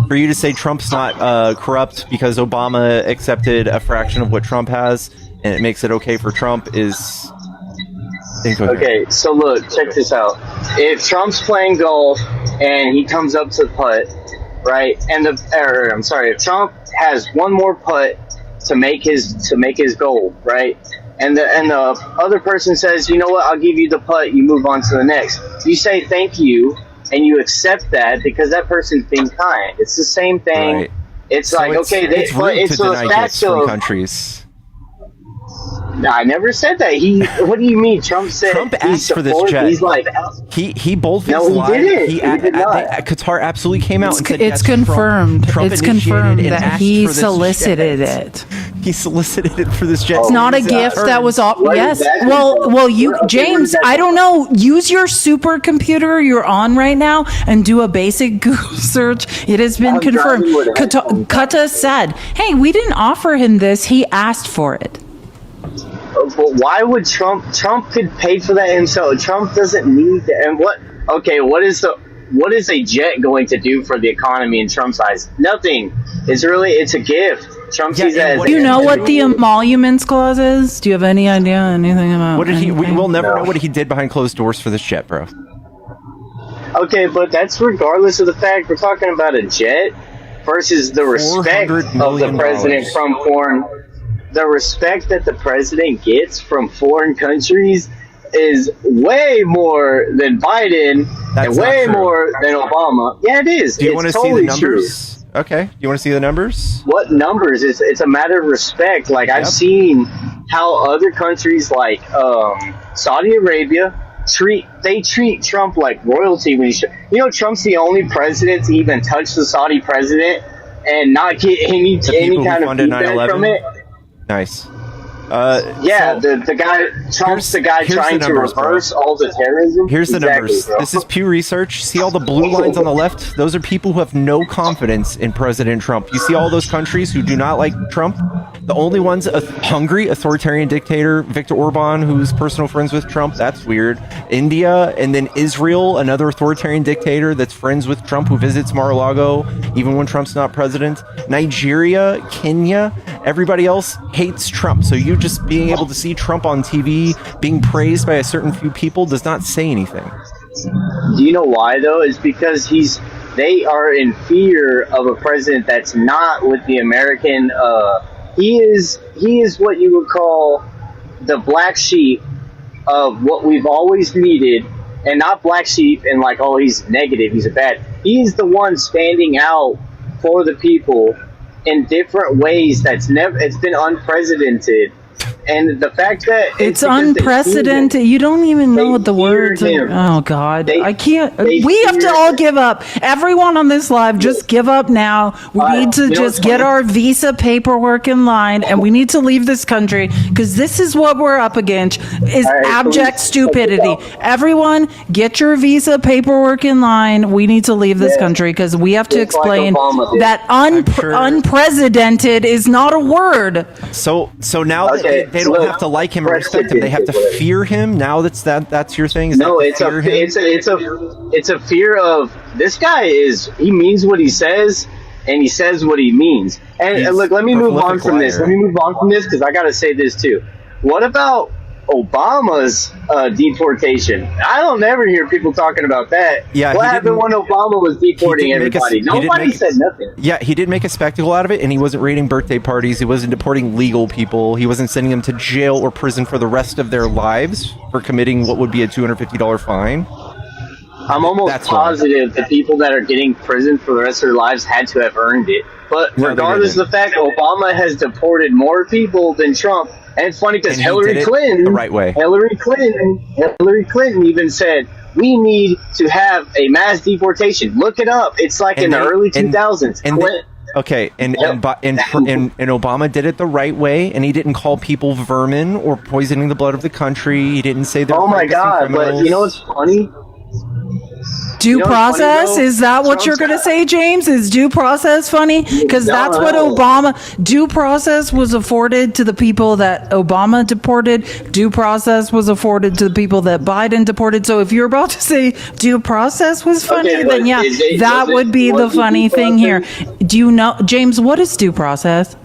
for you to say Trump's not corrupt because Obama accepted a fraction of what Trump has, and it makes it okay for Trump is. Okay, so look, check this out. If Trump's playing golf and he comes up to putt, right? If Trump has one more putt to make his goal, right? And the other person says, you know what, I'll give you the putt. You move on to the next. You say thank you, and you accept that because that person's being kind. It's the same thing. Right. It's so like it's rude to deny gifts from countries. I never said that. What do you mean? Trump said Trump he asked for this supports. jet. He's like, he boldly no, he lied. didn't. He did not. Qatar absolutely came out and said It's yes, confirmed. Trump It's initiated confirmed and that asked he for this solicited jet. it. He solicited it for this jet. It's not a gift that was off. Where Yes. did that Well, come well, from? you, Okay, where James, did that I don't come know. Use your supercomputer you're on right now and do a basic Google search. It has been I'm confirmed. driving with it. Qatar said, "Hey, we didn't offer him this. He asked for it." But why would Trump could pay for that himself? Trump doesn't need that. And what is a jet going to do for the economy in Trump's eyes? Nothing. It's a gift. Trump sees that as Do you know what the emoluments clause is? Do you have any idea anything about? What did he? anything? We'll never know what he did behind closed doors for this jet, bro. Okay, but that's regardless of the fact we're talking about a jet versus the respect $400 of the million. president from foreign. The respect that the president gets from foreign countries is way more than Biden That's and way not true. more than Obama. Yeah, it is. Do you It's want to totally see the numbers? Okay. Do you want to see the numbers? What numbers? It's a matter of respect. Like I've Yep. seen how other countries like Saudi Arabia treat Trump like royalty. When Trump's the only president to even touch the Saudi president and not get any The people who kind of funded feedback 9/11? from it. Nice. Yeah, So- the guy Trump's the guy here's trying the to numbers, bro. reverse all the terrorism. Here's the Exactly, numbers. bro. This is Pew Research. See all the blue lines on the left? Those are people who have no confidence in President Trump. You see all those countries who do not like Trump? The only ones, Hungary, authoritarian dictator, Viktor Orban, who's personal friends with Trump. That's weird. India, and then Israel, another authoritarian dictator that's friends with Trump, who visits Mar-a-Lago, even when Trump's not president. Nigeria, Kenya, everybody else hates Trump. So you just being able to see Trump on TV being praised by a certain few people does not say anything. Do you know why though? It's because they are in fear of a president that's not with the American. He is what you would call the black sheep of what we've always needed, and not black sheep and like, oh, he's negative, he's a bad. He's the one standing out for the people in different ways it's been unprecedented. And the fact that It's because they unprecedented. You don't even know what the words are. him. Oh, God. I can't. they We have to fear- all give up. Everyone on this live, just give up now. We need to you know just what's get funny? our visa paperwork in line, and we need to leave this country because this is what we're up against is All right, abject please, stupidity. Everyone, get your visa paperwork in line. We need to leave this country because we have to Just like explain Obama did. that unprecedented is not a word. So now Okay, that they don't look, have to like him or respect him, they have to fear him. Now that's your thing. Is No, that it's fear him? it's a fear of this guy he means what he says and he says what he means. And look, let me a move on prolific from this. liar. Let me move on from this because I got to say this too. What about Obama's deportation? I don't ever hear people talking about that. Yeah, what he happened didn't- when Obama was deporting didn't make a- everybody? he didn't Nobody make- said nothing. Yeah, he did make a spectacle out of it, and he wasn't raiding birthday parties. He wasn't deporting legal people. He wasn't sending them to jail or prison for the rest of their lives for committing what would be a $250 fine. I'm almost That's why. positive the people that are getting prison for the rest of their lives had to have earned it. But No, they regardless didn't. of the fact, Obama has deported more people than Trump. And it's funny because And he Hillary did it Clinton, the right way. Hillary Clinton even said, we need to have a mass deportation. Look it up. It's like in the early 2000s. Okay, and Obama did it the right way, and he didn't call people vermin or poisoning the blood of the country. He didn't say they're Oh my practicing God! But criminals. you know what's funny? Due You know what's funny, process? though? Is that what you're Trump's going to say, James? Is due process funny? Because that's what No. due process was afforded to the people that Obama deported. Due process was afforded to the people that Biden deported. So if you're about to say due process was funny, Okay, but then yeah, that would be the funny thing here. Do you know, James, what is due process?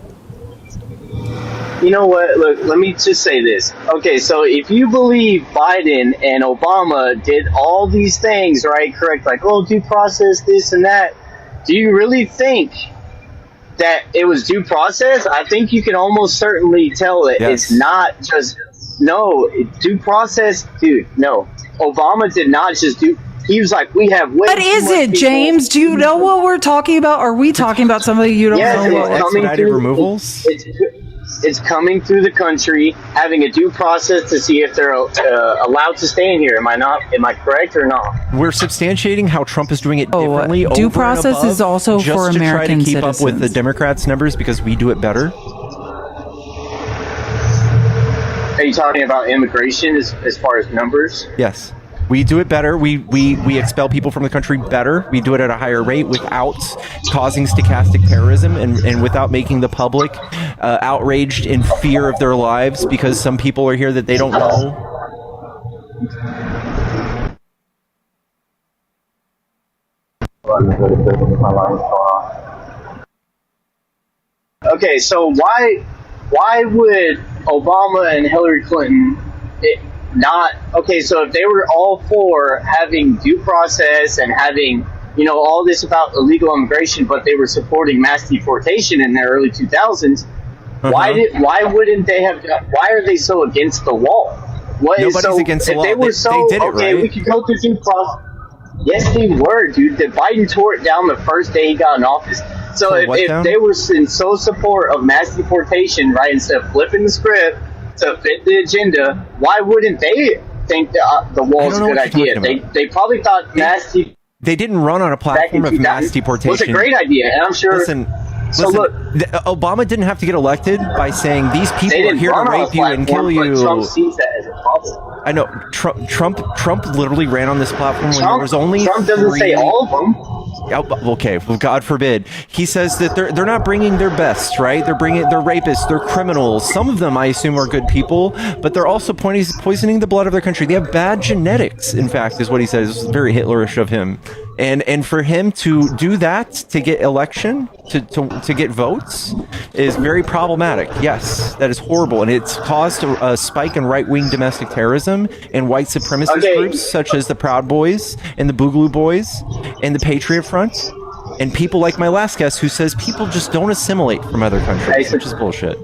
You know what? Look, let me just say this. Okay, so if you believe Biden and Obama did all these things, right, correct, like, oh, due process, this and that, do you really think that it was due process? I think you can almost certainly tell that it's not just, due process, dude, no. Obama did not just do, he was like, we have way What too is much it, people. James? Do you know what we're talking about? Are we talking about something you don't Yes, know? it's coming Expedited through. removals? is coming through the country, having a due process to see if they're allowed to stay in here. Am I correct or not? We're substantiating how Trump is doing it differently. Due over process and above, is also just for to American try to keep citizens. up with the Democrats' numbers because we do it better. Are you talking about immigration as far as numbers? Yes. We do it better. We expel people from the country better. We do it at a higher rate without causing stochastic terrorism and without making the public outraged in fear of their lives because some people are here that they don't know. Okay, so why would Obama and Hillary Clinton not? Okay, so if they were all for having due process and having, you know, all this about illegal immigration, but they were supporting mass deportation in the early 2000s, why wouldn't they have? Why are they so against the law? Nobody's against the law. They were they did it, okay, right? we could go through due process. Yes, they were, dude. The Biden tore it down the first day he got in office. So if they were in so support of mass deportation, right, instead of flipping the script to fit the agenda, why wouldn't they think the wall is a good idea? They probably thought they didn't run on a platform of mass deportation. was a great idea, and I'm sure. Listen, look, Obama didn't have to get elected by saying these they people are didn't here to run on a rape you and kill platform, you. but Trump sees that as a problem. I know Trump literally ran on this platform when there was only Trump doesn't say all of them. Okay, well, God forbid. He says that they're not bringing their best, right? They're rapists, they're criminals. Some of them, I assume, are good people, but they're also poisoning the blood of their country. They have bad genetics, in fact, is what he says. Very Hitlerish of him. And for him to do that, to get election, to get votes, is very problematic. Yes, that is horrible. And it's caused a spike in right-wing domestic terrorism and white supremacist groups such as the Proud Boys and the Boogaloo Boys and the Patriot Front. And people like my last guest who says people just don't assimilate from other countries, which is bullshit.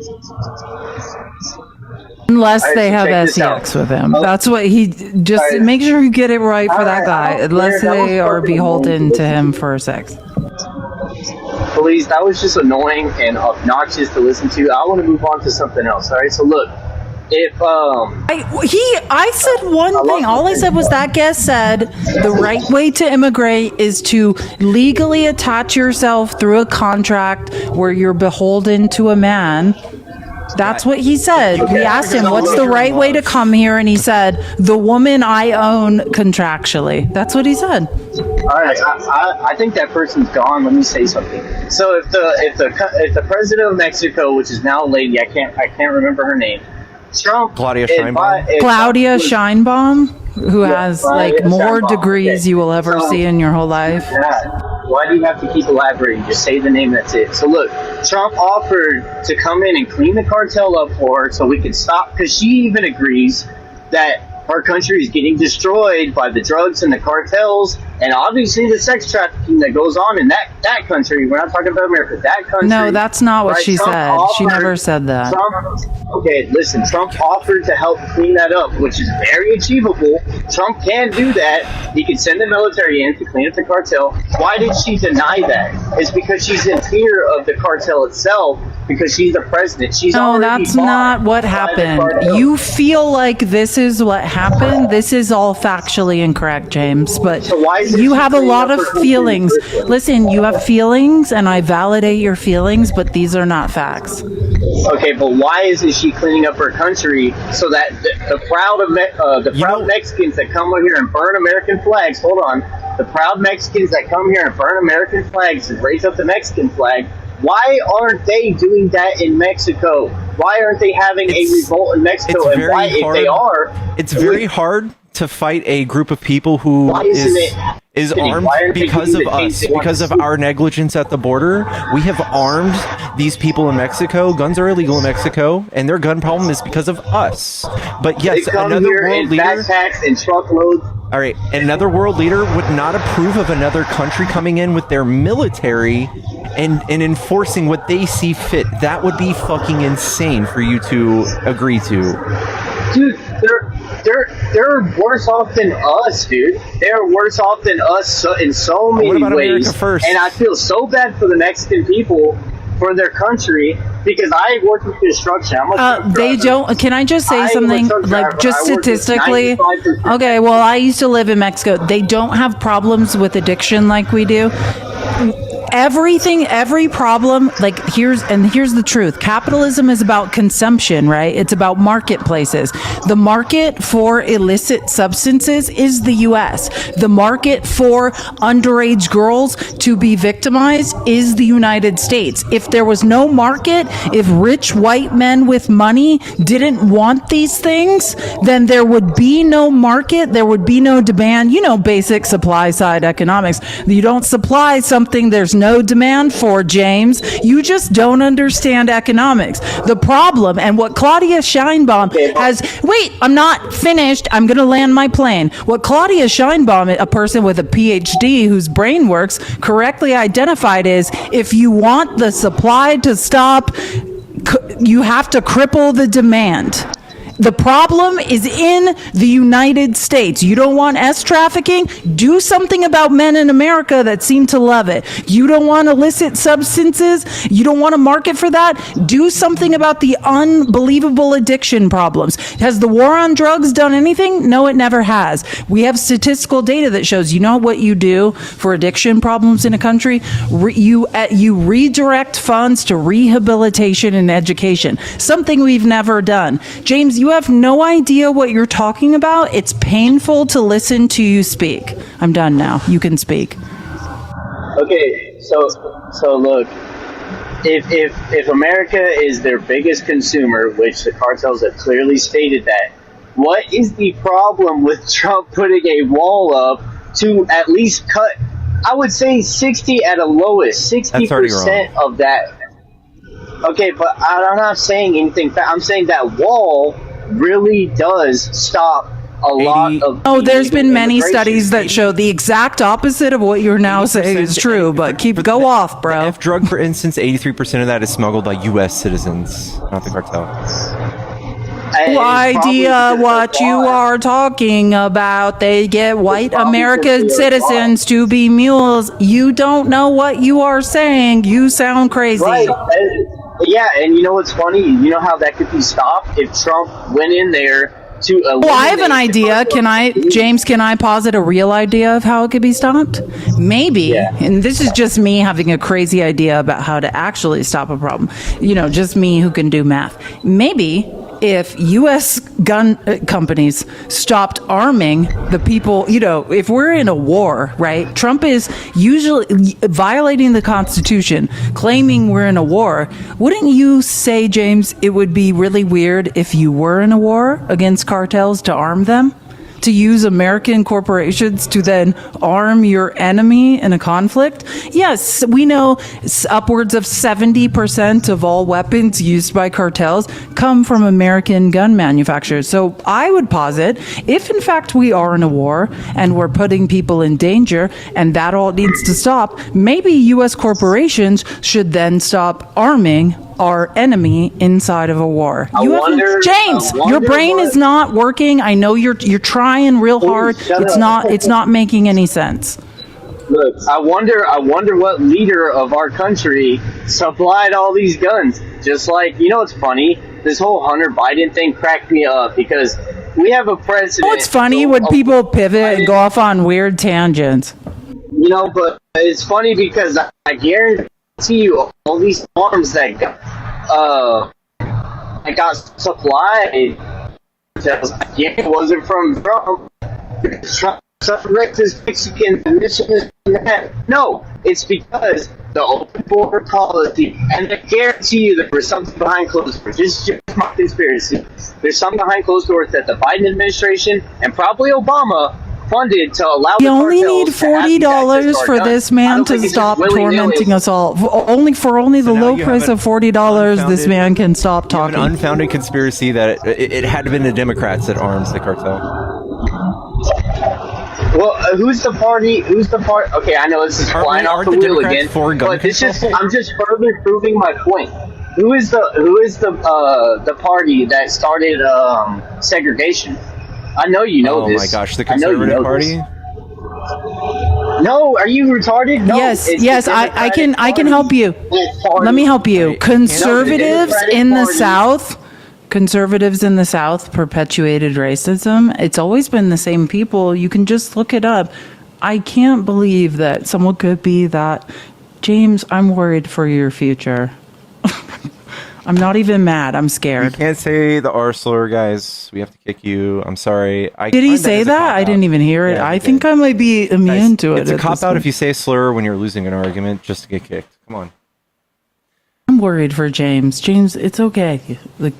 Unless they have sex with him. That's what he just make sure you get it right for that guy. Unless they are beholden to him for sex. Please, that was just annoying and obnoxious to listen to. I want to move on to something else. All right, so look, if I said one thing. All I said was that guest said the right way to immigrate is to legally attach yourself through a contract where you're beholden to a man. That's what he said. We asked him, what's the right way to come here? And he said, the woman I own contractually. That's what he said. All right, I think that person's gone. Let me say something. So if the president of Mexico, which is now a lady, I can't remember her name, Trump, Claudia Sheinbaum. Claudia Sheinbaum, who has like more degrees you will ever see in your whole life. Why do you have to keep elaborating? Just say the name, that's it. So look, Trump offered to come in and clean the cartel up for her so we could stop, because she even agrees that our country is getting destroyed by the drugs and the cartels, and obviously the sex trafficking that goes on in that country. We're not talking about America. That country. No, that's not what she Trump said. She never said that. Okay, listen, Trump offered to help clean that up, which is very achievable. Trump can do that. He can send the military in to clean up the cartel. Why did she deny that? It's because she's in fear of the cartel itself, because she's the president. No, that's not what happened. You feel like this is what happened. This is all factually incorrect, James. But you have a lot of feelings. Listen, you have feelings, and I validate your feelings, but these are not facts. Okay, but why isn't she cleaning up her country so that the proud Mexicans that come over here and burn American flags? Hold on, the proud Mexicans that come here and burn American flags and raise up the Mexican flag. Why aren't they doing that in Mexico? Why aren't they having a revolt in Mexico? And why, if they are, it's very hard to fight a group of people who is armed because of us, because of our negligence at the border. We have armed these people in Mexico. Guns are illegal in Mexico, and their gun problem is because of us. But yes, they come another here world in leader. backpacks and truckloads. All right, another world leader would not approve of another country coming in with their military and enforcing what they see fit. That would be fucking insane for you to agree to. Dude, they're worse off than us, dude. They're worse off than us in so many what about ways. America first? And I feel so bad for the Mexican people, for their country, because I work in construction. I'm a truck They driver. don't. Can I just say I am a something? truck driver. Like, just I work with statistically. 95%. Okay, well, I used to live in Mexico. They don't have problems with addiction like we do. Every problem, like here's the truth. Capitalism is about consumption, right? It's about marketplaces. The market for illicit substances is the US. The market for underage girls to be victimized is the United States. If there was no market, if rich white men with money didn't want these things, then there would be no market, there would be no demand. You know, basic supply side economics. You don't supply something there's no demand for, James. You just don't understand economics. The problem, and what Claudia Scheinbaum has, wait, I'm not finished. I'm going to land my plane. What Claudia Scheinbaum, a person with a PhD whose brain works, correctly identified is, if you want the supply to stop, you have to cripple the demand. The problem is in the United States. You don't want S trafficking? Do something about men in America that seem to love it. You don't want illicit substances? You don't want a market for that? Do something about the unbelievable addiction problems. Has the war on drugs done anything? No, it never has. We have statistical data that shows, you know what you do for addiction problems in a country? You redirect funds to rehabilitation and education. Something we've never done. James, you have no idea what you're talking about. It's painful to listen to you speak. I'm done now. You can speak. Okay, so look, if America is their biggest consumer, which the cartels have clearly stated that, what is the problem with Trump putting a wall up to at least cut, I would say 60 at a lowest, 60% of that? Okay, but I'm not saying anything. I'm saying that wall really does stop a lot of. Oh, there's been many studies that show the exact opposite of what you're now saying is true. But go off, bro. F drug, for instance, 83% of that is smuggled by U.S. citizens, not the cartel. No idea what you are talking about. They get white American citizens to be mules. You don't know what you are saying. You sound crazy. Right. Yeah, and you know what's funny? You know how that could be stopped if Trump went in there to eliminate. Well, I have an idea. Can I posit a real idea of how it could be stopped? Maybe, and this is just me having a crazy idea about how to actually stop a problem. You know, just me who can do math. Maybe if U.S. gun companies stopped arming the people, you know, if we're in a war, right? Trump is usually violating the Constitution, claiming we're in a war. Wouldn't you say, James, it would be really weird if you were in a war against cartels to arm them? To use American corporations to then arm your enemy in a conflict? Yes, we know upwards of 70% of all weapons used by cartels come from American gun manufacturers. So I would posit, if in fact we are in a war and we're putting people in danger and that all needs to stop, maybe U.S. corporations should then stop arming our enemy inside of a war. James, your brain is not working. I know you're trying real hard. It's not making any sense. Look, I wonder what leader of our country supplied all these guns. Just like, you know, it's funny. This whole Hunter Biden thing cracked me up because we have a president. Oh, it's funny when people pivot and go off on weird tangents. You know, but it's funny because I guarantee you all these arms that got supplied, it wasn't from Trump. Trump wrecked his Mexican mission. No, it's because the open border policy, and I guarantee you there was something behind closed doors. This is just my conspiracy. There's something behind closed doors that the Biden administration and probably Obama funded to allow. You only need $40 for this man to stop tormenting us all. Only the low price of $40, this man can stop talking. An unfounded conspiracy that it had to have been the Democrats that arms the cartel. Well, who's the party? Okay, I know this is flying off the wheel again, but I'm just further proving my point. Who is the party that started segregation? I know you know this. Oh my gosh, the Conservative Party? No, are you retarded? No, Yes, it's yes, the I Democratic can help you. Party. Let me help you. Conservatives Democratic in the Party. South, conservatives in the South perpetuated racism. It's always been the same people. You can just look it up. I can't believe that someone could be that. James, I'm worried for your future. I'm not even mad. I'm You scared. can't say the R slur, guys. We have to kick you. I'm sorry. Did he say that? I didn't even hear it. Yeah, he I think I might be immune to it. It's a at cop this out point. if you say a slur when you're losing an argument just to get kicked. Come on. I'm worried for James. James, it's okay. Like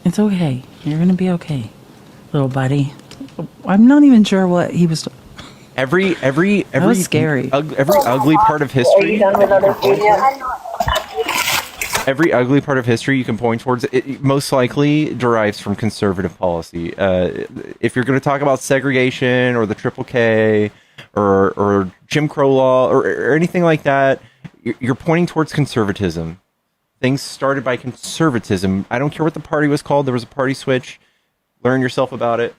it's okay. You're gonna be okay, little buddy. I'm not even sure what he was. Every was scary. Every ugly part of history. Every ugly part of history you can point towards, it most likely derives from conservative policy. If you're going to talk about segregation or the Triple K or Jim Crow law or anything like that, you're pointing towards conservatism. Things started by conservatism. I don't care what the party was called. There was a party switch. Learn yourself about it.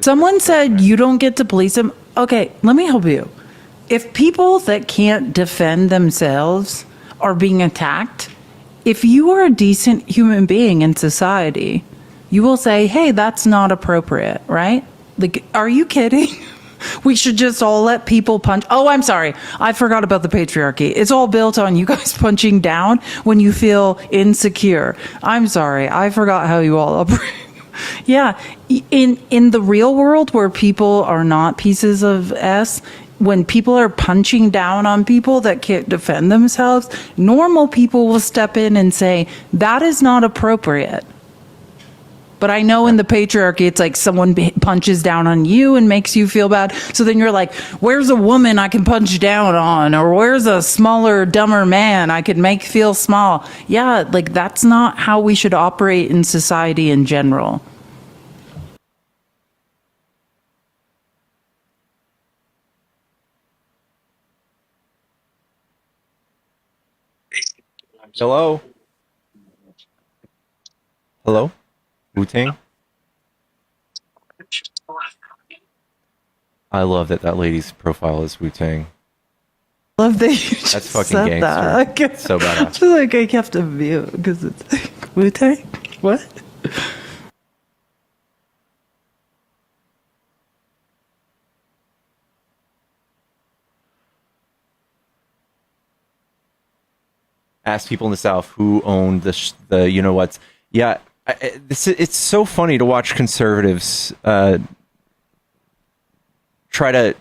Someone said you don't get to police him. Okay, let me help you. If people that can't defend themselves are being attacked, if you are a decent human being in society, you will say, hey, that's not appropriate, right? Like, are you kidding? We should just all let people punch. Oh, I'm sorry. I forgot about the patriarchy. It's all built on you guys punching down when you feel insecure. I'm sorry. I forgot how you all operate. Yeah. In the real world where people are not pieces of S, when people are punching down on people that can't defend themselves, normal people will step in and say, that is not appropriate. But I know in the patriarchy, it's like someone punches down on you and makes you feel bad. So then you're like, where's a woman I can punch down on? Or where's a smaller, dumber man I could make feel small? Yeah, like that's not how we should operate in society in general. Hello? Hello? Wu-Tang? I love that lady's profile is Wu-Tang. Love that you just That's fucking said that. gangster. So badass. I feel like I kept a view because it's like, Wu-Tang? What? Ask people in the South who owned the you know what's. Yeah, it's so funny to watch conservatives try to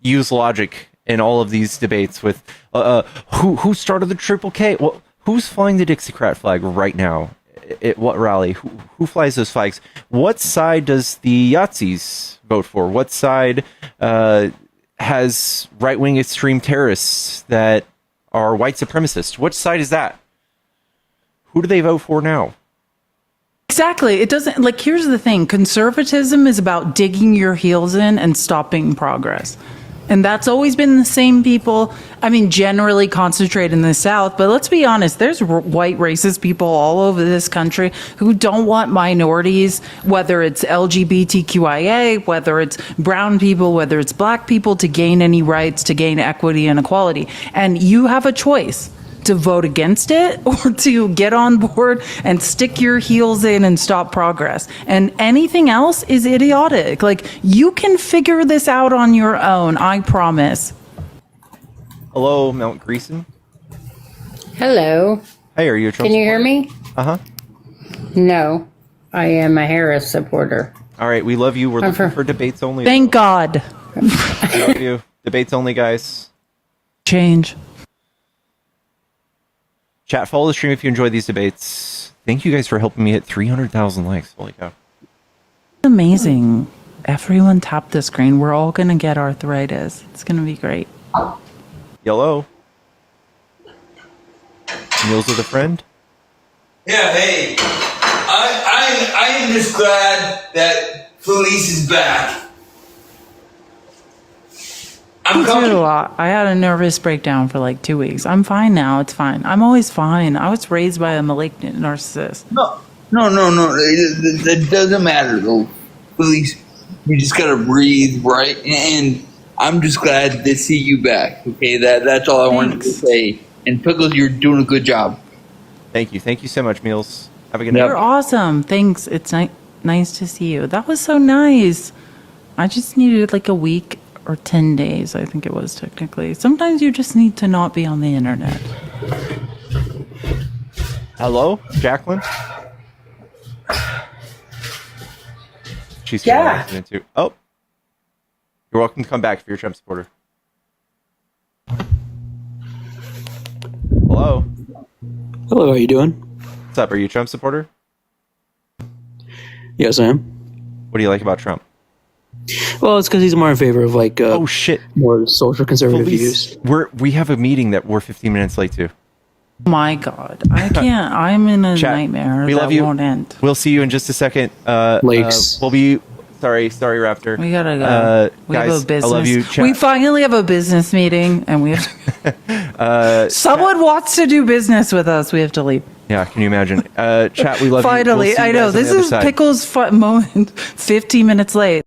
use logic in all of these debates with who started the Triple K. Well, who's flying the Dixiecrat flag right now? At what rally? Who flies those flags? What side does the Yahtzees vote for? What side has right-wing extreme terrorists that are white supremacists? Which side is that? Who do they vote for now? Exactly. It doesn't, like, here's the thing. Conservatism is about digging your heels in and stopping progress. And that's always been the same people. I mean, generally concentrated in the South, but let's be honest, there's white racist people all over this country who don't want minorities, whether it's LGBTQIA, whether it's brown people, whether it's black people, to gain any rights, to gain equity and equality. And you have a choice to vote against it or to get on board and stick your heels in and stop progress. And anything else is idiotic. Like, you can figure this out on your own, I promise. Hello, Mount Greason. Hello. Hey, are you a Trump Can you hear supporter? me? Uh-huh. No, I am a Harris supporter. All right, we love you. We're looking for debates only. Thank God. We love you. Debates only, guys. Change. Chat, follow the stream if you enjoy these debates. Thank you guys for helping me hit 300,000 likes. Holy cow. Amazing. Everyone tap the screen. We're all going to get arthritis. It's going to be great. Yellow. Meals with a friend? Yeah, hey, I am just glad that Felice is back. Me too. I had a nervous breakdown for like 2 weeks. I'm fine now. It's fine. I'm always fine. I was raised by a malignant narcissist. No. It doesn't matter though. Felice, you just gotta breathe, right? And I'm just glad to see you back. Okay, that's all I wanted to say. And Pickles, you're doing a good job. Thank you so much, Meals. Have a good night. You're awesome. Thanks. It's nice to see you. That was so nice. I just needed like a week or 10 days, I think it was technically. Sometimes you just need to not be on the internet. Hello, Jacqueline? She's listening too. Oh. You're welcome to come back if you're a Trump supporter. Hello. Hello, how you doing? What's up? Are you a Trump supporter? Yes, I am. What do you like about Trump? Well, it's because he's more in favor of like oh shit, more social conservative views. We have a meeting that we're 15 minutes late to. My God, I can't. I'm in a Chat, nightmare we that love you. won't end. We'll see you in just a second. Lakes. We'll be sorry, Raptor. We gotta go. We guys, have a business. I love you. Chat. We finally have a business meeting, and we have. Someone wants to do business with us. We have to leave. Yeah, can you imagine? Chat, we love Finally, you. We'll see you I know guys on this the other is side. Pickles' moment. 15 minutes late.